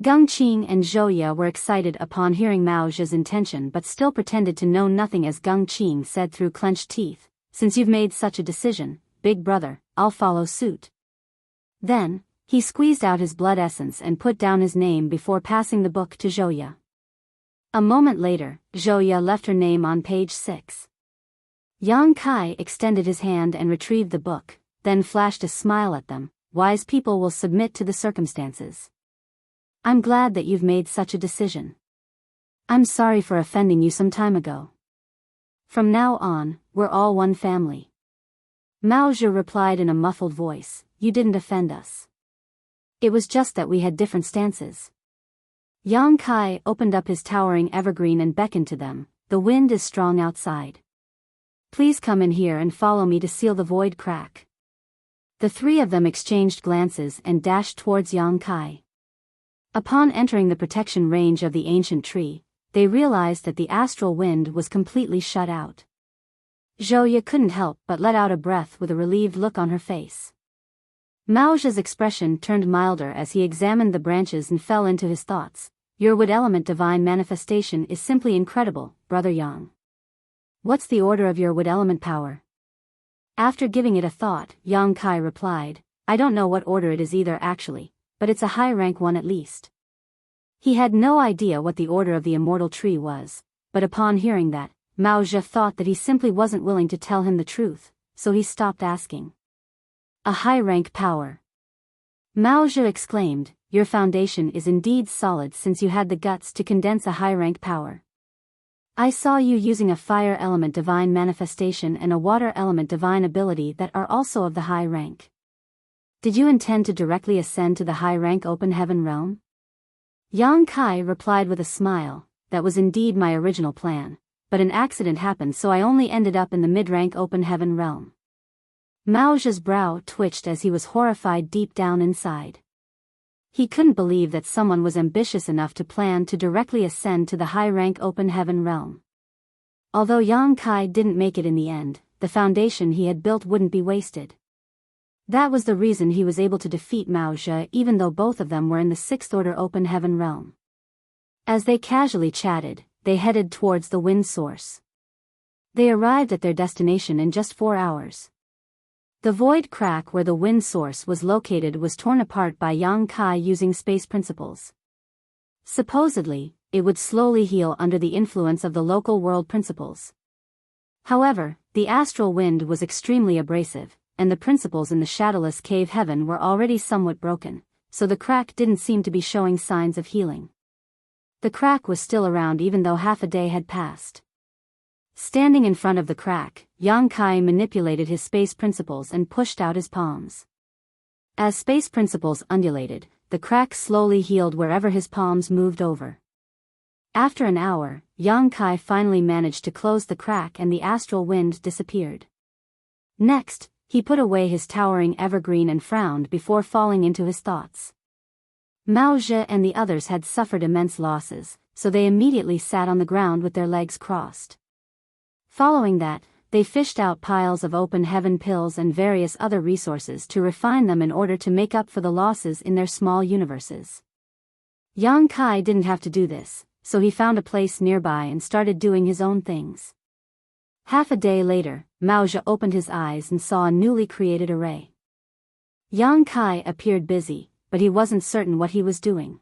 Geng Qing and Zhou Ye were excited upon hearing Mao Zhe's intention but still pretended to know nothing as Geng Qing said through clenched teeth, "Since you've made such a decision, Big Brother, I'll follow suit." Then, he squeezed out his blood essence and put down his name before passing the book to Zhou Ye. A moment later, Zhou Ye left her name on page 6. Yang Kai extended his hand and retrieved the book, then flashed a smile at them. "Wise people will submit to the circumstances. I'm glad that you've made such a decision. I'm sorry for offending you some time ago. From now on, we're all one family." Mao Zhe replied in a muffled voice, "You didn't offend us. It was just that we had different stances." Yang Kai opened up his towering evergreen and beckoned to them. "The wind is strong outside. Please come in here and follow me to seal the void crack." The 3 of them exchanged glances and dashed towards Yang Kai. Upon entering the protection range of the ancient tree, they realized that the astral wind was completely shut out. Zhou Ye couldn't help but let out a breath with a relieved look on her face. Mao Zhe's expression turned milder as he examined the branches and fell into his thoughts. "Your wood element divine manifestation is simply incredible, Brother Yang. What's the order of your wood element power?" After giving it a thought, Yang Kai replied, "I don't know what order it is either actually, but it's a high-rank one at least." He had no idea what the order of the immortal tree was, but upon hearing that, Mao Zhe thought that he simply wasn't willing to tell him the truth, so he stopped asking. "A high-rank power." Mao Zhe exclaimed, "Your foundation is indeed solid since you had the guts to condense a high-rank power. I saw you using a fire element divine manifestation and a water element divine ability that are also of the high rank. Did you intend to directly ascend to the high-rank open heaven realm?" Yang Kai replied with a smile, "That was indeed my original plan, but an accident happened so I only ended up in the mid-rank open heaven realm." Mao Zhe's brow twitched as he was horrified deep down inside. He couldn't believe that someone was ambitious enough to plan to directly ascend to the high-rank open heaven realm. Although Yang Kai didn't make it in the end, the foundation he had built wouldn't be wasted. That was the reason he was able to defeat Mao Zhe even though both of them were in the 6th order open heaven realm. As they casually chatted, they headed towards the wind source. They arrived at their destination in just 4 hours. The void crack where the wind source was located was torn apart by Yang Kai using space principles. Supposedly, it would slowly heal under the influence of the local world principles. However, the astral wind was extremely abrasive, and the principles in the shadowless cave heaven were already somewhat broken, so the crack didn't seem to be showing signs of healing. The crack was still around even though half a day had passed. Standing in front of the crack, Yang Kai manipulated his space principles and pushed out his palms. As space principles undulated, the crack slowly healed wherever his palms moved over. After an hour, Yang Kai finally managed to close the crack and the astral wind disappeared. Next, he put away his towering evergreen and frowned before falling into his thoughts. Mao Zhe and the others had suffered immense losses, so they immediately sat on the ground with their legs crossed. Following that, they fished out piles of open heaven pills and various other resources to refine them in order to make up for the losses in their small universes. Yang Kai didn't have to do this, so he found a place nearby and started doing his own things. Half a day later, Mao Zhe opened his eyes and saw a newly created array. Yang Kai appeared busy, but he wasn't certain what he was doing.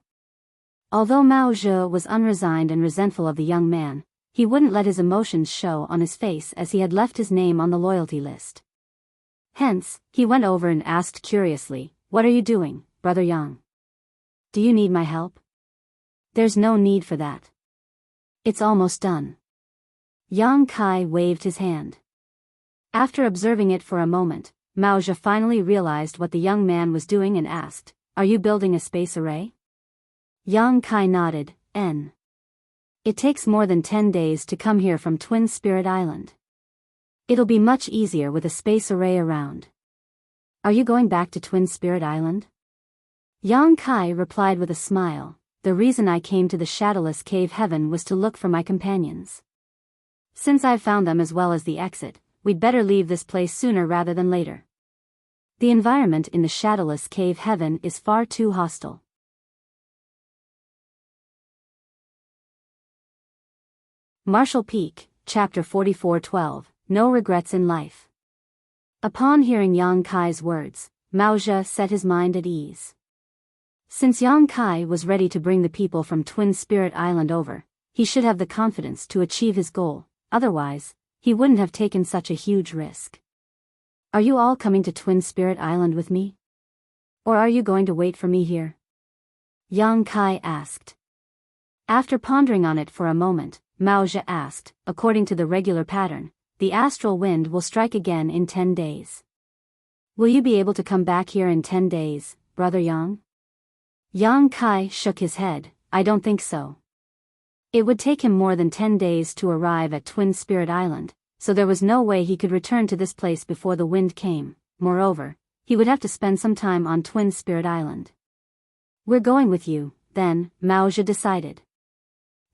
Although Mao Zhe was unresigned and resentful of the young man, he wouldn't let his emotions show on his face as he had left his name on the loyalty list. Hence, he went over and asked curiously, "What are you doing, Brother Yang? Do you need my help?" "There's no need for that. It's almost done." Yang Kai waved his hand. After observing it for a moment, Mao Zhe finally realized what the young man was doing and asked, "Are you building a space array?" Yang Kai nodded, "N. It takes more than 10 days to come here from Twin Spirit Island. It'll be much easier with a space array around." "Are you going back to Twin Spirit Island?" Yang Kai replied with a smile, "The reason I came to the shadowless cave heaven was to look for my companions. Since I've found them as well as the exit, we'd better leave this place sooner rather than later. The environment in the shadowless cave heaven is far too hostile." Marshall Peak, Chapter 44:12, No Regrets in Life. Upon hearing Yang Kai's words, Mao Zhe set his mind at ease. Since Yang Kai was ready to bring the people from Twin Spirit Island over, he should have the confidence to achieve his goal, otherwise, he wouldn't have taken such a huge risk. "Are you all coming to Twin Spirit Island with me? Or are you going to wait for me here?" Yang Kai asked. After pondering on it for a moment, Mao Zhe asked, "According to the regular pattern, the astral wind will strike again in 10 days. Will you be able to come back here in 10 days, Brother Yang?" Yang Kai shook his head, "I don't think so. It would take him more than 10 days to arrive at Twin Spirit Island, so there was no way he could return to this place before the wind came. Moreover, he would have to spend some time on Twin Spirit Island." "We're going with you, then," Mao Zhe decided.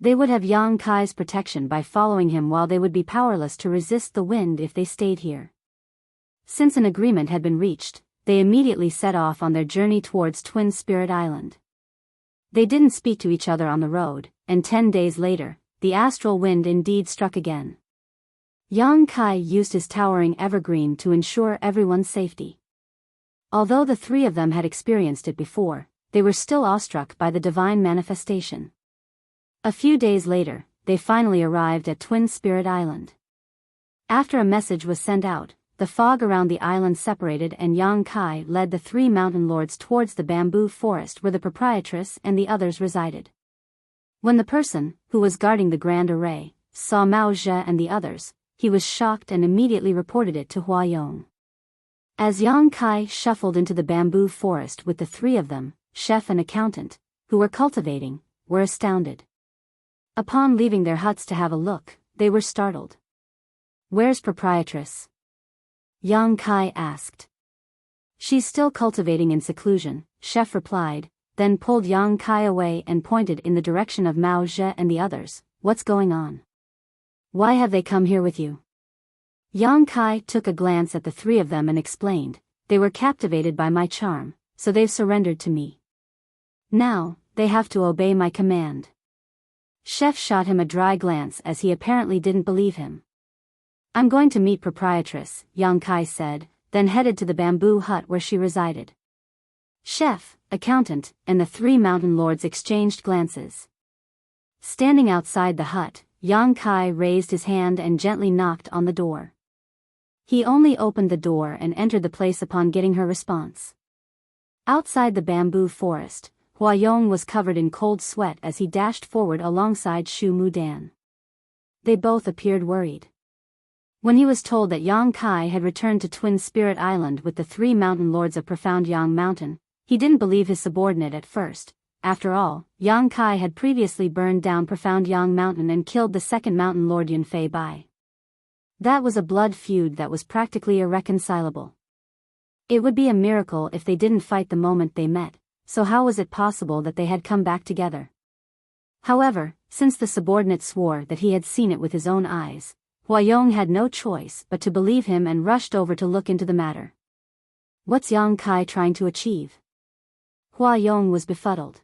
They would have Yang Kai's protection by following him while they would be powerless to resist the wind if they stayed here. Since an agreement had been reached, they immediately set off on their journey towards Twin Spirit Island. They didn't speak to each other on the road, and 10 days later, the astral wind indeed struck again. Yang Kai used his towering evergreen to ensure everyone's safety. Although the three of them had experienced it before, they were still awestruck by the divine manifestation. A few days later, they finally arrived at Twin Spirit Island. After a message was sent out, the fog around the island separated and Yang Kai led the three mountain lords towards the bamboo forest where the proprietress and the others resided. When the person, who was guarding the grand array, saw Mao Zhe and the others, he was shocked and immediately reported it to Hua Yong. As Yang Kai shuffled into the bamboo forest with the three of them, chef and accountant, who were cultivating, were astounded. Upon leaving their huts to have a look, they were startled. "Where's proprietress?" Yang Kai asked. "She's still cultivating in seclusion," chef replied, then pulled Yang Kai away and pointed in the direction of Mao Zhe and the others. "What's going on? Why have they come here with you?" Yang Kai took a glance at the three of them and explained, "They were captivated by my charm, so they've surrendered to me. Now, they have to obey my command." Chef shot him a dry glance as he apparently didn't believe him. "I'm going to meet proprietress," Yang Kai said, then headed to the bamboo hut where she resided. Chef, accountant, and the three mountain lords exchanged glances. Standing outside the hut, Yang Kai raised his hand and gently knocked on the door. He only opened the door and entered the place upon getting her response. Outside the bamboo forest, Huayong was covered in cold sweat as he dashed forward alongside Shu Mudan. They both appeared worried. When he was told that Yang Kai had returned to Twin Spirit Island with the 3 mountain lords of Profound Yang Mountain, he didn't believe his subordinate at first. After all, Yang Kai had previously burned down Profound Yang Mountain and killed the second mountain lord Yunfei Bai. That was a blood feud that was practically irreconcilable. It would be a miracle if they didn't fight the moment they met, so how was it possible that they had come back together? However, since the subordinate swore that he had seen it with his own eyes, Huayong had no choice but to believe him and rushed over to look into the matter. What's Yang Kai trying to achieve? Huayong was befuddled.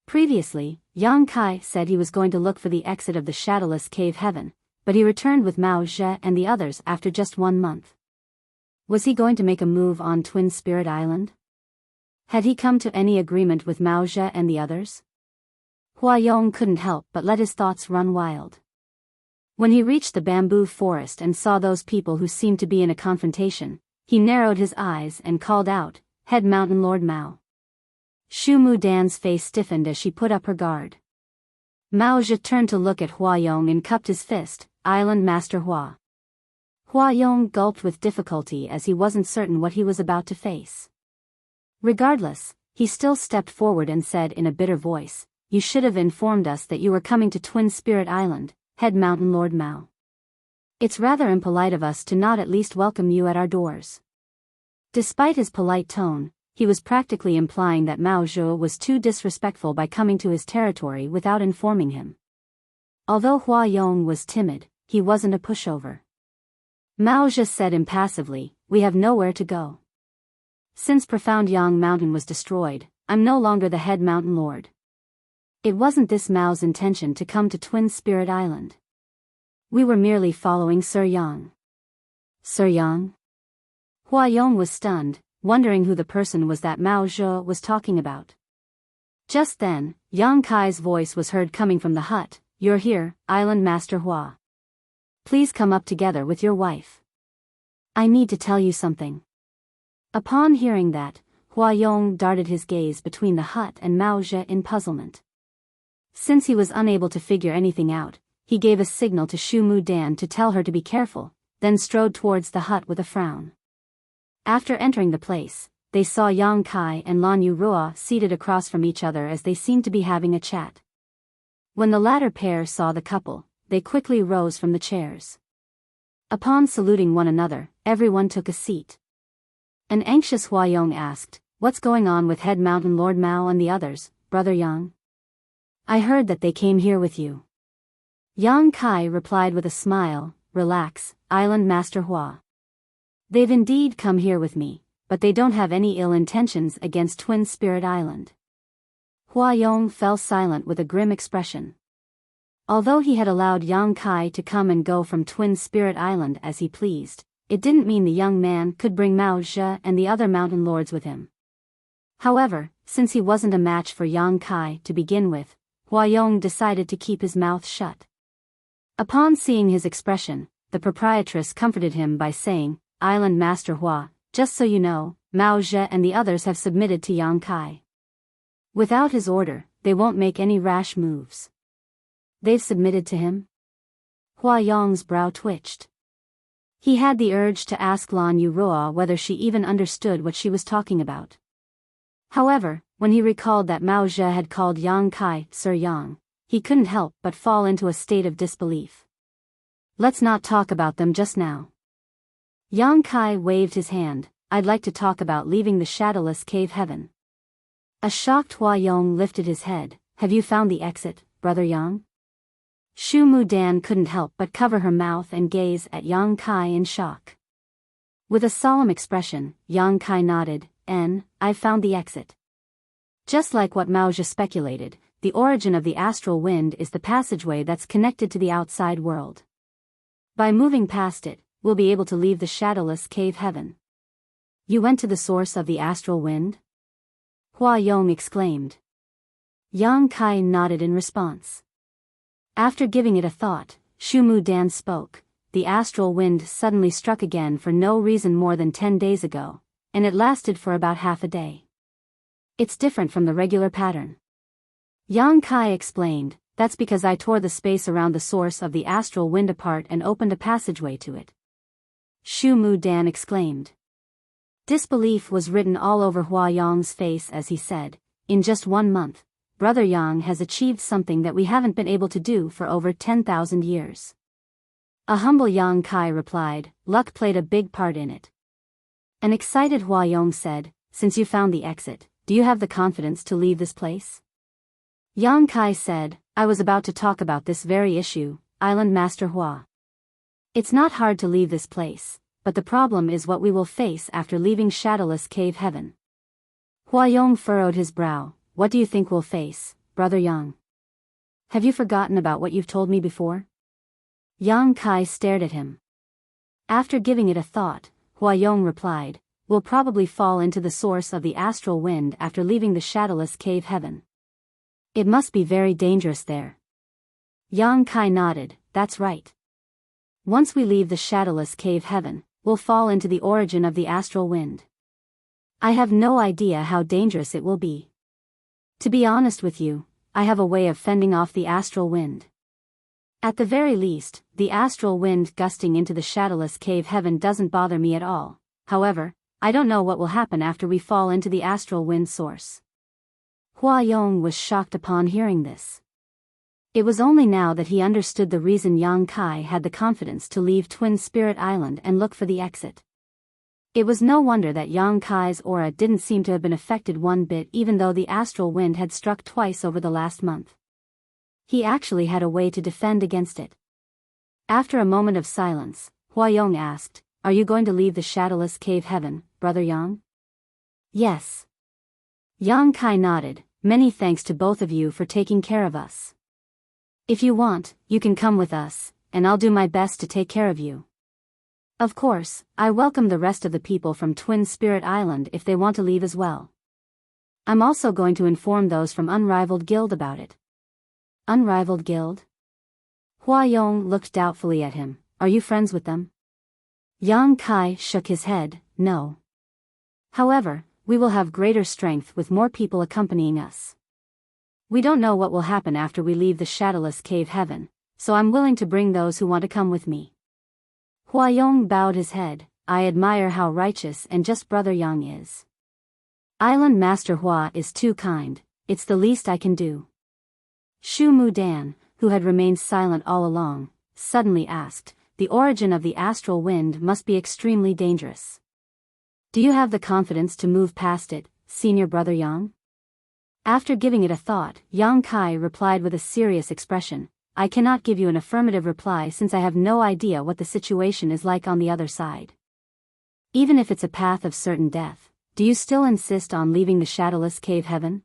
Previously, Yang Kai said he was going to look for the exit of the shadowless cave heaven, but he returned with Mao Zhe and the others after just 1 month. Was he going to make a move on Twin Spirit Island? Had he come to any agreement with Mao Zhe and the others? Huayong couldn't help but let his thoughts run wild. When he reached the bamboo forest and saw those people who seemed to be in a confrontation, he narrowed his eyes and called out, "Head Mountain Lord Mao." Shu Mudan's face stiffened as she put up her guard. Mao Zhe turned to look at Huayong and cupped his fist, "Island Master Hua." Huayong gulped with difficulty as he wasn't certain what he was about to face. Regardless, he still stepped forward and said in a bitter voice, "You should have informed us that you were coming to Twin Spirit Island, Head Mountain Lord Mao. It's rather impolite of us to not at least welcome you at our doors." Despite his polite tone, he was practically implying that Mao Zhe was too disrespectful by coming to his territory without informing him. Although Huayong was timid, he wasn't a pushover. Mao Zhe said impassively, "We have nowhere to go. Since Profound Yang Mountain was destroyed, I'm no longer the head mountain lord. It wasn't this Mao's intention to come to Twin Spirit Island. We were merely following Sir Yang." Sir Yang? Huayong was stunned, wondering who the person was that Mao Zhe was talking about. Just then, Yang Kai's voice was heard coming from the hut, "You're here, Island Master Hua. Please come up together with your wife. I need to tell you something." Upon hearing that, Huayong darted his gaze between the hut and Mao Zhe in puzzlement. Since he was unable to figure anything out, he gave a signal to Shu Mudan to tell her to be careful, then strode towards the hut with a frown. After entering the place, they saw Yang Kai and Lan Yurua seated across from each other as they seemed to be having a chat. When the latter pair saw the couple, they quickly rose from the chairs. Upon saluting one another, everyone took a seat. An anxious Huayong asked, "What's going on with Head Mountain Lord Mao and the others, Brother Yang? I heard that they came here with you." Yang Kai replied with a smile, "Relax, Island Master Hua. They've indeed come here with me, but they don't have any ill intentions against Twin Spirit Island." Huayong fell silent with a grim expression. Although he had allowed Yang Kai to come and go from Twin Spirit Island as he pleased, it didn't mean the young man could bring Mao Zhe and the other mountain lords with him. However, since he wasn't a match for Yang Kai to begin with, Huayong decided to keep his mouth shut. Upon seeing his expression, the proprietress comforted him by saying, "Island Master Hua, just so you know, Mao Zhe and the others have submitted to Yang Kai. Without his order, they won't make any rash moves." "They've submitted to him?" Huayong's brow twitched. He had the urge to ask Lan Yurua whether she even understood what she was talking about. However, when he recalled that Mao Zhe had called Yang Kai Sir Yang, he couldn't help but fall into a state of disbelief. "Let's not talk about them just now." Yang Kai waved his hand, "I'd like to talk about leaving the shadowless cave heaven." A shocked Huayong lifted his head, "Have you found the exit, Brother Yang?" Shu Mudan couldn't help but cover her mouth and gaze at Yang Kai in shock. With a solemn expression, Yang Kai nodded, "I've found the exit. Just like what Mao Zhe speculated, the origin of the astral wind is the passageway that's connected to the outside world. By moving past it, we'll be able to leave the shadowless cave heaven." "You went to the source of the astral wind?" Huayong exclaimed. Yang Kai nodded in response. After giving it a thought, Shu Mudan spoke, the astral wind suddenly struck again for no reason more than 10 days ago, and it lasted for about half a day. It's different from the regular pattern. Yang Kai explained, that's because I tore the space around the source of the astral wind apart and opened a passageway to it. Shu Mu Dan exclaimed. Disbelief was written all over Hua Yong's face as he said, in just 1 month, Brother Yang has achieved something that we haven't been able to do for over 10,000 years. A humble Yang Kai replied, luck played a big part in it. An excited Hua Yong said, since you found the exit, do you have the confidence to leave this place? Yang Kai said, I was about to talk about this very issue, Island Master Hua. It's not hard to leave this place, but the problem is what we will face after leaving Shadowless Cave Heaven. Hua Yong furrowed his brow. What do you think we'll face, Brother Yang? Have you forgotten about what you've told me before? Yang Kai stared at him. After giving it a thought, Hua Yong replied, we'll probably fall into the source of the astral wind after leaving the Shadowless Cave Heaven. It must be very dangerous there. Yang Kai nodded, that's right. Once we leave the Shadowless Cave Heaven, we'll fall into the origin of the astral wind. I have no idea how dangerous it will be. To be honest with you, I have a way of fending off the astral wind. At the very least, the astral wind gusting into the Shadowless Cave Heaven doesn't bother me at all. However, I don't know what will happen after we fall into the astral wind source. Hua Yong was shocked upon hearing this. It was only now that he understood the reason Yang Kai had the confidence to leave Twin Spirit Island and look for the exit. It was no wonder that Yang Kai's aura didn't seem to have been affected one bit even though the astral wind had struck twice over the last month. He actually had a way to defend against it. After a moment of silence, Hua Yong asked, are you going to leave the Shadowless Cave Heaven, Brother Yang? Yes. Yang Kai nodded, many thanks to both of you for taking care of us. If you want, you can come with us, and I'll do my best to take care of you. Of course, I welcome the rest of the people from Twin Spirit Island if they want to leave as well. I'm also going to inform those from Unrivaled Guild about it. Unrivaled Guild? Hua Yong looked doubtfully at him, are you friends with them? Yang Kai shook his head, no. However, we will have greater strength with more people accompanying us. We don't know what will happen after we leave the Shadowless Cave Heaven, so I'm willing to bring those who want to come with me. Hua Yong bowed his head, I admire how righteous and just Brother Yang is. Island Master Hua is too kind, it's the least I can do. Shu Mu Dan, who had remained silent all along, suddenly asked, the origin of the astral wind must be extremely dangerous. Do you have the confidence to move past it, Senior Brother Yang? After giving it a thought, Yang Kai replied with a serious expression, I cannot give you an affirmative reply since I have no idea what the situation is like on the other side. Even if it's a path of certain death, do you still insist on leaving the Shadowless Cave Heaven?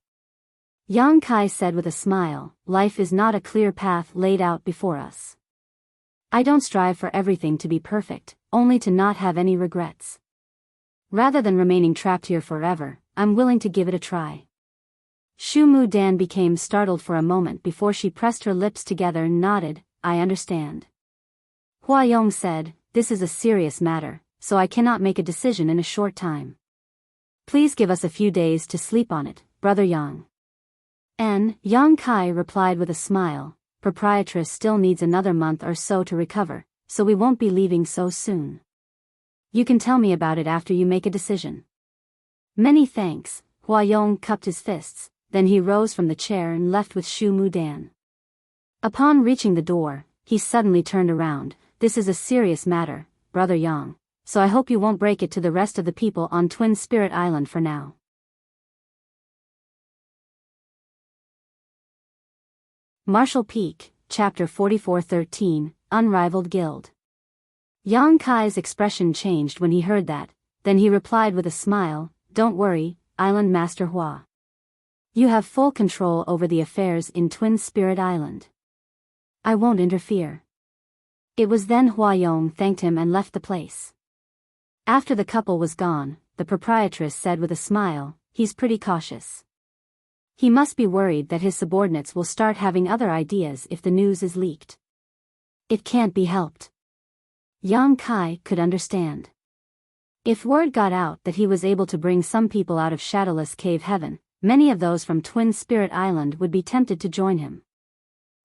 Yang Kai said with a smile, life is not a clear path laid out before us. I don't strive for everything to be perfect, only to not have any regrets. Rather than remaining trapped here forever, I'm willing to give it a try. Shu Mu Dan became startled for a moment before she pressed her lips together and nodded, I understand. Hua Yong said, this is a serious matter, so I cannot make a decision in a short time. Please give us a few days to sleep on it, Brother Yang. Yang Kai replied with a smile, Proprietress still needs another month or so to recover, so we won't be leaving so soon. You can tell me about it after you make a decision. Many thanks, Hua Yong cupped his fists. Then he rose from the chair and left with Shu Mu Dan. Upon reaching the door, he suddenly turned around, this is a serious matter, Brother Yang, so I hope you won't break it to the rest of the people on Twin Spirit Island for now. Martial Peak, Chapter 44-13, Unrivaled Guild. Yang Kai's expression changed when he heard that, then he replied with a smile, don't worry, Island Master Hua. You have full control over the affairs in Twin Spirit Island. I won't interfere. It was then Hua Yong thanked him and left the place. After the couple was gone, the proprietress said with a smile, he's pretty cautious. He must be worried that his subordinates will start having other ideas if the news is leaked. It can't be helped. Yang Kai could understand. If word got out that he was able to bring some people out of Shadowless Cave Heaven, many of those from Twin Spirit Island would be tempted to join him.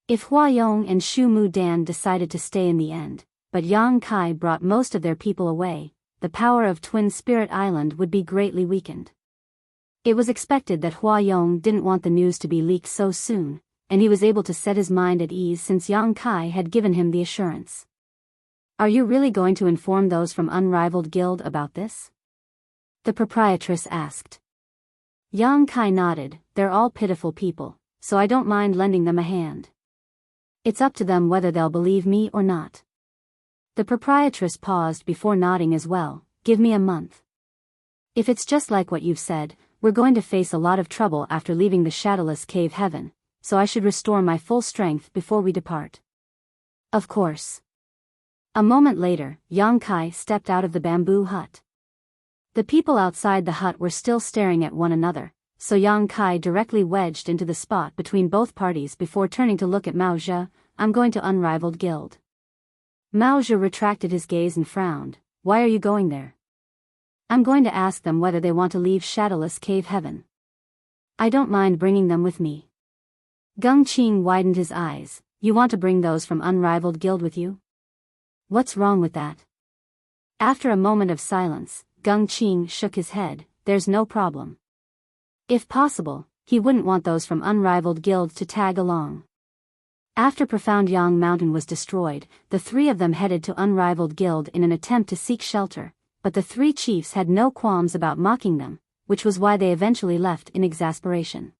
If Hua Yong and Shu Mu Dan decided to stay in the end, but Yang Kai brought most of their people away, the power of Twin Spirit Island would be greatly weakened. It was expected that Hua Yong didn't want the news to be leaked so soon, and he was able to set his mind at ease since Yang Kai had given him the assurance. Are you really going to inform those from Unrivaled Guild about this? The proprietress asked. Yang Kai nodded. They're all pitiful people, so I don't mind lending them a hand. It's up to them whether they'll believe me or not. The proprietress paused before nodding as well. Give me a month. If it's just like what you've said, we're going to face a lot of trouble after leaving the Shadowless Cave Heaven, so I should restore my full strength before we depart. Of course. A moment later, Yang Kai stepped out of the bamboo hut. The people outside the hut were still staring at one another, so Yang Kai directly wedged into the spot between both parties before turning to look at Mao Zhe. I'm going to Unrivaled Guild. Mao Zhe retracted his gaze and frowned. Why are you going there? I'm going to ask them whether they want to leave Shadowless Cave Heaven. I don't mind bringing them with me. Gung Qing widened his eyes. You want to bring those from Unrivaled Guild with you? What's wrong with that? After a moment of silence, Gung Qing shook his head. There's no problem. If possible, he wouldn't want those from Unrivaled Guild to tag along. After Profound Yang Mountain was destroyed, the three of them headed to Unrivaled Guild in an attempt to seek shelter, but the three chiefs had no qualms about mocking them, which was why they eventually left in exasperation.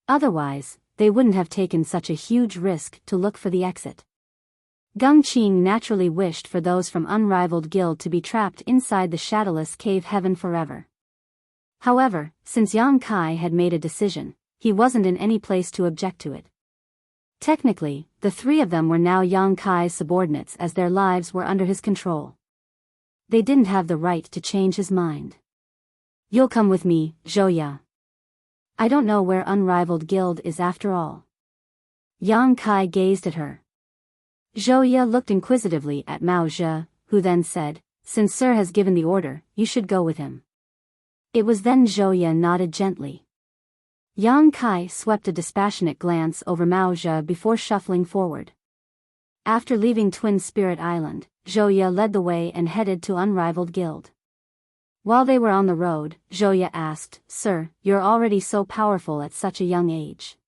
Otherwise, they wouldn't have taken such a huge risk to look for the exit. Gung Qing naturally wished for those from Unrivaled Guild to be trapped inside the Shadowless Cave Heaven forever. However, since Yang Kai had made a decision, he wasn't in any place to object to it. Technically, the three of them were now Yang Kai's subordinates as their lives were under his control. They didn't have the right to change his mind. You'll come with me, Zhou. I don't know where Unrivaled Guild is after all. Yang Kai gazed at her. Zhou looked inquisitively at Mao Zhe, who then said, Since Sir has given the order, you should go with him. It was then Zhou nodded gently. Yang Kai swept a dispassionate glance over Mao Zhe before shuffling forward. After leaving Twin Spirit Island, Zhou led the way and headed to Unrivaled Guild. While they were on the road, Zhou asked, Sir, you're already so powerful at such a young age.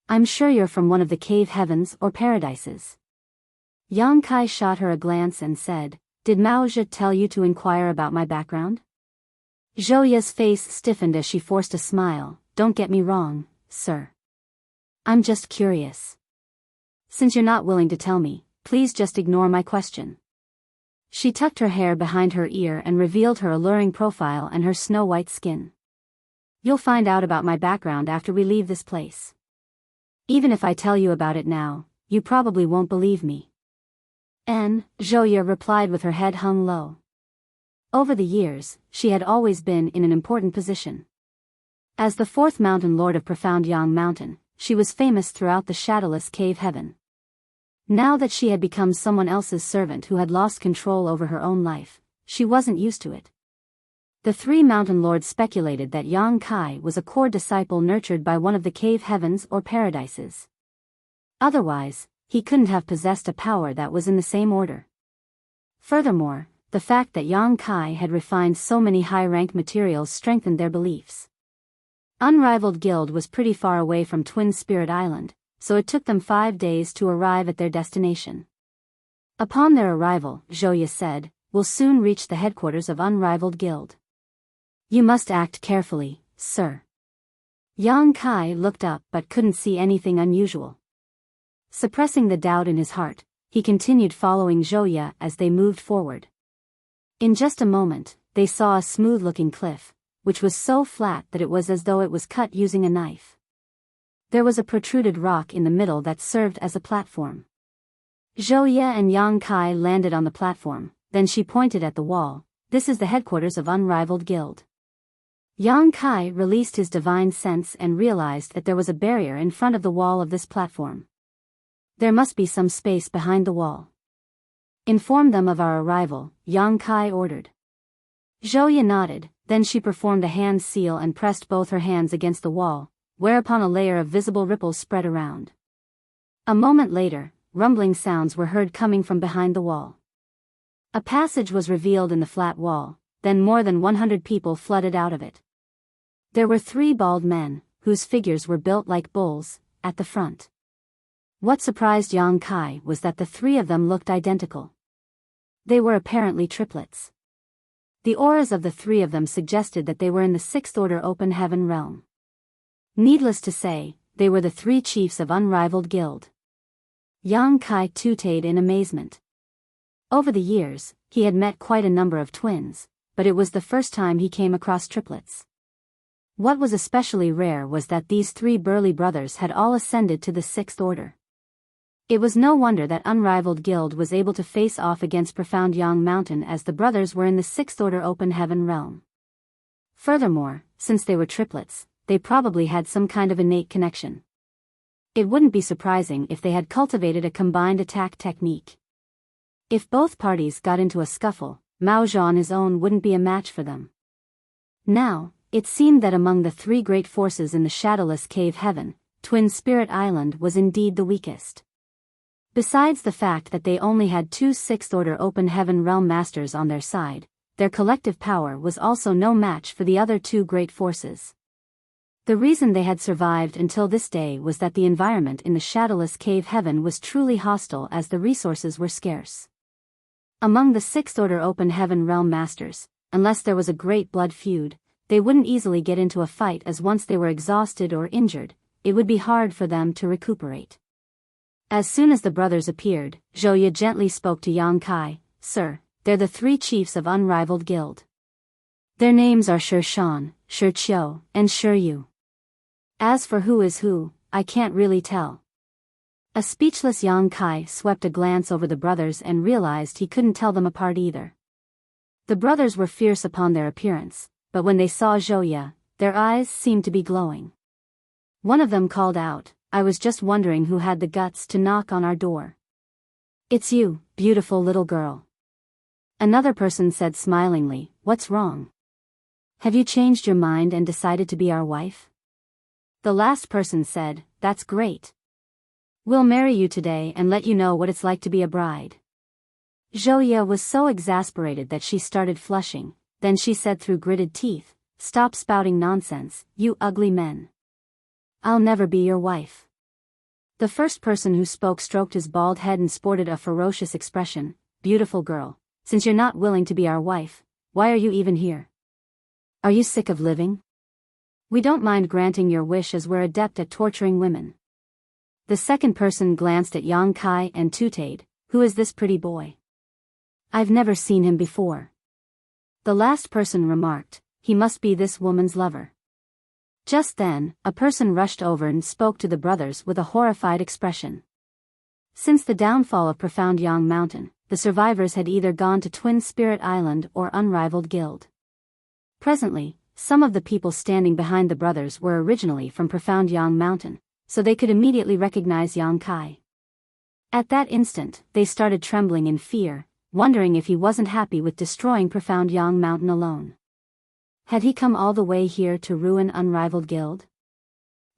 I'm sure you're from one of the cave heavens or paradises. Yang Kai shot her a glance and said, Did Mao Zhe tell you to inquire about my background? Zhou's face stiffened as she forced a smile. Don't get me wrong, sir. I'm just curious. Since you're not willing to tell me, please just ignore my question. She tucked her hair behind her ear and revealed her alluring profile and her snow-white skin. You'll find out about my background after we leave this place. Even if I tell you about it now, you probably won't believe me. Zhou replied with her head hung low. Over the years, she had always been in an important position. As the fourth mountain lord of Profound Yang Mountain, she was famous throughout the Shadowless Cave Heaven. Now that she had become someone else's servant who had lost control over her own life, she wasn't used to it. The three mountain lords speculated that Yang Kai was a core disciple nurtured by one of the cave heavens or paradises. Otherwise, he couldn't have possessed a power that was in the same order. Furthermore, the fact that Yang Kai had refined so many high-rank materials strengthened their beliefs. Unrivaled Guild was pretty far away from Twin Spirit Island, so it took them 5 days to arrive at their destination. Upon their arrival, Zhou said, We'll soon reach the headquarters of Unrivaled Guild. You must act carefully, sir. Yang Kai looked up but couldn't see anything unusual. Suppressing the doubt in his heart, he continued following Zhou as they moved forward. In just a moment, they saw a smooth-looking cliff, which was so flat that it was as though it was cut using a knife. There was a protruded rock in the middle that served as a platform. Zhou and Yang Kai landed on the platform, then she pointed at the wall. This is the headquarters of Unrivaled Guild. Yang Kai released his divine sense and realized that there was a barrier in front of the wall of this platform. There must be some space behind the wall. Inform them of our arrival, Yang Kai ordered. Zhou nodded, then she performed a hand seal and pressed both her hands against the wall, whereupon a layer of visible ripples spread around. A moment later, rumbling sounds were heard coming from behind the wall. A passage was revealed in the flat wall, then more than 100 people flooded out of it. There were 3 bald men, whose figures were built like bulls, at the front. What surprised Yang Kai was that the 3 of them looked identical. They were apparently triplets. The auras of the 3 of them suggested that they were in the 6th order open heaven realm. Needless to say, they were the 3 chiefs of unrivaled guild. Yang Kai tooted in amazement. Over the years, he had met quite a number of twins, but it was the first time he came across triplets. What was especially rare was that these 3 burly brothers had all ascended to the 6th order. It was no wonder that Unrivaled Guild was able to face off against Profound Yang Mountain, as the brothers were in the 6th order open heaven realm. Furthermore, since they were triplets, they probably had some kind of innate connection. It wouldn't be surprising if they had cultivated a combined attack technique. If both parties got into a scuffle, Mao Zhao on his own wouldn't be a match for them. Now, it seemed that among the 3 great forces in the shadowless cave heaven, Twin Spirit Island was indeed the weakest. Besides the fact that they only had 2 6th order open heaven realm masters on their side, their collective power was also no match for the other 2 great forces. The reason they had survived until this day was that the environment in the shadowless cave heaven was truly hostile, as the resources were scarce. Among the 6th order open heaven realm masters, unless there was a great blood feud, they wouldn't easily get into a fight, as once they were exhausted or injured, it would be hard for them to recuperate. As soon as the brothers appeared, Zhou gently spoke to Yang Kai. Sir, they're the 3 chiefs of Unrivaled Guild. Their names are Shi Shan, Shi Qiu, and Shi Yu. As for who is who, I can't really tell. A speechless Yang Kai swept a glance over the brothers and realized he couldn't tell them apart either. The brothers were fierce upon their appearance, but when they saw Zhou, their eyes seemed to be glowing. One of them called out, I was just wondering who had the guts to knock on our door. It's you, beautiful little girl. Another person said smilingly, what's wrong? Have you changed your mind and decided to be our wife? The last person said, that's great. We'll marry you today and let you know what it's like to be a bride. Zhou was so exasperated that she started flushing, then she said through gritted teeth, stop spouting nonsense, you ugly men. I'll never be your wife. The first person who spoke stroked his bald head and sported a ferocious expression. Beautiful girl, since you're not willing to be our wife, why are you even here? Are you sick of living? We don't mind granting your wish, as we're adept at torturing women. The second person glanced at Yang Kai and tooted, who is this pretty boy? I've never seen him before. The last person remarked, he must be this woman's lover. Just then, a person rushed over and spoke to the brothers with a horrified expression. Since the downfall of Profound Yang Mountain, the survivors had either gone to Twin Spirit Island or Unrivaled Guild. Presently, some of the people standing behind the brothers were originally from Profound Yang Mountain, so they could immediately recognize Yang Kai. At that instant, they started trembling in fear, wondering if he wasn't happy with destroying Profound Yang Mountain alone. Had he come all the way here to ruin Unrivaled Guild?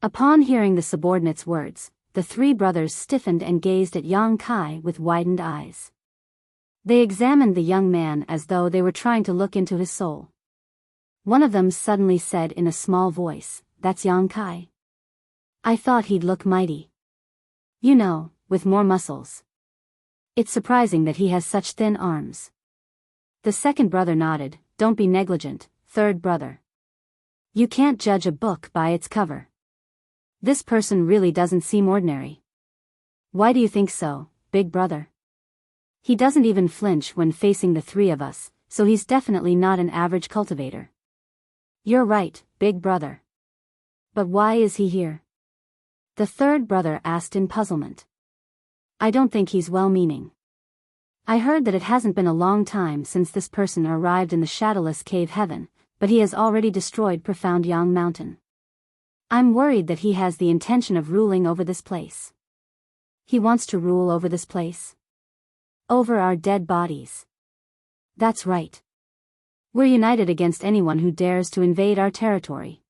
Upon hearing the subordinate's words, the 3 brothers stiffened and gazed at Yang Kai with widened eyes. They examined the young man as though they were trying to look into his soul. One of them suddenly said in a small voice, that's Yang Kai. I thought he'd look mighty. You know, with more muscles. It's surprising that he has such thin arms. The second brother nodded, don't be negligent. Third brother. You can't judge a book by its cover. This person really doesn't seem ordinary. Why do you think so, big brother? He doesn't even flinch when facing the 3 of us, so he's definitely not an average cultivator. You're right, big brother. But why is he here? The third brother asked in puzzlement. I don't think he's well-meaning. I heard that it hasn't been a long time since this person arrived in the shadowless cave heaven, but he has already destroyed Profound Yang Mountain. I'm worried that he has the intention of ruling over this place. He wants to rule over this place? Over our dead bodies. That's right. We're united against anyone who dares to invade our territory.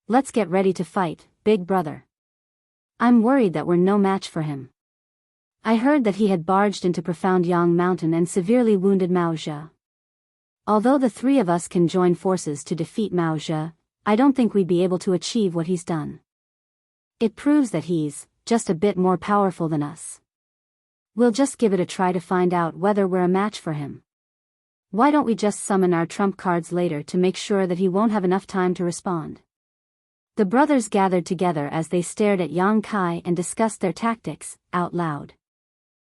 Let's get ready to fight, big brother. I'm worried that we're no match for him. I heard that he had barged into Profound Yang Mountain and severely wounded Mao Zhe. Although the three of us can join forces to defeat Mao Zhe, I don't think we'd be able to achieve what he's done. It proves that he's just a bit more powerful than us. We'll just give it a try to find out whether we're a match for him. Why don't we just summon our trump cards later to make sure that he won't have enough time to respond? The brothers gathered together as they stared at Yang Kai and discussed their tactics, out loud.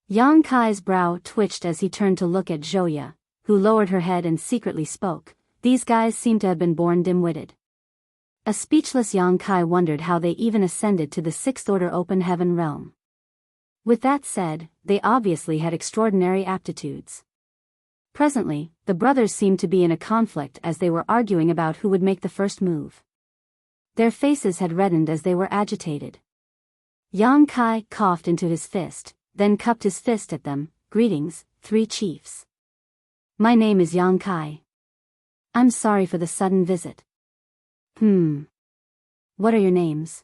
Yang Kai's brow twitched as he turned to look at Zhouya, who lowered her head and secretly spoke. These guys seem to have been born dim-witted. A speechless Yang Kai wondered how they even ascended to the Sixth Order Open Heaven realm. With that said, they obviously had extraordinary aptitudes. Presently, the brothers seemed to be in a conflict as they were arguing about who would make the first move. Their faces had reddened as they were agitated. Yang Kai coughed into his fist, then cupped his fist at them. Greetings, three chiefs. My name is Yang Kai. I'm sorry for the sudden visit. What are your names?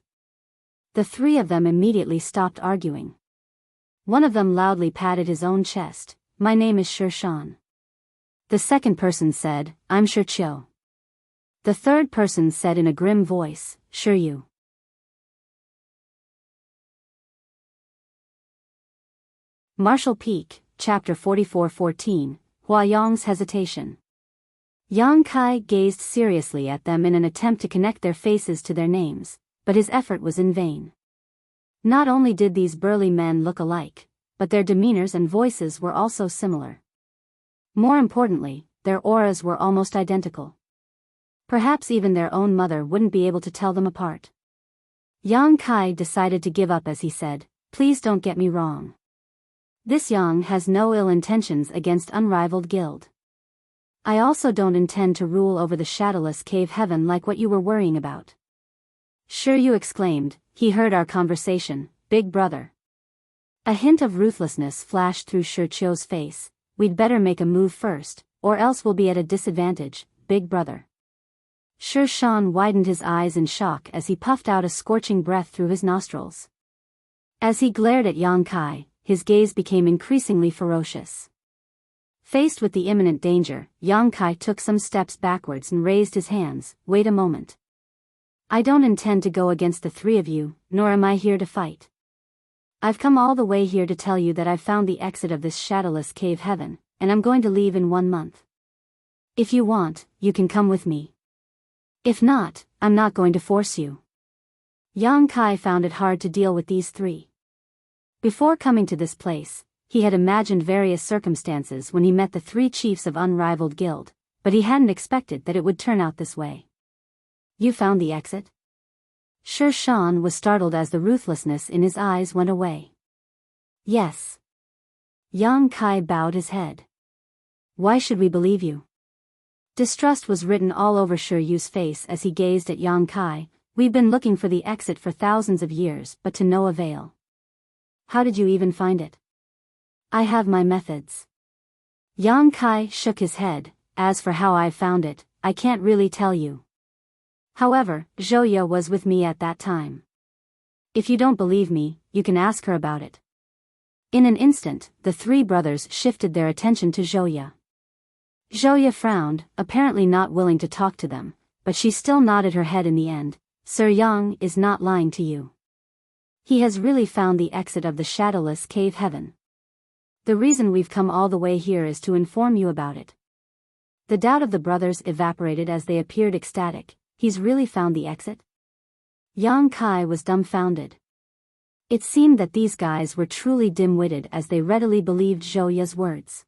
The three of them immediately stopped arguing. One of them loudly patted his own chest. My name is Shi Shan. The second person said, I'm Shi Qiu. The third person said in a grim voice, Shi Yu. Martial Peak, Chapter 44:14, Hua Yong's Hesitation. Yang Kai gazed seriously at them in an attempt to connect their faces to their names, but his effort was in vain. Not only did these burly men look alike, but their demeanors and voices were also similar. More importantly, their auras were almost identical. Perhaps even their own mother wouldn't be able to tell them apart. Yang Kai decided to give up as he said, Please don't get me wrong. This Yang has no ill intentions against Unrivaled Guild. I also don't intend to rule over the shadowless cave heaven like what you were worrying about. Shi Yu exclaimed, he heard our conversation, big brother. A hint of ruthlessness flashed through Shi Qiu's face. We'd better make a move first, or else we'll be at a disadvantage, big brother. Shi Shan widened his eyes in shock as he puffed out a scorching breath through his nostrils. As he glared at Yang Kai, his gaze became increasingly ferocious. Faced with the imminent danger, Yang Kai took some steps backwards and raised his hands. Wait a moment. I don't intend to go against the three of you, nor am I here to fight. I've come all the way here to tell you that I've found the exit of this shadowless cave heaven, and I'm going to leave in 1 month. If you want, you can come with me. If not, I'm not going to force you. Yang Kai found it hard to deal with these three. Before coming to this place, he had imagined various circumstances when he met the three chiefs of Unrivaled Guild, but he hadn't expected that it would turn out this way. You found the exit? Shi Shan was startled as the ruthlessness in his eyes went away. Yes. Yang Kai bowed his head. Why should we believe you? Distrust was written all over Shi Yu's face as he gazed at Yang Kai. We've been looking for the exit for thousands of years, but to no avail. How did you even find it? I have my methods. Yang Kai shook his head. As for how I found it, I can't really tell you. However, Zhouya was with me at that time. If you don't believe me, you can ask her about it. In an instant, the three brothers shifted their attention to Zhouya. Zhouya frowned, apparently not willing to talk to them, but she still nodded her head in the end. Sir Yang is not lying to you. He has really found the exit of the shadowless cave heaven. The reason we've come all the way here is to inform you about it. The doubt of the brothers evaporated as they appeared ecstatic. He's really found the exit? Yang Kai was dumbfounded. It seemed that these guys were truly dim-witted as they readily believed Zhouya's words.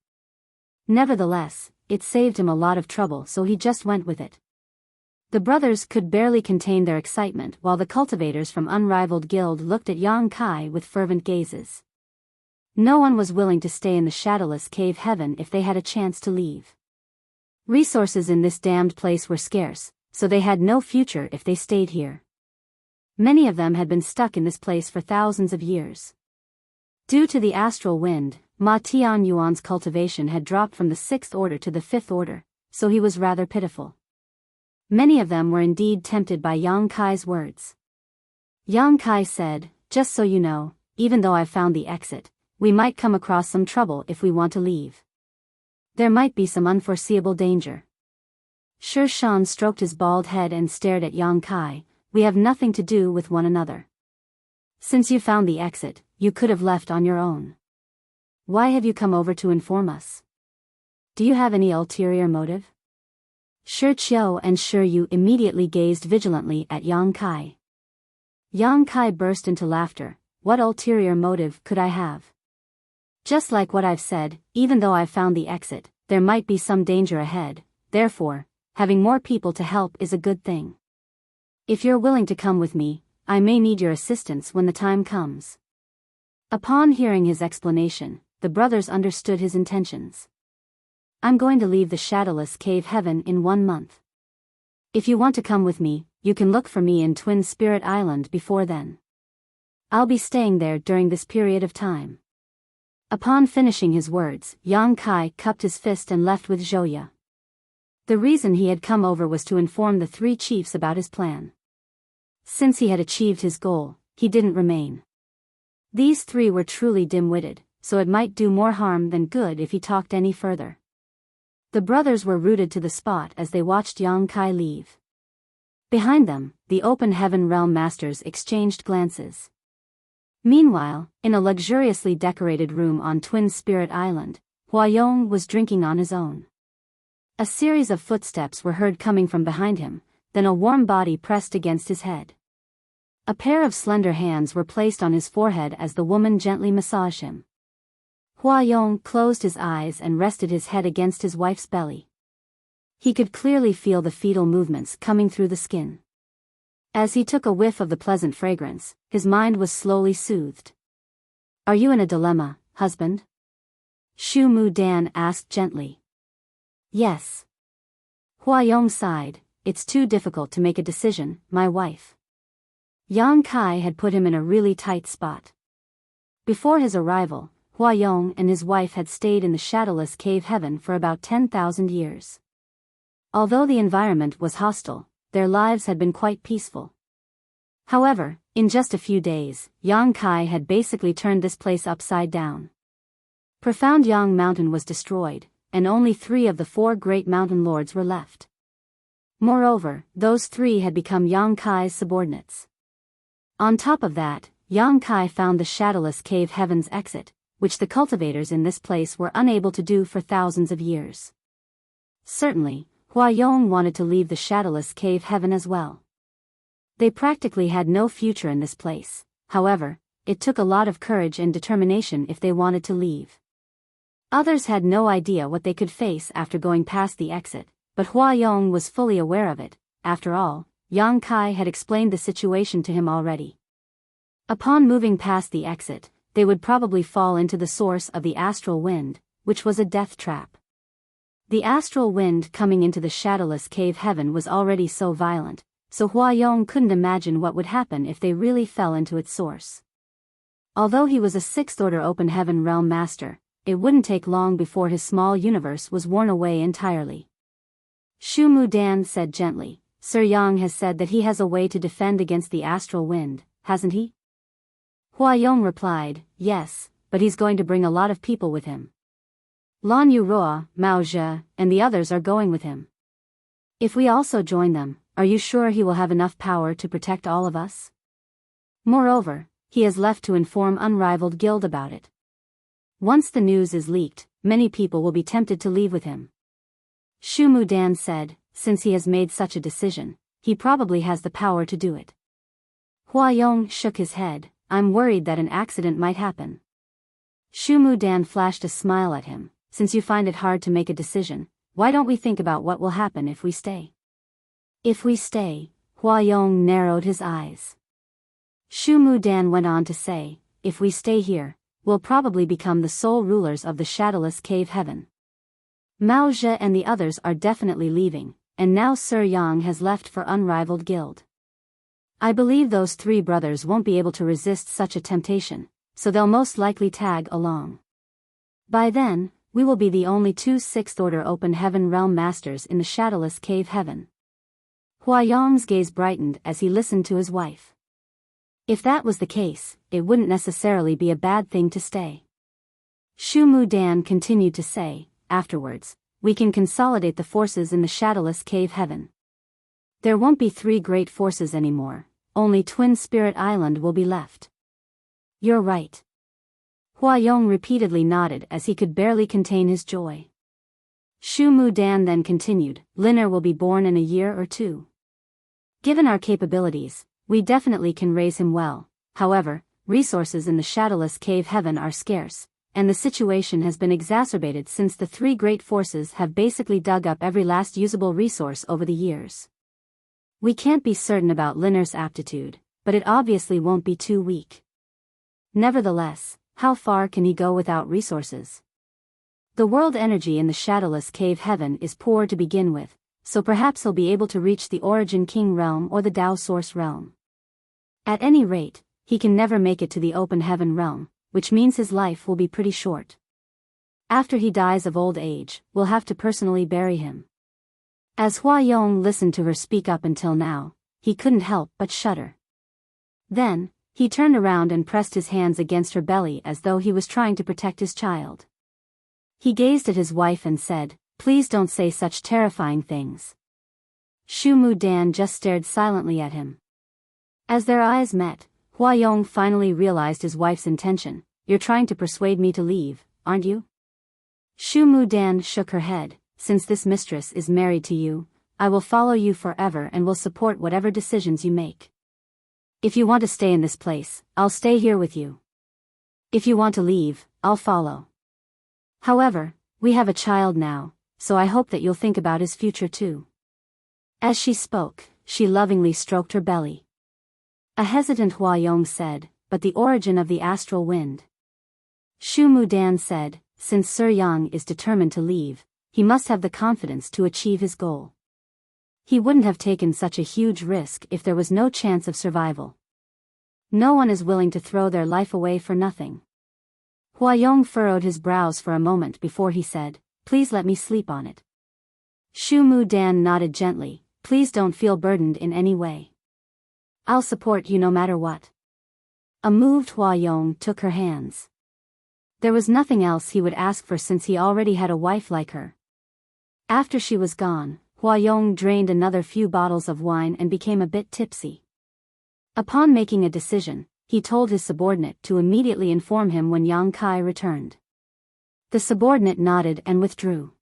Nevertheless, it saved him a lot of trouble, so he just went with it. The brothers could barely contain their excitement while the cultivators from Unrivaled Guild looked at Yang Kai with fervent gazes. No one was willing to stay in the shadowless cave heaven if they had a chance to leave. Resources in this damned place were scarce, so they had no future if they stayed here. Many of them had been stuck in this place for thousands of years. Due to the astral wind, Ma Tianyuan's cultivation had dropped from the 6th order to the 5th order, so he was rather pitiful. Many of them were indeed tempted by Yang Kai's words. Yang Kai said, "Just so you know, even though I've found the exit, we might come across some trouble if we want to leave. There might be some unforeseeable danger." Shi Shan stroked his bald head and stared at Yang Kai. "We have nothing to do with one another. Since you found the exit, you could have left on your own. Why have you come over to inform us? Do you have any ulterior motive?" Shi Qiu and Shi Yu immediately gazed vigilantly at Yang Kai. Yang Kai burst into laughter. "What ulterior motive could I have? Just like what I've said, even though I've found the exit, there might be some danger ahead, therefore, having more people to help is a good thing. If you're willing to come with me, I may need your assistance when the time comes." Upon hearing his explanation, the brothers understood his intentions. "I'm going to leave the shadowless cave heaven in 1 month. If you want to come with me, you can look for me in Twin Spirit Island before then. I'll be staying there during this period of time." Upon finishing his words, Yang Kai cupped his fist and left with Zhouya. The reason he had come over was to inform the 3 chiefs about his plan. Since he had achieved his goal, he didn't remain. These 3 were truly dim-witted, so it might do more harm than good if he talked any further. The brothers were rooted to the spot as they watched Yang Kai leave. Behind them, the open heaven realm masters exchanged glances. Meanwhile, in a luxuriously decorated room on Twin Spirit Island, Huayong was drinking on his own. A series of footsteps were heard coming from behind him, then a warm body pressed against his head. A pair of slender hands were placed on his forehead as the woman gently massaged him. Huayong closed his eyes and rested his head against his wife's belly. He could clearly feel the fetal movements coming through the skin. As he took a whiff of the pleasant fragrance, his mind was slowly soothed. "Are you in a dilemma, husband?" Shu Mu Dan asked gently. "Yes." Huayong sighed. "It's too difficult to make a decision, my wife." Yang Kai had put him in a really tight spot. Before his arrival, Huayong and his wife had stayed in the shadowless cave heaven for about 10,000 years. Although the environment was hostile, their lives had been quite peaceful. However, in just a few days, Yang Kai had basically turned this place upside down. Profound Yang Mountain was destroyed, and only 3 of the 4 great mountain lords were left. Moreover, those 3 had become Yang Kai's subordinates. On top of that, Yang Kai found the shadowless cave heaven's exit, which the cultivators in this place were unable to do for thousands of years. Certainly, Huayong wanted to leave the shadowless cave heaven as well. They practically had no future in this place. However, it took a lot of courage and determination if they wanted to leave. Others had no idea what they could face after going past the exit, but Huayong was fully aware of it. After all, Yang Kai had explained the situation to him already. Upon moving past the exit, they would probably fall into the source of the astral wind, which was a death trap. The astral wind coming into the shadowless cave heaven was already so violent, so Huayong couldn't imagine what would happen if they really fell into its source. Although he was a 6th order open heaven realm master, it wouldn't take long before his small universe was worn away entirely. Shu Mu Dan said gently, "Sir Yang has said that he has a way to defend against the astral wind, hasn't he?" Huayong replied, "Yes, but he's going to bring a lot of people with him. Lan Yuroa, Mao Zhe, and the others are going with him. If we also join them, are you sure he will have enough power to protect all of us? Moreover, he has left to inform Unrivaled Guild about it. Once the news is leaked, many people will be tempted to leave with him." Shu Mu Dan said, "Since he has made such a decision, he probably has the power to do it." Huayong shook his head. "I'm worried that an accident might happen." Shu Mu Dan flashed a smile at him. "Since you find it hard to make a decision, why don't we think about what will happen if we stay?" "If we stay," Huayong narrowed his eyes. Shu Mu Dan went on to say, "If we stay here, we'll probably become the sole rulers of the shadowless cave heaven. Mao Zhe and the others are definitely leaving, and now Sir Yang has left for Unrivaled Guild. I believe those 3 brothers won't be able to resist such a temptation, so they'll most likely tag along. By then, we will be the only two sixth-order open heaven realm masters in the shadowless cave heaven. Huayong's gaze brightened as he listened to his wife. If that was the case, it wouldn't necessarily be a bad thing to stay. Shu Mu Dan continued to say, afterwards, we can consolidate the forces in the shadowless cave heaven. There won't be three great forces anymore, only Twin Spirit Island will be left. You're right. Huayong repeatedly nodded as he could barely contain his joy. Shu Mu Dan then continued, Liner will be born in a year or two. Given our capabilities, we definitely can raise him well. However, resources in the shadowless cave heaven are scarce, and the situation has been exacerbated since the three great forces have basically dug up every last usable resource over the years. We can't be certain about Liner's aptitude, but it obviously won't be too weak. Nevertheless, how far can he go without resources? The world energy in the shadowless cave heaven is poor to begin with, so perhaps he'll be able to reach the Origin King realm or the Tao Source realm. At any rate, he can never make it to the open heaven realm, which means his life will be pretty short. After he dies of old age, we'll have to personally bury him. As Huayong listened to her speak up until now, he couldn't help but shudder. Then, he turned around and pressed his hands against her belly as though he was trying to protect his child. He gazed at his wife and said, Please don't say such terrifying things. Shu Mu Dan just stared silently at him. As their eyes met, Huayong finally realized his wife's intention. You're trying to persuade me to leave, aren't you? Shu Mu Dan shook her head. Since this mistress is married to you, I will follow you forever and will support whatever decisions you make. If you want to stay in this place, I'll stay here with you. If you want to leave, I'll follow. However, we have a child now, so I hope that you'll think about his future too. As she spoke, she lovingly stroked her belly. A hesitant Huayong said, But the origin of the astral wind. Shu Mu Dan said, Since Sir Yang is determined to leave, he must have the confidence to achieve his goal. He wouldn't have taken such a huge risk if there was no chance of survival. No one is willing to throw their life away for nothing. Huayong furrowed his brows for a moment before he said, Please let me sleep on it. Shu Mu Dan nodded gently, Please don't feel burdened in any way. I'll support you no matter what. A moved Huayong took her hands. There was nothing else he would ask for since he already had a wife like her. After she was gone, Huayong drained another few bottles of wine and became a bit tipsy. Upon making a decision, he told his subordinate to immediately inform him when Yang Kai returned. The subordinate nodded and withdrew.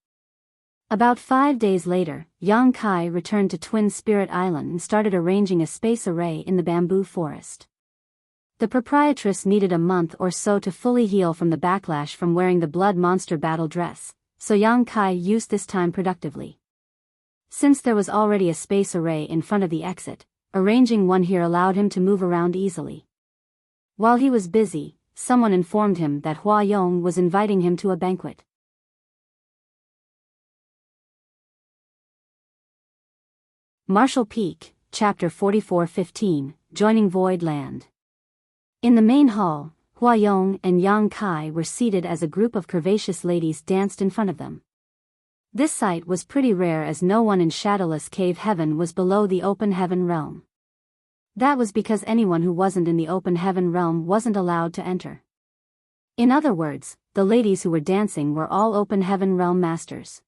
About 5 days later, Yang Kai returned to Twin Spirit Island and started arranging a space array in the bamboo forest. The proprietress needed a month or so to fully heal from the backlash from wearing the blood monster battle dress, so Yang Kai used this time productively. Since there was already a space array in front of the exit, arranging one here allowed him to move around easily. While he was busy, someone informed him that Huayong was inviting him to a banquet. Marshall Peak, Chapter 44-15, Joining Void Land. In the main hall, Huayong and Yang Kai were seated as a group of curvaceous ladies danced in front of them. This sight was pretty rare as no one in shadowless cave heaven was below the open heaven realm. That was because anyone who wasn't in the open heaven realm wasn't allowed to enter. In other words, the ladies who were dancing were all open heaven realm masters.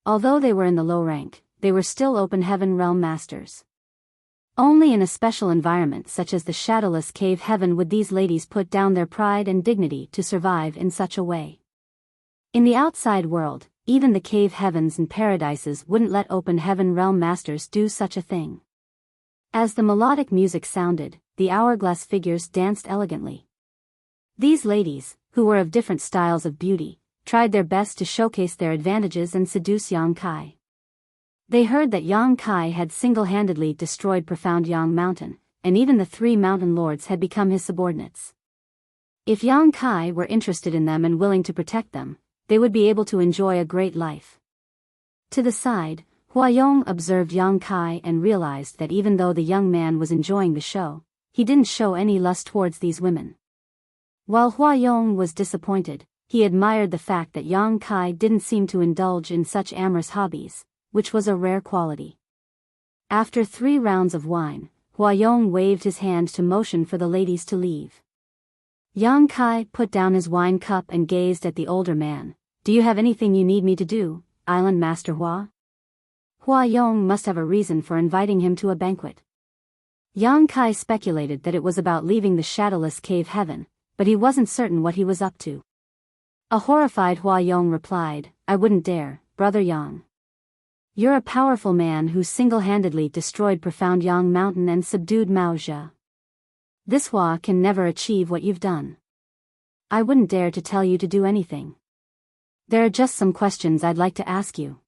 Although they were in the low rank, they were still open heaven realm masters. Only in a special environment such as the shadowless cave heaven would these ladies put down their pride and dignity to survive in such a way. In the outside world, even the cave heavens and paradises wouldn't let open heaven realm masters do such a thing. As the melodic music sounded, the hourglass figures danced elegantly. These ladies, who were of different styles of beauty, tried their best to showcase their advantages and seduce Yang Kai. They heard that Yang Kai had single-handedly destroyed Profound Yang Mountain, and even the 3 mountain lords had become his subordinates. If Yang Kai were interested in them and willing to protect them, they would be able to enjoy a great life. To the side, Huayong observed Yang Kai and realized that even though the young man was enjoying the show, he didn't show any lust towards these women. While Huayong was disappointed, he admired the fact that Yang Kai didn't seem to indulge in such amorous hobbies, which was a rare quality. After 3 rounds of wine, Huayong waved his hand to motion for the ladies to leave. Yang Kai put down his wine cup and gazed at the older man. Do you have anything you need me to do, Island Master Hua? Huayong must have a reason for inviting him to a banquet. Yang Kai speculated that it was about leaving the shadowless cave heaven, but he wasn't certain what he was up to. A horrified Huayong replied, I wouldn't dare, Brother Yang. You're a powerful man who single-handedly destroyed Profound Yang Mountain and subdued Maozha. This Hua can never achieve what you've done. I wouldn't dare to tell you to do anything. There are just some questions I'd like to ask you.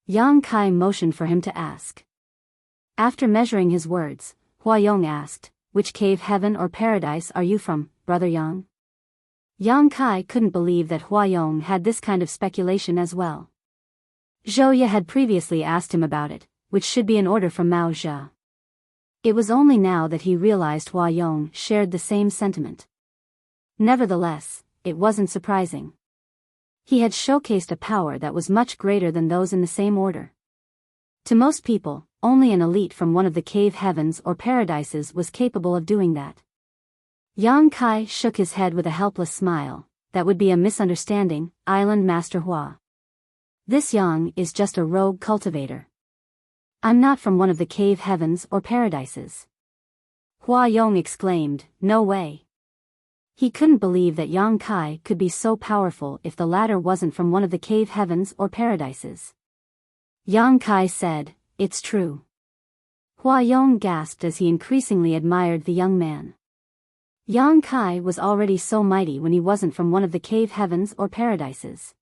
Yang Kai motioned for him to ask. After measuring his words, Huayong asked, which cave heaven or paradise are you from, Brother Yang? Yang Kai couldn't believe that Huayong had this kind of speculation as well. Zhou Ye had previously asked him about it, which should be an order from Mao Zhe. It was only now that he realized Huayong shared the same sentiment. Nevertheless, it wasn't surprising. He had showcased a power that was much greater than those in the same order. To most people, only an elite from one of the cave heavens or paradises was capable of doing that. Yang Kai shook his head with a helpless smile. That would be a misunderstanding, Island Master Hua. This Yang is just a rogue cultivator. I'm not from one of the cave heavens or paradises. Huayong exclaimed, no way. He couldn't believe that Yang Kai could be so powerful if the latter wasn't from one of the cave heavens or paradises. Yang Kai said, it's true. Huayong gasped as he increasingly admired the young man. Yang Kai was already so mighty when he wasn't from one of the cave heavens or paradises.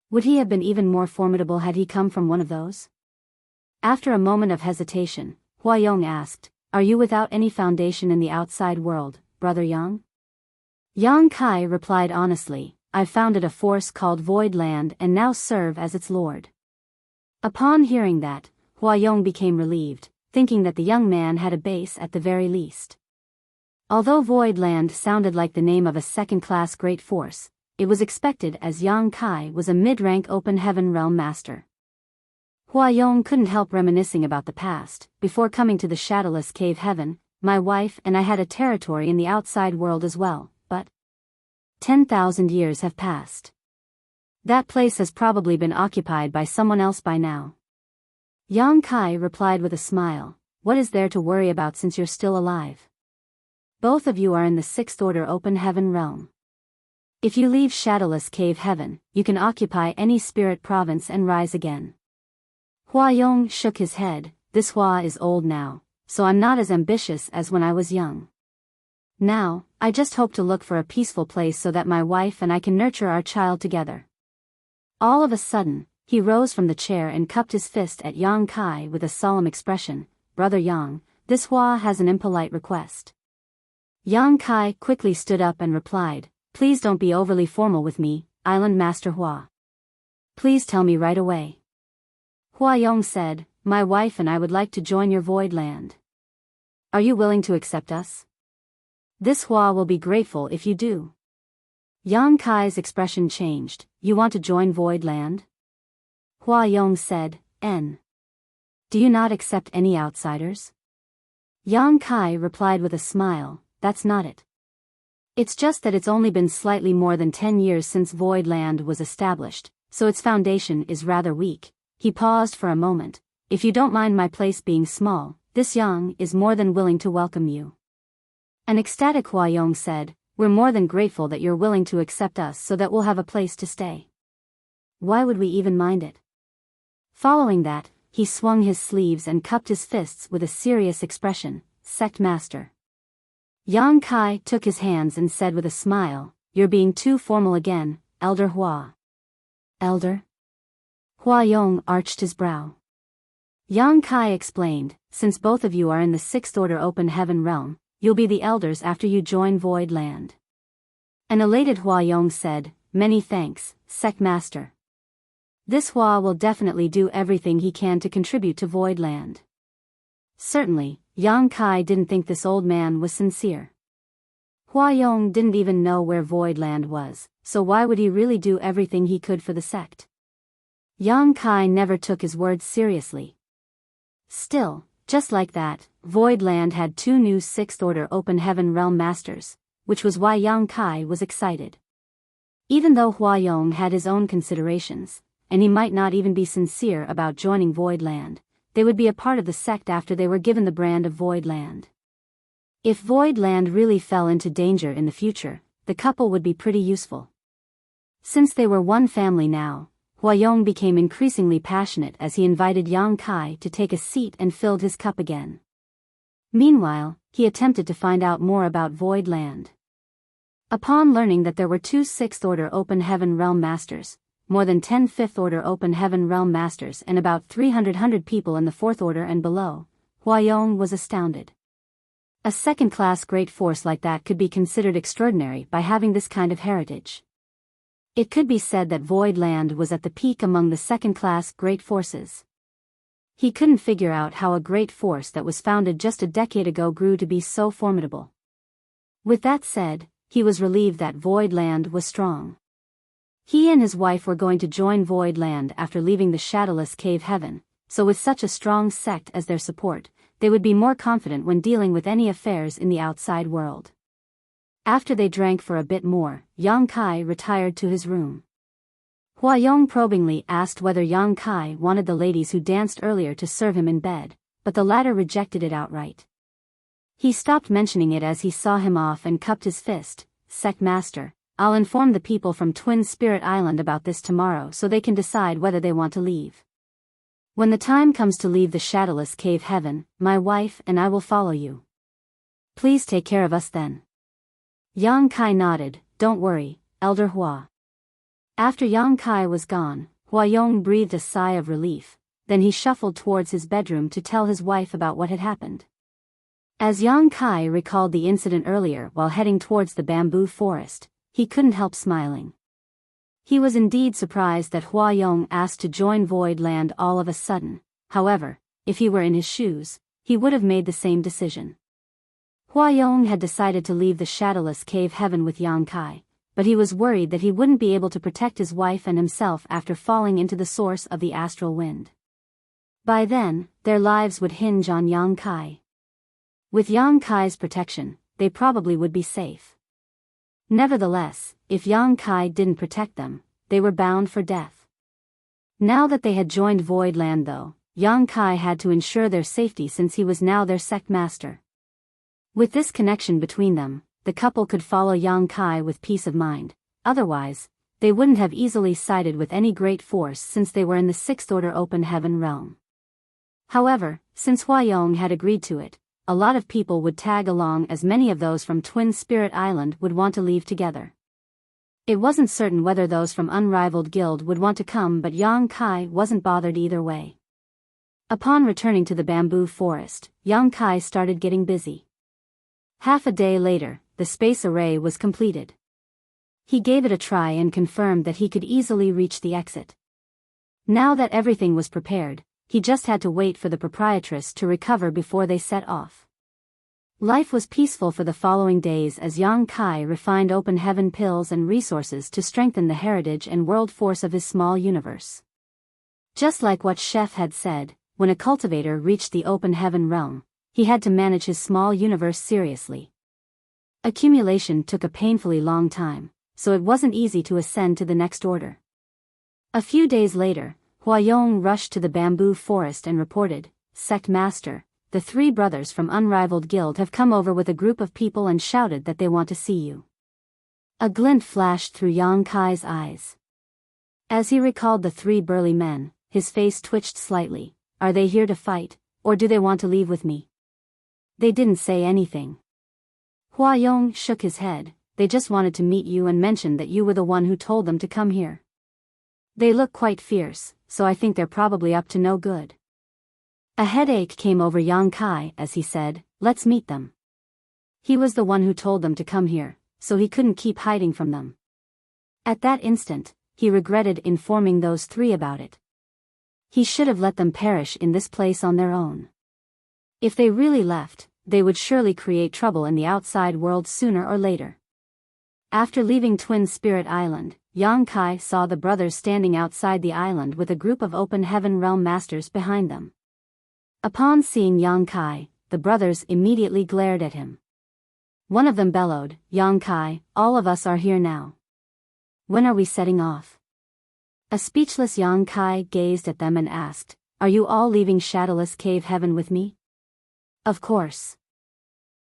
Would he have been even more formidable had he come from one of those? After a moment of hesitation, Huayong asked, are you without any foundation in the outside world, Brother Yang? Yang Kai replied honestly, I've founded a force called Void Land and now serve as its lord. Upon hearing that, Huayong became relieved, thinking that the young man had a base at the very least. Although Void Land sounded like the name of a second-class great force, it was expected as Yang Kai was a mid-rank open heaven realm master. Huayong couldn't help reminiscing about the past. Before coming to the shadowless cave heaven, my wife and I had a territory in the outside world as well, but 10,000 years have passed. That place has probably been occupied by someone else by now. Yang Kai replied with a smile, what is there to worry about since you're still alive? Both of you are in the 6th order open heaven realm. If you leave shadowless cave heaven, you can occupy any spirit province and rise again. Huayong shook his head, this Hua is old now, so I'm not as ambitious as when I was young. Now, I just hope to look for a peaceful place so that my wife and I can nurture our child together. All of a sudden, he rose from the chair and cupped his fist at Yang Kai with a solemn expression, Brother Yang, this Hua has an impolite request. Yang Kai quickly stood up and replied, please don't be overly formal with me, Island Master Hua. Please tell me right away. Huayong said, my wife and I would like to join your Void Land. Are you willing to accept us? This Hua will be grateful if you do. Yang Kai's expression changed, you want to join Void Land? Huayong said, N. Do you not accept any outsiders? Yang Kai replied with a smile, that's not it. It's just that it's only been slightly more than 10 years since Void Land was established, so its foundation is rather weak. He paused for a moment. If you don't mind my place being small, this Yang is more than willing to welcome you. An ecstatic Huayong said, we're more than grateful that you're willing to accept us so that we'll have a place to stay. Why would we even mind it? Following that, he swung his sleeves and cupped his fists with a serious expression, Sect Master. Yang Kai took his hands and said with a smile, you're being too formal again, Elder Hua. Elder? Huayong arched his brow. Yang Kai explained, since both of you are in the 6th order open heaven realm, you'll be the elders after you join Void Land. An elated Huayong said, many thanks, Sect Master. This Hua will definitely do everything he can to contribute to Void Land. Certainly, Yang Kai didn't think this old man was sincere. Hua Yong didn't even know where Voidland was, so why would he really do everything he could for the sect? Yang Kai never took his words seriously. Still, just like that, Voidland had 2 new 6th Order Open Heaven Realm Masters, which was why Yang Kai was excited. Even though Hua Yong had his own considerations, and he might not even be sincere about joining Voidland, they would be a part of the sect after they were given the brand of Voidland. If Voidland really fell into danger in the future, the couple would be pretty useful. Since they were one family now, Hua Yong became increasingly passionate as he invited Yang Kai to take a seat and filled his cup again. Meanwhile, he attempted to find out more about Voidland. Upon learning that there were 2 6th Order Open Heaven Realm Masters, more than 10 5th Order Open Heaven Realm Masters and about 300 people in the 4th Order and below, Hua Yong was astounded. A second-class great force like that could be considered extraordinary by having this kind of heritage. It could be said that Voidland was at the peak among the second-class great forces. He couldn't figure out how a great force that was founded just a decade ago grew to be so formidable. With that said, he was relieved that Voidland was strong. He and his wife were going to join Voidland after leaving the shadowless cave heaven, so with such a strong sect as their support, they would be more confident when dealing with any affairs in the outside world. After they drank for a bit more, Yang Kai retired to his room. Hua Yong probingly asked whether Yang Kai wanted the ladies who danced earlier to serve him in bed, but the latter rejected it outright. He stopped mentioning it as he saw him off and cupped his fist. "Sect Master, I'll inform the people from Twin Spirit Island about this tomorrow so they can decide whether they want to leave. When the time comes to leave the shadowless cave heaven, my wife and I will follow you. Please take care of us then." Yang Kai nodded. "Don't worry, Elder Hua." After Yang Kai was gone, Hua Yong breathed a sigh of relief, then he shuffled towards his bedroom to tell his wife about what had happened. As Yang Kai recalled the incident earlier while heading towards the bamboo forest, he couldn't help smiling. He was indeed surprised that Hua Yong asked to join Voidland all of a sudden. However, if he were in his shoes, he would have made the same decision. Hua Yong had decided to leave the shadowless cave heaven with Yang Kai, but he was worried that he wouldn't be able to protect his wife and himself after falling into the source of the astral wind. By then, their lives would hinge on Yang Kai. With Yang Kai's protection, they probably would be safe. Nevertheless, if Yang Kai didn't protect them, they were bound for death. Now that they had joined Voidland though, Yang Kai had to ensure their safety since he was now their sect master. With this connection between them, the couple could follow Yang Kai with peace of mind. Otherwise, they wouldn't have easily sided with any great force since they were in the 6th Order Open Heaven realm. However, since Hua Yong had agreed to it, a lot of people would tag along as many of those from Twin Spirit Island would want to leave together. It wasn't certain whether those from Unrivaled Guild would want to come, but Yang Kai wasn't bothered either way. Upon returning to the bamboo forest, Yang Kai started getting busy. Half a day later, the space array was completed. He gave it a try and confirmed that he could easily reach the exit. Now that everything was prepared, he just had to wait for the proprietress to recover before they set off. Life was peaceful for the following days as Yang Kai refined open heaven pills and resources to strengthen the heritage and world force of his small universe. Just like what Chef had said, when a cultivator reached the open heaven realm, he had to manage his small universe seriously. Accumulation took a painfully long time, so it wasn't easy to ascend to the next order. A few days later, Hua Yong rushed to the bamboo forest and reported, "Sect Master, the 3 brothers from Unrivaled Guild have come over with a group of people and shouted that they want to see you." A glint flashed through Yang Kai's eyes. As he recalled the 3 burly men, his face twitched slightly. "Are they here to fight, or do they want to leave with me?" "They didn't say anything." Hua Yong shook his head. "They just wanted to meet you and mentioned that you were the one who told them to come here. They look quite fierce, so I think they're probably up to no good." A headache came over Yang Kai as he said, "Let's meet them." He was the one who told them to come here, so he couldn't keep hiding from them. At that instant, he regretted informing those 3 about it. He should have let them perish in this place on their own. If they really left, they would surely create trouble in the outside world sooner or later. After leaving Twin Spirit Island, Yang Kai saw the brothers standing outside the island with a group of Open Heaven Realm Masters behind them. Upon seeing Yang Kai, the brothers immediately glared at him. One of them bellowed, "Yang Kai, all of us are here now. When are we setting off?" A speechless Yang Kai gazed at them and asked, "Are you all leaving Shadowless Cave Heaven with me?" "Of course."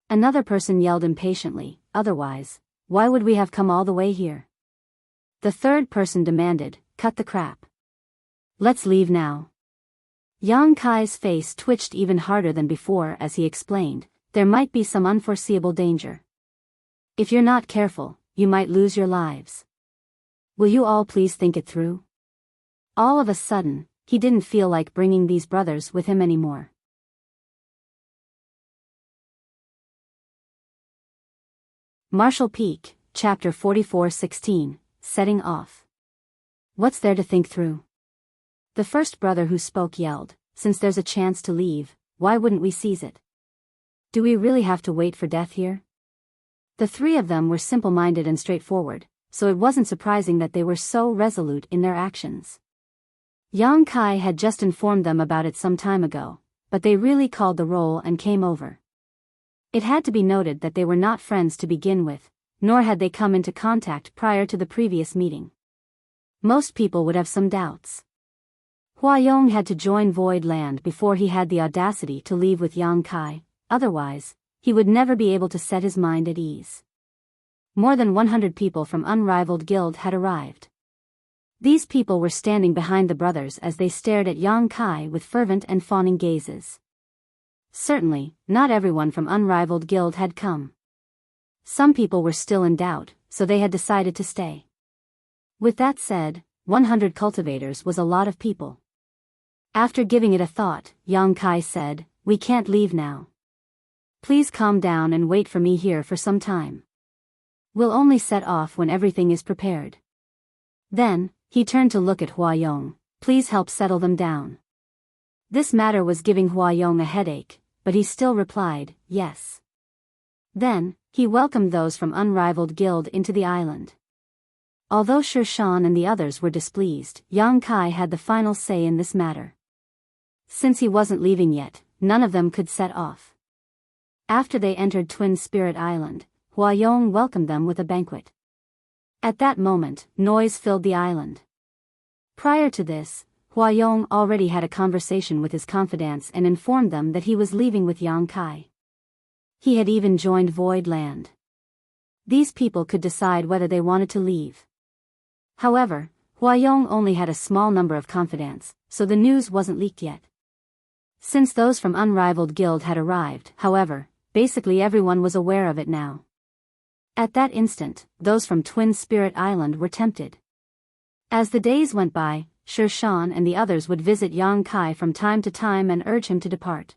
Another person yelled impatiently, "Otherwise, why would we have come all the way here?" The third person demanded, "Cut the crap. Let's leave now." Yang Kai's face twitched even harder than before as he explained, "There might be some unforeseeable danger. If you're not careful, you might lose your lives. Will you all please think it through?" All of a sudden, he didn't feel like bringing these brothers with him anymore. Marshall Peak, Chapter 44:16, Setting Off. What's there to think through? The first brother who spoke yelled, "Since there's a chance to leave, why wouldn't we seize it? Do we really have to wait for death here?" The three of them were simple-minded and straightforward, so it wasn't surprising that they were so resolute in their actions. Yang Kai had just informed them about it some time ago, but they really called the roll and came over. It had to be noted that they were not friends to begin with, nor had they come into contact prior to the previous meeting. Most people would have some doubts. Huayong had to join Void Land before he had the audacity to leave with Yang Kai, otherwise, he would never be able to set his mind at ease. More than 100 people from Unrivaled Guild had arrived. These people were standing behind the brothers as they stared at Yang Kai with fervent and fawning gazes. Certainly, not everyone from Unrivaled Guild had come. Some people were still in doubt, so they had decided to stay. With that said, 100 cultivators was a lot of people. After giving it a thought, Yang Kai said, "We can't leave now. Please calm down and wait for me here for some time. We'll only set off when everything is prepared." Then, he turned to look at Huayong, "Please help settle them down." This matter was giving Huayong a headache, but he still replied, "Yes." Then, he welcomed those from Unrivaled Guild into the island. Although Shirshan and the others were displeased, Yang Kai had the final say in this matter. Since he wasn't leaving yet, none of them could set off. After they entered Twin Spirit Island, Huayong welcomed them with a banquet. At that moment, noise filled the island. Prior to this, Huayong already had a conversation with his confidants and informed them that he was leaving with Yang Kai. He had even joined Void Land. These people could decide whether they wanted to leave. However, Huayong only had a small number of confidants, so the news wasn't leaked yet. Since those from Unrivaled Guild had arrived, however, basically everyone was aware of it now. At that instant, those from Twin Spirit Island were tempted. As the days went by, Shirshan and the others would visit Yang Kai from time to time and urge him to depart.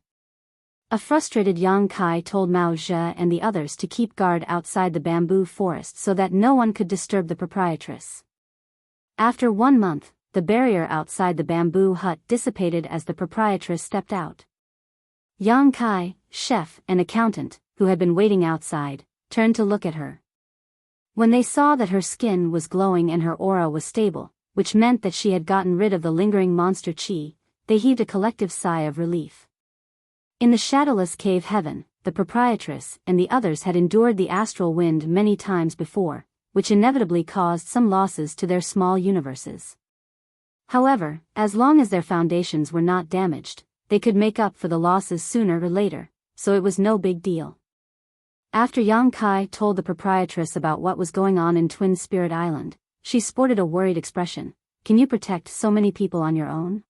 A frustrated Yang Kai told Mao Zhe and the others to keep guard outside the bamboo forest so that no one could disturb the proprietress. After 1 month, the barrier outside the bamboo hut dissipated as the proprietress stepped out. Yang Kai, chef and accountant, who had been waiting outside, turned to look at her. When they saw that her skin was glowing and her aura was stable, which meant that she had gotten rid of the lingering monster chi, they heaved a collective sigh of relief. In the Shadowless Cave Heaven, the proprietress and the others had endured the astral wind many times before, which inevitably caused some losses to their small universes. However, as long as their foundations were not damaged, they could make up for the losses sooner or later, so it was no big deal. After Yang Kai told the proprietress about what was going on in Twin Spirit Island, she sported a worried expression. "Can you protect so many people on your own?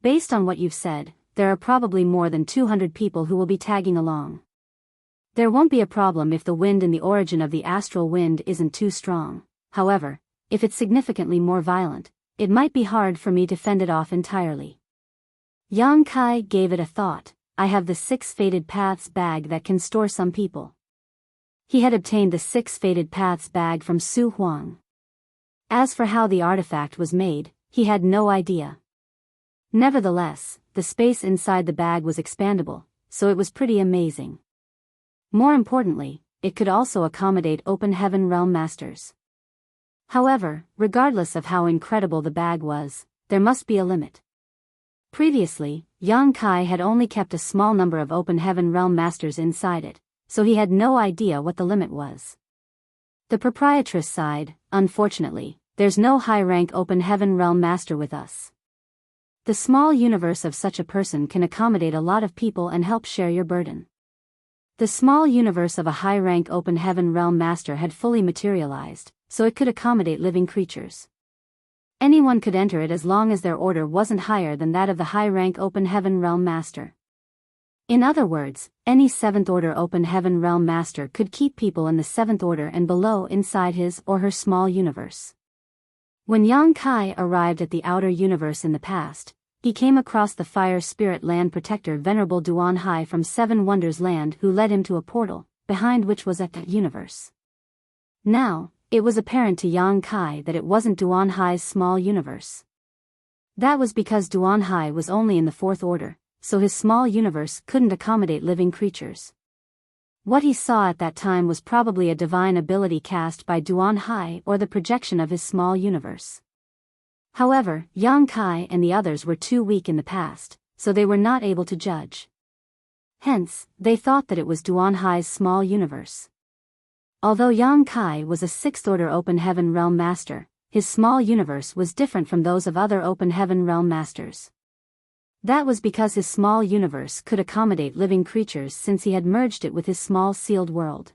Based on what you've said, there are probably more than 200 people who will be tagging along. There won't be a problem if the wind in the origin of the astral wind isn't too strong. However, if it's significantly more violent, it might be hard for me to fend it off entirely." Yang Kai gave it a thought. "I have the 6 Fated Paths bag that can store some people." He had obtained the 6 Fated Paths bag from Su Huang. As for how the artifact was made, he had no idea. Nevertheless, the space inside the bag was expandable, so it was pretty amazing. More importantly, it could also accommodate open heaven realm masters. However, regardless of how incredible the bag was, there must be a limit. Previously, Yang Kai had only kept a small number of open heaven realm masters inside it, so he had no idea what the limit was. The proprietress sighed, "Unfortunately, there's no high-rank open heaven realm master with us. The small universe of such a person can accommodate a lot of people and help share your burden." The small universe of a high-rank open heaven realm master had fully materialized, so it could accommodate living creatures. Anyone could enter it as long as their order wasn't higher than that of the high-rank open heaven realm master. In other words, any 7th order open heaven realm master could keep people in the 7th order and below inside his or her small universe. When Yang Kai arrived at the outer universe in the past, he came across the fire spirit land protector Venerable Duan Hai from 7 Wonders Land, who led him to a portal, behind which was that universe. Now, it was apparent to Yang Kai that it wasn't Duan Hai's small universe. That was because Duan Hai was only in the 4th order, so his small universe couldn't accommodate living creatures. What he saw at that time was probably a divine ability cast by Duan Hai or the projection of his small universe. However, Yang Kai and the others were too weak in the past, so they were not able to judge. Hence, they thought that it was Duan Hai's small universe. Although Yang Kai was a 6th order open heaven realm master, his small universe was different from those of other open heaven realm masters. That was because his small universe could accommodate living creatures since he had merged it with his small sealed world.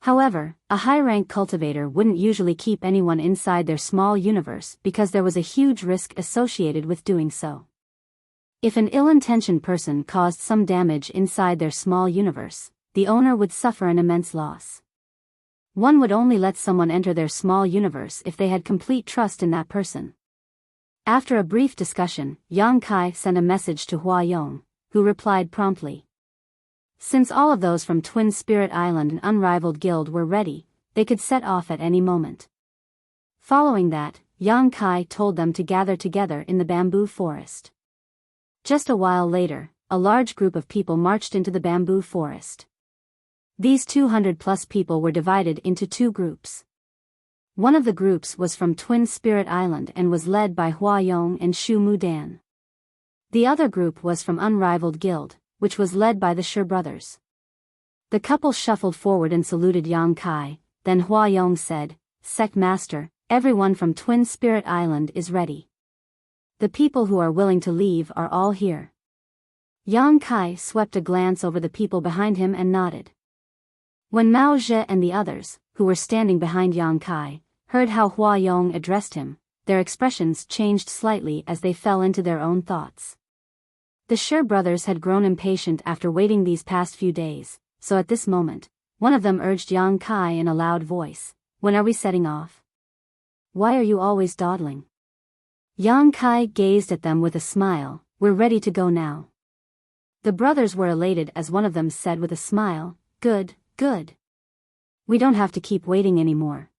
However, a high-rank cultivator wouldn't usually keep anyone inside their small universe because there was a huge risk associated with doing so. If an ill-intentioned person caused some damage inside their small universe, the owner would suffer an immense loss. One would only let someone enter their small universe if they had complete trust in that person. After a brief discussion, Yang Kai sent a message to Hua Yong, who replied promptly. Since all of those from Twin Spirit Island and Unrivaled Guild were ready, they could set off at any moment. Following that, Yang Kai told them to gather together in the bamboo forest. Just a while later, a large group of people marched into the bamboo forest. These 200+ people were divided into 2 groups. One of the groups was from Twin Spirit Island and was led by Hua Yong and Shu Mudan. The other group was from Unrivaled Guild, which was led by the Shi brothers. The couple shuffled forward and saluted Yang Kai, then Hua Yong said, "Sect Master, everyone from Twin Spirit Island is ready. The people who are willing to leave are all here." Yang Kai swept a glance over the people behind him and nodded. When Mao Zhe and the others, who were standing behind Yang Kai, heard how Hua Yong addressed him, their expressions changed slightly as they fell into their own thoughts. The Shi brothers had grown impatient after waiting these past few days, so at this moment, one of them urged Yang Kai in a loud voice, "When are we setting off? Why are you always dawdling?" Yang Kai gazed at them with a smile, "We're ready to go now." The brothers were elated as one of them said with a smile, "Good, good. We don't have to keep waiting anymore."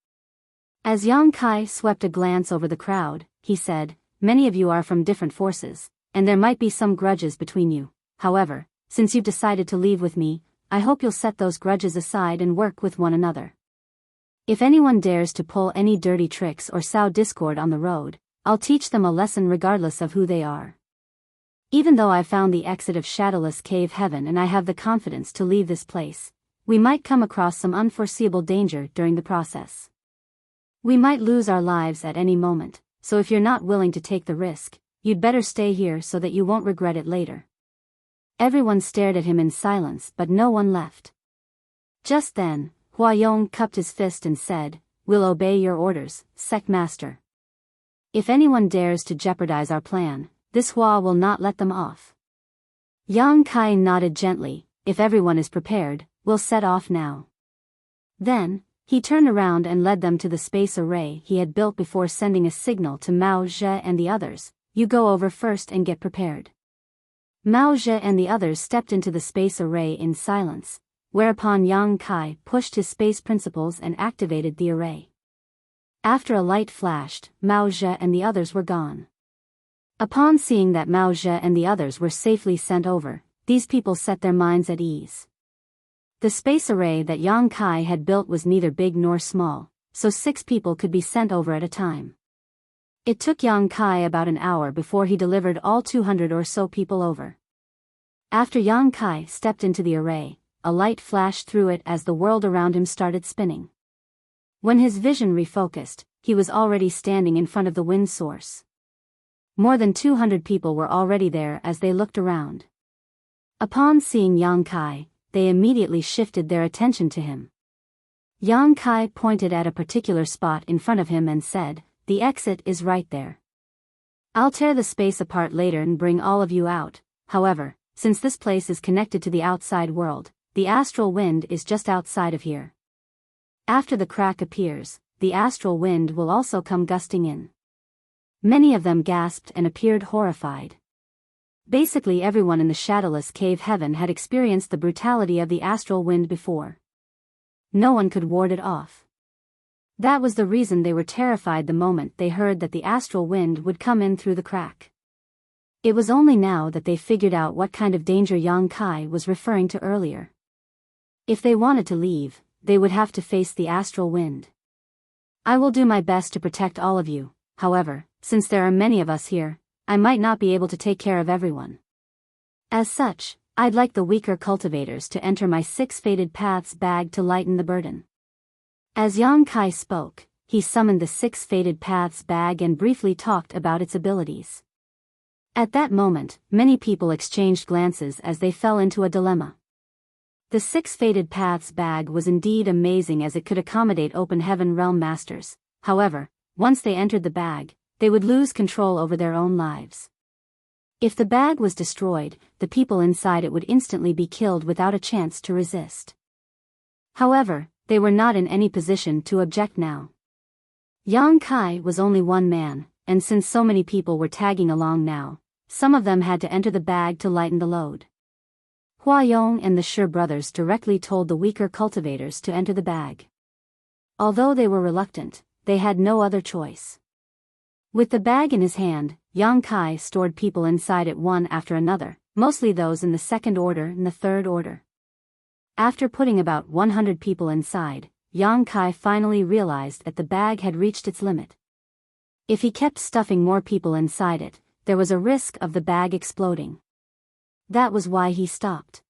As Yang Kai swept a glance over the crowd, he said, "Many of you are from different forces, and there might be some grudges between you. However, since you've decided to leave with me, I hope you'll set those grudges aside and work with one another. If anyone dares to pull any dirty tricks or sow discord on the road, I'll teach them a lesson regardless of who they are. Even though I've found the exit of Shadowless Cave Heaven and I have the confidence to leave this place, we might come across some unforeseeable danger during the process. We might lose our lives at any moment, so if you're not willing to take the risk, you'd better stay here so that you won't regret it later." Everyone stared at him in silence, but no one left. Just then, Hua Yong cupped his fist and said, "We'll obey your orders, Sect Master. If anyone dares to jeopardize our plan, this Hua will not let them off." Yang Kai nodded gently, "If everyone is prepared, we'll set off now." Then, he turned around and led them to the space array he had built before sending a signal to Mao Zhe and the others, "You go over first and get prepared." Mao Zhe and the others stepped into the space array in silence, whereupon Yang Kai pushed his space principles and activated the array. After a light flashed, Mao Zhe and the others were gone. Upon seeing that Mao Zhe and the others were safely sent over, these people set their minds at ease. The space array that Yang Kai had built was neither big nor small, so 6 people could be sent over at a time. It took Yang Kai about an hour before he delivered all 200 or so people over. After Yang Kai stepped into the array, a light flashed through it as the world around him started spinning. When his vision refocused, he was already standing in front of the wind source. More than 200 people were already there as they looked around. Upon seeing Yang Kai, they immediately shifted their attention to him. Yang Kai pointed at a particular spot in front of him and said, "The exit is right there. I'll tear the space apart later and bring all of you out. However, since this place is connected to the outside world, the astral wind is just outside of here. After the crack appears, the astral wind will also come gusting in." Many of them gasped and appeared horrified. Basically everyone in the shadowless cave heaven had experienced the brutality of the astral wind before. No one could ward it off. That was the reason they were terrified the moment they heard that the astral wind would come in through the crack. It was only now that they figured out what kind of danger Yang Kai was referring to earlier. If they wanted to leave, they would have to face the astral wind. "I will do my best to protect all of you, however, since there are many of us here, I might not be able to take care of everyone. As such, I'd like the weaker cultivators to enter my 6 Fated Paths bag to lighten the burden." As Yang Kai spoke, he summoned the 6 Fated Paths bag and briefly talked about its abilities. At that moment, many people exchanged glances as they fell into a dilemma. The 6 Fated Paths bag was indeed amazing as it could accommodate Open Heaven Realm Masters. However, once they entered the bag, they would lose control over their own lives. If the bag was destroyed, the people inside it would instantly be killed without a chance to resist. However, they were not in any position to object now. Yang Kai was only one man, and since so many people were tagging along now, some of them had to enter the bag to lighten the load. Hua Yong and the Shi brothers directly told the weaker cultivators to enter the bag. Although they were reluctant, they had no other choice. With the bag in his hand, Yang Kai stored people inside it one after another, mostly those in the 2nd order and the 3rd order. After putting about 100 people inside, Yang Kai finally realized that the bag had reached its limit. If he kept stuffing more people inside it, there was a risk of the bag exploding. That was why he stopped.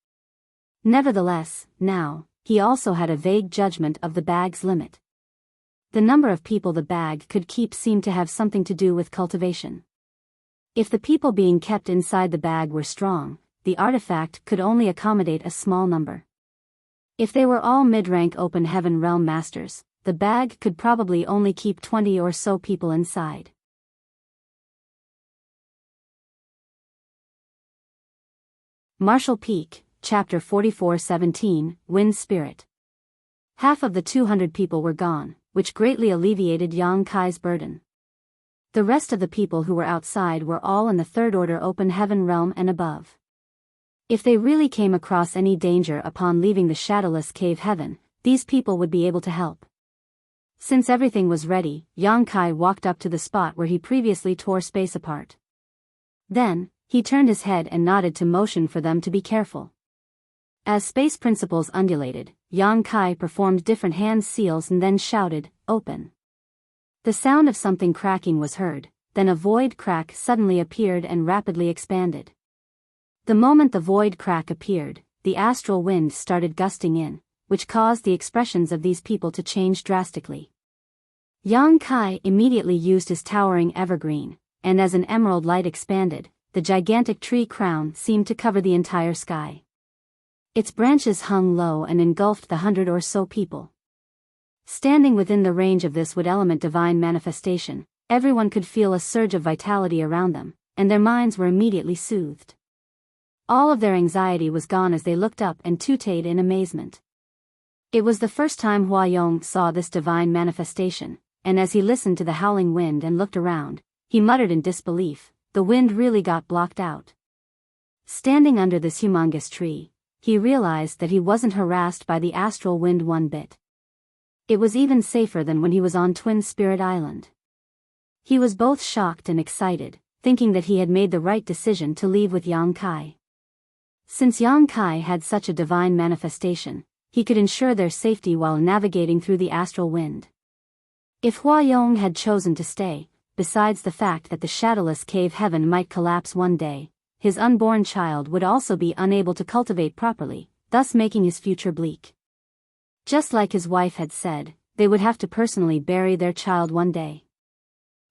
Nevertheless, now, he also had a vague judgment of the bag's limit. The number of people the bag could keep seemed to have something to do with cultivation. If the people being kept inside the bag were strong, the artifact could only accommodate a small number. If they were all mid-rank Open Heaven Realm Masters, the bag could probably only keep 20 or so people inside. Martial Peak, Chapter 44-17, Wind Spirit. Half of the 200 people were gone, which greatly alleviated Yang Kai's burden. The rest of the people who were outside were all in the 3rd order Open Heaven Realm and above. If they really came across any danger upon leaving the shadowless cave heaven, these people would be able to help. Since everything was ready, Yang Kai walked up to the spot where he previously tore space apart. Then, he turned his head and nodded to motion for them to be careful. As space principles undulated, Yang Kai performed different hand seals and then shouted, "Open." The sound of something cracking was heard, then a void crack suddenly appeared and rapidly expanded. The moment the void crack appeared, the astral wind started gusting in, which caused the expressions of these people to change drastically. Yang Kai immediately used his towering evergreen, and as an emerald light expanded, the gigantic tree crown seemed to cover the entire sky. Its branches hung low and engulfed the 100 or so people. Standing within the range of this wood element divine manifestation, everyone could feel a surge of vitality around them, and their minds were immediately soothed. All of their anxiety was gone as they looked up and tooted in amazement. It was the first time Hua Yong saw this divine manifestation, and as he listened to the howling wind and looked around, he muttered in disbelief, "The wind really got blocked out." Standing under this humongous tree, he realized that he wasn't harassed by the astral wind one bit. It was even safer than when he was on Twin Spirit Island. He was both shocked and excited, thinking that he had made the right decision to leave with Yang Kai. Since Yang Kai had such a divine manifestation, he could ensure their safety while navigating through the astral wind. If Huayong had chosen to stay, besides the fact that the shadowless cave heaven might collapse one day, his unborn child would also be unable to cultivate properly, thus making his future bleak. Just like his wife had said, they would have to personally bury their child one day.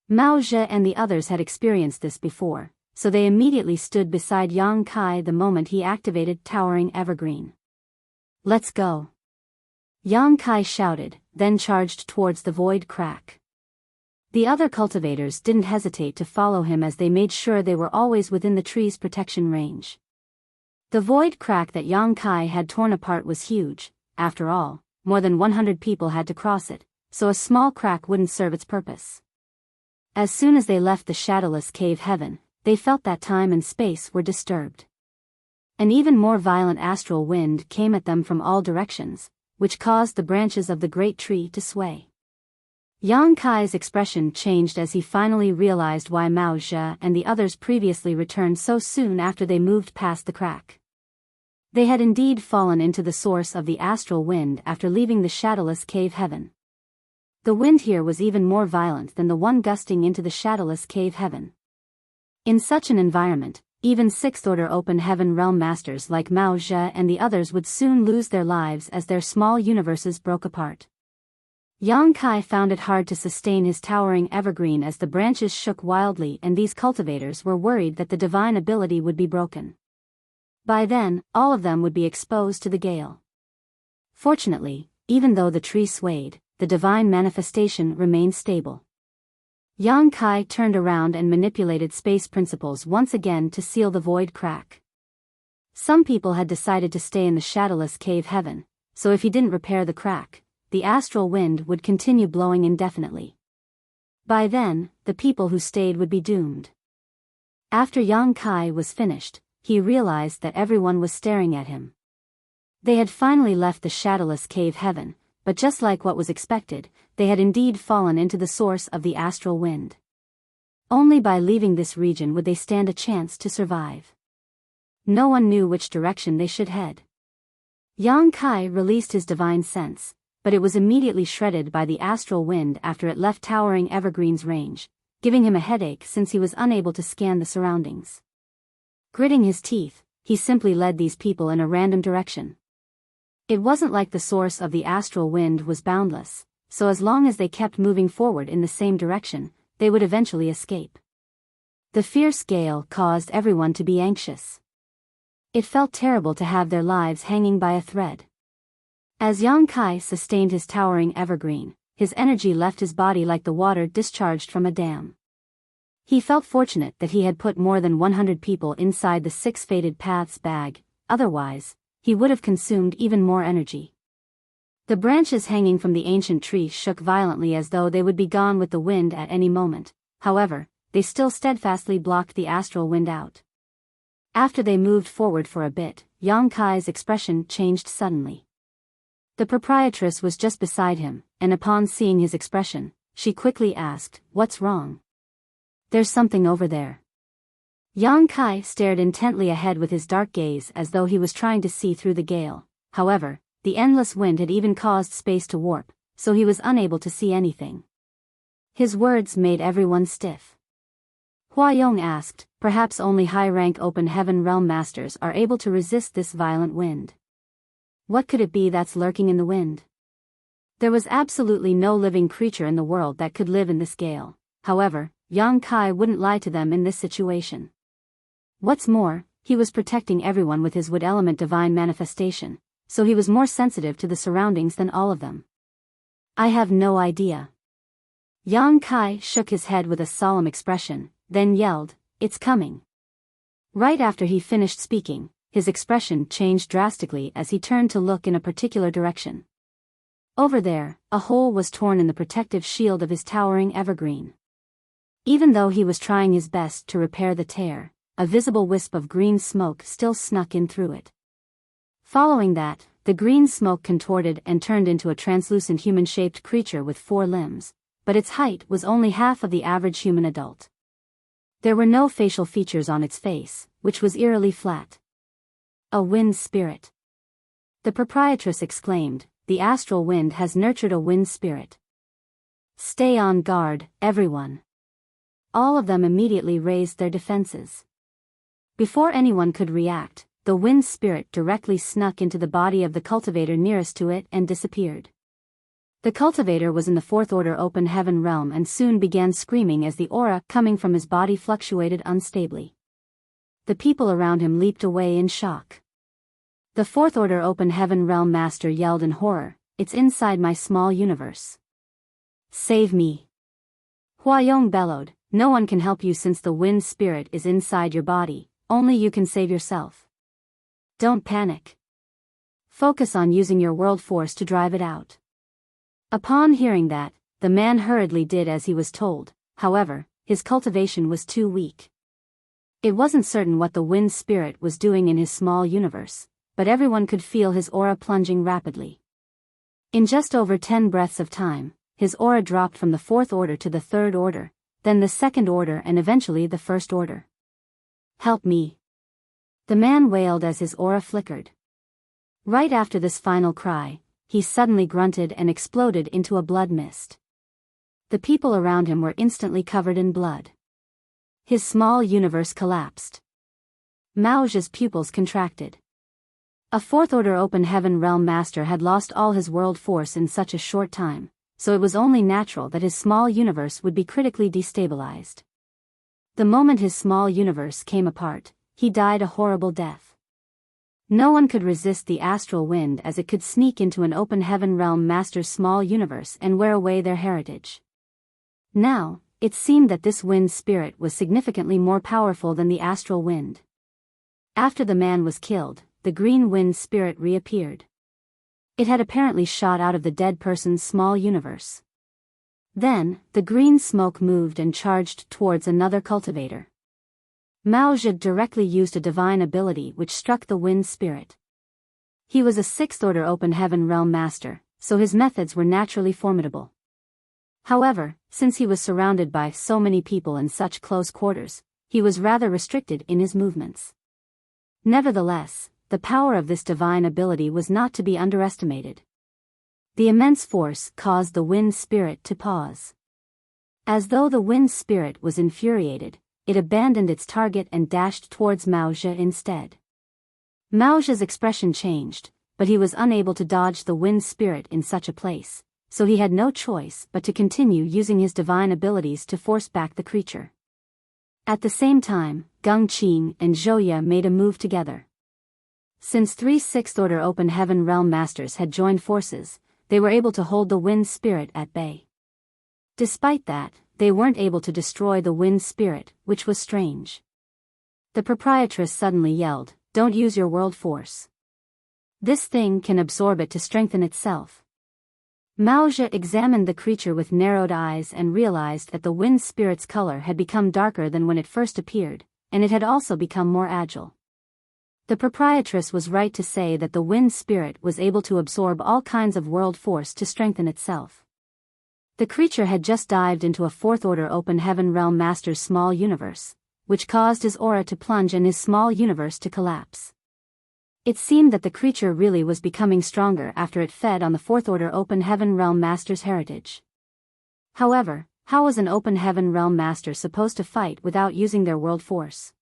Mao Zhe and the others had experienced this before, so they immediately stood beside Yang Kai the moment he activated Towering Evergreen. "Let's go!" Yang Kai shouted, then charged towards the void crack. The other cultivators didn't hesitate to follow him as they made sure they were always within the tree's protection range. The void crack that Yang Kai had torn apart was huge. After all, more than 100 people had to cross it, so a small crack wouldn't serve its purpose. As soon as they left the shadowless cave heaven, they felt that time and space were disturbed. An even more violent astral wind came at them from all directions, which caused the branches of the great tree to sway. Yang Kai's expression changed as he finally realized why Mao Zhe and the others previously returned so soon after they moved past the crack. They had indeed fallen into the source of the astral wind after leaving the shadowless cave heaven. The wind here was even more violent than the one gusting into the shadowless cave heaven. In such an environment, even sixth-order open heaven realm masters like Mao Zhe and the others would soon lose their lives as their small universes broke apart. Yang Kai found it hard to sustain his towering evergreen as the branches shook wildly, and these cultivators were worried that the divine ability would be broken. By then, all of them would be exposed to the gale. Fortunately, even though the tree swayed, the divine manifestation remained stable. Yang Kai turned around and manipulated space principles once again to seal the void crack. Some people had decided to stay in the shadowless cave heaven, so if he didn't repair the crack, the astral wind would continue blowing indefinitely. By then, the people who stayed would be doomed. After Yang Kai was finished, he realized that everyone was staring at him. They had finally left the shadowless cave heaven, but just like what was expected, they had indeed fallen into the source of the astral wind. Only by leaving this region would they stand a chance to survive. No one knew which direction they should head. Yang Kai released his divine sense, but it was immediately shredded by the astral wind after it left Towering Evergreen's range, giving him a headache since he was unable to scan the surroundings. Gritting his teeth, he simply led these people in a random direction. It wasn't like the source of the astral wind was boundless, so as long as they kept moving forward in the same direction, they would eventually escape. The fierce gale caused everyone to be anxious. It felt terrible to have their lives hanging by a thread. As Yang Kai sustained his towering evergreen, his energy left his body like the water discharged from a dam. He felt fortunate that he had put more than 100 people inside the 6 Fated Paths bag, otherwise, he would have consumed even more energy. The branches hanging from the ancient tree shook violently as though they would be gone with the wind at any moment, however, they still steadfastly blocked the astral wind out. After they moved forward for a bit, Yang Kai's expression changed suddenly. The proprietress was just beside him, and upon seeing his expression, she quickly asked, "What's wrong?" "There's something over there." Yang Kai stared intently ahead with his dark gaze as though he was trying to see through the gale. However, the endless wind had even caused space to warp, so he was unable to see anything. His words made everyone stiff. Huayong asked, "Perhaps only high-rank open heaven realm masters are able to resist this violent wind. What could it be that's lurking in the wind?" There was absolutely no living creature in the world that could live in this gale. However, Yang Kai wouldn't lie to them in this situation. What's more, he was protecting everyone with his wood element divine manifestation, so he was more sensitive to the surroundings than all of them. "I have no idea." Yang Kai shook his head with a solemn expression, then yelled, "It's coming." Right after he finished speaking, his expression changed drastically as he turned to look in a particular direction. Over there, a hole was torn in the protective shield of his towering evergreen. Even though he was trying his best to repair the tear, a visible wisp of green smoke still snuck in through it. Following that, the green smoke contorted and turned into a translucent human-shaped creature with 4 limbs, but its height was only half of the average human adult. There were no facial features on its face, which was eerily flat. A wind spirit. The proprietress exclaimed, "The astral wind has nurtured a wind spirit. Stay on guard, everyone." All of them immediately raised their defenses. Before anyone could react, the wind spirit directly snuck into the body of the cultivator nearest to it and disappeared. The cultivator was in the fourth order open heaven realm and soon began screaming as the aura coming from his body fluctuated unstably. The people around him leaped away in shock. The fourth order open heaven realm master yelled in horror, "It's inside my small universe. Save me." Huayong bellowed, "No one can help you since the wind spirit is inside your body, only you can save yourself. Don't panic. Focus on using your world force to drive it out." Upon hearing that, the man hurriedly did as he was told. However, his cultivation was too weak. It wasn't certain what the wind spirit was doing in his small universe, but everyone could feel his aura plunging rapidly. In just over 10 breaths of time, his aura dropped from the fourth order to the third order, then the second order and eventually the first order. "Help me!" the man wailed as his aura flickered. Right after this final cry, he suddenly grunted and exploded into a blood mist. The people around him were instantly covered in blood. His small universe collapsed. Mao's pupils contracted. A fourth order open heaven realm master had lost all his world force in such a short time, so it was only natural that his small universe would be critically destabilized. The moment his small universe came apart, he died a horrible death. No one could resist the astral wind as it could sneak into an open heaven realm master's small universe and wear away their heritage. Now, it seemed that this wind spirit was significantly more powerful than the astral wind. After the man was killed, the green wind spirit reappeared. It had apparently shot out of the dead person's small universe. Then, the green smoke moved and charged towards another cultivator. Mao Zedong directly used a divine ability which struck the wind spirit. He was a sixth order open heaven realm master, so his methods were naturally formidable. However, since he was surrounded by so many people in such close quarters, he was rather restricted in his movements. Nevertheless, the power of this divine ability was not to be underestimated. The immense force caused the wind spirit to pause. As though the wind spirit was infuriated, it abandoned its target and dashed towards Mao Zedong instead. Mao Zedong's expression changed, but he was unable to dodge the wind spirit in such a place, so he had no choice but to continue using his divine abilities to force back the creature. At the same time, Gung Qing and Zhouya made a move together. Since 3 sixth order open heaven realm masters had joined forces, they were able to hold the wind spirit at bay. Despite that, they weren't able to destroy the wind spirit, which was strange. The proprietress suddenly yelled, "Don't use your world force. This thing can absorb it to strengthen itself." Mao Zedong examined the creature with narrowed eyes and realized that the wind spirit's color had become darker than when it first appeared, and it had also become more agile. The proprietress was right to say that the wind spirit was able to absorb all kinds of world force to strengthen itself. The creature had just dived into a fourth order open heaven realm master's small universe, which caused his aura to plunge and his small universe to collapse. It seemed that the creature really was becoming stronger after it fed on the fourth order open heaven realm master's heritage. However, how was an open heaven realm master supposed to fight without using their world force?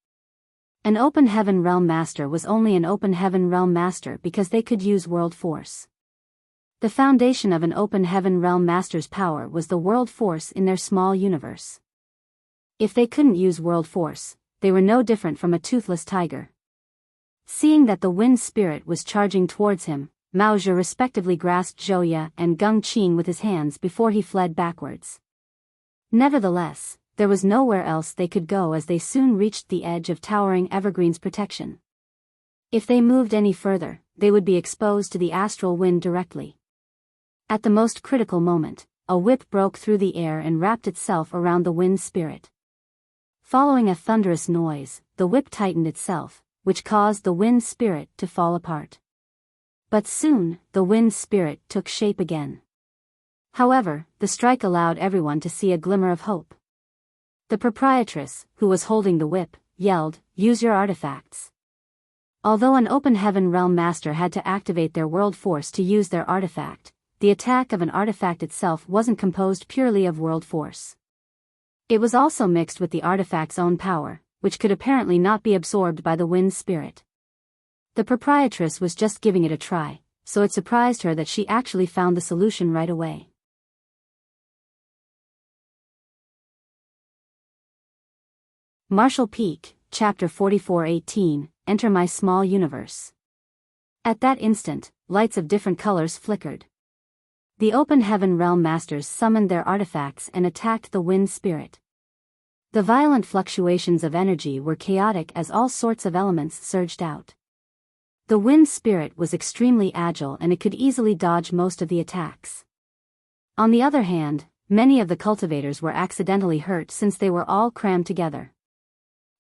An open heaven realm master was only an open heaven realm master because they could use world force. The foundation of an open heaven realm master's power was the world force in their small universe. If they couldn't use world force, they were no different from a toothless tiger. Seeing that the wind spirit was charging towards him, Mao Zedong respectively grasped Zhouya and Gung Qing with his hands before he fled backwards. Nevertheless, there was nowhere else they could go as they soon reached the edge of towering evergreens protection. If they moved any further, they would be exposed to the astral wind directly. At the most critical moment, a whip broke through the air and wrapped itself around the wind spirit. Following a thunderous noise, the whip tightened itself, which caused the wind spirit to fall apart. But soon, the wind spirit took shape again. However, the strike allowed everyone to see a glimmer of hope. The proprietress, who was holding the whip, yelled, "Use your artifacts." Although an open heaven realm master had to activate their world force to use their artifact, the attack of an artifact itself wasn't composed purely of world force. It was also mixed with the artifact's own power, which could apparently not be absorbed by the wind spirit. The proprietress was just giving it a try, so it surprised her that she actually found the solution right away. Marshall Peak, Chapter 44:18, Enter My Small Universe. At that instant, lights of different colors flickered. The open heaven realm masters summoned their artifacts and attacked the wind spirit. The violent fluctuations of energy were chaotic as all sorts of elements surged out. The wind spirit was extremely agile and it could easily dodge most of the attacks. On the other hand, many of the cultivators were accidentally hurt since they were all crammed together.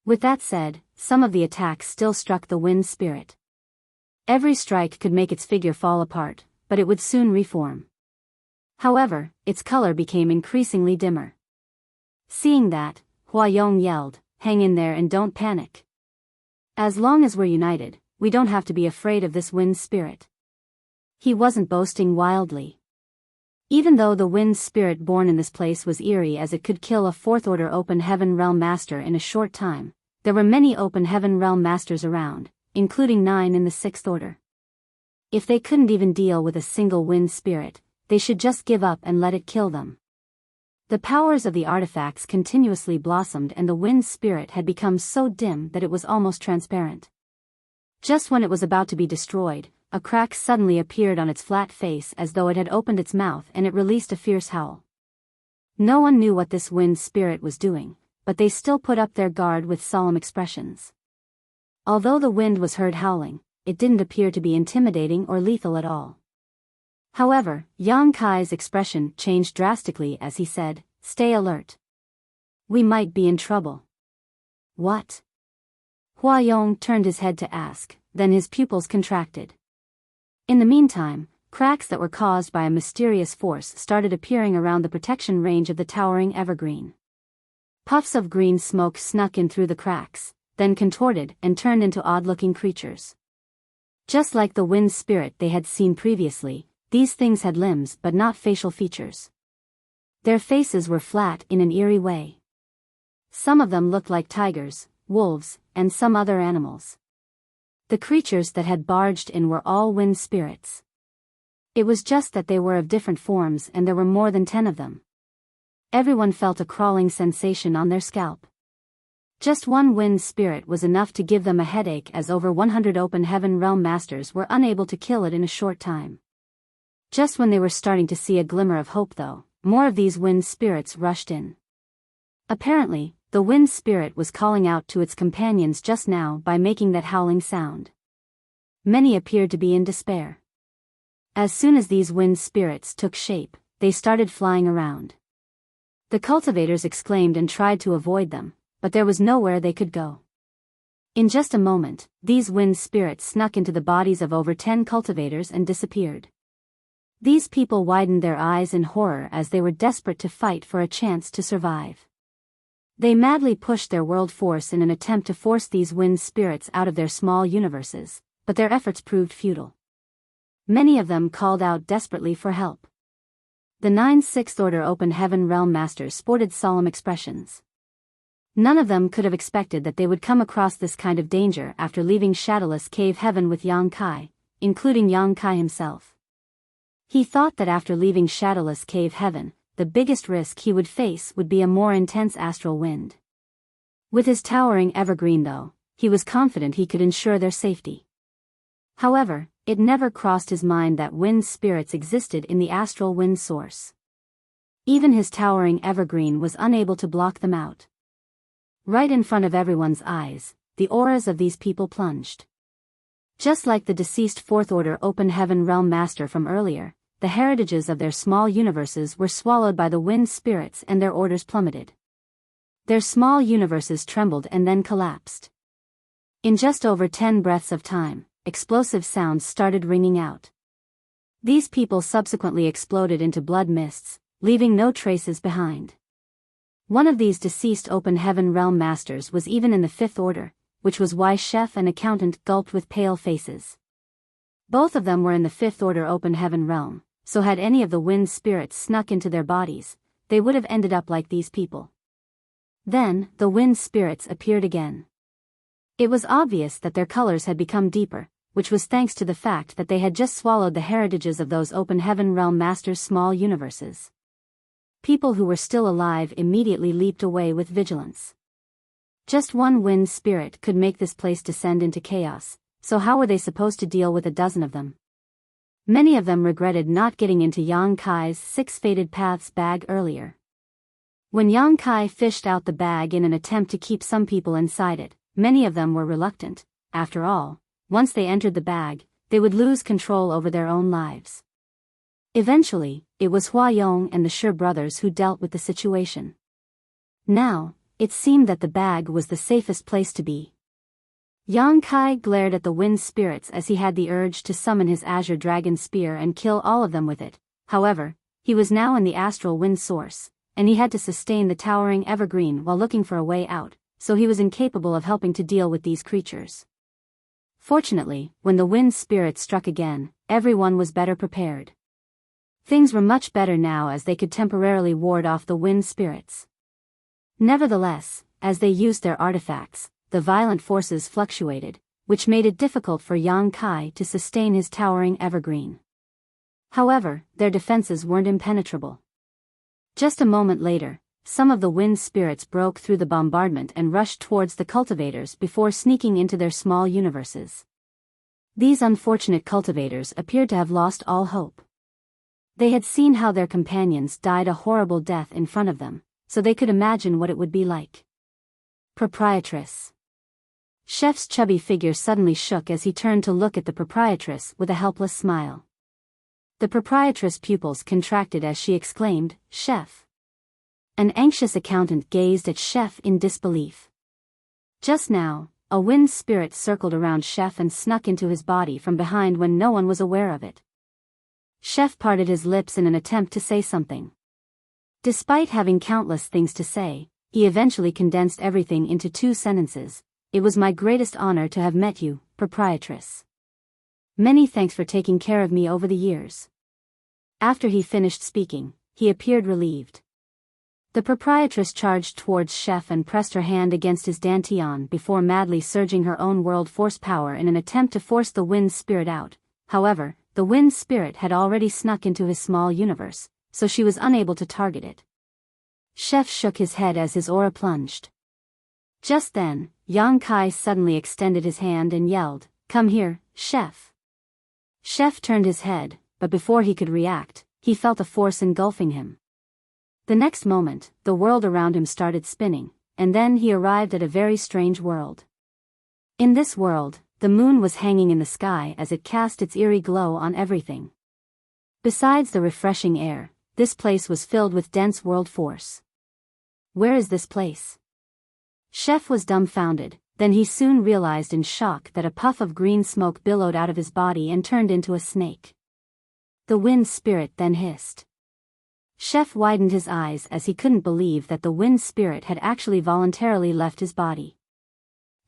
With that said, some of the attacks still struck the wind spirit. Every strike could make its figure fall apart, but it would soon reform. However, its color became increasingly dimmer. Seeing that, Hua Yong yelled, "Hang in there and don't panic. As long as we're united, we don't have to be afraid of this wind spirit." He wasn't boasting wildly. Even though the wind spirit born in this place was eerie as it could kill a fourth-order open heaven realm master in a short time, there were many open heaven realm masters around, including 9 in the 6th order. If they couldn't even deal with a single wind spirit, they should just give up and let it kill them. The powers of the artifacts continuously blossomed and the wind spirit had become so dim that it was almost transparent. Just when it was about to be destroyed, a crack suddenly appeared on its flat face as though it had opened its mouth and it released a fierce howl. No one knew what this wind spirit was doing, but they still put up their guard with solemn expressions. Although the wind was heard howling, it didn't appear to be intimidating or lethal at all. However, Yang Kai's expression changed drastically as he said, "Stay alert. We might be in trouble." "What?" Hua Yong turned his head to ask, then his pupils contracted. In the meantime, cracks that were caused by a mysterious force started appearing around the protection range of the towering evergreen. Puffs of green smoke snuck in through the cracks, then contorted and turned into odd-looking creatures. Just like the wind spirit they had seen previously, these things had limbs but not facial features. Their faces were flat in an eerie way. Some of them looked like tigers, wolves, and some other animals. The creatures that had barged in were all wind spirits. It was just that they were of different forms and there were more than 10 of them. Everyone felt a crawling sensation on their scalp. Just one wind spirit was enough to give them a headache as over 100 open heaven realm masters were unable to kill it in a short time. Just when they were starting to see a glimmer of hope though, more of these wind spirits rushed in. Apparently, the wind spirit was calling out to its companions just now by making that howling sound. Many appeared to be in despair. As soon as these wind spirits took shape, they started flying around. The cultivators exclaimed and tried to avoid them, but there was nowhere they could go. In just a moment, these wind spirits snuck into the bodies of over 10 cultivators and disappeared. These people widened their eyes in horror as they were desperate to fight for a chance to survive. They madly pushed their world force in an attempt to force these wind spirits out of their small universes, but their efforts proved futile. Many of them called out desperately for help. The 9 6th order open heaven realm masters sported solemn expressions. None of them could have expected that they would come across this kind of danger after leaving Shadowless Cave Heaven with Yang Kai, including Yang Kai himself. He thought that after leaving Shadowless Cave Heaven, the biggest risk he would face would be a more intense astral wind. With his towering evergreen though, he was confident he could ensure their safety. However, it never crossed his mind that wind spirits existed in the astral wind source. Even his towering evergreen was unable to block them out. Right in front of everyone's eyes, the auras of these people plunged. Just like the deceased 4th order open heaven realm master from earlier, the heritages of their small universes were swallowed by the wind spirits and their orders plummeted. Their small universes trembled and then collapsed. In just over 10 breaths of time, explosive sounds started ringing out. These people subsequently exploded into blood mists, leaving no traces behind. One of these deceased open heaven realm masters was even in the 5th order, which was why chef and accountant gulped with pale faces. Both of them were in the fifth order open heaven realm, so had any of the wind spirits snuck into their bodies, they would have ended up like these people. Then, the wind spirits appeared again. It was obvious that their colors had become deeper, which was thanks to the fact that they had just swallowed the heritages of those open heaven realm masters' small universes. People who were still alive immediately leaped away with vigilance. Just one wind spirit could make this place descend into chaos, so how were they supposed to deal with a dozen of them? Many of them regretted not getting into Yang Kai's 6 Fated Paths bag earlier. When Yang Kai fished out the bag in an attempt to keep some people inside it, many of them were reluctant. After all, once they entered the bag, they would lose control over their own lives. Eventually, it was Hua Yong and the Shi brothers who dealt with the situation. Now, it seemed that the bag was the safest place to be. Yang Kai glared at the wind spirits as he had the urge to summon his azure dragon spear and kill all of them with it. However, he was now in the astral wind source, and he had to sustain the towering evergreen while looking for a way out, so he was incapable of helping to deal with these creatures. Fortunately, when the wind spirit struck again, everyone was better prepared. Things were much better now as they could temporarily ward off the wind spirits. Nevertheless, as they used their artifacts, the violent forces fluctuated, which made it difficult for Yang Kai to sustain his towering evergreen. However, their defenses weren't impenetrable. Just a moment later, some of the wind spirits broke through the bombardment and rushed towards the cultivators before sneaking into their small universes. These unfortunate cultivators appeared to have lost all hope. They had seen how their companions died a horrible death in front of them, so they could imagine what it would be like. Proprietress. Chef's chubby figure suddenly shook as he turned to look at the proprietress with a helpless smile. The proprietress' pupils contracted as she exclaimed, "Chef." An anxious accountant gazed at Chef in disbelief. Just now, a wind spirit circled around Chef and snuck into his body from behind when no one was aware of it. Chef parted his lips in an attempt to say something. Despite having countless things to say, he eventually condensed everything into 2 sentences. "It was my greatest honor to have met you, proprietress. Many thanks for taking care of me over the years." After he finished speaking, he appeared relieved. The proprietress charged towards Chef and pressed her hand against his dantian before madly surging her own world force power in an attempt to force the wind spirit out. However, the wind spirit had already snuck into his small universe, so she was unable to target it. Chef shook his head as his aura plunged. Just then, Yang Kai suddenly extended his hand and yelled, "Come here, Chef." Chef turned his head, but before he could react, he felt a force engulfing him. The next moment, the world around him started spinning, and then he arrived at a very strange world. In this world, the moon was hanging in the sky as it cast its eerie glow on everything. Besides the refreshing air, this place was filled with dense world force. Where is this place? Chef was dumbfounded, then he soon realized in shock that a puff of green smoke billowed out of his body and turned into a snake. The wind spirit then hissed. Chef widened his eyes as he couldn't believe that the wind spirit had actually voluntarily left his body.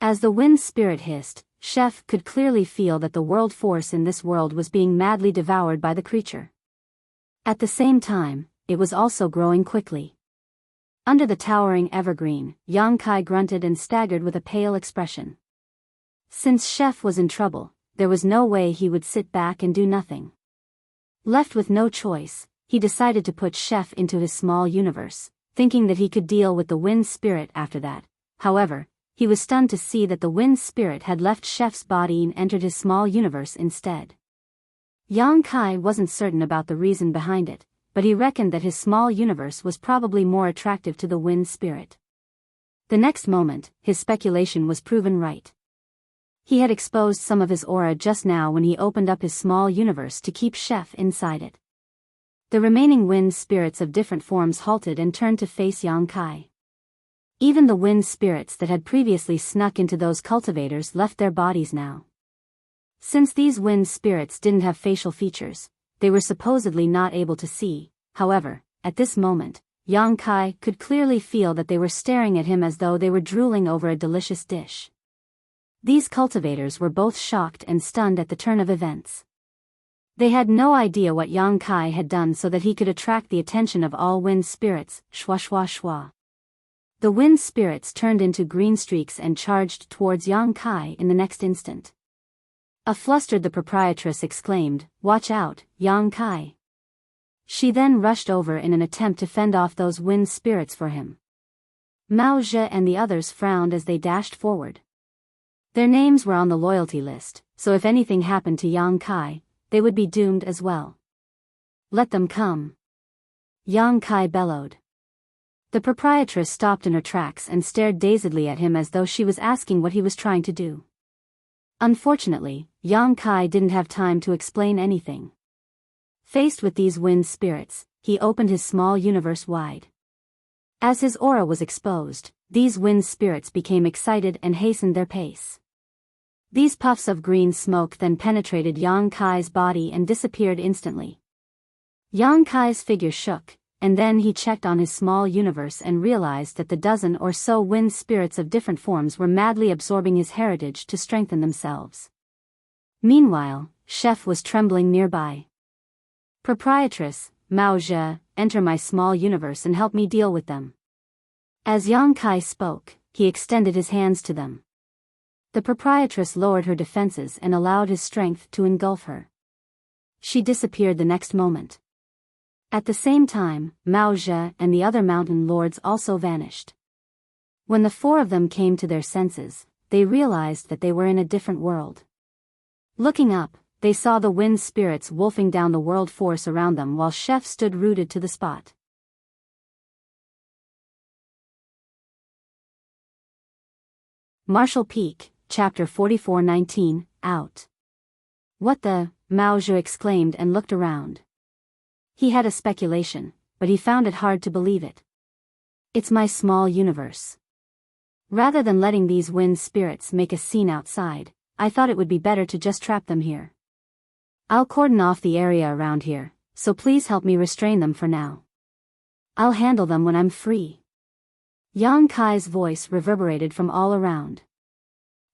As the wind spirit hissed, Chef could clearly feel that the world force in this world was being madly devoured by the creature. At the same time, it was also growing quickly. Under the towering evergreen, Yang Kai grunted and staggered with a pale expression. Since Chef was in trouble, there was no way he would sit back and do nothing. Left with no choice, he decided to put Chef into his small universe, thinking that he could deal with the wind spirit after that. However, he was stunned to see that the wind spirit had left Chef's body and entered his small universe instead. Yang Kai wasn't certain about the reason behind it, but he reckoned that his small universe was probably more attractive to the wind spirit. The next moment, his speculation was proven right. He had exposed some of his aura just now when he opened up his small universe to keep Chef inside it. The remaining wind spirits of different forms halted and turned to face Yang Kai. Even the wind spirits that had previously snuck into those cultivators left their bodies now. Since these wind spirits didn't have facial features, they were supposedly not able to see. However, at this moment, Yang Kai could clearly feel that they were staring at him as though they were drooling over a delicious dish. These cultivators were both shocked and stunned at the turn of events. They had no idea what Yang Kai had done so that he could attract the attention of all wind spirits. Shwa shwa shwa. The wind spirits turned into green streaks and charged towards Yang Kai in the next instant. Flustered, the proprietress exclaimed, "Watch out, Yang Kai." She then rushed over in an attempt to fend off those wind spirits for him. Mao Zhe and the others frowned as they dashed forward. Their names were on the loyalty list, so if anything happened to Yang Kai, they would be doomed as well. "Let them come," Yang Kai bellowed. The proprietress stopped in her tracks and stared dazedly at him as though she was asking what he was trying to do. Unfortunately, Yang Kai didn't have time to explain anything. Faced with these wind spirits, he opened his small universe wide. As his aura was exposed, these wind spirits became excited and hastened their pace. These puffs of green smoke then penetrated Yang Kai's body and disappeared instantly. Yang Kai's figure shook, and then he checked on his small universe and realized that the dozen or so wind spirits of different forms were madly absorbing his heritage to strengthen themselves. Meanwhile, Chef was trembling nearby. "Proprietress, Mao Zhe, enter my small universe and help me deal with them." As Yang Kai spoke, he extended his hands to them. The proprietress lowered her defenses and allowed his strength to engulf her. She disappeared the next moment. At the same time, Mao Zhe and the other mountain lords also vanished. When the four of them came to their senses, they realized that they were in a different world. Looking up, they saw the wind spirits wolfing down the world force around them while Chef stood rooted to the spot. Martial Peak, Chapter 44-19, Out. "What the?" Mao Zhe exclaimed and looked around. He had a speculation, but he found it hard to believe it. "It's my small universe. Rather than letting these wind spirits make a scene outside, I thought it would be better to just trap them here. I'll cordon off the area around here, so please help me restrain them for now. I'll handle them when I'm free." Yang Kai's voice reverberated from all around.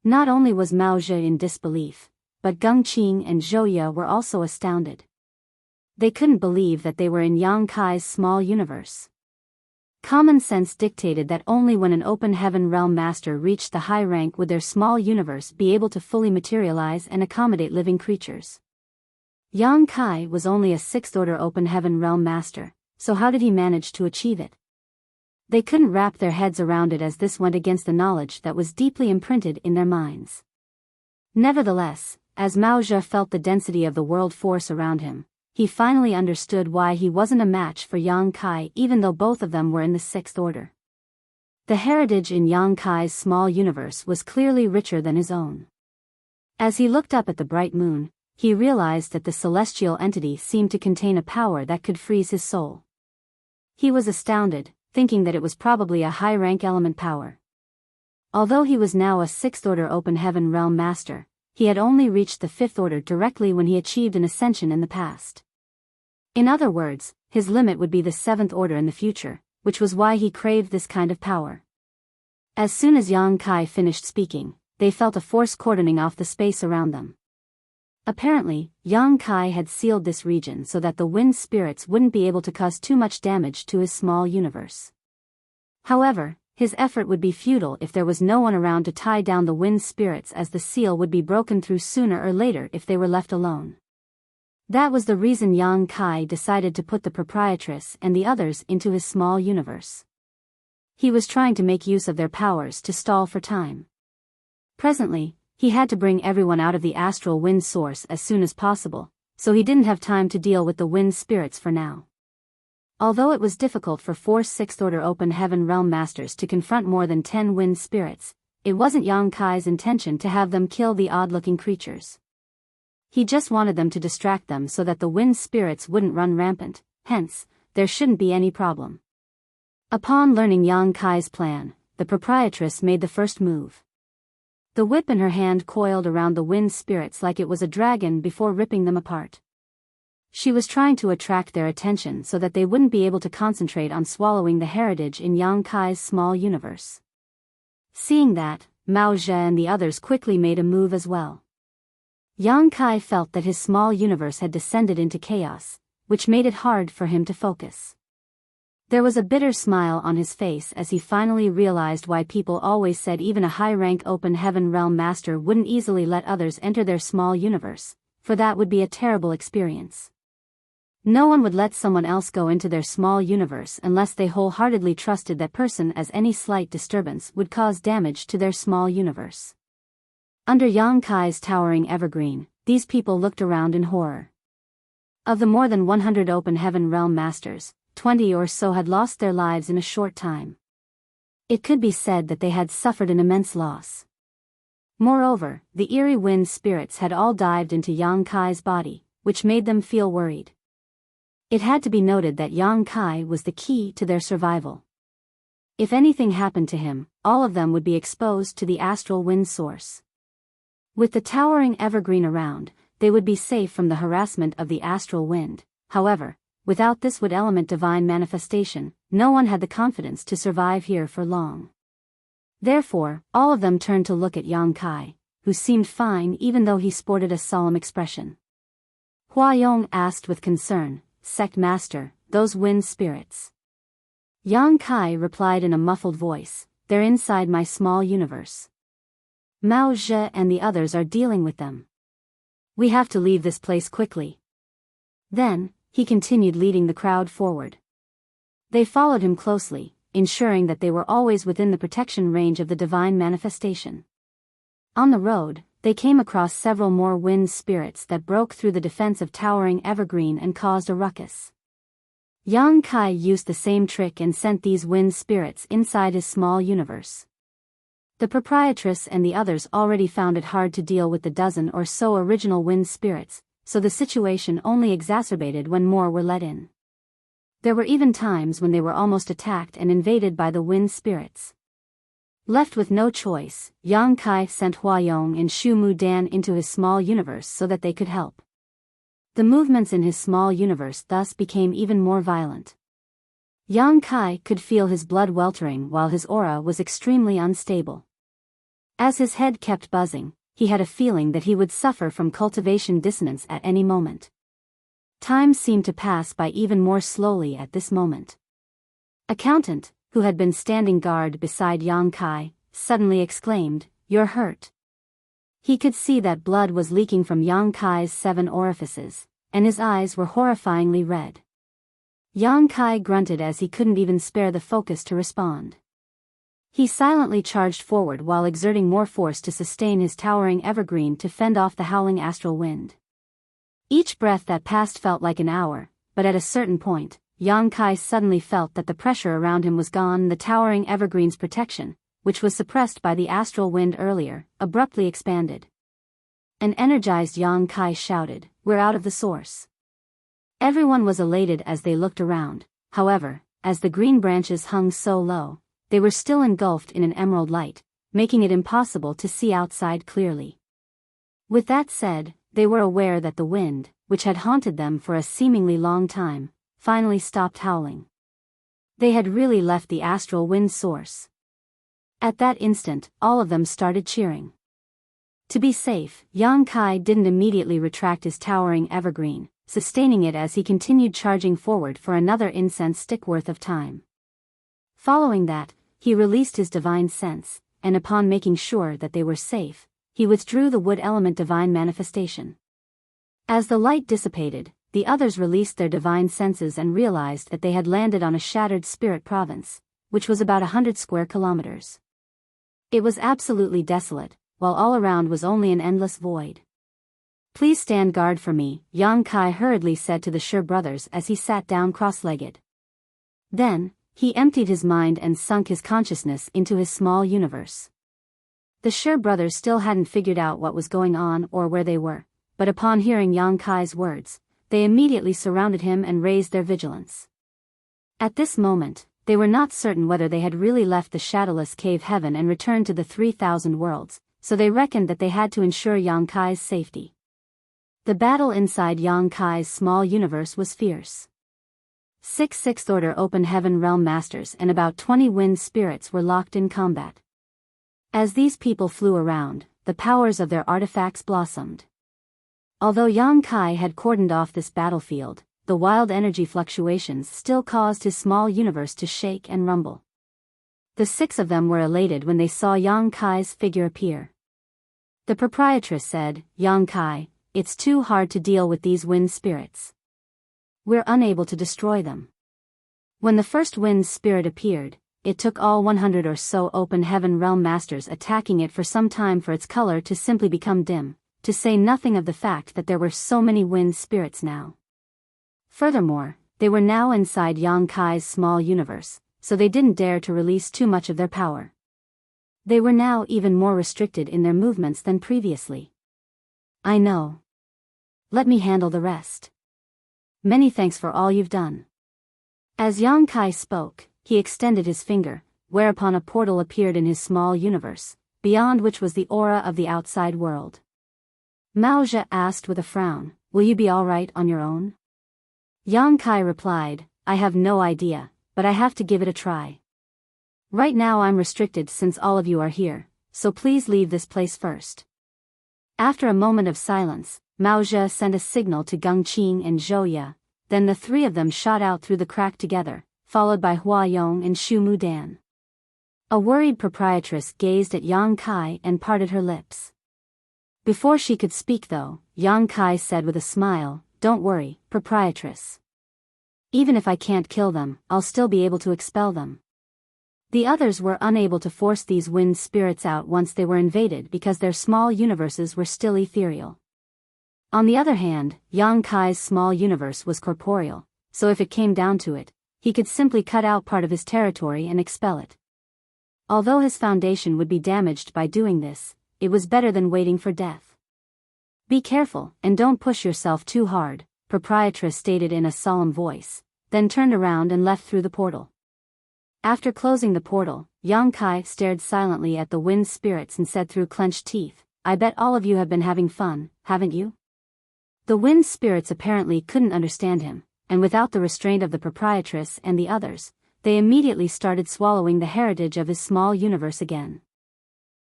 Not only was Mao Zhe in disbelief, but Geng Qing and Zhou Ye were also astounded. They couldn't believe that they were in Yang Kai's small universe. Common sense dictated that only when an open heaven realm master reached the high rank would their small universe be able to fully materialize and accommodate living creatures. Yang Kai was only a sixth-order open heaven realm master, so how did he manage to achieve it? They couldn't wrap their heads around it as this went against the knowledge that was deeply imprinted in their minds. Nevertheless, as Mao Zhe felt the density of the world force around him, he finally understood why he wasn't a match for Yang Kai even though both of them were in the sixth order. The heritage in Yang Kai's small universe was clearly richer than his own. As he looked up at the bright moon, he realized that the celestial entity seemed to contain a power that could freeze his soul. He was astounded, thinking that it was probably a high-rank element power. Although he was now a sixth-order open heaven realm master, he had only reached the fifth order directly when he achieved an ascension in the past. In other words, his limit would be the seventh order in the future, which was why he craved this kind of power. As soon as Yang Kai finished speaking, they felt a force cordoning off the space around them. Apparently, Yang Kai had sealed this region so that the wind spirits wouldn't be able to cause too much damage to his small universe. However, his effort would be futile if there was no one around to tie down the wind spirits, as the seal would be broken through sooner or later if they were left alone. That was the reason Yang Kai decided to put the proprietress and the others into his small universe. He was trying to make use of their powers to stall for time. Presently, he had to bring everyone out of the astral wind source as soon as possible, so he didn't have time to deal with the wind spirits for now. Although it was difficult for 4 sixth-order open heaven realm masters to confront more than 10 wind spirits, it wasn't Yang Kai's intention to have them kill the odd-looking creatures. He just wanted them to distract them so that the wind spirits wouldn't run rampant, hence, there shouldn't be any problem. Upon learning Yang Kai's plan, the proprietress made the first move. The whip in her hand coiled around the wind spirits like it was a dragon before ripping them apart. She was trying to attract their attention so that they wouldn't be able to concentrate on swallowing the heritage in Yang Kai's small universe. Seeing that, Mao Zhe and the others quickly made a move as well. Yang Kai felt that his small universe had descended into chaos, which made it hard for him to focus. There was a bitter smile on his face as he finally realized why people always said even a high-rank open heaven realm master wouldn't easily let others enter their small universe, for that would be a terrible experience. No one would let someone else go into their small universe unless they wholeheartedly trusted that person, as any slight disturbance would cause damage to their small universe. Under Yang Kai's towering evergreen, these people looked around in horror. Of the more than 100 open heaven realm masters, 20 or so had lost their lives in a short time. It could be said that they had suffered an immense loss. Moreover, the eerie wind spirits had all dived into Yang Kai's body, which made them feel worried. It had to be noted that Yang Kai was the key to their survival. If anything happened to him, all of them would be exposed to the astral wind source. With the towering evergreen around, they would be safe from the harassment of the astral wind. However, without this wood element divine manifestation, no one had the confidence to survive here for long. Therefore, all of them turned to look at Yang Kai, who seemed fine even though he sported a solemn expression. Hua Yong asked with concern, "Sect Master, those wind spirits?" Yang Kai replied in a muffled voice, "They're inside my small universe. Mao Zhe and the others are dealing with them. We have to leave this place quickly." Then, he continued leading the crowd forward. They followed him closely, ensuring that they were always within the protection range of the divine manifestation. On the road, they came across several more wind spirits that broke through the defense of towering evergreen and caused a ruckus. Yang Kai used the same trick and sent these wind spirits inside his small universe. The proprietress and the others already found it hard to deal with the dozen or so original wind spirits, so the situation only exacerbated when more were let in. There were even times when they were almost attacked and invaded by the wind spirits. Left with no choice, Yang Kai sent Hua Yong and Shu Mu Dan into his small universe so that they could help. The movements in his small universe thus became even more violent. Yang Kai could feel his blood weltering while his aura was extremely unstable. As his head kept buzzing, he had a feeling that he would suffer from cultivation dissonance at any moment. Time seemed to pass by even more slowly at this moment. Accountant, who had been standing guard beside Yang Kai, suddenly exclaimed, "You're hurt." He could see that blood was leaking from Yang Kai's 7 orifices, and his eyes were horrifyingly red. Yang Kai grunted as he couldn't even spare the focus to respond. He silently charged forward while exerting more force to sustain his towering evergreen to fend off the howling astral wind. Each breath that passed felt like an hour, but at a certain point, Yang Kai suddenly felt that the pressure around him was gone and the towering evergreen's protection, which was suppressed by the astral wind earlier, abruptly expanded. An energized Yang Kai shouted, "We're out of the source." Everyone was elated as they looked around. However, as the green branches hung so low, they were still engulfed in an emerald light, making it impossible to see outside clearly. With that said, they were aware that the wind, which had haunted them for a seemingly long time, finally stopped howling. They had really left the astral wind source. At that instant, all of them started cheering. To be safe, Yang Kai didn't immediately retract his towering evergreen, sustaining it as he continued charging forward for another incense stick worth of time. Following that, he released his divine sense, and upon making sure that they were safe, he withdrew the wood element divine manifestation. As the light dissipated, the others released their divine senses and realized that they had landed on a shattered spirit province, which was about 100 square kilometers. It was absolutely desolate, while all around was only an endless void. "Please stand guard for me," Yang Kai hurriedly said to the Shi brothers as he sat down cross-legged. Then, he emptied his mind and sunk his consciousness into his small universe. The Shi brothers still hadn't figured out what was going on or where they were, but upon hearing Yang Kai's words, they immediately surrounded him and raised their vigilance. At this moment, they were not certain whether they had really left the shadowless cave heaven and returned to the 3,000 worlds, so they reckoned that they had to ensure Yang Kai's safety. The battle inside Yang Kai's small universe was fierce. 6 Sixth Order Open Heaven Realm Masters and about 20 wind spirits were locked in combat. As these people flew around, the powers of their artifacts blossomed. Although Yang Kai had cordoned off this battlefield, the wild energy fluctuations still caused his small universe to shake and rumble. The 6 of them were elated when they saw Yang Kai's figure appear. The proprietress said, "Yang Kai, it's too hard to deal with these wind spirits. We're unable to destroy them." When the first wind spirit appeared, it took all 100 or so open heaven realm masters attacking it for some time for its color to simply become dim, to say nothing of the fact that there were so many wind spirits now. Furthermore, they were now inside Yang Kai's small universe, so they didn't dare to release too much of their power. They were now even more restricted in their movements than previously. "I know. Let me handle the rest. Many thanks for all you've done." As Yang Kai spoke, he extended his finger, whereupon a portal appeared in his small universe, beyond which was the aura of the outside world. Mao Zhe asked with a frown, "Will you be all right on your own?" Yang Kai replied, "I have no idea, but I have to give it a try. Right now I'm restricted since all of you are here, so please leave this place first." After a moment of silence, Mao Zhe sent a signal to Geng Qing and Zhou Ye, then the 3 of them shot out through the crack together, followed by Hua Yong and Xu Mudan. A worried proprietress gazed at Yang Kai and parted her lips. Before she could speak though, Yang Kai said with a smile, "Don't worry, proprietress. Even if I can't kill them, I'll still be able to expel them." The others were unable to force these wind spirits out once they were invaded because their small universes were still ethereal. On the other hand, Yang Kai's small universe was corporeal, so if it came down to it, he could simply cut out part of his territory and expel it. Although his foundation would be damaged by doing this, it was better than waiting for death. "Be careful, and don't push yourself too hard," proprietress stated in a solemn voice, then turned around and left through the portal. After closing the portal, Yang Kai stared silently at the wind spirits and said through clenched teeth, "I bet all of you have been having fun, haven't you?" The wind spirits apparently couldn't understand him, and without the restraint of the proprietress and the others, they immediately started swallowing the heritage of his small universe again.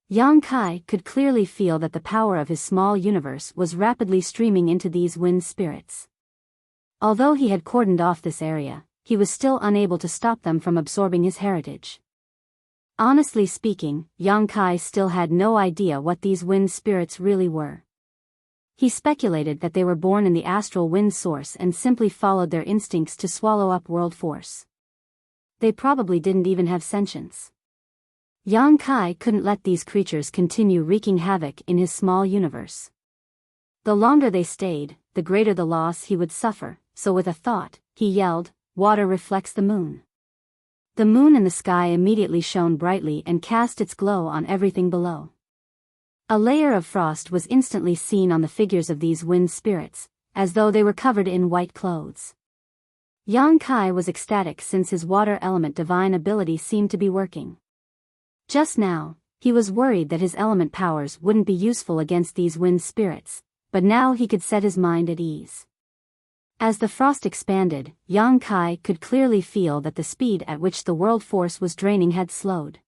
Yang Kai could clearly feel that the power of his small universe was rapidly streaming into these wind spirits. Although he had cordoned off this area, he was still unable to stop them from absorbing his heritage. Honestly speaking, Yang Kai still had no idea what these wind spirits really were. He speculated that they were born in the astral wind source and simply followed their instincts to swallow up world force. They probably didn't even have sentience. Yang Kai couldn't let these creatures continue wreaking havoc in his small universe. The longer they stayed, the greater the loss he would suffer, so with a thought, he yelled, "Water reflects the moon." The moon in the sky immediately shone brightly and cast its glow on everything below. A layer of frost was instantly seen on the figures of these wind spirits, as though they were covered in white clothes. Yang Kai was ecstatic since his water element divine ability seemed to be working. Just now, he was worried that his element powers wouldn't be useful against these wind spirits, but now he could set his mind at ease. As the frost expanded, Yang Kai could clearly feel that the speed at which the world force was draining had slowed.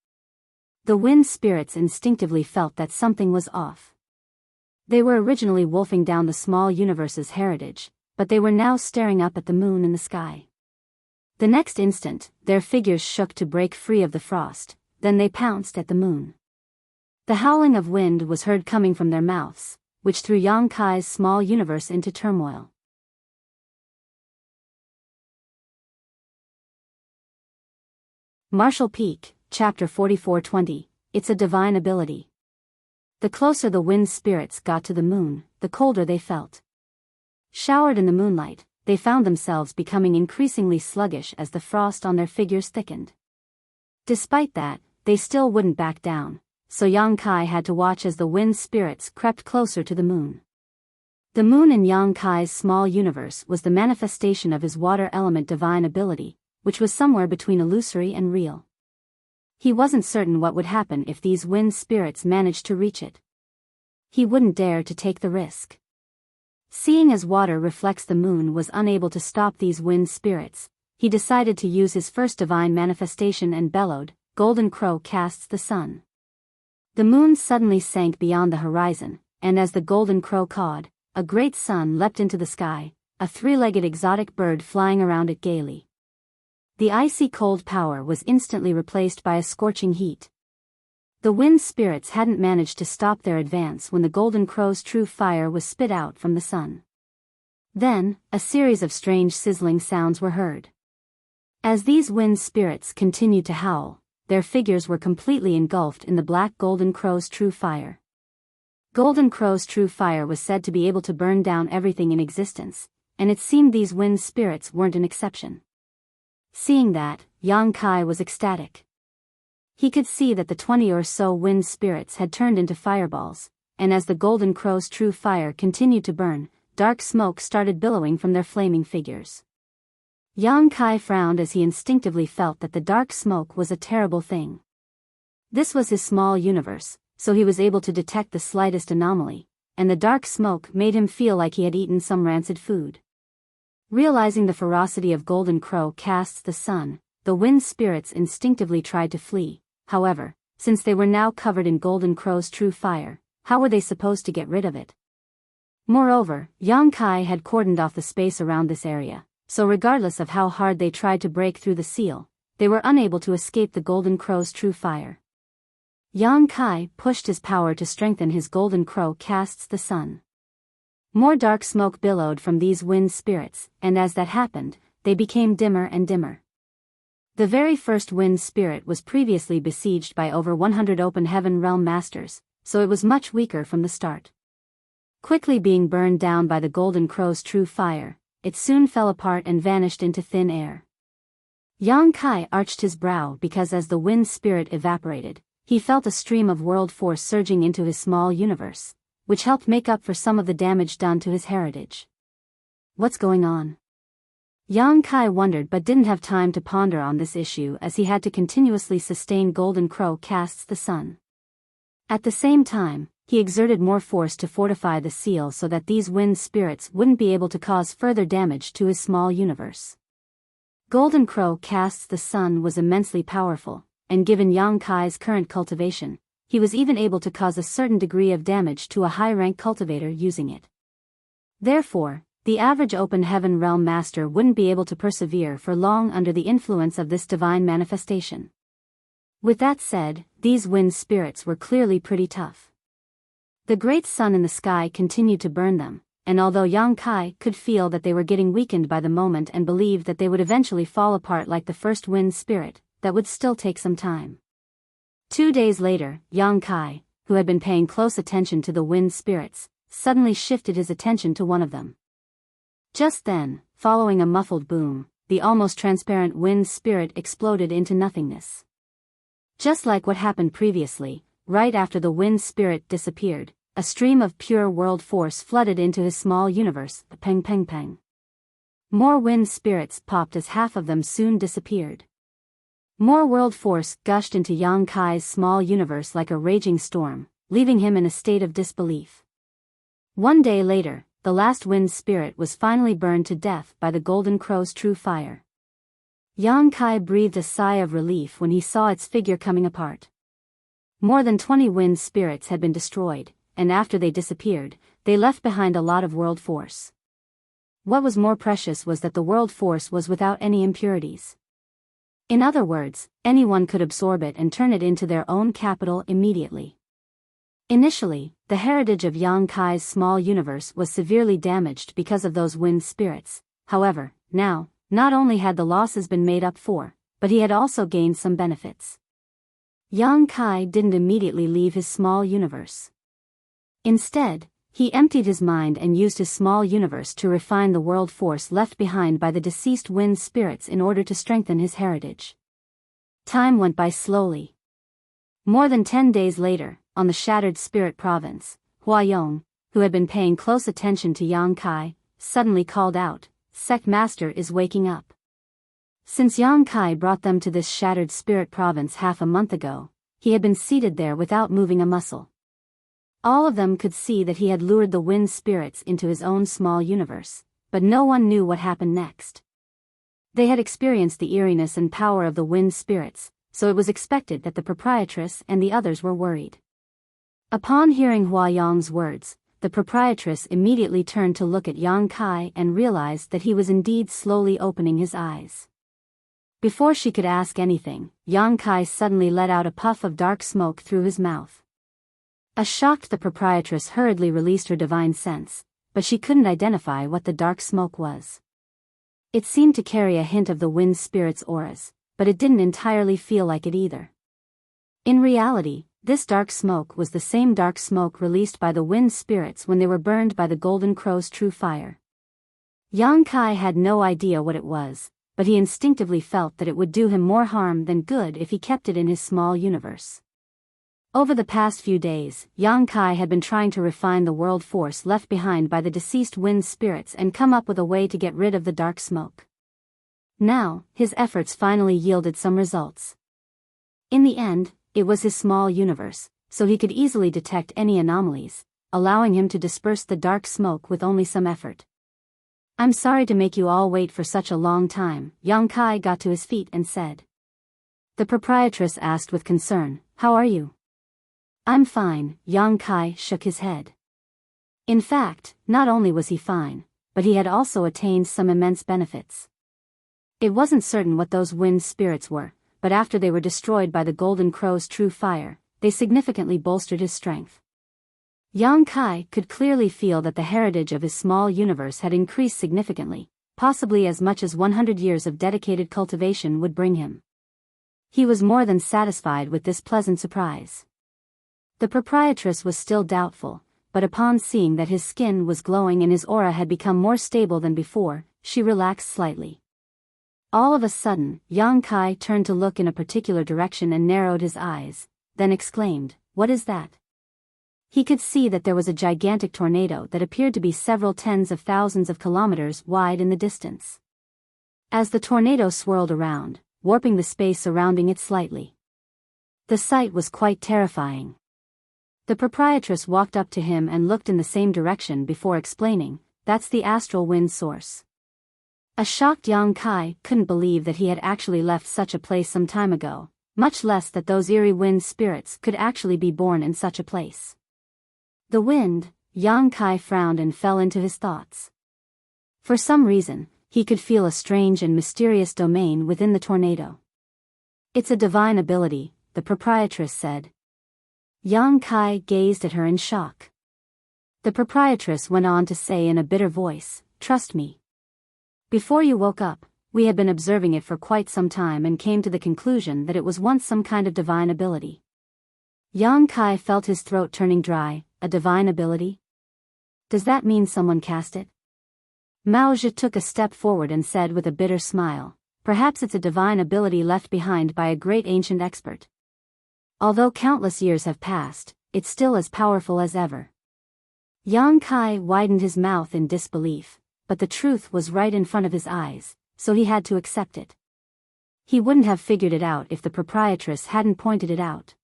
The wind spirits instinctively felt that something was off. They were originally wolfing down the small universe's heritage, but they were now staring up at the moon in the sky. The next instant, their figures shook to break free of the frost, then they pounced at the moon. The howling of wind was heard coming from their mouths, which threw Yang Kai's small universe into turmoil. Martial Peak, Chapter 44-20, It's a Divine Ability. The closer the wind spirits got to the moon, the colder they felt. Showered in the moonlight, they found themselves becoming increasingly sluggish as the frost on their figures thickened. Despite that, they still wouldn't back down, so Yang Kai had to watch as the wind spirits crept closer to the moon. The moon in Yang Kai's small universe was the manifestation of his water element divine ability, which was somewhere between illusory and real. He wasn't certain what would happen if these wind spirits managed to reach it. He wouldn't dare to take the risk. Seeing as water reflects the moon was unable to stop these wind spirits, he decided to use his first divine manifestation and bellowed, "Golden Crow casts the sun." The moon suddenly sank beyond the horizon, and as the golden crow cawed, a great sun leapt into the sky, a three-legged exotic bird flying around it gaily. The icy cold power was instantly replaced by a scorching heat. The wind spirits hadn't managed to stop their advance when the golden crow's true fire was spit out from the sun. Then, a series of strange sizzling sounds were heard. As these wind spirits continued to howl, their figures were completely engulfed in the black golden crow's true fire. Golden crow's true fire was said to be able to burn down everything in existence, and it seemed these wind spirits weren't an exception. Seeing that, Yang Kai was ecstatic. He could see that the 20 or so wind spirits had turned into fireballs, and as the golden crow's true fire continued to burn, dark smoke started billowing from their flaming figures. Yang Kai frowned as he instinctively felt that the dark smoke was a terrible thing. This was his small universe, so he was able to detect the slightest anomaly, and the dark smoke made him feel like he had eaten some rancid food. Realizing the ferocity of Golden Crow casts the sun, the wind spirits instinctively tried to flee. However, since they were now covered in Golden Crow's true fire, how were they supposed to get rid of it? Moreover, Yang Kai had cordoned off the space around this area, so regardless of how hard they tried to break through the seal, they were unable to escape the Golden Crow's true fire. Yang Kai pushed his power to strengthen his Golden Crow casts the sun. More dark smoke billowed from these wind spirits, and as that happened, they became dimmer and dimmer. The very first wind spirit was previously besieged by over 100 open heaven realm masters, so it was much weaker from the start. Quickly being burned down by the Golden Crow's true fire, it soon fell apart and vanished into thin air. Yang Kai arched his brow because as the wind spirit evaporated, he felt a stream of world force surging into his small universe, which helped make up for some of the damage done to his heritage. What's going on? Yang Kai wondered but didn't have time to ponder on this issue as he had to continuously sustain Golden Crow casts the sun. At the same time, he exerted more force to fortify the seal so that these wind spirits wouldn't be able to cause further damage to his small universe. Golden Crow casts the sun was immensely powerful, and given Yang Kai's current cultivation, he was even able to cause a certain degree of damage to a high-rank cultivator using it. Therefore, the average open heaven realm master wouldn't be able to persevere for long under the influence of this divine manifestation. With that said, these wind spirits were clearly pretty tough. The great sun in the sky continued to burn them, and although Yang Kai could feel that they were getting weakened by the moment and believed that they would eventually fall apart like the first wind spirit, that would still take some time. 2 days later, Yang Kai, who had been paying close attention to the wind spirits, suddenly shifted his attention to one of them. Just then, following a muffled boom, the almost transparent wind spirit exploded into nothingness. Just like what happened previously, right after the wind spirit disappeared, a stream of pure world force flooded into his small universe, peng peng peng. More wind spirits popped as half of them soon disappeared. More world force gushed into Yang Kai's small universe like a raging storm, leaving him in a state of disbelief. 1 day later, the last wind spirit was finally burned to death by the Golden Crow's true fire. Yang Kai breathed a sigh of relief when he saw its figure coming apart. More than 20 wind spirits had been destroyed, and after they disappeared, they left behind a lot of world force. What was more precious was that the world force was without any impurities. In other words, anyone could absorb it and turn it into their own capital immediately. Initially, the heritage of Yang Kai's small universe was severely damaged because of those wind spirits. However, now, not only had the losses been made up for, but he had also gained some benefits. Yang Kai didn't immediately leave his small universe. Instead, he emptied his mind and used his small universe to refine the world force left behind by the deceased wind spirits in order to strengthen his heritage. Time went by slowly. More than 10 days later, on the shattered spirit province, Huayong, who had been paying close attention to Yang Kai, suddenly called out, "Sect Master is waking up." Since Yang Kai brought them to this shattered spirit province half a month ago, he had been seated there without moving a muscle. All of them could see that he had lured the wind spirits into his own small universe, but no one knew what happened next. They had experienced the eeriness and power of the wind spirits, so it was expected that the proprietress and the others were worried. Upon hearing Hua Yong's words, the proprietress immediately turned to look at Yang Kai and realized that he was indeed slowly opening his eyes. Before she could ask anything, Yang Kai suddenly let out a puff of dark smoke through his mouth. Shocked, the proprietress hurriedly released her divine sense, but she couldn't identify what the dark smoke was. It seemed to carry a hint of the wind spirit's auras, but it didn't entirely feel like it either. In reality, this dark smoke was the same dark smoke released by the wind spirits when they were burned by the Golden Crow's true fire. Yang Kai had no idea what it was, but he instinctively felt that it would do him more harm than good if he kept it in his small universe. Over the past few days, Yang Kai had been trying to refine the world force left behind by the deceased wind spirits and come up with a way to get rid of the dark smoke. Now, his efforts finally yielded some results. In the end, it was his small universe, so he could easily detect any anomalies, allowing him to disperse the dark smoke with only some effort. "I'm sorry to make you all wait for such a long time." Yang Kai got to his feet and said. The proprietress asked with concern, "How are you?" "I'm fine." Yang Kai shook his head. In fact, not only was he fine, but he had also attained some immense benefits. It wasn't certain what those wind spirits were, but after they were destroyed by the Golden Crow's true fire, they significantly bolstered his strength. Yang Kai could clearly feel that the heritage of his small universe had increased significantly, possibly as much as 100 years of dedicated cultivation would bring him. He was more than satisfied with this pleasant surprise. The proprietress was still doubtful, but upon seeing that his skin was glowing and his aura had become more stable than before, she relaxed slightly. All of a sudden, Yang Kai turned to look in a particular direction and narrowed his eyes, then exclaimed, "What is that?" He could see that there was a gigantic tornado that appeared to be several tens of thousands of kilometers wide in the distance. As the tornado swirled around, warping the space surrounding it slightly. The sight was quite terrifying. The proprietress walked up to him and looked in the same direction before explaining, "That's the astral wind source." A shocked Yang Kai couldn't believe that he had actually left such a place some time ago, much less that those eerie wind spirits could actually be born in such a place. The wind, Yang Kai frowned and fell into his thoughts. For some reason, he could feel a strange and mysterious domain within the tornado. "It's a divine ability," the proprietress said. Yang Kai gazed at her in shock. The proprietress went on to say in a bitter voice, "Trust me. Before you woke up, we had been observing it for quite some time and came to the conclusion that it was once some kind of divine ability." Yang Kai felt his throat turning dry. "A divine ability? Does that mean someone cast it?" Mao Zhi took a step forward and said with a bitter smile, "Perhaps it's a divine ability left behind by a great ancient expert. Although countless years have passed, it's still as powerful as ever." Yang Kai widened his mouth in disbelief, but the truth was right in front of his eyes, so he had to accept it. He wouldn't have figured it out if the proprietress hadn't pointed it out.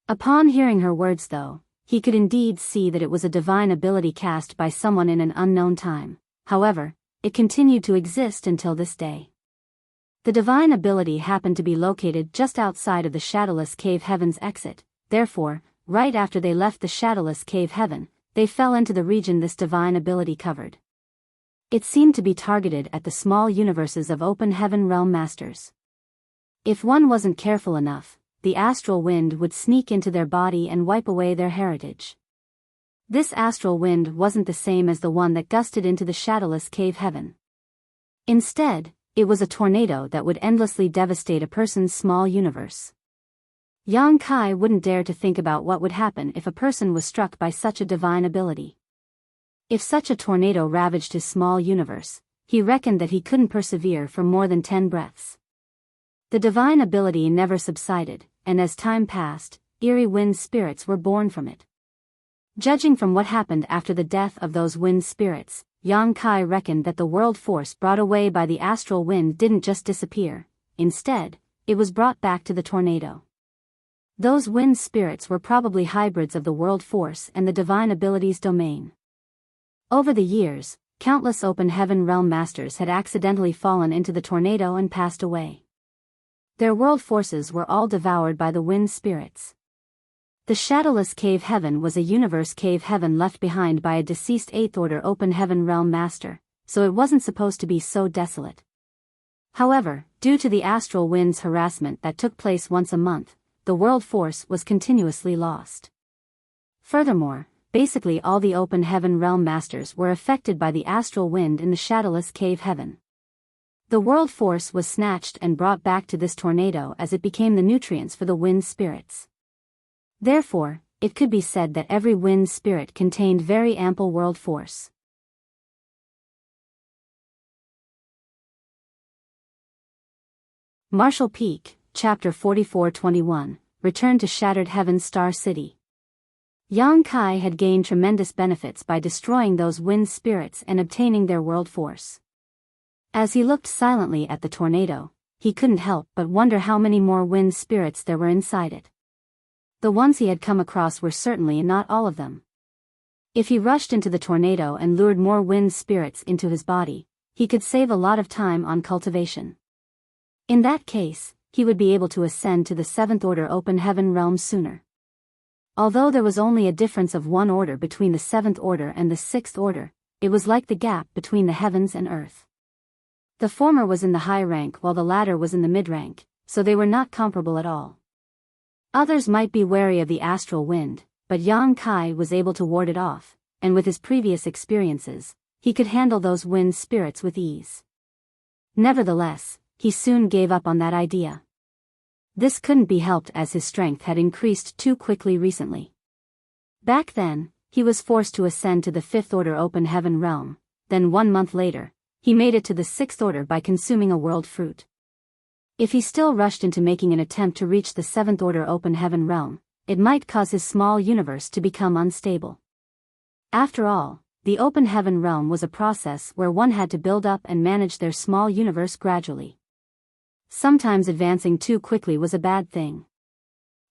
Upon hearing her words though, he could indeed see that it was a divine ability cast by someone in an unknown time. However, it continued to exist until this day. The divine ability happened to be located just outside of the Shadowless Cave Heaven's exit, therefore, right after they left the Shadowless Cave Heaven, they fell into the region this divine ability covered. It seemed to be targeted at the small universes of Open Heaven Realm Masters. If one wasn't careful enough, the astral wind would sneak into their body and wipe away their heritage. This astral wind wasn't the same as the one that gusted into the Shadowless Cave Heaven. Instead, it was a tornado that would endlessly devastate a person's small universe. Yang Kai wouldn't dare to think about what would happen if a person was struck by such a divine ability. If such a tornado ravaged his small universe, he reckoned that he couldn't persevere for more than 10 breaths. The divine ability never subsided, and as time passed, eerie wind spirits were born from it. Judging from what happened after the death of those wind spirits, Yang Kai reckoned that the world force brought away by the astral wind didn't just disappear, instead, it was brought back to the tornado. Those wind spirits were probably hybrids of the world force and the divine ability's domain. Over the years, countless Open Heaven Realm Masters had accidentally fallen into the tornado and passed away. Their world forces were all devoured by the wind spirits. The shadowless cave heaven was a universe cave heaven left behind by a deceased 8th Order Open Heaven Realm Master, so it wasn't supposed to be so desolate. However, due to the astral wind's harassment that took place once a month, the world force was continuously lost. Furthermore, basically all the Open Heaven Realm Masters were affected by the astral wind in the shadowless cave heaven. The world force was snatched and brought back to this tornado as it became the nutrients for the wind spirits. Therefore, it could be said that every wind spirit contained very ample world force. Martial Peak, Chapter 44-21, Return to Shattered Heaven's Star City. Yang Kai had gained tremendous benefits by destroying those wind spirits and obtaining their world force. As he looked silently at the tornado, he couldn't help but wonder how many more wind spirits there were inside it. The ones he had come across were certainly not all of them. If he rushed into the tornado and lured more wind spirits into his body, he could save a lot of time on cultivation. In that case, he would be able to ascend to the 7th Order Open Heaven realm sooner. Although there was only a difference of 1 order between the 7th Order and the 6th Order, it was like the gap between the heavens and earth. The former was in the high rank while the latter was in the mid-rank, so they were not comparable at all. Others might be wary of the astral wind, but Yang Kai was able to ward it off, and with his previous experiences, he could handle those wind spirits with ease. Nevertheless, he soon gave up on that idea. This couldn't be helped as his strength had increased too quickly recently. Back then, he was forced to ascend to the 5th Order Open Heaven realm, then 1 month later, he made it to the 6th Order by consuming a world fruit. If he still rushed into making an attempt to reach the 7th Order Open Heaven realm, it might cause his small universe to become unstable. After all, the Open Heaven realm was a process where one had to build up and manage their small universe gradually. Sometimes advancing too quickly was a bad thing.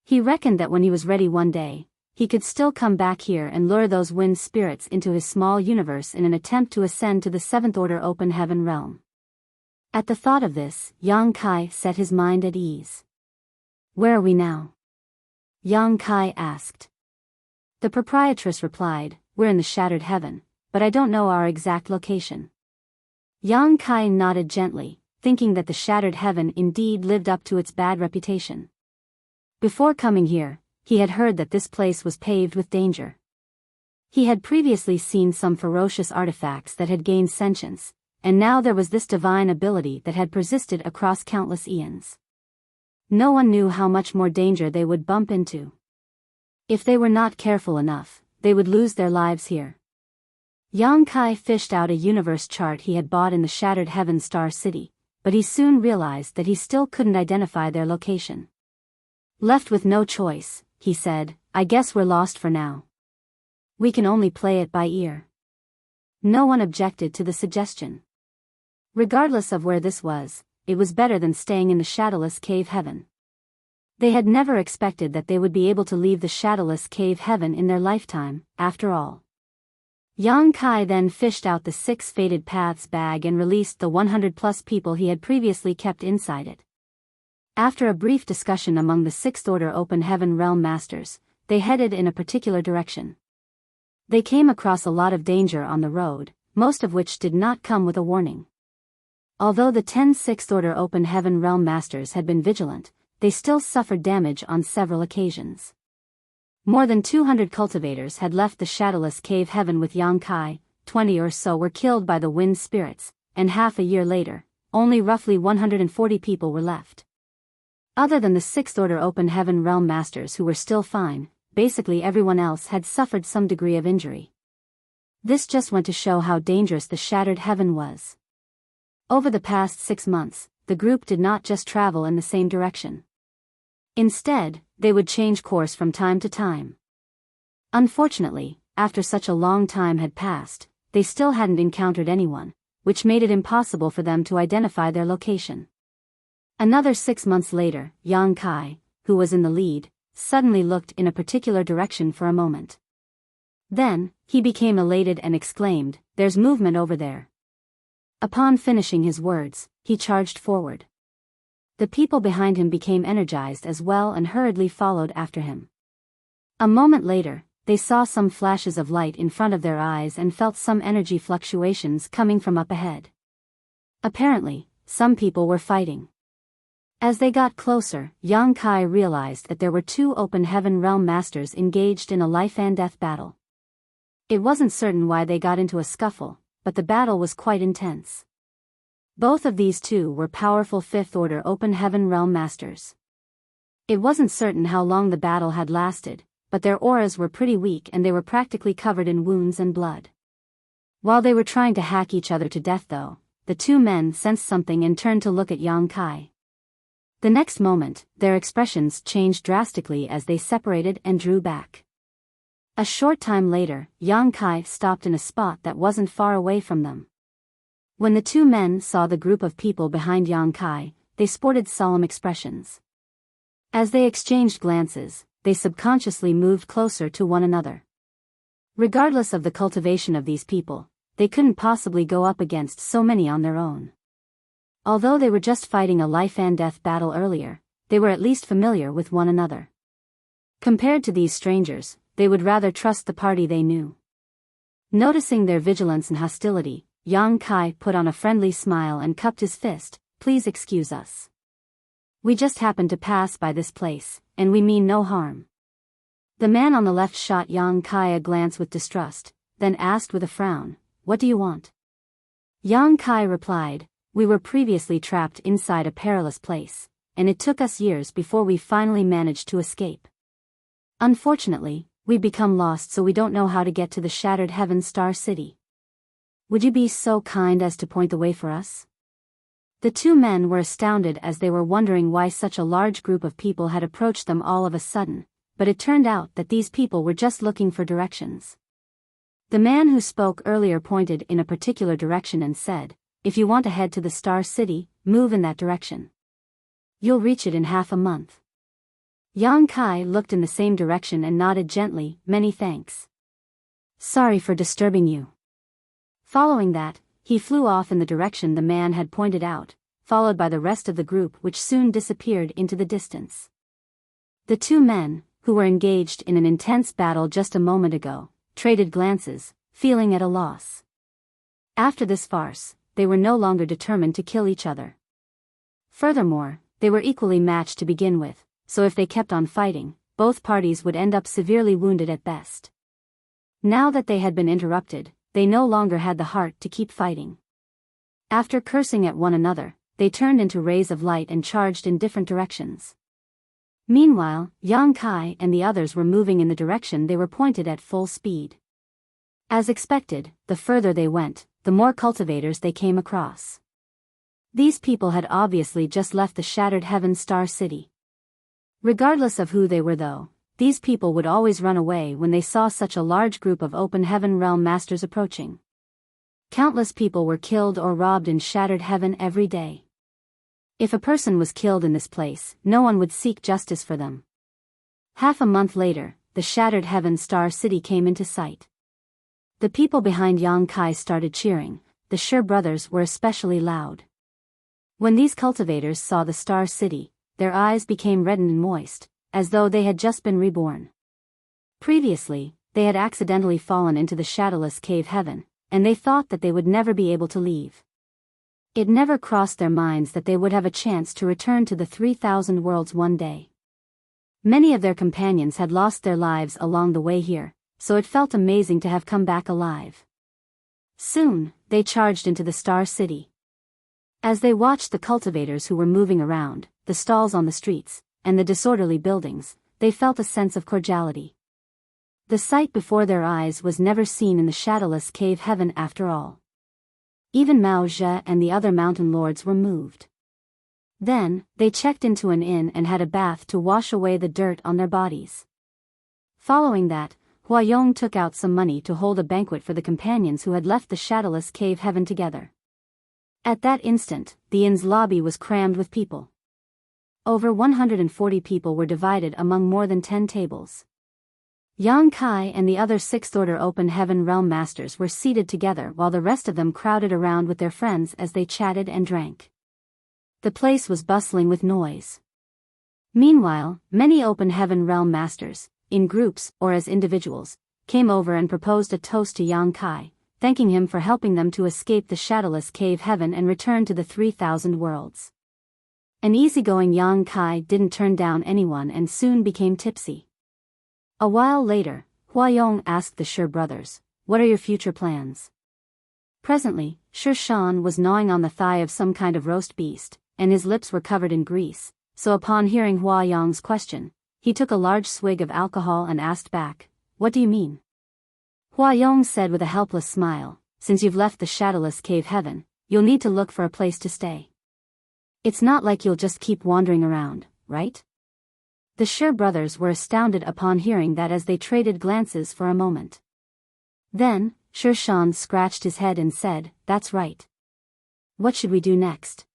He reckoned that when he was ready one day, he could still come back here and lure those wind spirits into his small universe in an attempt to ascend to the 7th Order Open Heaven realm. At the thought of this, Yang Kai set his mind at ease. "Where are we now?" Yang Kai asked. The proprietress replied, "We're in the Shattered Heaven, but I don't know our exact location." Yang Kai nodded gently, thinking that the Shattered Heaven indeed lived up to its bad reputation. Before coming here, he had heard that this place was paved with danger. He had previously seen some ferocious artifacts that had gained sentience, and now there was this divine ability that had persisted across countless eons. No one knew how much more danger they would bump into. If they were not careful enough, they would lose their lives here. Yang Kai fished out a universe chart he had bought in the Shattered Heaven Star City, but he soon realized that he still couldn't identify their location. Left with no choice, he said, "I guess we're lost for now. We can only play it by ear." No one objected to the suggestion. Regardless of where this was, it was better than staying in the shadowless cave heaven. They had never expected that they would be able to leave the shadowless cave heaven in their lifetime, after all. Yang Kai then fished out the 6 Fated Paths bag and released the 100+ people he had previously kept inside it. After a brief discussion among the 6th Order Open Heaven Realm Masters, they headed in a particular direction. They came across a lot of danger on the road, most of which did not come with a warning. Although the 10 6th Order Open Heaven Realm Masters had been vigilant, they still suffered damage on several occasions. More than 200 cultivators had left the shadowless cave heaven with Yang Kai, 20 or so were killed by the wind spirits, and half a year later, only roughly 140 people were left. Other than the 6th Order Open Heaven Realm Masters who were still fine, basically everyone else had suffered some degree of injury. This just went to show how dangerous the Shattered Heaven was. Over the past 6 months, the group did not just travel in the same direction. Instead, they would change course from time to time. Unfortunately, after such a long time had passed, they still hadn't encountered anyone, which made it impossible for them to identify their location. Another 6 months later, Yang Kai, who was in the lead, suddenly looked in a particular direction for a moment. Then, he became elated and exclaimed, "There's movement over there." Upon finishing his words, he charged forward. The people behind him became energized as well and hurriedly followed after him. A moment later, they saw some flashes of light in front of their eyes and felt some energy fluctuations coming from up ahead. Apparently, some people were fighting. As they got closer, Yang Kai realized that there were two open heaven realm masters engaged in a life and death battle. It wasn't certain why they got into a scuffle, but the battle was quite intense. Both of these two were powerful Fifth Order open heaven realm masters. It wasn't certain how long the battle had lasted, but their auras were pretty weak and they were practically covered in wounds and blood. While they were trying to hack each other to death though, the two men sensed something and turned to look at Yang Kai. The next moment, their expressions changed drastically as they separated and drew back. A short time later, Yang Kai stopped in a spot that wasn't far away from them. When the two men saw the group of people behind Yang Kai, they sported solemn expressions. As they exchanged glances, they subconsciously moved closer to one another. Regardless of the cultivation of these people, they couldn't possibly go up against so many on their own. Although they were just fighting a life and death battle earlier, they were at least familiar with one another. Compared to these strangers, they would rather trust the party they knew. Noticing their vigilance and hostility, Yang Kai put on a friendly smile and cupped his fist. "Please excuse us. We just happened to pass by this place, and we mean no harm." The man on the left shot Yang Kai a glance with distrust, then asked with a frown, "What do you want?" Yang Kai replied, "We were previously trapped inside a perilous place, and it took us years before we finally managed to escape. Unfortunately, we've become lost so we don't know how to get to the Shattered Heaven Star City. Would you be so kind as to point the way for us?" The two men were astounded as they were wondering why such a large group of people had approached them all of a sudden, but it turned out that these people were just looking for directions. The man who spoke earlier pointed in a particular direction and said, "If you want to head to the Star City, move in that direction. You'll reach it in half a month." Yang Kai looked in the same direction and nodded gently, "Many thanks. Sorry for disturbing you." Following that, he flew off in the direction the man had pointed out, followed by the rest of the group which soon disappeared into the distance. The two men, who were engaged in an intense battle just a moment ago, traded glances, feeling at a loss. After this farce, they were no longer determined to kill each other. Furthermore, they were equally matched to begin with, so if they kept on fighting, both parties would end up severely wounded at best. Now that they had been interrupted, they no longer had the heart to keep fighting. After cursing at one another, they turned into rays of light and charged in different directions. Meanwhile, Yang Kai and the others were moving in the direction they were pointed at full speed. As expected, the further they went, the more cultivators they came across. These people had obviously just left the Shattered Heaven Star City. Regardless of who they were though, these people would always run away when they saw such a large group of open heaven realm masters approaching. Countless people were killed or robbed in Shattered Heaven every day. If a person was killed in this place, no one would seek justice for them. Half a month later, the Shattered Heaven Star City came into sight. The people behind Yang Kai started cheering. The Shi brothers were especially loud. When these cultivators saw the Star City, their eyes became reddened and moist, as though they had just been reborn. Previously, they had accidentally fallen into the shadowless cave heaven, and they thought that they would never be able to leave. It never crossed their minds that they would have a chance to return to the 3,000 worlds one day. Many of their companions had lost their lives along the way here, so it felt amazing to have come back alive. Soon, they charged into the Star City. As they watched the cultivators who were moving around, the stalls on the streets, and the disorderly buildings, they felt a sense of cordiality. The sight before their eyes was never seen in the shadowless cave heaven after all. Even Mao Zhe and the other mountain lords were moved. Then, they checked into an inn and had a bath to wash away the dirt on their bodies. Following that, Huayong took out some money to hold a banquet for the companions who had left the shadowless cave heaven together. At that instant, the inn's lobby was crammed with people. Over 140 people were divided among more than 10 tables. Yang Kai and the other Sixth Order Open Heaven Realm Masters were seated together while the rest of them crowded around with their friends as they chatted and drank. The place was bustling with noise. Meanwhile, many Open Heaven Realm Masters, in groups or as individuals, came over and proposed a toast to Yang Kai, thanking him for helping them to escape the shadowless cave heaven and return to the 3,000 worlds. An easygoing Yang Kai didn't turn down anyone and soon became tipsy. A while later, Huayong asked the Shi brothers, "What are your future plans?" Presently, Shi Shan was gnawing on the thigh of some kind of roast beast, and his lips were covered in grease, so upon hearing Huayong's question, he took a large swig of alcohol and asked back, "What do you mean?" Huayong said with a helpless smile, "Since you've left the shadowless cave heaven, you'll need to look for a place to stay. It's not like you'll just keep wandering around, right?" The Shi brothers were astounded upon hearing that as they traded glances for a moment. Then, Shi Shan scratched his head and said, "That's right. What should we do next?"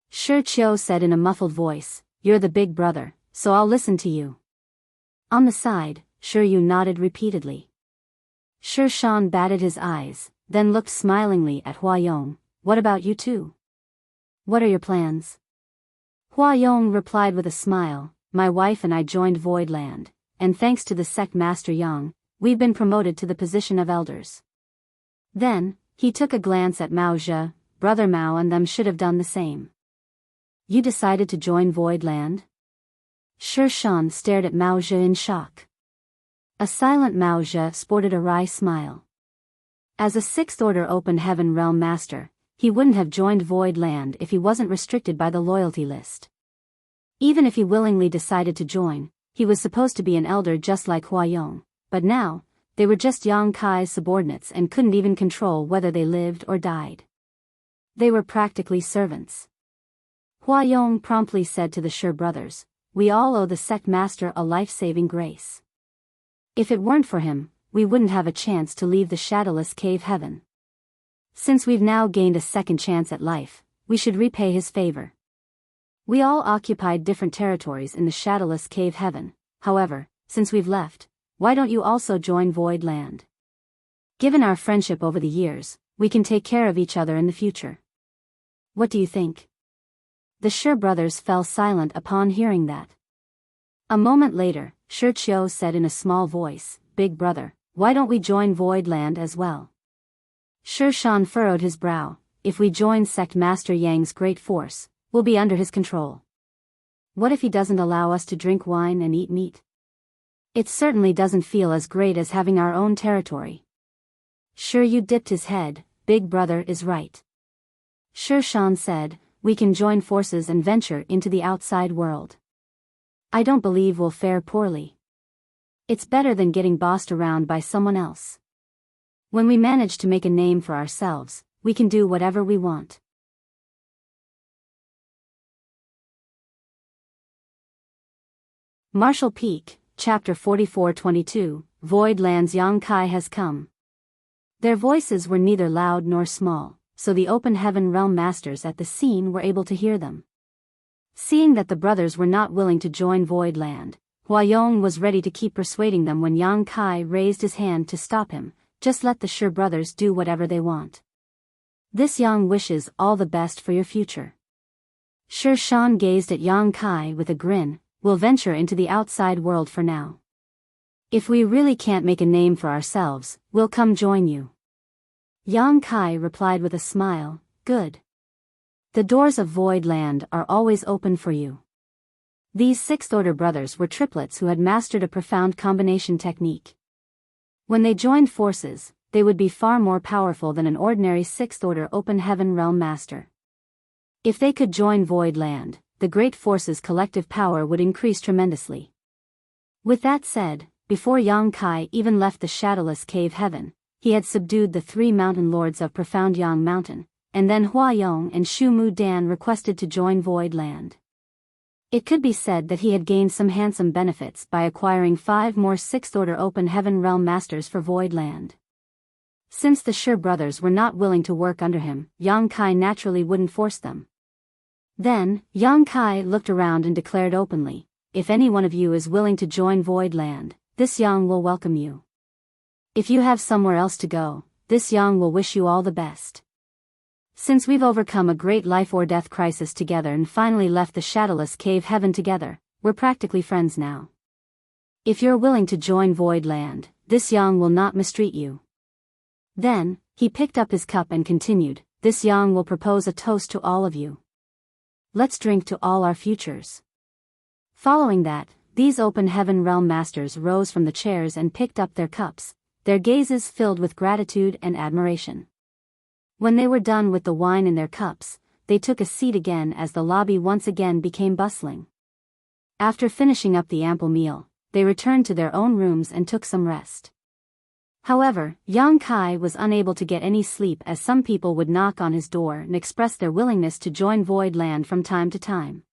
Shi Qiu said in a muffled voice, "You're the big brother, so I'll listen to you." On the side, Shi Yu nodded repeatedly. Shi Shan batted his eyes, then looked smilingly at Huayong. "What about you two? What are your plans?" Huayong replied with a smile, "My wife and I joined Voidland, and thanks to the sect master Yang, we've been promoted to the position of elders." Then, he took a glance at Mao Zhe, Brother Mao and them should have done the same. "You decided to join Voidland?" Shi Shan stared at Mao Zhe in shock. A silent Mao Zhe sported a wry smile. As a Sixth Order Open Heaven Realm Master, he wouldn't have joined Voidland if he wasn't restricted by the loyalty list. Even if he willingly decided to join, he was supposed to be an elder just like Huayong, but now, they were just Yang Kai's subordinates and couldn't even control whether they lived or died. They were practically servants. Huayong promptly said to the Shi brothers, "We all owe the sect master a life-saving grace. If it weren't for him, we wouldn't have a chance to leave the shadowless cave heaven. Since we've now gained a second chance at life, we should repay his favor." We all occupied different territories in the shadowless cave heaven, however, since we've left, why don't you also join Voidland? Given our friendship over the years, we can take care of each other in the future. What do you think? The Shi brothers fell silent upon hearing that. A moment later, Shi Qiu said in a small voice, "Big brother, why don't we join Voidland as well?" Shi Shan furrowed his brow. "If we join Sect Master Yang's great force, we'll be under his control. What if he doesn't allow us to drink wine and eat meat? It certainly doesn't feel as great as having our own territory." Shi Yu dipped his head. "Big brother is right." Shi Shan said, "We can join forces and venture into the outside world. I don't believe we'll fare poorly. It's better than getting bossed around by someone else. When we manage to make a name for ourselves, we can do whatever we want." Martial Peak, Chapter 44-22, Voidland's Yang Kai has come. Their voices were neither loud nor small, so the Open Heaven Realm Masters at the scene were able to hear them. Seeing that the brothers were not willing to join Voidland, Huayong was ready to keep persuading them when Yang Kai raised his hand to stop him. "Just let the Shi brothers do whatever they want. This Yang wishes all the best for your future." Shi Shan gazed at Yang Kai with a grin. "We'll venture into the outside world for now. If we really can't make a name for ourselves, we'll come join you." Yang Kai replied with a smile, "Good. The doors of Voidland are always open for you." These Sixth Order brothers were triplets who had mastered a profound combination technique. When they joined forces, they would be far more powerful than an ordinary Sixth Order Open Heaven Realm Master. If they could join Voidland, the Great Force's collective power would increase tremendously. With that said, before Yang Kai even left the shadowless cave heaven, he had subdued the 3 mountain lords of Profound Yang Mountain, and then Huayong and Shu Mu Dan requested to join Voidland. It could be said that he had gained some handsome benefits by acquiring 5 more Sixth Order Open Heaven Realm Masters for Voidland. Since the Shi brothers were not willing to work under him, Yang Kai naturally wouldn't force them. Then, Yang Kai looked around and declared openly, "If any one of you is willing to join Voidland, this Yang will welcome you. If you have somewhere else to go, this Yang will wish you all the best. Since we've overcome a great life or death crisis together and finally left the shadowless cave heaven together, we're practically friends now. If you're willing to join Void Land, this Yang will not mistreat you. Then, he picked up his cup and continued, this Yang will propose a toast to all of you. Let's drink to all our futures. Following that, these open heaven realm masters rose from the chairs and picked up their cups, their gazes filled with gratitude and admiration. When they were done with the wine in their cups, they took a seat again as the lobby once again became bustling. After finishing up the ample meal, they returned to their own rooms and took some rest. However, Yang Kai was unable to get any sleep as some people would knock on his door and express their willingness to join Void Land from time to time.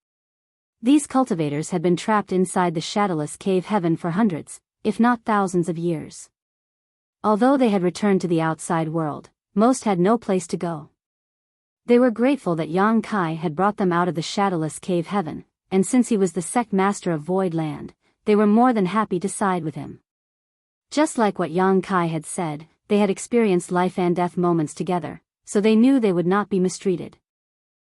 These cultivators had been trapped inside the shadowless cave heaven for hundreds, if not thousands of years. Although they had returned to the outside world, most had no place to go. They were grateful that Yang Kai had brought them out of the shadowless cave heaven, and since he was the sect master of Void Land, they were more than happy to side with him. Just like what Yang Kai had said, they had experienced life and death moments together, so they knew they would not be mistreated.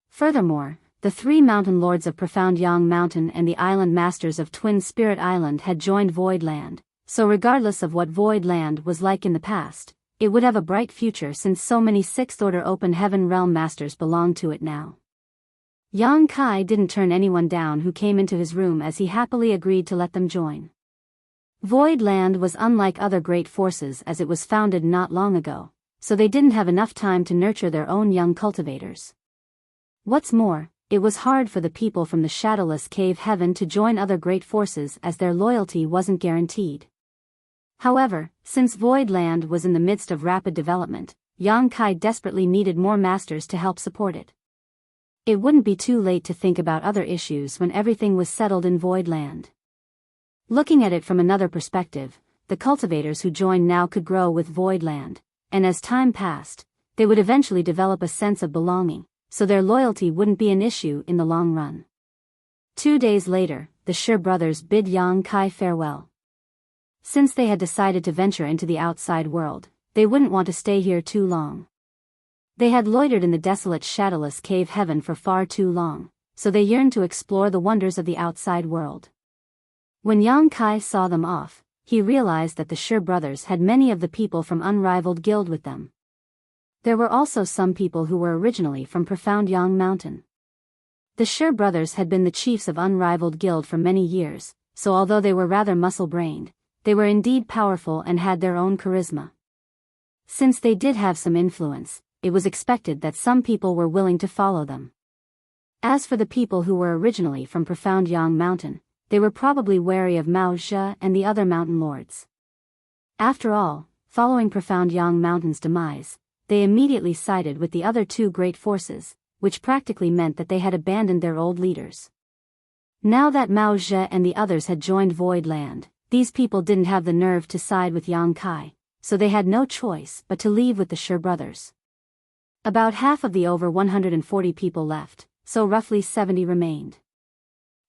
Furthermore, the three mountain lords of Profound Yang Mountain and the island masters of Twin Spirit Island had joined Void Land, so regardless of what Void Land was like in the past, it would have a bright future since so many Sixth Order Open Heaven Realm Masters belonged to it now. Yang Kai didn't turn anyone down who came into his room as he happily agreed to let them join. Void Land was unlike other great forces as it was founded not long ago, so they didn't have enough time to nurture their own young cultivators. What's more, it was hard for the people from the shadowless cave heaven to join other great forces as their loyalty wasn't guaranteed. However, since Void Land was in the midst of rapid development, Yang Kai desperately needed more masters to help support it. It wouldn't be too late to think about other issues when everything was settled in Void Land. Looking at it from another perspective, the cultivators who joined now could grow with Void Land, and as time passed, they would eventually develop a sense of belonging, so their loyalty wouldn't be an issue in the long run. 2 days later, the Shi brothers bid Yang Kai farewell. Since they had decided to venture into the outside world, they wouldn't want to stay here too long. They had loitered in the desolate shadowless cave heaven for far too long, so they yearned to explore the wonders of the outside world. When Yang Kai saw them off, he realized that the Shi brothers had many of the people from Unrivaled Guild with them. There were also some people who were originally from Profound Yang Mountain. The Shi brothers had been the chiefs of Unrivaled Guild for many years, so although they were rather muscle-brained, they were indeed powerful and had their own charisma. Since they did have some influence, it was expected that some people were willing to follow them. As for the people who were originally from Profound Yang Mountain, they were probably wary of Mao Zhe and the other mountain lords. After all, following Profound Yang Mountain's demise, they immediately sided with the other two great forces, which practically meant that they had abandoned their old leaders. Now that Mao Zhe and the others had joined Void Land, these people didn't have the nerve to side with Yang Kai, so they had no choice but to leave with the Shi brothers. About half of the over 140 people left, so roughly 70 remained.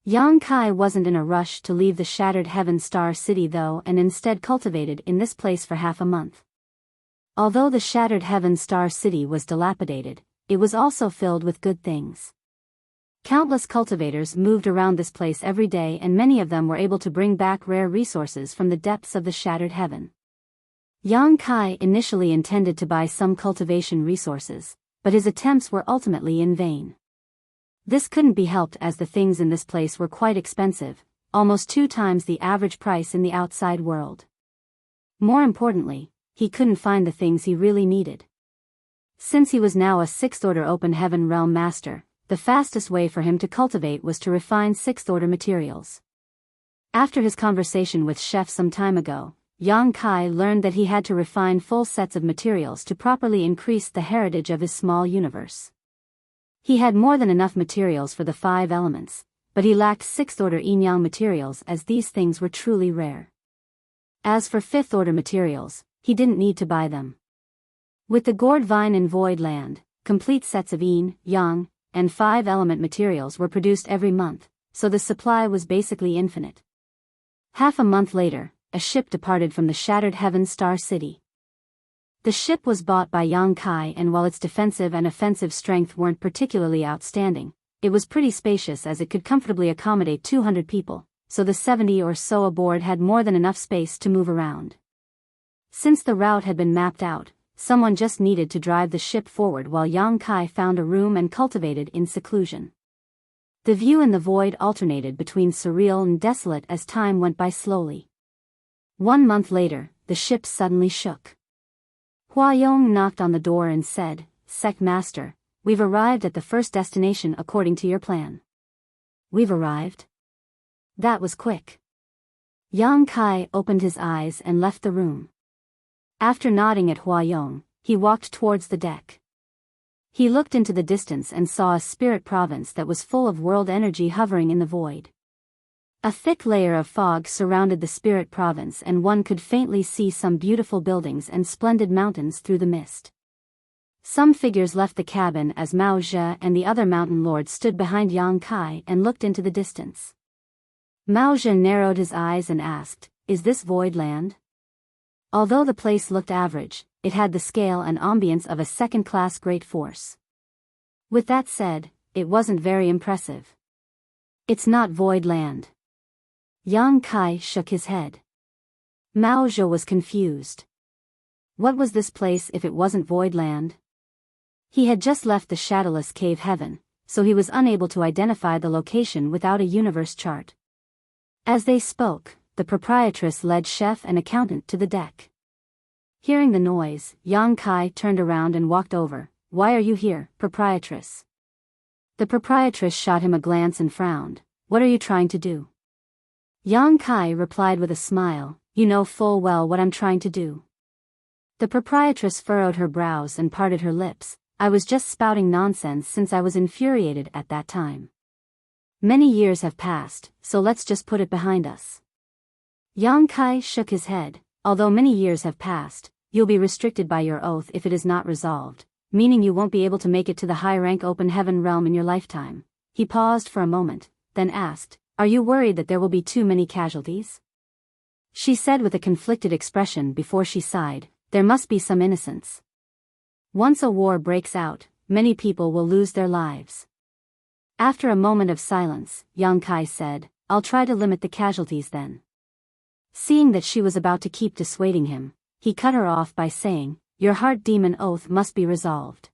Yang Kai wasn't in a rush to leave the Shattered Heaven Star City though, and instead cultivated in this place for half a month. Although the Shattered Heaven Star City was dilapidated, it was also filled with good things. Countless cultivators moved around this place every day and many of them were able to bring back rare resources from the depths of the Shattered Heaven. Yang Kai initially intended to buy some cultivation resources, but his attempts were ultimately in vain. This couldn't be helped as the things in this place were quite expensive, almost 2 times the average price in the outside world. More importantly, he couldn't find the things he really needed. Since he was now a 6th Order Open Heaven Realm Master, the fastest way for him to cultivate was to refine 6th Order materials. After his conversation with Chef some time ago, Yang Kai learned that he had to refine full sets of materials to properly increase the heritage of his small universe. He had more than enough materials for the 5 elements, but he lacked 6th Order Yin-Yang materials as these things were truly rare. As for 5th Order materials, he didn't need to buy them. With the gourd vine in Void Land, complete sets of Yin, Yang, and 5-element materials were produced every month, so the supply was basically infinite. Half a month later, a ship departed from the Shattered Heaven Star City. The ship was bought by Yang Kai, and while its defensive and offensive strength weren't particularly outstanding, it was pretty spacious as it could comfortably accommodate 200 people, so the 70 or so aboard had more than enough space to move around. Since the route had been mapped out, someone just needed to drive the ship forward while Yang Kai found a room and cultivated in seclusion. The view in the void alternated between surreal and desolate as time went by slowly. 1 month later, the ship suddenly shook. Hua Yong knocked on the door and said, "Sect Master, we've arrived at the first destination according to your plan." "We've arrived?" That was quick. Yang Kai opened his eyes and left the room. After nodding at Hua Yong, he walked towards the deck. He looked into the distance and saw a spirit province that was full of world energy hovering in the void. A thick layer of fog surrounded the spirit province and one could faintly see some beautiful buildings and splendid mountains through the mist. Some figures left the cabin as Mao Zhe and the other mountain lords stood behind Yang Kai and looked into the distance. Mao Zhe narrowed his eyes and asked, "Is this void land?" Although the place looked average, it had the scale and ambience of a second-class great force. With that said, it wasn't very impressive. "It's not void land." Yang Kai shook his head. Mao Zhe was confused. What was this place if it wasn't void land? He had just left the shadowless cave heaven, so he was unable to identify the location without a universe chart. As they spoke, the proprietress led chef and accountant to the deck. Hearing the noise, Yang Kai turned around and walked over. "Why are you here, proprietress?" The proprietress shot him a glance and frowned. "What are you trying to do?" Yang Kai replied with a smile, "You know full well what I'm trying to do." The proprietress furrowed her brows and parted her lips. "I was just spouting nonsense since I was infuriated at that time. Many years have passed, so let's just put it behind us." Yang Kai shook his head. "Although many years have passed, you'll be restricted by your oath if it is not resolved, meaning you won't be able to make it to the high-rank open heaven realm in your lifetime." He paused for a moment, then asked, "Are you worried that there will be too many casualties?" She said with a conflicted expression before she sighed, "There must be some innocence. Once a war breaks out, many people will lose their lives." After a moment of silence, Yang Kai said, "I'll try to limit the casualties then." Seeing that she was about to keep dissuading him, he cut her off by saying, "Your heart demon oath must be resolved.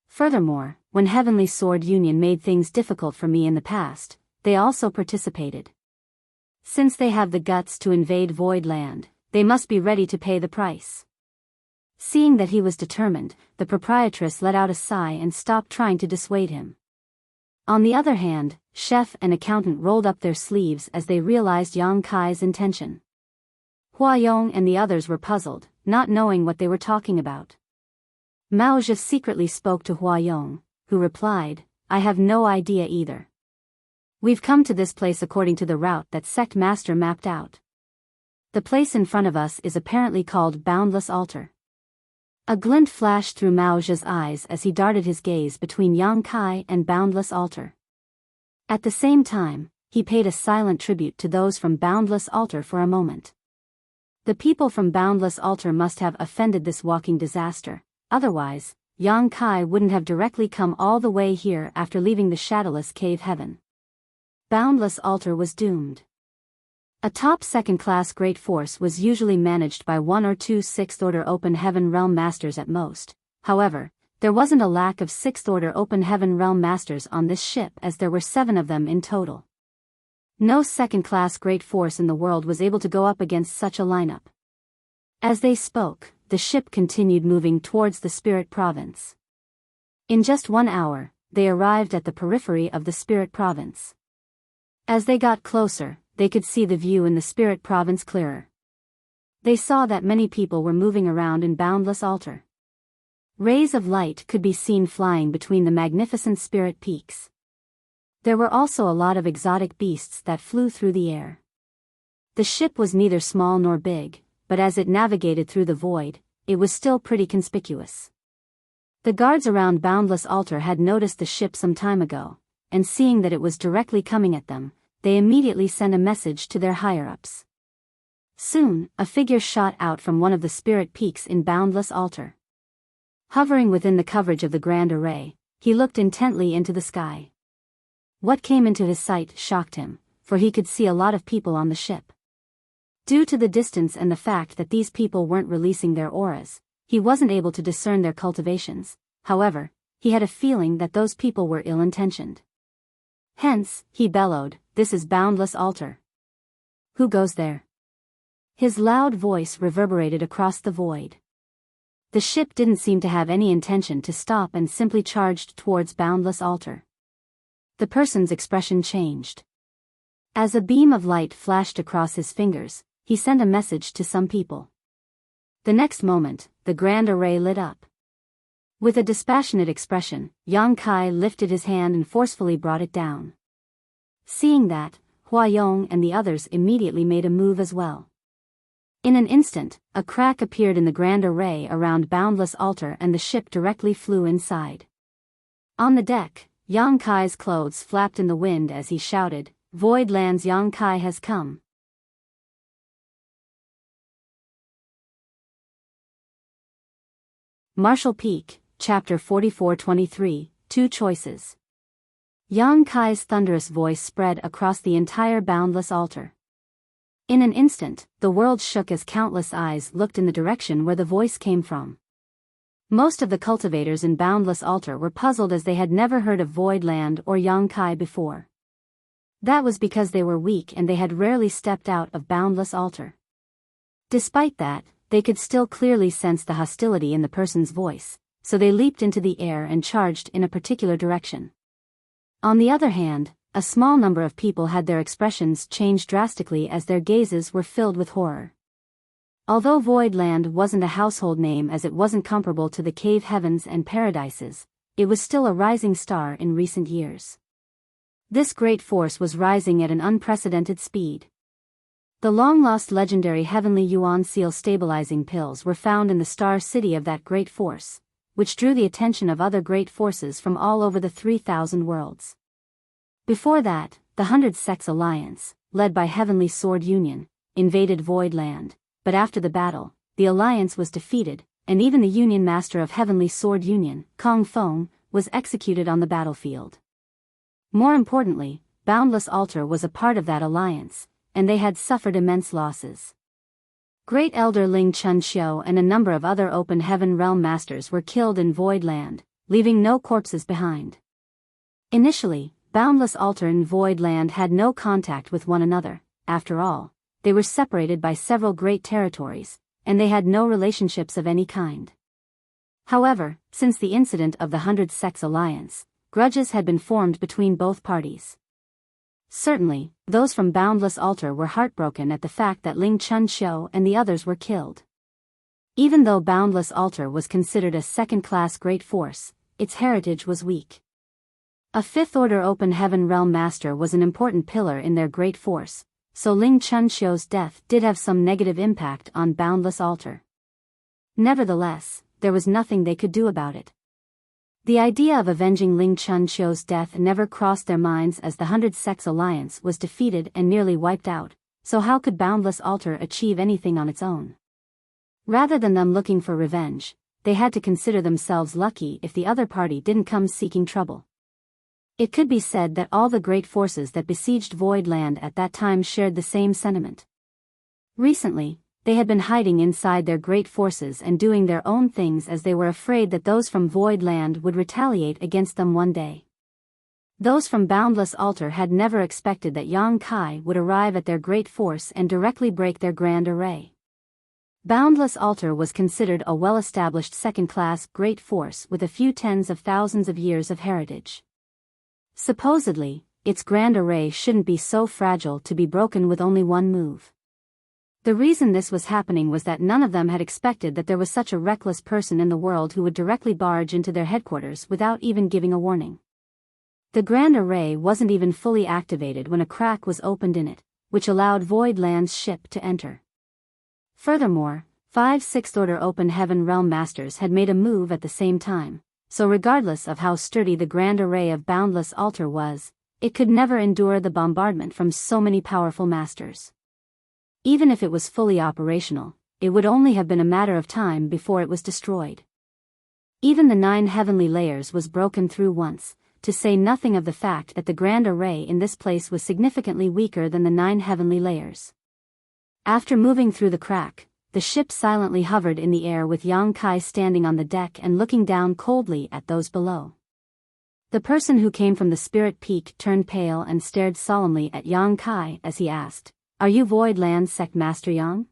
Furthermore, when Heavenly Sword Union made things difficult for me in the past, they also participated. Since they have the guts to invade Void Land, they must be ready to pay the price." Seeing that he was determined, the proprietress let out a sigh and stopped trying to dissuade him. On the other hand, chef and accountant rolled up their sleeves as they realized Yang Kai's intention. Hua Yong and the others were puzzled, not knowing what they were talking about. Mao Zhe secretly spoke to Hua Yong, who replied, "I have no idea either. We've come to this place according to the route that Sect Master mapped out. The place in front of us is apparently called Boundless Altar." A glint flashed through Mao Zhe's eyes as he darted his gaze between Yang Kai and Boundless Altar. At the same time, he paid a silent tribute to those from Boundless Altar for a moment. The people from Boundless Altar must have offended this walking disaster, otherwise, Yang Kai wouldn't have directly come all the way here after leaving the shadowless cave heaven. Boundless Altar was doomed. A top second-class great force was usually managed by 1 or 2 sixth-order open heaven realm masters at most. However, there wasn't a lack of sixth-order open heaven realm masters on this ship as there were 7 of them in total. No second-class great force in the world was able to go up against such a lineup. As they spoke, the ship continued moving towards the Spirit Province. In just 1 hour, they arrived at the periphery of the Spirit Province. As they got closer, they could see the view in the Spirit Province clearer. They saw that many people were moving around in Boundless Altar. Rays of light could be seen flying between the magnificent spirit peaks. There were also a lot of exotic beasts that flew through the air. The ship was neither small nor big, but as it navigated through the void, it was still pretty conspicuous. The guards around Boundless Altar had noticed the ship some time ago, and seeing that it was directly coming at them, they immediately sent a message to their higher-ups. Soon, a figure shot out from one of the spirit peaks in Boundless Altar. Hovering within the coverage of the Grand Array, he looked intently into the sky. What came into his sight shocked him, for he could see a lot of people on the ship. Due to the distance and the fact that these people weren't releasing their auras, he wasn't able to discern their cultivations. However, he had a feeling that those people were ill-intentioned. Hence, he bellowed, "This is Boundless Altar. Who goes there?" His loud voice reverberated across the void. The ship didn't seem to have any intention to stop and simply charged towards Boundless Altar. The person's expression changed. As a beam of light flashed across his fingers, he sent a message to some people. The next moment, the grand array lit up. With a dispassionate expression, Yang Kai lifted his hand and forcefully brought it down. Seeing that, Hua Yong and the others immediately made a move as well. In an instant, a crack appeared in the grand array around Boundless Altar and the ship directly flew inside. On the deck, Yang Kai's clothes flapped in the wind as he shouted, "Void Land's Yang Kai has come." Martial Peak, Chapter 44-23, Two Choices. Yang Kai's thunderous voice spread across the entire Boundless Altar. In an instant, the world shook as countless eyes looked in the direction where the voice came from. Most of the cultivators in Boundless Altar were puzzled as they had never heard of Void Land or Yang Kai before. That was because they were weak and they had rarely stepped out of Boundless Altar. Despite that, they could still clearly sense the hostility in the person's voice, so they leaped into the air and charged in a particular direction. On the other hand, a small number of people had their expressions change drastically as their gazes were filled with horror. Although Void Land wasn't a household name as it wasn't comparable to the cave heavens and paradises, it was still a rising star in recent years. This great force was rising at an unprecedented speed. The long-lost legendary heavenly Yuan seal stabilizing pills were found in the star city of that great force, which drew the attention of other great forces from all over the 3,000 worlds. Before that, the 100 Sects Alliance, led by Heavenly Sword Union, invaded Void Land, but after the battle, the alliance was defeated, and even the Union Master of Heavenly Sword Union, Kong Feng, was executed on the battlefield. More importantly, Boundless Altar was a part of that alliance, and they had suffered immense losses. Great Elder Ling Chun Xiu and a number of other Open Heaven Realm Masters were killed in Void Land, leaving no corpses behind. Initially, Boundless Altar and Void Land had no contact with one another. After all, they were separated by several great territories, and they had no relationships of any kind. However, since the incident of the 100 Sects Alliance, grudges had been formed between both parties. Certainly, those from Boundless Altar were heartbroken at the fact that Ling Chun Xiu and the others were killed. Even though Boundless Altar was considered a second-class great force, its heritage was weak. A fifth-order Open Heaven Realm Master was an important pillar in their great force, so Ling Chun Xiu's death did have some negative impact on Boundless Altar. Nevertheless, there was nothing they could do about it. The idea of avenging Ling Chun Xiu's death never crossed their minds as the 100 Sects Alliance was defeated and nearly wiped out, so how could Boundless Altar achieve anything on its own? Rather than them looking for revenge, they had to consider themselves lucky if the other party didn't come seeking trouble. It could be said that all the great forces that besieged Void Land at that time shared the same sentiment. Recently, they had been hiding inside their great forces and doing their own things as they were afraid that those from Void Land would retaliate against them one day. Those from Boundless Altar had never expected that Yang Kai would arrive at their great force and directly break their grand array. Boundless Altar was considered a well-established second-class great force with a few tens of thousands of years of heritage. Supposedly, its grand array shouldn't be so fragile to be broken with only one move. The reason this was happening was that none of them had expected that there was such a reckless person in the world who would directly barge into their headquarters without even giving a warning. The grand array wasn't even fully activated when a crack was opened in it, which allowed Void Land's ship to enter. Furthermore, 5 sixth-order Open Heaven Realm Masters had made a move at the same time, so regardless of how sturdy the grand array of Boundless Altar was, it could never endure the bombardment from so many powerful masters. Even if it was fully operational, it would only have been a matter of time before it was destroyed. Even the 9 heavenly layers was broken through once, to say nothing of the fact that the grand array in this place was significantly weaker than the 9 heavenly layers. After moving through the crack, the ship silently hovered in the air with Yang Kai standing on the deck and looking down coldly at those below. The person who came from the Spirit Peak turned pale and stared solemnly at Yang Kai as he asked, "Are you Void Land Sect Master Yang?"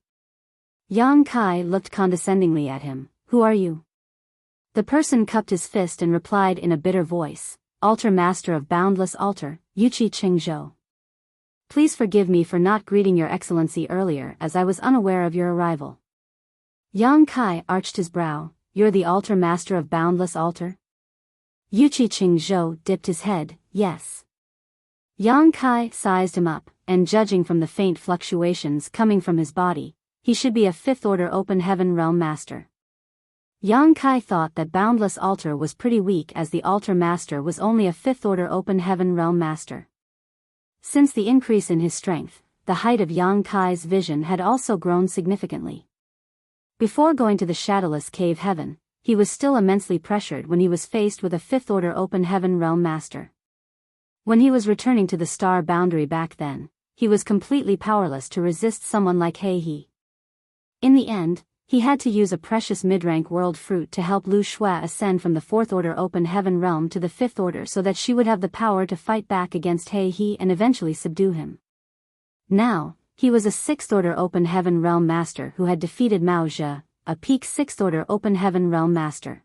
Yang Kai looked condescendingly at him. "Who are you?" The person cupped his fist and replied in a bitter voice, "Altar Master of Boundless Altar, Wuxia Chronicles. Please forgive me for not greeting your excellency earlier as I was unaware of your arrival." Yang Kai arched his brow. "You're the Altar Master of Boundless Altar?" Wuxia Chronicles dipped his head. "Yes." Yang Kai sized him up, and judging from the faint fluctuations coming from his body, he should be a 5th order Open Heaven Realm Master. Yang Kai thought that Boundless Altar was pretty weak as the Altar Master was only a 5th order Open Heaven Realm Master. Since the increase in his strength, the height of Yang Kai's vision had also grown significantly. Before going to the Shadowless Cave Heaven, he was still immensely pressured when he was faced with a 5th order Open Heaven Realm Master. When he was returning to the star boundary back then, he was completely powerless to resist someone like He. In the end, he had to use a precious mid-rank world fruit to help Lu Shui ascend from the 4th order Open Heaven Realm to the 5th order so that she would have the power to fight back against He and eventually subdue him. Now, he was a 6th order Open Heaven Realm Master who had defeated Mao Zhe, a peak 6th order Open Heaven Realm Master.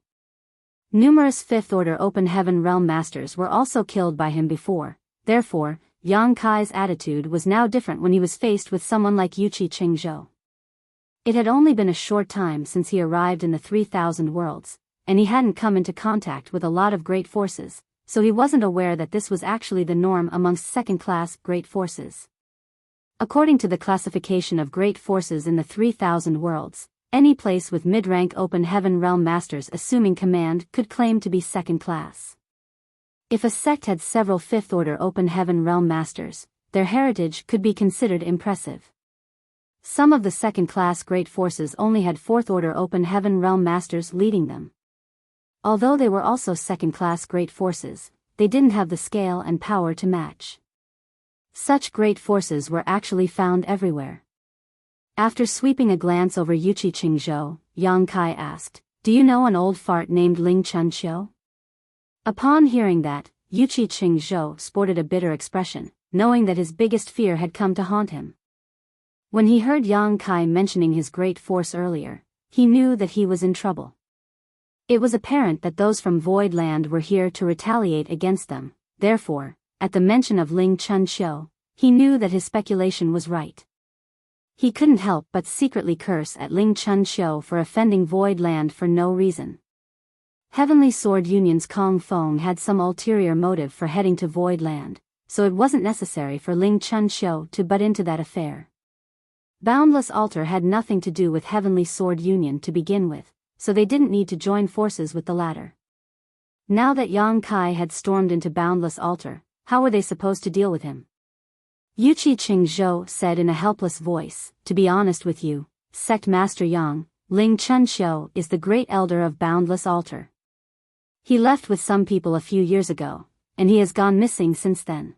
Numerous 5th order Open Heaven Realm Masters were also killed by him before, therefore, Yang Kai's attitude was now different when he was faced with someone like Wuxia Chronicles. It had only been a short time since he arrived in the 3,000 worlds, and he hadn't come into contact with a lot of great forces, so he wasn't aware that this was actually the norm amongst second-class great forces. According to the classification of great forces in the 3,000 worlds, any place with mid-rank Open Heaven Realm Masters assuming command could claim to be second class. If a sect had several 5th order Open Heaven Realm Masters, their heritage could be considered impressive. Some of the second-class great forces only had 4th order Open Heaven Realm Masters leading them. Although they were also second-class great forces, they didn't have the scale and power to match. Such great forces were actually found everywhere. After sweeping a glance over Wuxia Chronicles, Yang Kai asked, "Do you know an old fart named Ling Chunqiu?" Upon hearing that, Wuxia Chronicles sported a bitter expression, knowing that his biggest fear had come to haunt him. When he heard Yang Kai mentioning his great force earlier, he knew that he was in trouble. It was apparent that those from Void Land were here to retaliate against them, therefore, at the mention of Ling Chunqiu, he knew that his speculation was right. He couldn't help but secretly curse at Ling Chunqiu for offending Void Land for no reason. Heavenly Sword Union's Kong Feng had some ulterior motive for heading to Void Land, so it wasn't necessary for Ling Chunqiu to butt into that affair. Boundless Altar had nothing to do with Heavenly Sword Union to begin with, so they didn't need to join forces with the latter. Now that Yang Kai had stormed into Boundless Altar, how were they supposed to deal with him? Wuxia Chronicles said in a helpless voice, "To be honest with you, Sect Master Yang, Ling Chunqiu is the great elder of Boundless Altar. He left with some people a few years ago, and he has gone missing since then."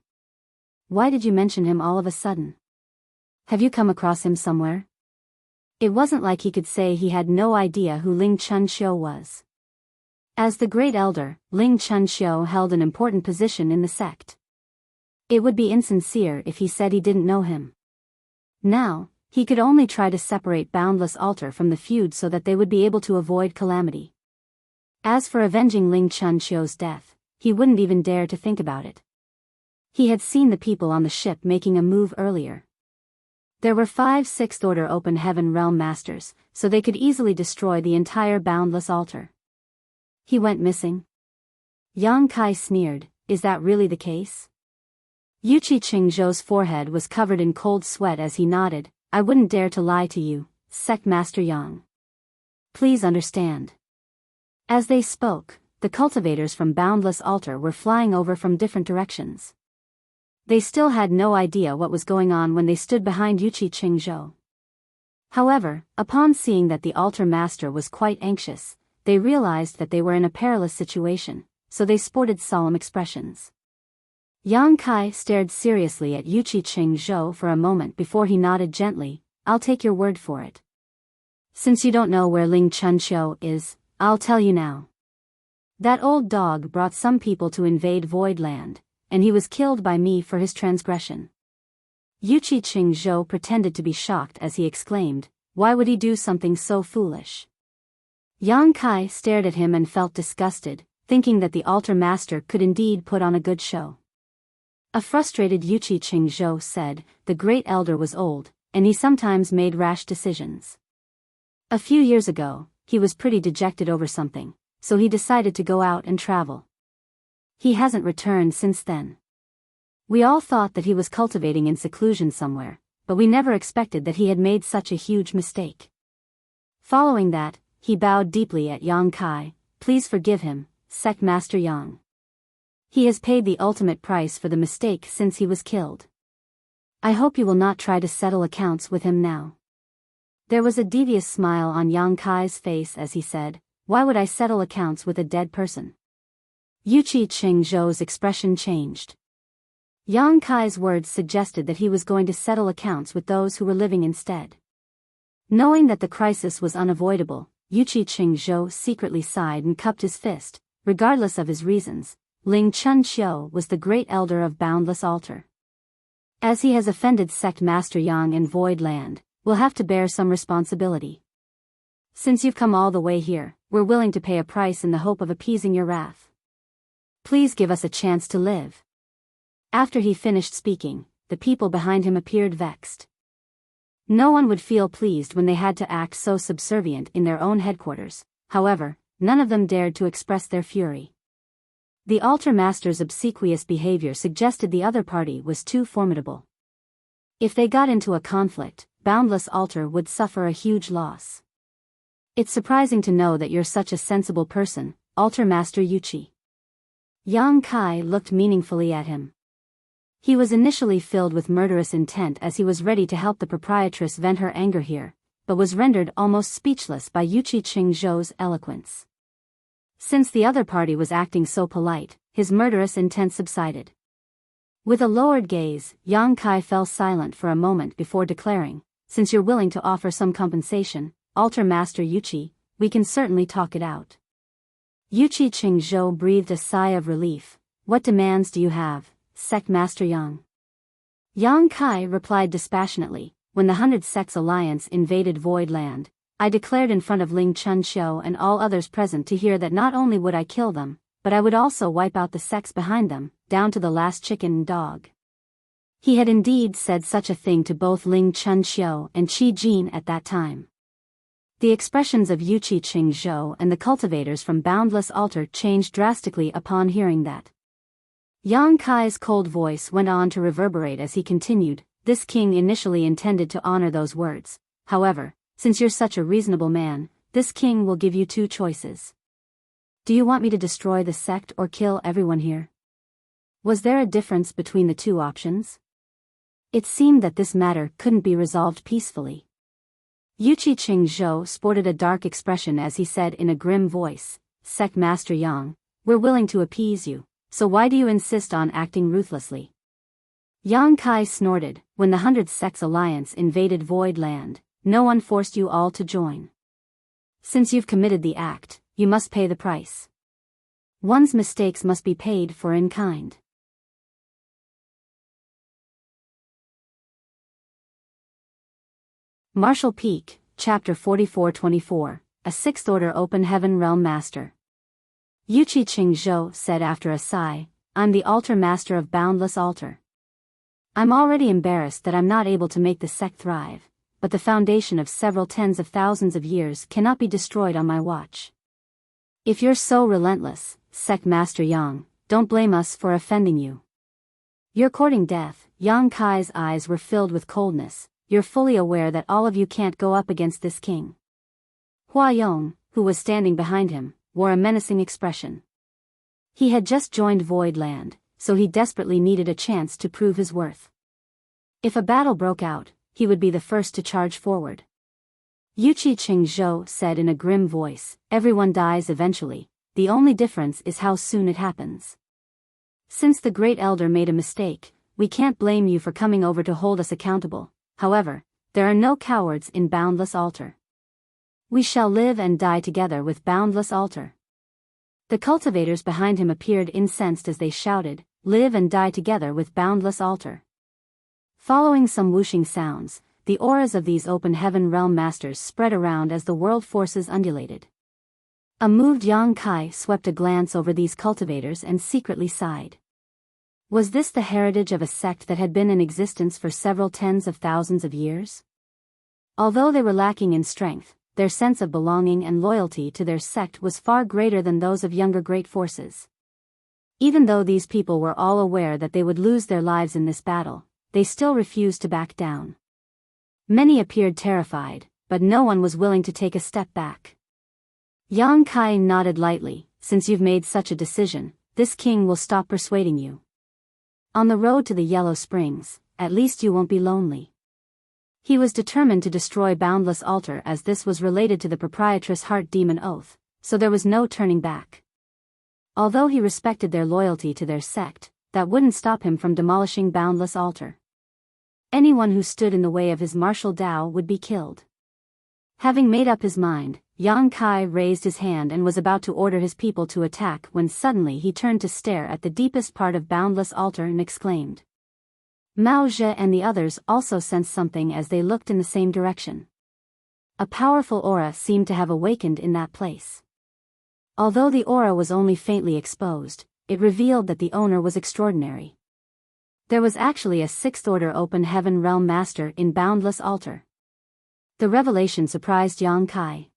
"Why did you mention him all of a sudden? Have you come across him somewhere?" It wasn't like he could say he had no idea who Ling Chunqiu was. As the Great Elder, Ling Chunqiu held an important position in the sect. It would be insincere if he said he didn't know him. Now, he could only try to separate Boundless Altar from the feud so that they would be able to avoid calamity. As for avenging Ling Chunqiu's death, he wouldn't even dare to think about it. He had seen the people on the ship making a move earlier. There were 5 6th order Open Heaven Realm Masters, so they could easily destroy the entire Boundless Altar. He went missing? Yang Kai sneered, "Is that really the case?" Wuxia Chronicles' forehead was covered in cold sweat as he nodded. "I wouldn't dare to lie to you, Sect Master Yang. Please understand." As they spoke, the cultivators from Boundless Altar were flying over from different directions. They still had no idea what was going on when they stood behind Wuxia Chronicles. However, upon seeing that the Altar Master was quite anxious, they realized that they were in a perilous situation, so they sported solemn expressions. Yang Kai stared seriously at Yuqi Qingzhou for a moment before he nodded gently. I'll take your word for it. Since you don't know where Ling Chunqiu is, I'll tell you now. That old dog brought some people to invade Void Land, and he was killed by me for his transgression. Yuqi Qingzhou pretended to be shocked as he exclaimed, why would he do something so foolish? Yang Kai stared at him and felt disgusted, thinking that the altar master could indeed put on a good show. A frustrated Yuqi Qingzhou said, the great elder was old, and he sometimes made rash decisions. A few years ago, he was pretty dejected over something, so he decided to go out and travel. He hasn't returned since then. We all thought that he was cultivating in seclusion somewhere, but we never expected that he had made such a huge mistake. Following that, he bowed deeply at Yang Kai. Please forgive him, Sect Master Yang. He has paid the ultimate price for the mistake since he was killed. I hope you will not try to settle accounts with him now. There was a devious smile on Yang Kai's face as he said, why would I settle accounts with a dead person? Yuqi Qingzhou's expression changed. Yang Kai's words suggested that he was going to settle accounts with those who were living instead. Knowing that the crisis was unavoidable, Yuqi Qingzhou secretly sighed and cupped his fist. Regardless of his reasons, Ling Chunqiu was the great elder of Boundless Altar. As he has offended Sect Master Yang in Void Land, we'll have to bear some responsibility. Since you've come all the way here, we're willing to pay a price in the hope of appeasing your wrath. Please give us a chance to live. After he finished speaking, the people behind him appeared vexed. No one would feel pleased when they had to act so subservient in their own headquarters. However, none of them dared to express their fury. The altar master's obsequious behavior suggested the other party was too formidable. If they got into a conflict, Boundless Altar would suffer a huge loss. It's surprising to know that you're such a sensible person, Altar Master Yuqi. Yang Kai looked meaningfully at him. He was initially filled with murderous intent as he was ready to help the proprietress vent her anger here, but was rendered almost speechless by Yuqi Qingzhou's eloquence. Since the other party was acting so polite, his murderous intent subsided. With a lowered gaze, Yang Kai fell silent for a moment before declaring, since you're willing to offer some compensation, Altar Master Yuqi, we can certainly talk it out. Yuqi Qingzhou breathed a sigh of relief. What demands do you have, Sect Master Yang? Yang Kai replied dispassionately, when the 100 Sects Alliance invaded Void Land, I declared in front of Ling Chunqiu and all others present to hear that not only would I kill them, but I would also wipe out the sects behind them, down to the last chicken and dog. He had indeed said such a thing to both Ling Chunqiu and Qi Jin at that time. The expressions of Yuqi Qingzhou and the cultivators from Boundless Altar changed drastically upon hearing that. Yang Kai's cold voice went on to reverberate as he continued, this king initially intended to honor those words. However, since you're such a reasonable man, this king will give you two choices. Do you want me to destroy the sect or kill everyone here? Was there a difference between the two options? It seemed that this matter couldn't be resolved peacefully. Yuqi Qingzhou sported a dark expression as he said in a grim voice, Sect Master Yang, we're willing to appease you, so why do you insist on acting ruthlessly? Yang Kai snorted, when the 100 Sects Alliance invaded Void Land, no one forced you all to join. Since you've committed the act, you must pay the price. One's mistakes must be paid for in kind. Martial Peak, Chapter 44-24, a Sixth Order Open Heaven Realm Master. Yuqi Qingzhou said after a sigh, I'm the Altar Master of Boundless Altar. I'm already embarrassed that I'm not able to make the sect thrive, but the foundation of several tens of thousands of years cannot be destroyed on my watch. If you're so relentless, Sect Master Yang, don't blame us for offending you. You're courting death. Yang Kai's eyes were filled with coldness. You're fully aware that all of you can't go up against this king. Hua Yong, who was standing behind him, wore a menacing expression. He had just joined Void Land, so he desperately needed a chance to prove his worth. If a battle broke out, he would be the first to charge forward. Yuqi Qingzhou said in a grim voice, everyone dies eventually, the only difference is how soon it happens. Since the Great Elder made a mistake, we can't blame you for coming over to hold us accountable. However, there are no cowards in Boundless Altar. We shall live and die together with Boundless Altar. The cultivators behind him appeared incensed as they shouted, "Live and die together with Boundless Altar." Following some whooshing sounds, the auras of these open heaven realm masters spread around as the world forces undulated. A moved Yang Kai swept a glance over these cultivators and secretly sighed. Was this the heritage of a sect that had been in existence for several tens of thousands of years? Although they were lacking in strength, their sense of belonging and loyalty to their sect was far greater than those of younger great forces. Even though these people were all aware that they would lose their lives in this battle, they still refused to back down. Many appeared terrified, but no one was willing to take a step back. Yang Kai nodded lightly. "Since you've made such a decision, this king will stop persuading you. On the road to the Yellow Springs, at least you won't be lonely." He was determined to destroy Boundless Altar as this was related to the proprietress Heart Demon Oath, so there was no turning back. Although he respected their loyalty to their sect, that wouldn't stop him from demolishing Boundless Altar. Anyone who stood in the way of his martial Tao would be killed. Having made up his mind, Yang Kai raised his hand and was about to order his people to attack when suddenly he turned to stare at the deepest part of Boundless Altar and exclaimed. Mao Zhe and the others also sensed something as they looked in the same direction. A powerful aura seemed to have awakened in that place. Although the aura was only faintly exposed, it revealed that the owner was extraordinary. There was actually a sixth-order open heaven realm master in Boundless Altar. The revelation surprised Yang Kai.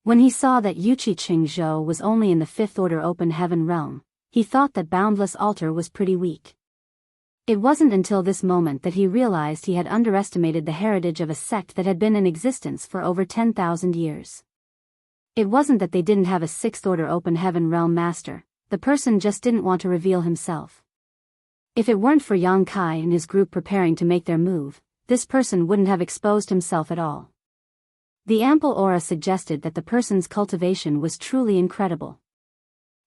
When he saw that Yuchi Qingzhou was only in the fifth-order open heaven realm, he thought that Boundless Altar was pretty weak. It wasn't until this moment that he realized he had underestimated the heritage of a sect that had been in existence for over 10,000 years. It wasn't that they didn't have a sixth-order open heaven realm master, the person just didn't want to reveal himself. If it weren't for Yang Kai and his group preparing to make their move, this person wouldn't have exposed himself at all. The ample aura suggested that the person's cultivation was truly incredible.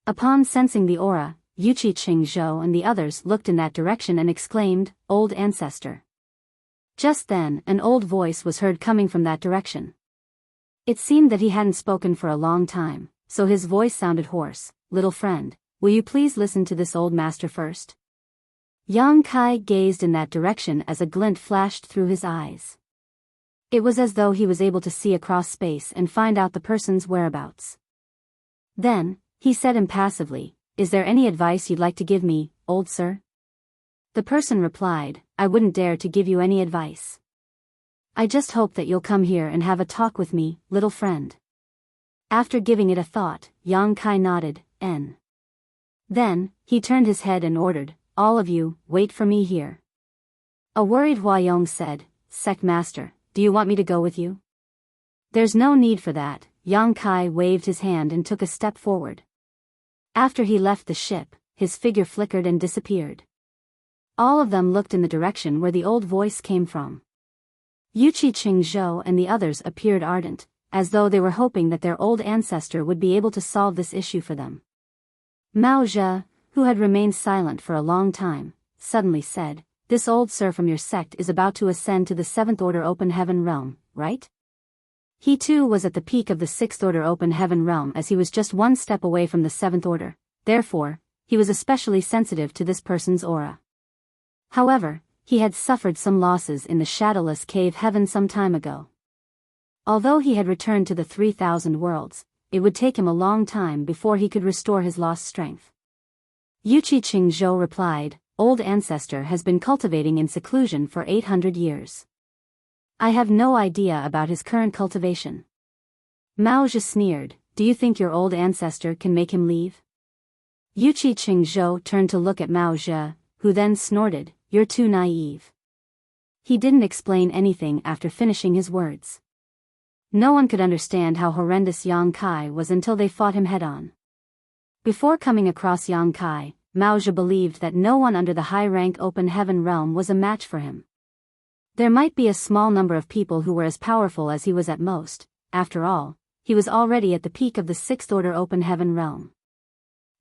Upon sensing the aura, Yuchi Qingzhou and the others looked in that direction and exclaimed, "Old Ancestor." Just then, an old voice was heard coming from that direction. It seemed that he hadn't spoken for a long time, so his voice sounded hoarse. "Little friend, will you please listen to this old master first?" Yang Kai gazed in that direction as a glint flashed through his eyes. It was as though he was able to see across space and find out the person's whereabouts. Then, he said impassively, "Is there any advice you'd like to give me, old sir?" The person replied, "I wouldn't dare to give you any advice. I just hope that you'll come here and have a talk with me, little friend." After giving it a thought, Yang Kai nodded, "N." Then, he turned his head and ordered, "All of you, wait for me here." A worried Huayong said, "Sect Master, do you want me to go with you?" "There's no need for that." Yang Kai waved his hand and took a step forward. After he left the ship, his figure flickered and disappeared. All of them looked in the direction where the old voice came from. Yuchi Qingzhou and the others appeared ardent, as though they were hoping that their old ancestor would be able to solve this issue for them. Mao Zhe, who had remained silent for a long time, suddenly said, "This old sir from your sect is about to ascend to the seventh-order open heaven realm, right?" He too was at the peak of the sixth-order open heaven realm as he was just one step away from the seventh order, therefore, he was especially sensitive to this person's aura. However, he had suffered some losses in the shadowless cave heaven some time ago. Although he had returned to the 3,000 worlds, it would take him a long time before he could restore his lost strength. Yuchi Qingzhou replied, "Old Ancestor has been cultivating in seclusion for 800 years. I have no idea about his current cultivation." Mao Zhe sneered, "Do you think your old ancestor can make him leave?" Yuchi Qingzhou turned to look at Mao Zhe, who then snorted, "You're too naive." He didn't explain anything after finishing his words. No one could understand how horrendous Yang Kai was until they fought him head-on. Before coming across Yang Kai, Mao Zhe believed that no one under the high-rank open heaven realm was a match for him. There might be a small number of people who were as powerful as he was at most. After all, he was already at the peak of the sixth order open heaven realm.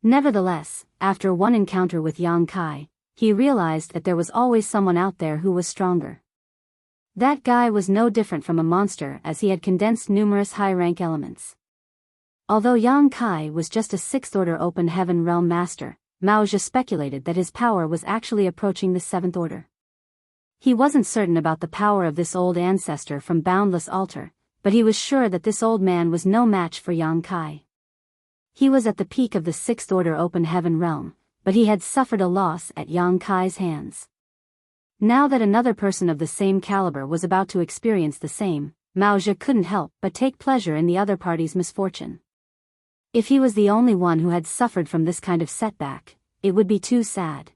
Nevertheless, after one encounter with Yang Kai, he realized that there was always someone out there who was stronger. That guy was no different from a monster, as he had condensed numerous high-rank elements. Although Yang Kai was just a sixth-order open heaven realm master, Mao Zhe speculated that his power was actually approaching the seventh order. He wasn't certain about the power of this old ancestor from Boundless Altar, but he was sure that this old man was no match for Yang Kai. He was at the peak of the sixth order open heaven realm, but he had suffered a loss at Yang Kai's hands. Now that another person of the same caliber was about to experience the same, Mao Zhe couldn't help but take pleasure in the other party's misfortune. If he was the only one who had suffered from this kind of setback, it would be too sad.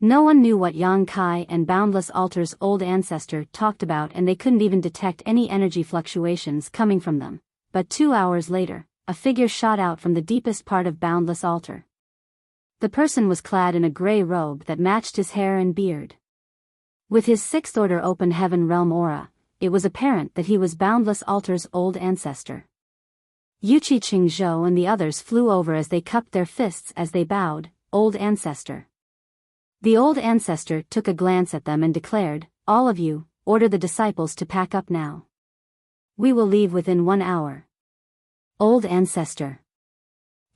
No one knew what Yang Kai and Boundless Altar's old ancestor talked about, and they couldn't even detect any energy fluctuations coming from them, but 2 hours later, a figure shot out from the deepest part of Boundless Altar. The person was clad in a gray robe that matched his hair and beard. With his sixth order open heaven realm aura, it was apparent that he was Boundless Altar's old ancestor. Yuqi Qingzhou and the others flew over as they cupped their fists as they bowed, "Old ancestor." The old ancestor took a glance at them and declared, "All of you, order the disciples to pack up now. We will leave within 1 hour." Old ancestor.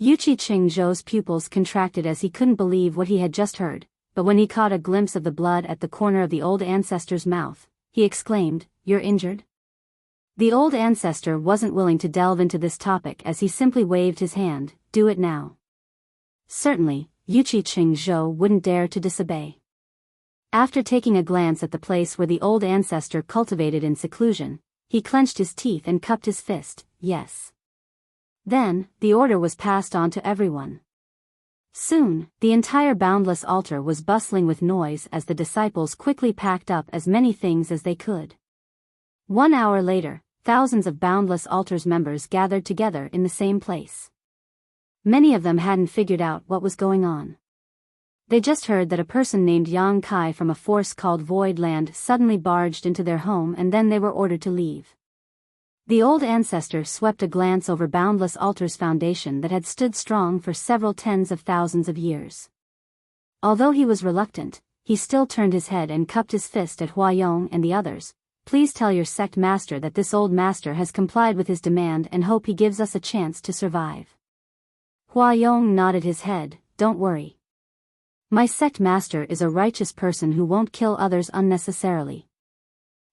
Yuqi Qingzhou's pupils contracted as he couldn't believe what he had just heard, but when he caught a glimpse of the blood at the corner of the old ancestor's mouth, he exclaimed, "You're injured?" The old ancestor wasn't willing to delve into this topic as he simply waved his hand, "Do it now." Certainly, Yuqi Qingzhou wouldn't dare to disobey. After taking a glance at the place where the old ancestor cultivated in seclusion, he clenched his teeth and cupped his fist, "Yes." Then, the order was passed on to everyone. Soon, the entire Boundless Altar was bustling with noise as the disciples quickly packed up as many things as they could. 1 hour later, thousands of Boundless Altar's members gathered together in the same place. Many of them hadn't figured out what was going on. They just heard that a person named Yang Kai from a force called Void Land suddenly barged into their home, and then they were ordered to leave. The old ancestor swept a glance over Boundless Altar's foundation that had stood strong for several tens of thousands of years. Although he was reluctant, he still turned his head and cupped his fist at Huayong and the others. "Please tell your sect master that this old master has complied with his demand and hope he gives us a chance to survive." Huayong nodded his head, "Don't worry. My sect master is a righteous person who won't kill others unnecessarily."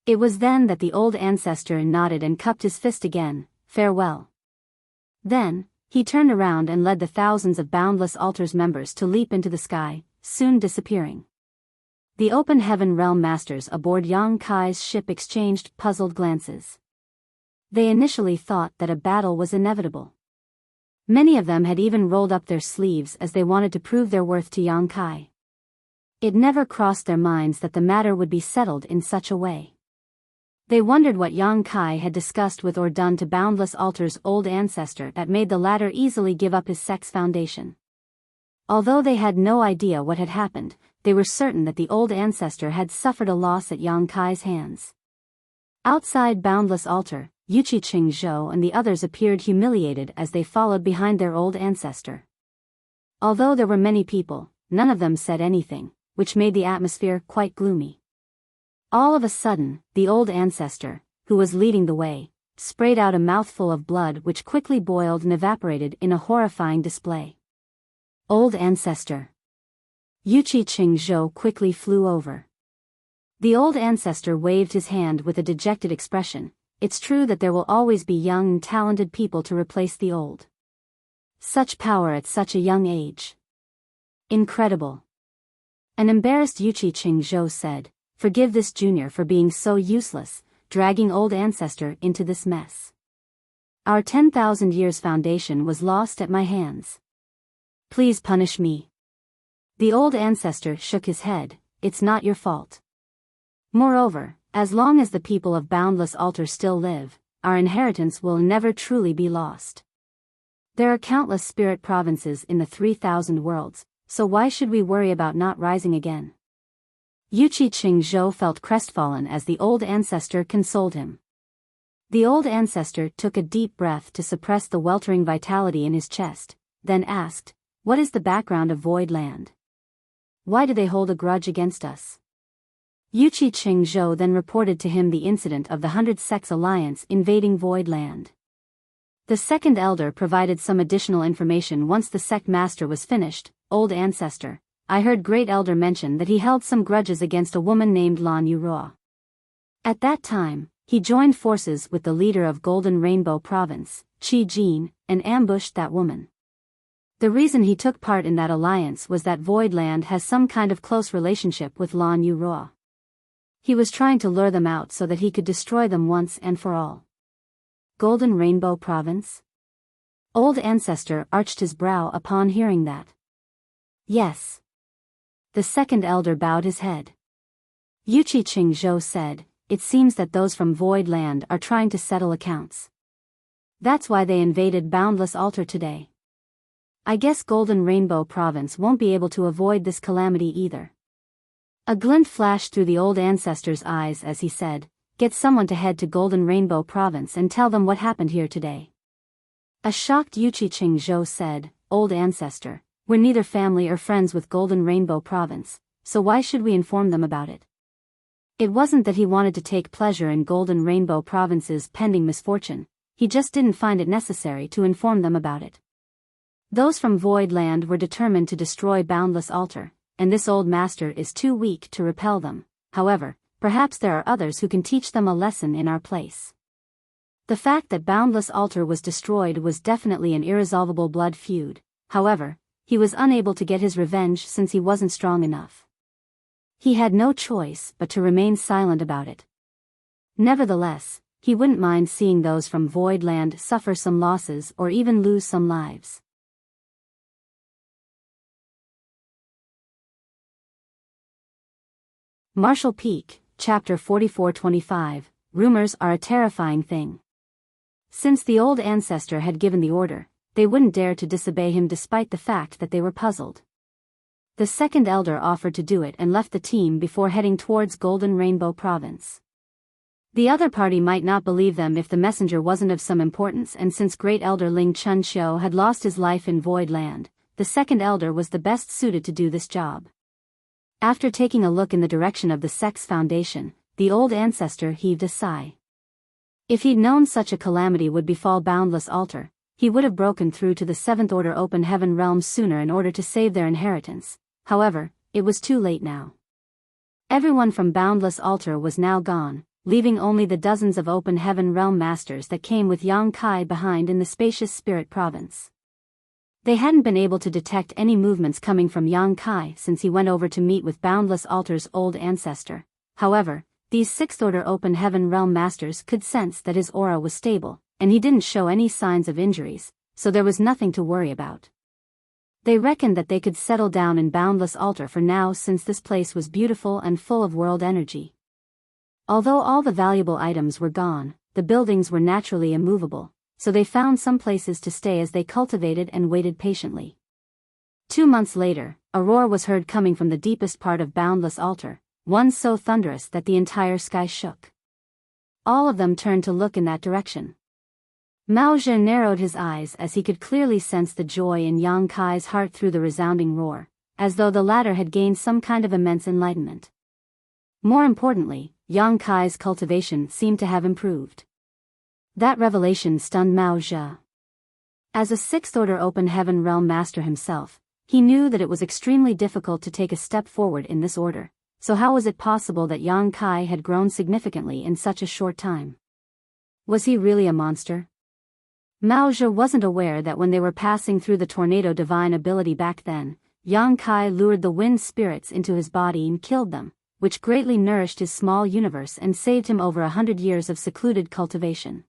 It was then that the old ancestor nodded and cupped his fist again, "Farewell." Then, he turned around and led the thousands of Boundless Altar's members to leap into the sky, soon disappearing. The open heaven realm masters aboard Yang Kai's ship exchanged puzzled glances. They initially thought that a battle was inevitable. Many of them had even rolled up their sleeves as they wanted to prove their worth to Yang Kai. It never crossed their minds that the matter would be settled in such a way. They wondered what Yang Kai had discussed with or done to Boundless Altar's old ancestor that made the latter easily give up his sect's foundation. Although they had no idea what had happened, they were certain that the old ancestor had suffered a loss at Yang Kai's hands. Outside Boundless Altar, Yuqi Qingzhou and the others appeared humiliated as they followed behind their old ancestor. Although there were many people, none of them said anything, which made the atmosphere quite gloomy. All of a sudden, the old ancestor, who was leading the way, sprayed out a mouthful of blood which quickly boiled and evaporated in a horrifying display. Old ancestor. Yuqi Qingzhou quickly flew over. The old ancestor waved his hand with a dejected expression. "It's true that there will always be young and talented people to replace the old. Such power at such a young age. Incredible." An embarrassed Yuqi Qingzhou said, "Forgive this junior for being so useless, dragging old ancestor into this mess. Our 10,000 years foundation was lost at my hands. Please punish me." The old ancestor shook his head, "It's not your fault. Moreover, as long as the people of Boundless Altar still live, our inheritance will never truly be lost. There are countless spirit provinces in the 3,000 worlds, so why should we worry about not rising again?" Yuqi Qingzhou felt crestfallen as the old ancestor consoled him. The old ancestor took a deep breath to suppress the weltering vitality in his chest, then asked, "What is the background of Void Land? Why do they hold a grudge against us?" Yuchi Qingzhou then reported to him the incident of the 100 Sects Alliance invading Void Land. The second elder provided some additional information once the sect master was finished. "Old ancestor, I heard Great Elder mention that he held some grudges against a woman named Lan Yuro. At that time, he joined forces with the leader of Golden Rainbow Province, Qi Jin, and ambushed that woman. The reason he took part in that alliance was that Void Land has some kind of close relationship with Lan Yuro. He was trying to lure them out so that he could destroy them once and for all." Golden Rainbow Province? Old ancestor arched his brow upon hearing that. "Yes." The second elder bowed his head. Yuchi Qingzhou said, "It seems that those from Void Land are trying to settle accounts. That's why they invaded Boundless Altar today. I guess Golden Rainbow Province won't be able to avoid this calamity either." A glint flashed through the old ancestor's eyes as he said, "Get someone to head to Golden Rainbow Province and tell them what happened here today." A shocked Yuchi Qingzhou said, "Old ancestor, we're neither family or friends with Golden Rainbow Province, so why should we inform them about it?" It wasn't that he wanted to take pleasure in Golden Rainbow Province's pending misfortune, he just didn't find it necessary to inform them about it. Those from Void Land were determined to destroy Boundless Altar, and this old master is too weak to repel them. However, perhaps there are others who can teach them a lesson in our place. The fact that Boundless Altar was destroyed was definitely an irresolvable blood feud. However, he was unable to get his revenge since he wasn't strong enough. He had no choice but to remain silent about it. Nevertheless, he wouldn't mind seeing those from Void Land suffer some losses or even lose some lives. Marshall Peak, Chapter 4425, Rumors are a terrifying thing. Since the old ancestor had given the order, they wouldn't dare to disobey him despite the fact that they were puzzled. The second elder offered to do it and left the team before heading towards Golden Rainbow Province. The other party might not believe them if the messenger wasn't of some importance, and since Great Elder Ling Chunqiu had lost his life in Void Land, the second elder was the best suited to do this job. After taking a look in the direction of the Sex Foundation, the old ancestor heaved a sigh. If he'd known such a calamity would befall Boundless Altar, he would have broken through to the Seventh Order Open Heaven realm sooner in order to save their inheritance. However, it was too late now. Everyone from Boundless Altar was now gone, leaving only the dozens of Open Heaven realm masters that came with Yang Kai behind in the spacious Spirit Province. They hadn't been able to detect any movements coming from Yang Kai since he went over to meet with Boundless Altar's old ancestor. However, these Sixth Order Open Heaven realm masters could sense that his aura was stable, and he didn't show any signs of injuries, so there was nothing to worry about. They reckoned that they could settle down in Boundless Altar for now since this place was beautiful and full of world energy. Although all the valuable items were gone, the buildings were naturally immovable, so they found some places to stay as they cultivated and waited patiently. 2 months later, a roar was heard coming from the deepest part of Boundless Altar, one so thunderous that the entire sky shook. All of them turned to look in that direction. Mao Zhe narrowed his eyes as he could clearly sense the joy in Yang Kai's heart through the resounding roar, as though the latter had gained some kind of immense enlightenment. More importantly, Yang Kai's cultivation seemed to have improved. That revelation stunned Mao Zhe. As a Sixth Order Open Heaven realm master himself, he knew that it was extremely difficult to take a step forward in this order, so how was it possible that Yang Kai had grown significantly in such a short time? Was he really a monster? Mao Zhe wasn't aware that when they were passing through the tornado divine ability back then, Yang Kai lured the wind spirits into his body and killed them, which greatly nourished his small universe and saved him over 100 years of secluded cultivation.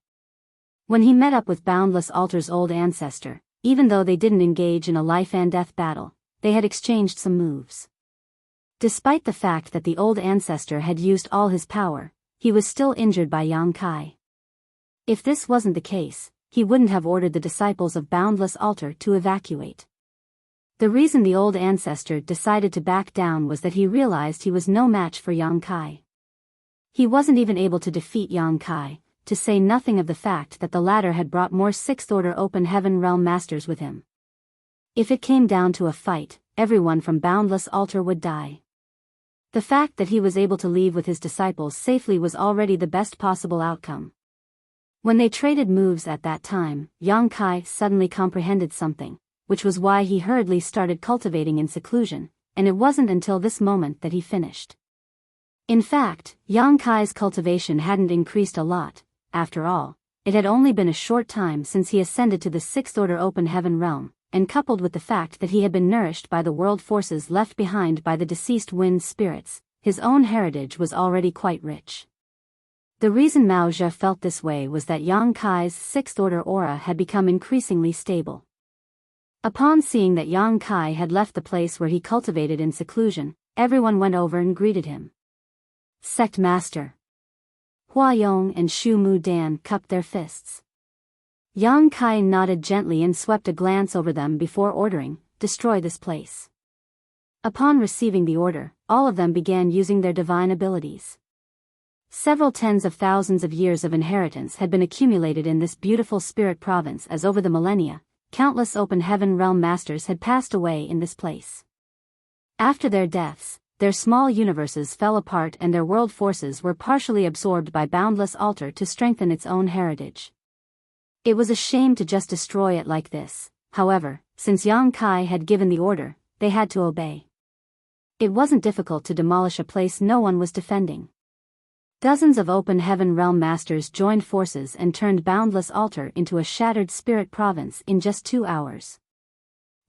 When he met up with Boundless Altar's old ancestor, even though they didn't engage in a life and death battle, they had exchanged some moves. Despite the fact that the old ancestor had used all his power, he was still injured by Yang Kai. If this wasn't the case, he wouldn't have ordered the disciples of Boundless Altar to evacuate. The reason the old ancestor decided to back down was that he realized he was no match for Yang Kai. He wasn't even able to defeat Yang Kai, to say nothing of the fact that the latter had brought more Sixth Order Open Heaven Realm Masters with him. If it came down to a fight, everyone from Boundless Altar would die. The fact that he was able to leave with his disciples safely was already the best possible outcome. When they traded moves at that time, Yang Kai suddenly comprehended something, which was why he hurriedly started cultivating in seclusion, and it wasn't until this moment that he finished. In fact, Yang Kai's cultivation hadn't increased a lot. After all, it had only been a short time since he ascended to the Sixth Order Open Heaven Realm, and coupled with the fact that he had been nourished by the world forces left behind by the deceased wind spirits, his own heritage was already quite rich. The reason Mao Zhe felt this way was that Yang Kai's Sixth Order aura had become increasingly stable. Upon seeing that Yang Kai had left the place where he cultivated in seclusion, everyone went over and greeted him. Sect Master. Hua Yong and Shu Mu Dan cupped their fists. Yang Kai nodded gently and swept a glance over them before ordering, "Destroy this place." Upon receiving the order, all of them began using their divine abilities. Several tens of thousands of years of inheritance had been accumulated in this beautiful spirit province as over the millennia, countless Open Heaven Realm Masters had passed away in this place. After their deaths, their small universes fell apart and their world forces were partially absorbed by Boundless Altar to strengthen its own heritage. It was a shame to just destroy it like this, however, since Yang Kai had given the order, they had to obey. It wasn't difficult to demolish a place no one was defending. Dozens of Open Heaven Realm Masters joined forces and turned Boundless Altar into a shattered spirit province in just 2 hours.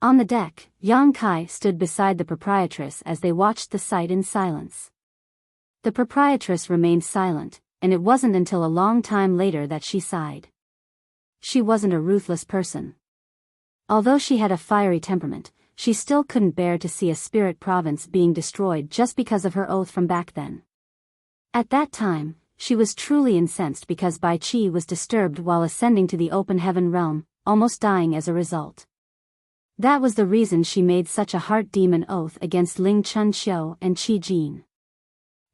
On the deck, Yang Kai stood beside the proprietress as they watched the sight in silence. The proprietress remained silent, and it wasn't until a long time later that she sighed. She wasn't a ruthless person. Although she had a fiery temperament, she still couldn't bear to see a spirit province being destroyed just because of her oath from back then. At that time, she was truly incensed because Bai Qi was disturbed while ascending to the Open Heaven Realm, almost dying as a result. That was the reason she made such a heart demon oath against Ling Chun Xiu and Qi Jin.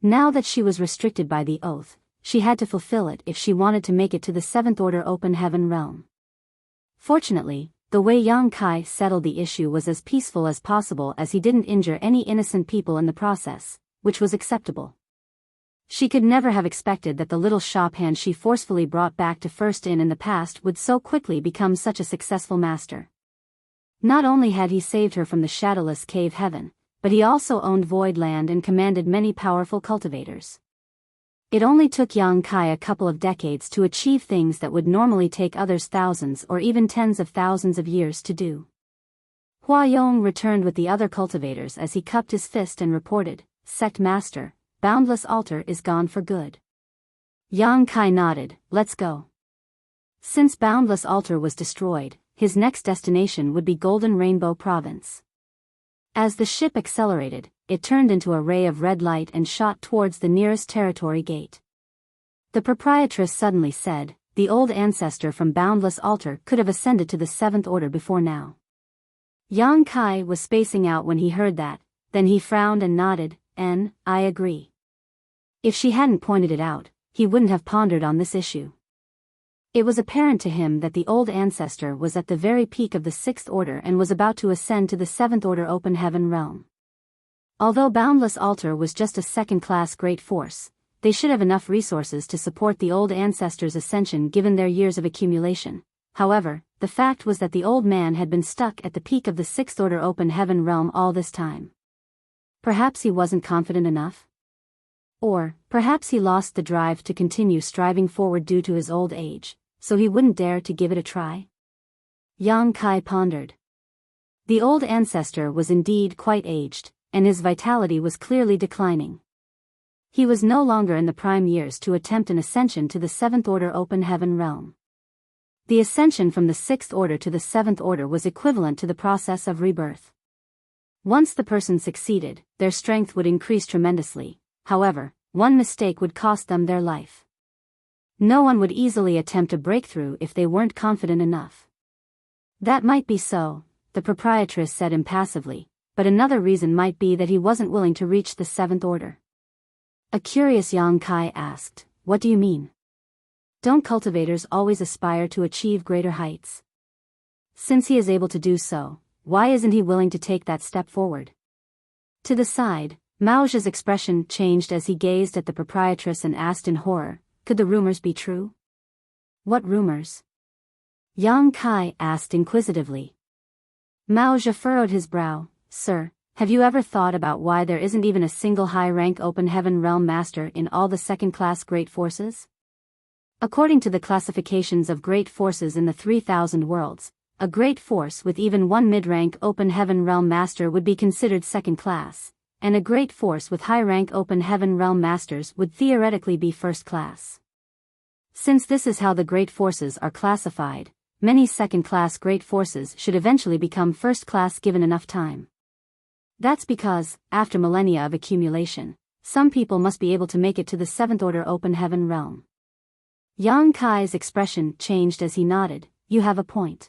Now that she was restricted by the oath, she had to fulfill it if she wanted to make it to the Seventh Order Open Heaven Realm. Fortunately, the way Yang Kai settled the issue was as peaceful as possible as he didn't injure any innocent people in the process, which was acceptable. She could never have expected that the little shop hand she forcefully brought back to First In the past would so quickly become such a successful master. Not only had he saved her from the shadowless cave heaven, but he also owned void land and commanded many powerful cultivators. It only took Yang Kai a couple of decades to achieve things that would normally take others thousands or even tens of thousands of years to do. Hua Yong returned with the other cultivators as he cupped his fist and reported, "Sect Master, Boundless Altar is gone for good." Yang Kai nodded, "Let's go." Since Boundless Altar was destroyed, his next destination would be Golden Rainbow Province. As the ship accelerated, it turned into a ray of red light and shot towards the nearest territory gate. The proprietress suddenly said, "The old ancestor from Boundless Altar could have ascended to the Seventh Order before now." Yang Kai was spacing out when he heard that, then he frowned and nodded, "I agree." If she hadn't pointed it out, he wouldn't have pondered on this issue. It was apparent to him that the old ancestor was at the very peak of the Sixth Order and was about to ascend to the Seventh Order Open Heaven Realm. Although Boundless Altar was just a second-class great force, they should have enough resources to support the old ancestor's ascension given their years of accumulation. However, the fact was that the old man had been stuck at the peak of the Sixth Order Open Heaven Realm all this time. Perhaps he wasn't confident enough? Or, perhaps he lost the drive to continue striving forward due to his old age, so he wouldn't dare to give it a try? Yang Kai pondered. The old ancestor was indeed quite aged, and his vitality was clearly declining. He was no longer in the prime years to attempt an ascension to the Seventh Order Open Heaven Realm. The ascension from the Sixth Order to the Seventh Order was equivalent to the process of rebirth. Once the person succeeded, their strength would increase tremendously. However, one mistake would cost them their life. No one would easily attempt a breakthrough if they weren't confident enough. That might be so, the proprietress said impassively, but another reason might be that he wasn't willing to reach the Seventh Order. A curious Yang Kai asked, "What do you mean?" Don't cultivators always aspire to achieve greater heights? Since he is able to do so, why isn't he willing to take that step forward? To the side, Mao Zhe's expression changed as he gazed at the proprietress and asked in horror, could the rumors be true? What rumors? Yang Kai asked inquisitively. Mao Zhe furrowed his brow. Sir, have you ever thought about why there isn't even a single high-rank open heaven realm master in all the second-class great forces? According to the classifications of great forces in the 3,000 worlds, a great force with even one mid-rank open heaven realm master would be considered second class, and a great force with high-rank open heaven realm masters would theoretically be first class. Since this is how the great forces are classified, many second-class great forces should eventually become first class given enough time. That's because, after millennia of accumulation, some people must be able to make it to the seventh order open heaven realm. Yang Kai's expression changed as he nodded. You have a point.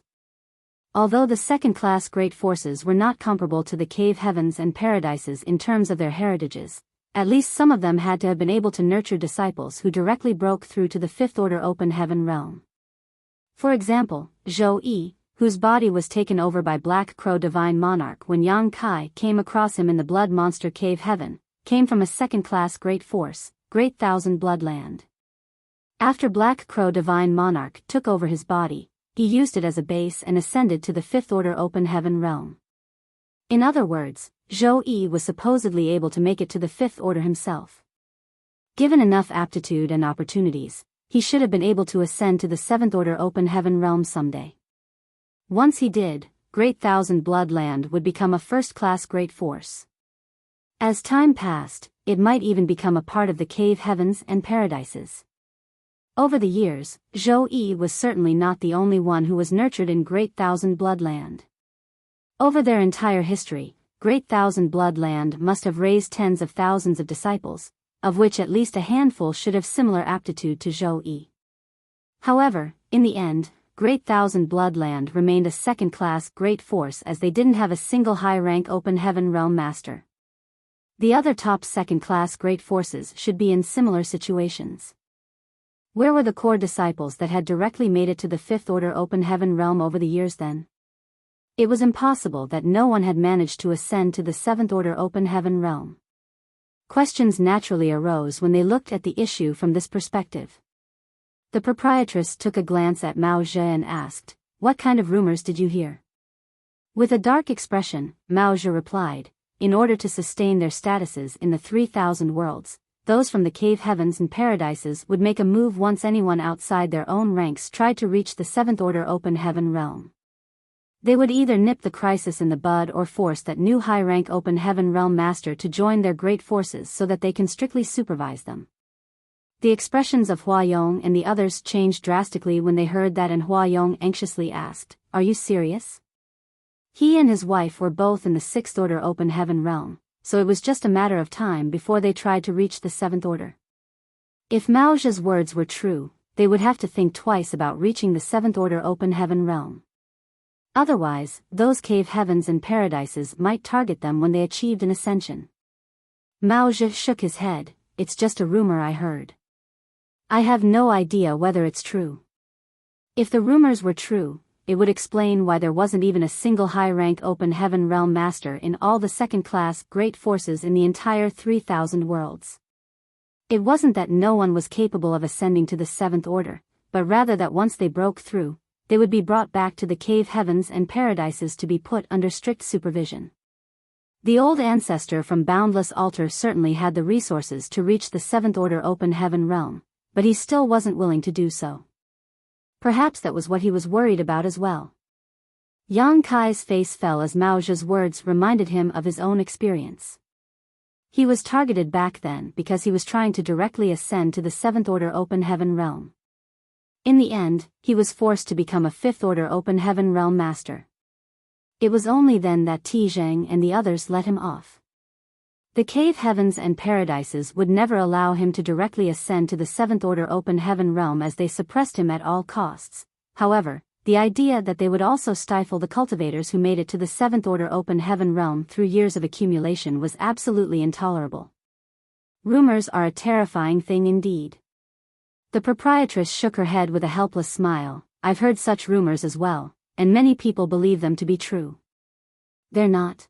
Although the second-class great forces were not comparable to the cave heavens and paradises in terms of their heritages, at least some of them had to have been able to nurture disciples who directly broke through to the fifth order open heaven realm. For example, Zhou Yi, whose body was taken over by Black Crow Divine Monarch when Yang Kai came across him in the Blood Monster Cave Heaven, came from a second-class great force, Great Thousand Bloodland. After Black Crow Divine Monarch took over his body, he used it as a base and ascended to the fifth order open heaven realm. In other words, Zhou Yi was supposedly able to make it to the fifth order himself. Given enough aptitude and opportunities, he should have been able to ascend to the seventh order open heaven realm someday. Once he did, Great Thousand Bloodland would become a first-class great force. As time passed, it might even become a part of the cave heavens and paradises. Over the years, Zhou Yi was certainly not the only one who was nurtured in Great Thousand Bloodland. Over their entire history, Great Thousand Bloodland must have raised tens of thousands of disciples, of which at least a handful should have similar aptitude to Zhou Yi. However, in the end, Great Thousand Bloodland remained a second-class great force as they didn't have a single high-rank open heaven realm master. The other top second-class great forces should be in similar situations. Where were the core disciples that had directly made it to the fifth order open heaven realm over the years then? It was impossible that no one had managed to ascend to the seventh order open heaven realm. Questions naturally arose when they looked at the issue from this perspective. The proprietress took a glance at Mao Zhe and asked, "What kind of rumors did you hear?" With a dark expression, Mao Zhe replied, "In order to sustain their statuses in the 3,000 worlds, those from the cave heavens and paradises would make a move once anyone outside their own ranks tried to reach the seventh order open heaven realm. They would either nip the crisis in the bud or force that new high-rank open heaven realm master to join their great forces so that they can strictly supervise them." The expressions of Hua Yong and the others changed drastically when they heard that, and Hua Yong anxiously asked, "Are you serious?" He and his wife were both in the sixth order open heaven realm, so it was just a matter of time before they tried to reach the seventh order. If Mao Zhe's words were true, they would have to think twice about reaching the seventh order open heaven realm. Otherwise, those cave heavens and paradises might target them when they achieved an ascension. Mao Zhe shook his head. "It's just a rumor I heard. I have no idea whether it's true." If the rumors were true, it would explain why there wasn't even a single high-rank open heaven realm master in all the second-class great forces in the entire 3,000 worlds. It wasn't that no one was capable of ascending to the seventh order, but rather that once they broke through, they would be brought back to the cave heavens and paradises to be put under strict supervision. The old ancestor from Boundless Altar certainly had the resources to reach the seventh order open heaven realm, but he still wasn't willing to do so. Perhaps that was what he was worried about as well. Yang Kai's face fell as Mao Zhe's words reminded him of his own experience. He was targeted back then because he was trying to directly ascend to the seventh order open heaven realm. In the end, he was forced to become a fifth order open heaven realm master. It was only then that Tizheng and the others let him off. The cave heavens and paradises would never allow him to directly ascend to the seventh order open heaven realm as they suppressed him at all costs. However, the idea that they would also stifle the cultivators who made it to the seventh order open heaven realm through years of accumulation was absolutely intolerable. Rumors are a terrifying thing indeed. The proprietress shook her head with a helpless smile. I've heard such rumors as well, and many people believe them to be true. They're not?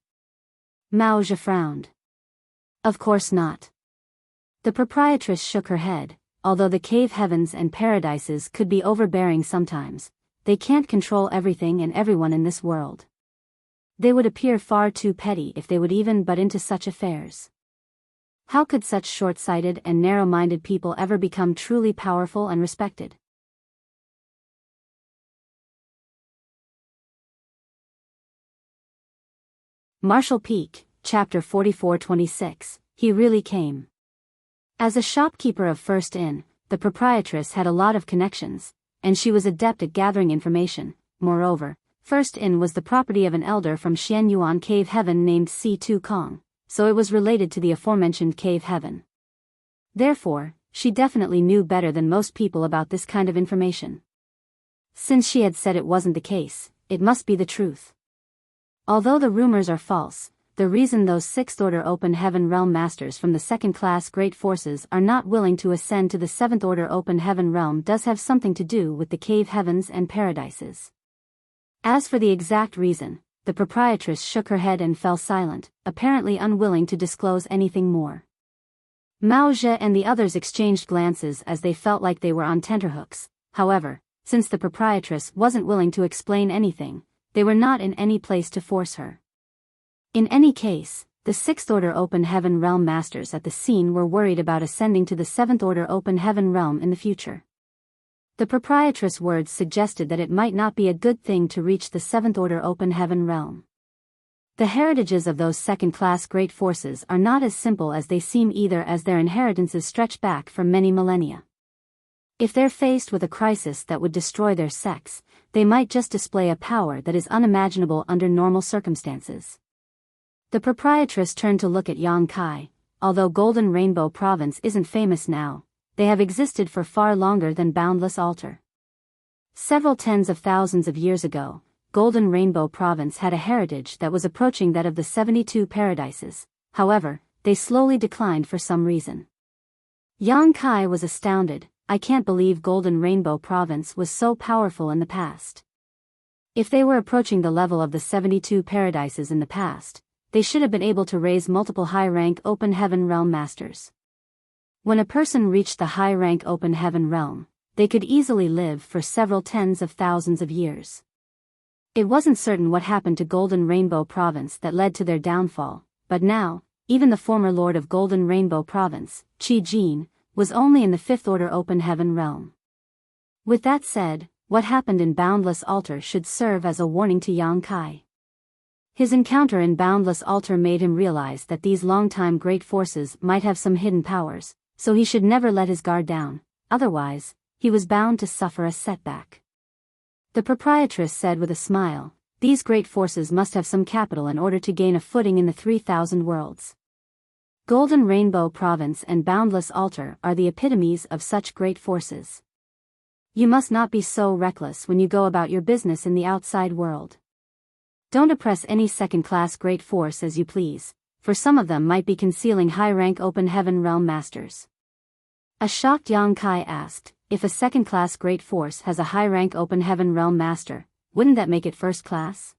Mao Zhe frowned. Of course not. The proprietress shook her head. Although the cave heavens and paradises could be overbearing sometimes, they can't control everything and everyone in this world. They would appear far too petty if they would even butt into such affairs. How could such short-sighted and narrow-minded people ever become truly powerful and respected? Marshall Peak, Chapter 44-26, He Really Came. As a shopkeeper of First Inn, the proprietress had a lot of connections, and she was adept at gathering information. Moreover, First Inn was the property of an elder from Xianyuan Cave Heaven named Si-Tu Kong, so it was related to the aforementioned Cave Heaven. Therefore, she definitely knew better than most people about this kind of information. Since she had said it wasn't the case, it must be the truth. Although the rumors are false, the reason those Sixth-Order Open Heaven Realm Masters from the second-class Great Forces are not willing to ascend to the Seventh-Order Open Heaven Realm does have something to do with the Cave Heavens and Paradises. As for the exact reason, the proprietress shook her head and fell silent, apparently unwilling to disclose anything more. Mao Zhe and the others exchanged glances as they felt like they were on tenterhooks. However, since the proprietress wasn't willing to explain anything, they were not in any place to force her. In any case, the Sixth-Order Open Heaven Realm Masters at the scene were worried about ascending to the Seventh-Order Open Heaven Realm in the future. The proprietress' words suggested that it might not be a good thing to reach the Seventh-Order Open Heaven Realm. The heritages of those second-class Great Forces are not as simple as they seem either, as their inheritances stretch back for many millennia. If they're faced with a crisis that would destroy their sex, they might just display a power that is unimaginable under normal circumstances. The proprietress turned to look at Yang Kai. Although Golden Rainbow Province isn't famous now, they have existed for far longer than Boundless Altar. Several tens of thousands of years ago, Golden Rainbow Province had a heritage that was approaching that of the 72 Paradises. However, they slowly declined for some reason. Yang Kai was astounded. I can't believe Golden Rainbow Province was so powerful in the past. If they were approaching the level of the 72 Paradises in the past, they should have been able to raise multiple high-rank Open Heaven Realm Masters. When a person reached the high-rank Open Heaven Realm, they could easily live for several tens of thousands of years. It wasn't certain what happened to Golden Rainbow Province that led to their downfall, but now, even the former Lord of Golden Rainbow Province, Qi Jin, was only in the Fifth-Order Open Heaven Realm. With that said, what happened in Boundless Altar should serve as a warning to Yang Kai. His encounter in Boundless Altar made him realize that these long-time Great Forces might have some hidden powers, so he should never let his guard down, otherwise, he was bound to suffer a setback. The proprietress said with a smile, these Great Forces must have some capital in order to gain a footing in the 3,000 worlds. Golden Rainbow Province and Boundless Altar are the epitomes of such Great Forces. You must not be so reckless when you go about your business in the outside world. Don't oppress any second-class Great Force as you please, for some of them might be concealing high-rank Open Heaven Realm Masters. A shocked Yang Kai asked, if a second-class Great Force has a high-rank Open Heaven Realm Master, wouldn't that make it first class?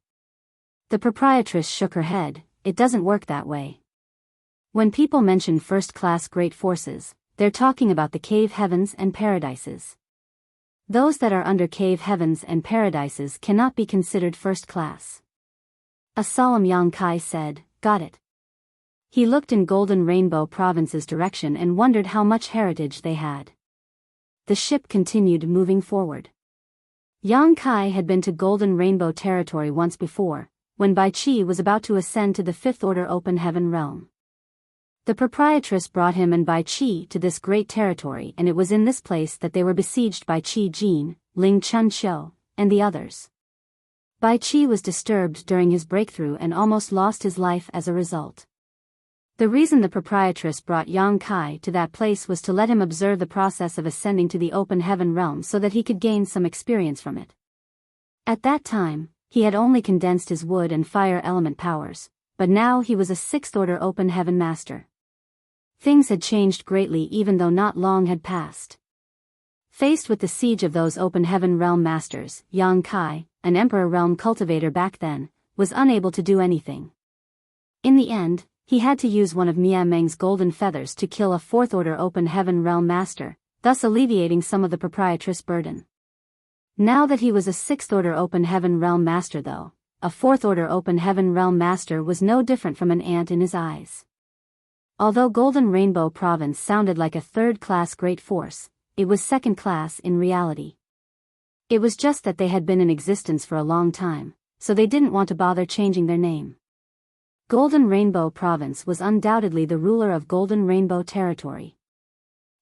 The proprietress shook her head. It doesn't work that way. When people mention first-class Great Forces, they're talking about the Cave Heavens and Paradises. Those that are under Cave Heavens and Paradises cannot be considered first class. A solemn Yang Kai said, got it. He looked in Golden Rainbow Province's direction and wondered how much heritage they had. The ship continued moving forward. Yang Kai had been to Golden Rainbow territory once before, when Bai Qi was about to ascend to the Fifth Order Open Heaven Realm. The proprietress brought him and Bai Qi to this great territory, and it was in this place that they were besieged by Qi Jin, Ling Chunqiu, and the others. Bai Qi was disturbed during his breakthrough and almost lost his life as a result. The reason the proprietress brought Yang Kai to that place was to let him observe the process of ascending to the Open Heaven Realm so that he could gain some experience from it. At that time, he had only condensed his wood and fire element powers, but now he was a Sixth-Order Open Heaven Master. Things had changed greatly even though not long had passed. Faced with the siege of those open heaven realm masters, Yang Kai, an emperor realm cultivator back then, was unable to do anything. In the end, he had to use one of Mia Meng's golden feathers to kill a fourth order open heaven realm master, thus alleviating some of the proprietress burden. Now that he was a sixth order open heaven realm master though, a fourth order open heaven realm master was no different from an ant in his eyes. Although Golden Rainbow Province sounded like a third-class great force, it was second-class in reality. It was just that they had been in existence for a long time, so they didn't want to bother changing their name. Golden Rainbow Province was undoubtedly the ruler of Golden Rainbow Territory.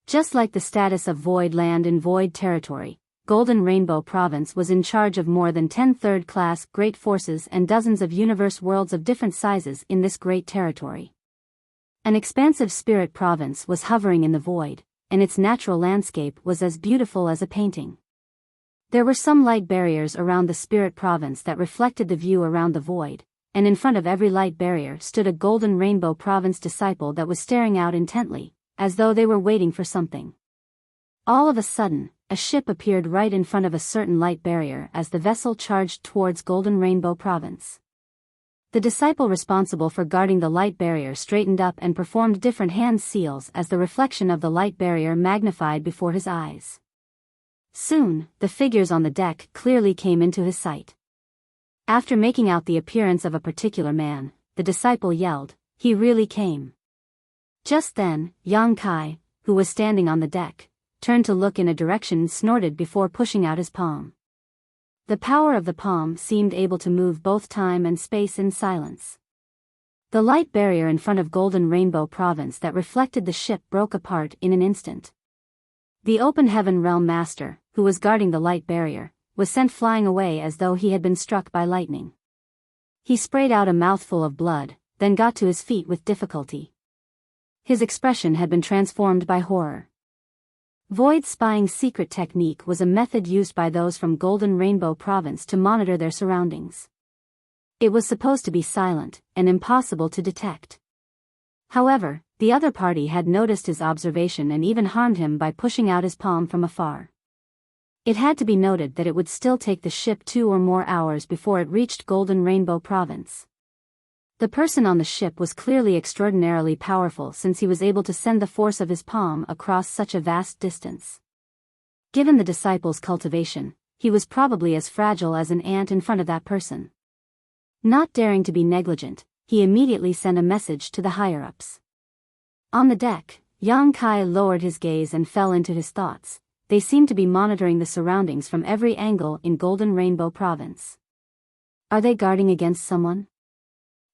Just like the status of Void Land in Void Territory, Golden Rainbow Province was in charge of more than 10 third-class great forces and dozens of universe worlds of different sizes in this great territory. An expansive spirit province was hovering in the void, and its natural landscape was as beautiful as a painting. There were some light barriers around the spirit province that reflected the view around the void, and in front of every light barrier stood a Golden Rainbow Province disciple that was staring out intently, as though they were waiting for something. All of a sudden, a ship appeared right in front of a certain light barrier as the vessel charged towards Golden Rainbow Province. The disciple responsible for guarding the light barrier straightened up and performed different hand seals as the reflection of the light barrier magnified before his eyes. Soon, the figures on the deck clearly came into his sight. After making out the appearance of a particular man, the disciple yelled, "He really came." Just then, Yang Kai, who was standing on the deck, turned to look in a direction and snorted before pushing out his palm. The power of the palm seemed able to move both time and space in silence. The light barrier in front of Golden Rainbow Province that reflected the ship broke apart in an instant. The Open Heaven Realm Master, who was guarding the light barrier, was sent flying away as though he had been struck by lightning. He sprayed out a mouthful of blood, then got to his feet with difficulty. His expression had been transformed by horror. Void spying secret technique was a method used by those from Golden Rainbow Province to monitor their surroundings. It was supposed to be silent, and impossible to detect. However, the other party had noticed his observation and even harmed him by pushing out his palm from afar. It had to be noted that it would still take the ship 2 or more hours before it reached Golden Rainbow Province. The person on the ship was clearly extraordinarily powerful since he was able to send the force of his palm across such a vast distance. Given the disciple's cultivation, he was probably as fragile as an ant in front of that person. Not daring to be negligent, he immediately sent a message to the higher-ups. On the deck, Yang Kai lowered his gaze and fell into his thoughts. They seemed to be monitoring the surroundings from every angle in Golden Rainbow Province. Are they guarding against someone?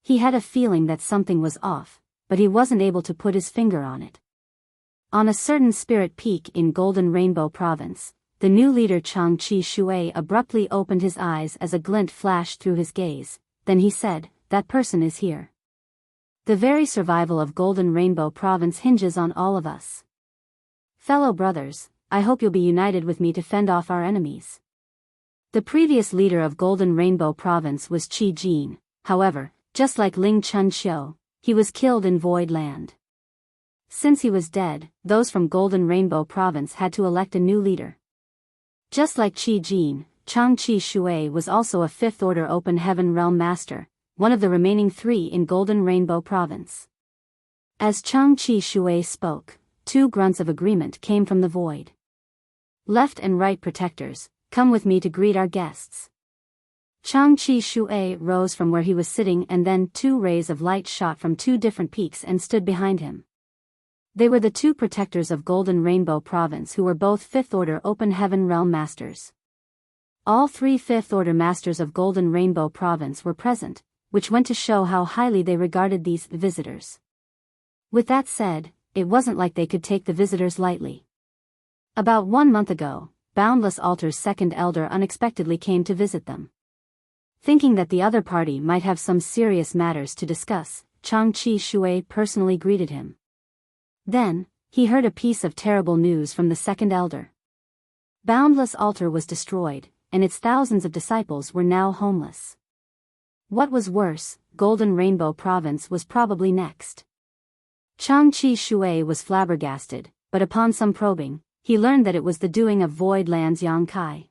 He had a feeling that something was off, but he wasn't able to put his finger on it. On a certain spirit peak in Golden Rainbow Province, the new leader Chang Chi Shui abruptly opened his eyes as a glint flashed through his gaze. Then he said, "That person is here. The very survival of Golden Rainbow Province hinges on all of us. Fellow brothers, I hope you'll be united with me to fend off our enemies." The previous leader of Golden Rainbow Province was Qi Jin. However, just like Ling Chunqiu, he was killed in Void Land. Since he was dead, those from Golden Rainbow Province had to elect a new leader. Just like Qi Jin, Chang Chi Shui was also a 5th Order Open Heaven Realm Master, one of the remaining 3 in Golden Rainbow Province. As Chang Chi Shui spoke, 2 grunts of agreement came from the void. "Left and right protectors, come with me to greet our guests." Chang Chi Shui rose from where he was sitting and then 2 rays of light shot from 2 different peaks and stood behind him. They were the 2 protectors of Golden Rainbow Province who were both 5th Order Open Heaven Realm Masters. All 3 5th Order Masters of Golden Rainbow Province were present, which went to show how highly they regarded these visitors. With that said, it wasn't like they could take the visitors lightly. About 1 month ago, Boundless Altar's 2nd Elder unexpectedly came to visit them. Thinking that the other party might have some serious matters to discuss, Chang Chi Shui personally greeted him. Then, he heard a piece of terrible news from the 2nd Elder. Boundless Altar was destroyed, and its thousands of disciples were now homeless. What was worse, Golden Rainbow Province was probably next. Chang Chi Shui was flabbergasted, but upon some probing, he learned that it was the doing of Void Land's Yang Kai.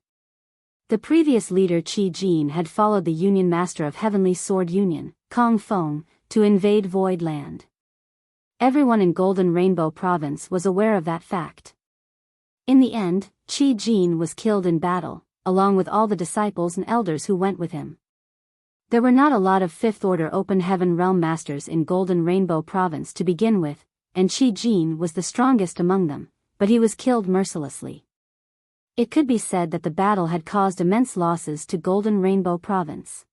The previous leader Qi Jin had followed the Union Master of Heavenly Sword Union, Kong Feng, to invade Void Land. Everyone in Golden Rainbow Province was aware of that fact. In the end, Qi Jin was killed in battle, along with all the disciples and elders who went with him. There were not a lot of Fifth Order Open Heaven Realm Masters in Golden Rainbow Province to begin with, and Qi Jin was the strongest among them, but he was killed mercilessly. It could be said that the battle had caused immense losses to Golden Rainbow Province.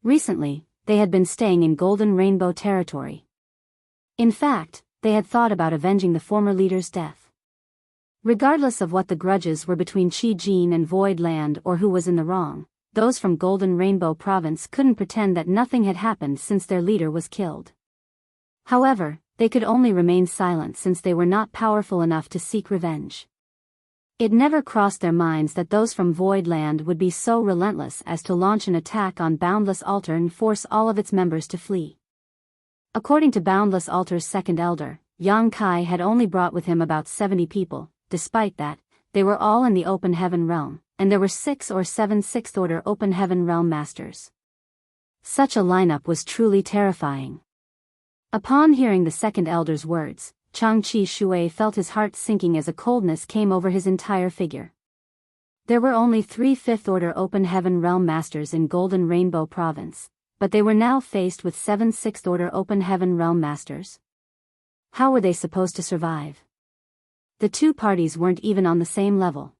Recently, they had been staying in Golden Rainbow territory. In fact, they had thought about avenging the former leader's death. Regardless of what the grudges were between Qi Jin and Void Land or who was in the wrong, those from Golden Rainbow Province couldn't pretend that nothing had happened since their leader was killed. However, they could only remain silent since they were not powerful enough to seek revenge. It never crossed their minds that those from Void Land would be so relentless as to launch an attack on Boundless Altar and force all of its members to flee. According to Boundless Altar's second elder, Yang Kai had only brought with him about 70 people. Despite that, they were all in the Open Heaven Realm, and there were 6 or 7 Sixth Order Open Heaven Realm Masters. Such a lineup was truly terrifying. Upon hearing the second elder's words, Changqi Shui felt his heart sinking as a coldness came over his entire figure. There were only 3 Fifth Order Open Heaven Realm Masters in Golden Rainbow Province, but they were now faced with 7 Sixth Order Open Heaven Realm Masters. How were they supposed to survive? The two parties weren't even on the same level.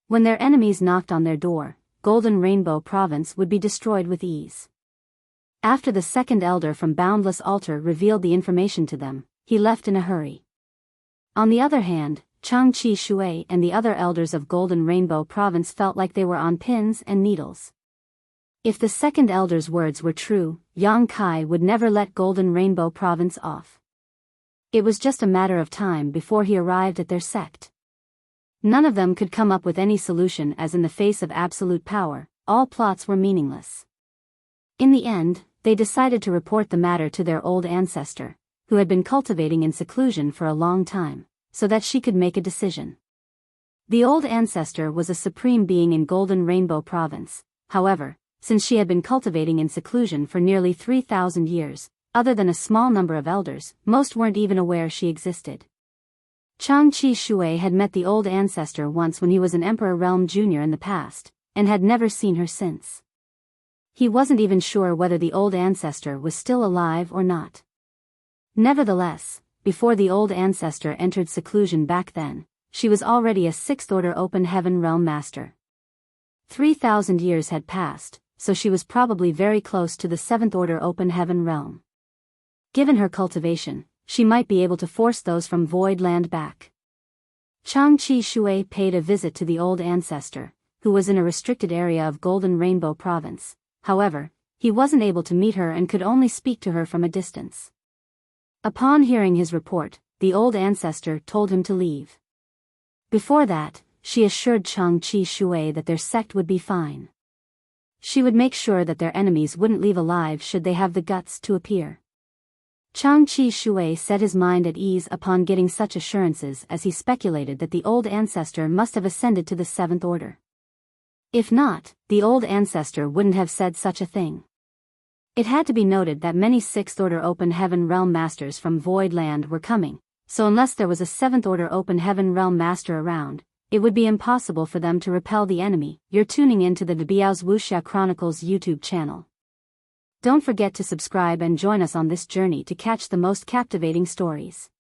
When their enemies knocked on their door, Golden Rainbow Province would be destroyed with ease. After the second elder from Boundless Altar revealed the information to them, he left in a hurry. On the other hand, Changqi Shui and the other elders of Golden Rainbow Province felt like they were on pins and needles. If the second elder's words were true, Yang Kai would never let Golden Rainbow Province off. It was just a matter of time before he arrived at their sect. None of them could come up with any solution, as in the face of absolute power, all plots were meaningless. In the end, they decided to report the matter to their old ancestor, who had been cultivating in seclusion for a long time, so that she could make a decision. The old ancestor was a supreme being in Golden Rainbow Province. However, since she had been cultivating in seclusion for nearly 3,000 years, other than a small number of elders, most weren't even aware she existed. Changqi Shui had met the old ancestor once when he was an Emperor Realm Junior in the past, and had never seen her since. He wasn't even sure whether the old ancestor was still alive or not. Nevertheless, before the old ancestor entered seclusion back then, she was already a Sixth Order Open Heaven Realm Master. 3,000 years had passed, so she was probably very close to the Seventh Order Open Heaven Realm. Given her cultivation, she might be able to force those from Void Land back. Changqi Shui paid a visit to the old ancestor, who was in a restricted area of Golden Rainbow Province. However, he wasn't able to meet her and could only speak to her from a distance. Upon hearing his report, the old ancestor told him to leave. Before that, she assured Changqi Shui that their sect would be fine. She would make sure that their enemies wouldn't leave alive should they have the guts to appear. Changqi Shui set his mind at ease upon getting such assurances, as he speculated that the old ancestor must have ascended to the Seventh Order. If not, the old ancestor wouldn't have said such a thing. It had to be noted that many Sixth Order Open Heaven Realm Masters from Void Land were coming, so unless there was a Seventh Order Open Heaven Realm Master around, it would be impossible for them to repel the enemy. You're tuning into the Biyao's Wuxia Chronicles YouTube channel. Don't forget to subscribe and join us on this journey to catch the most captivating stories.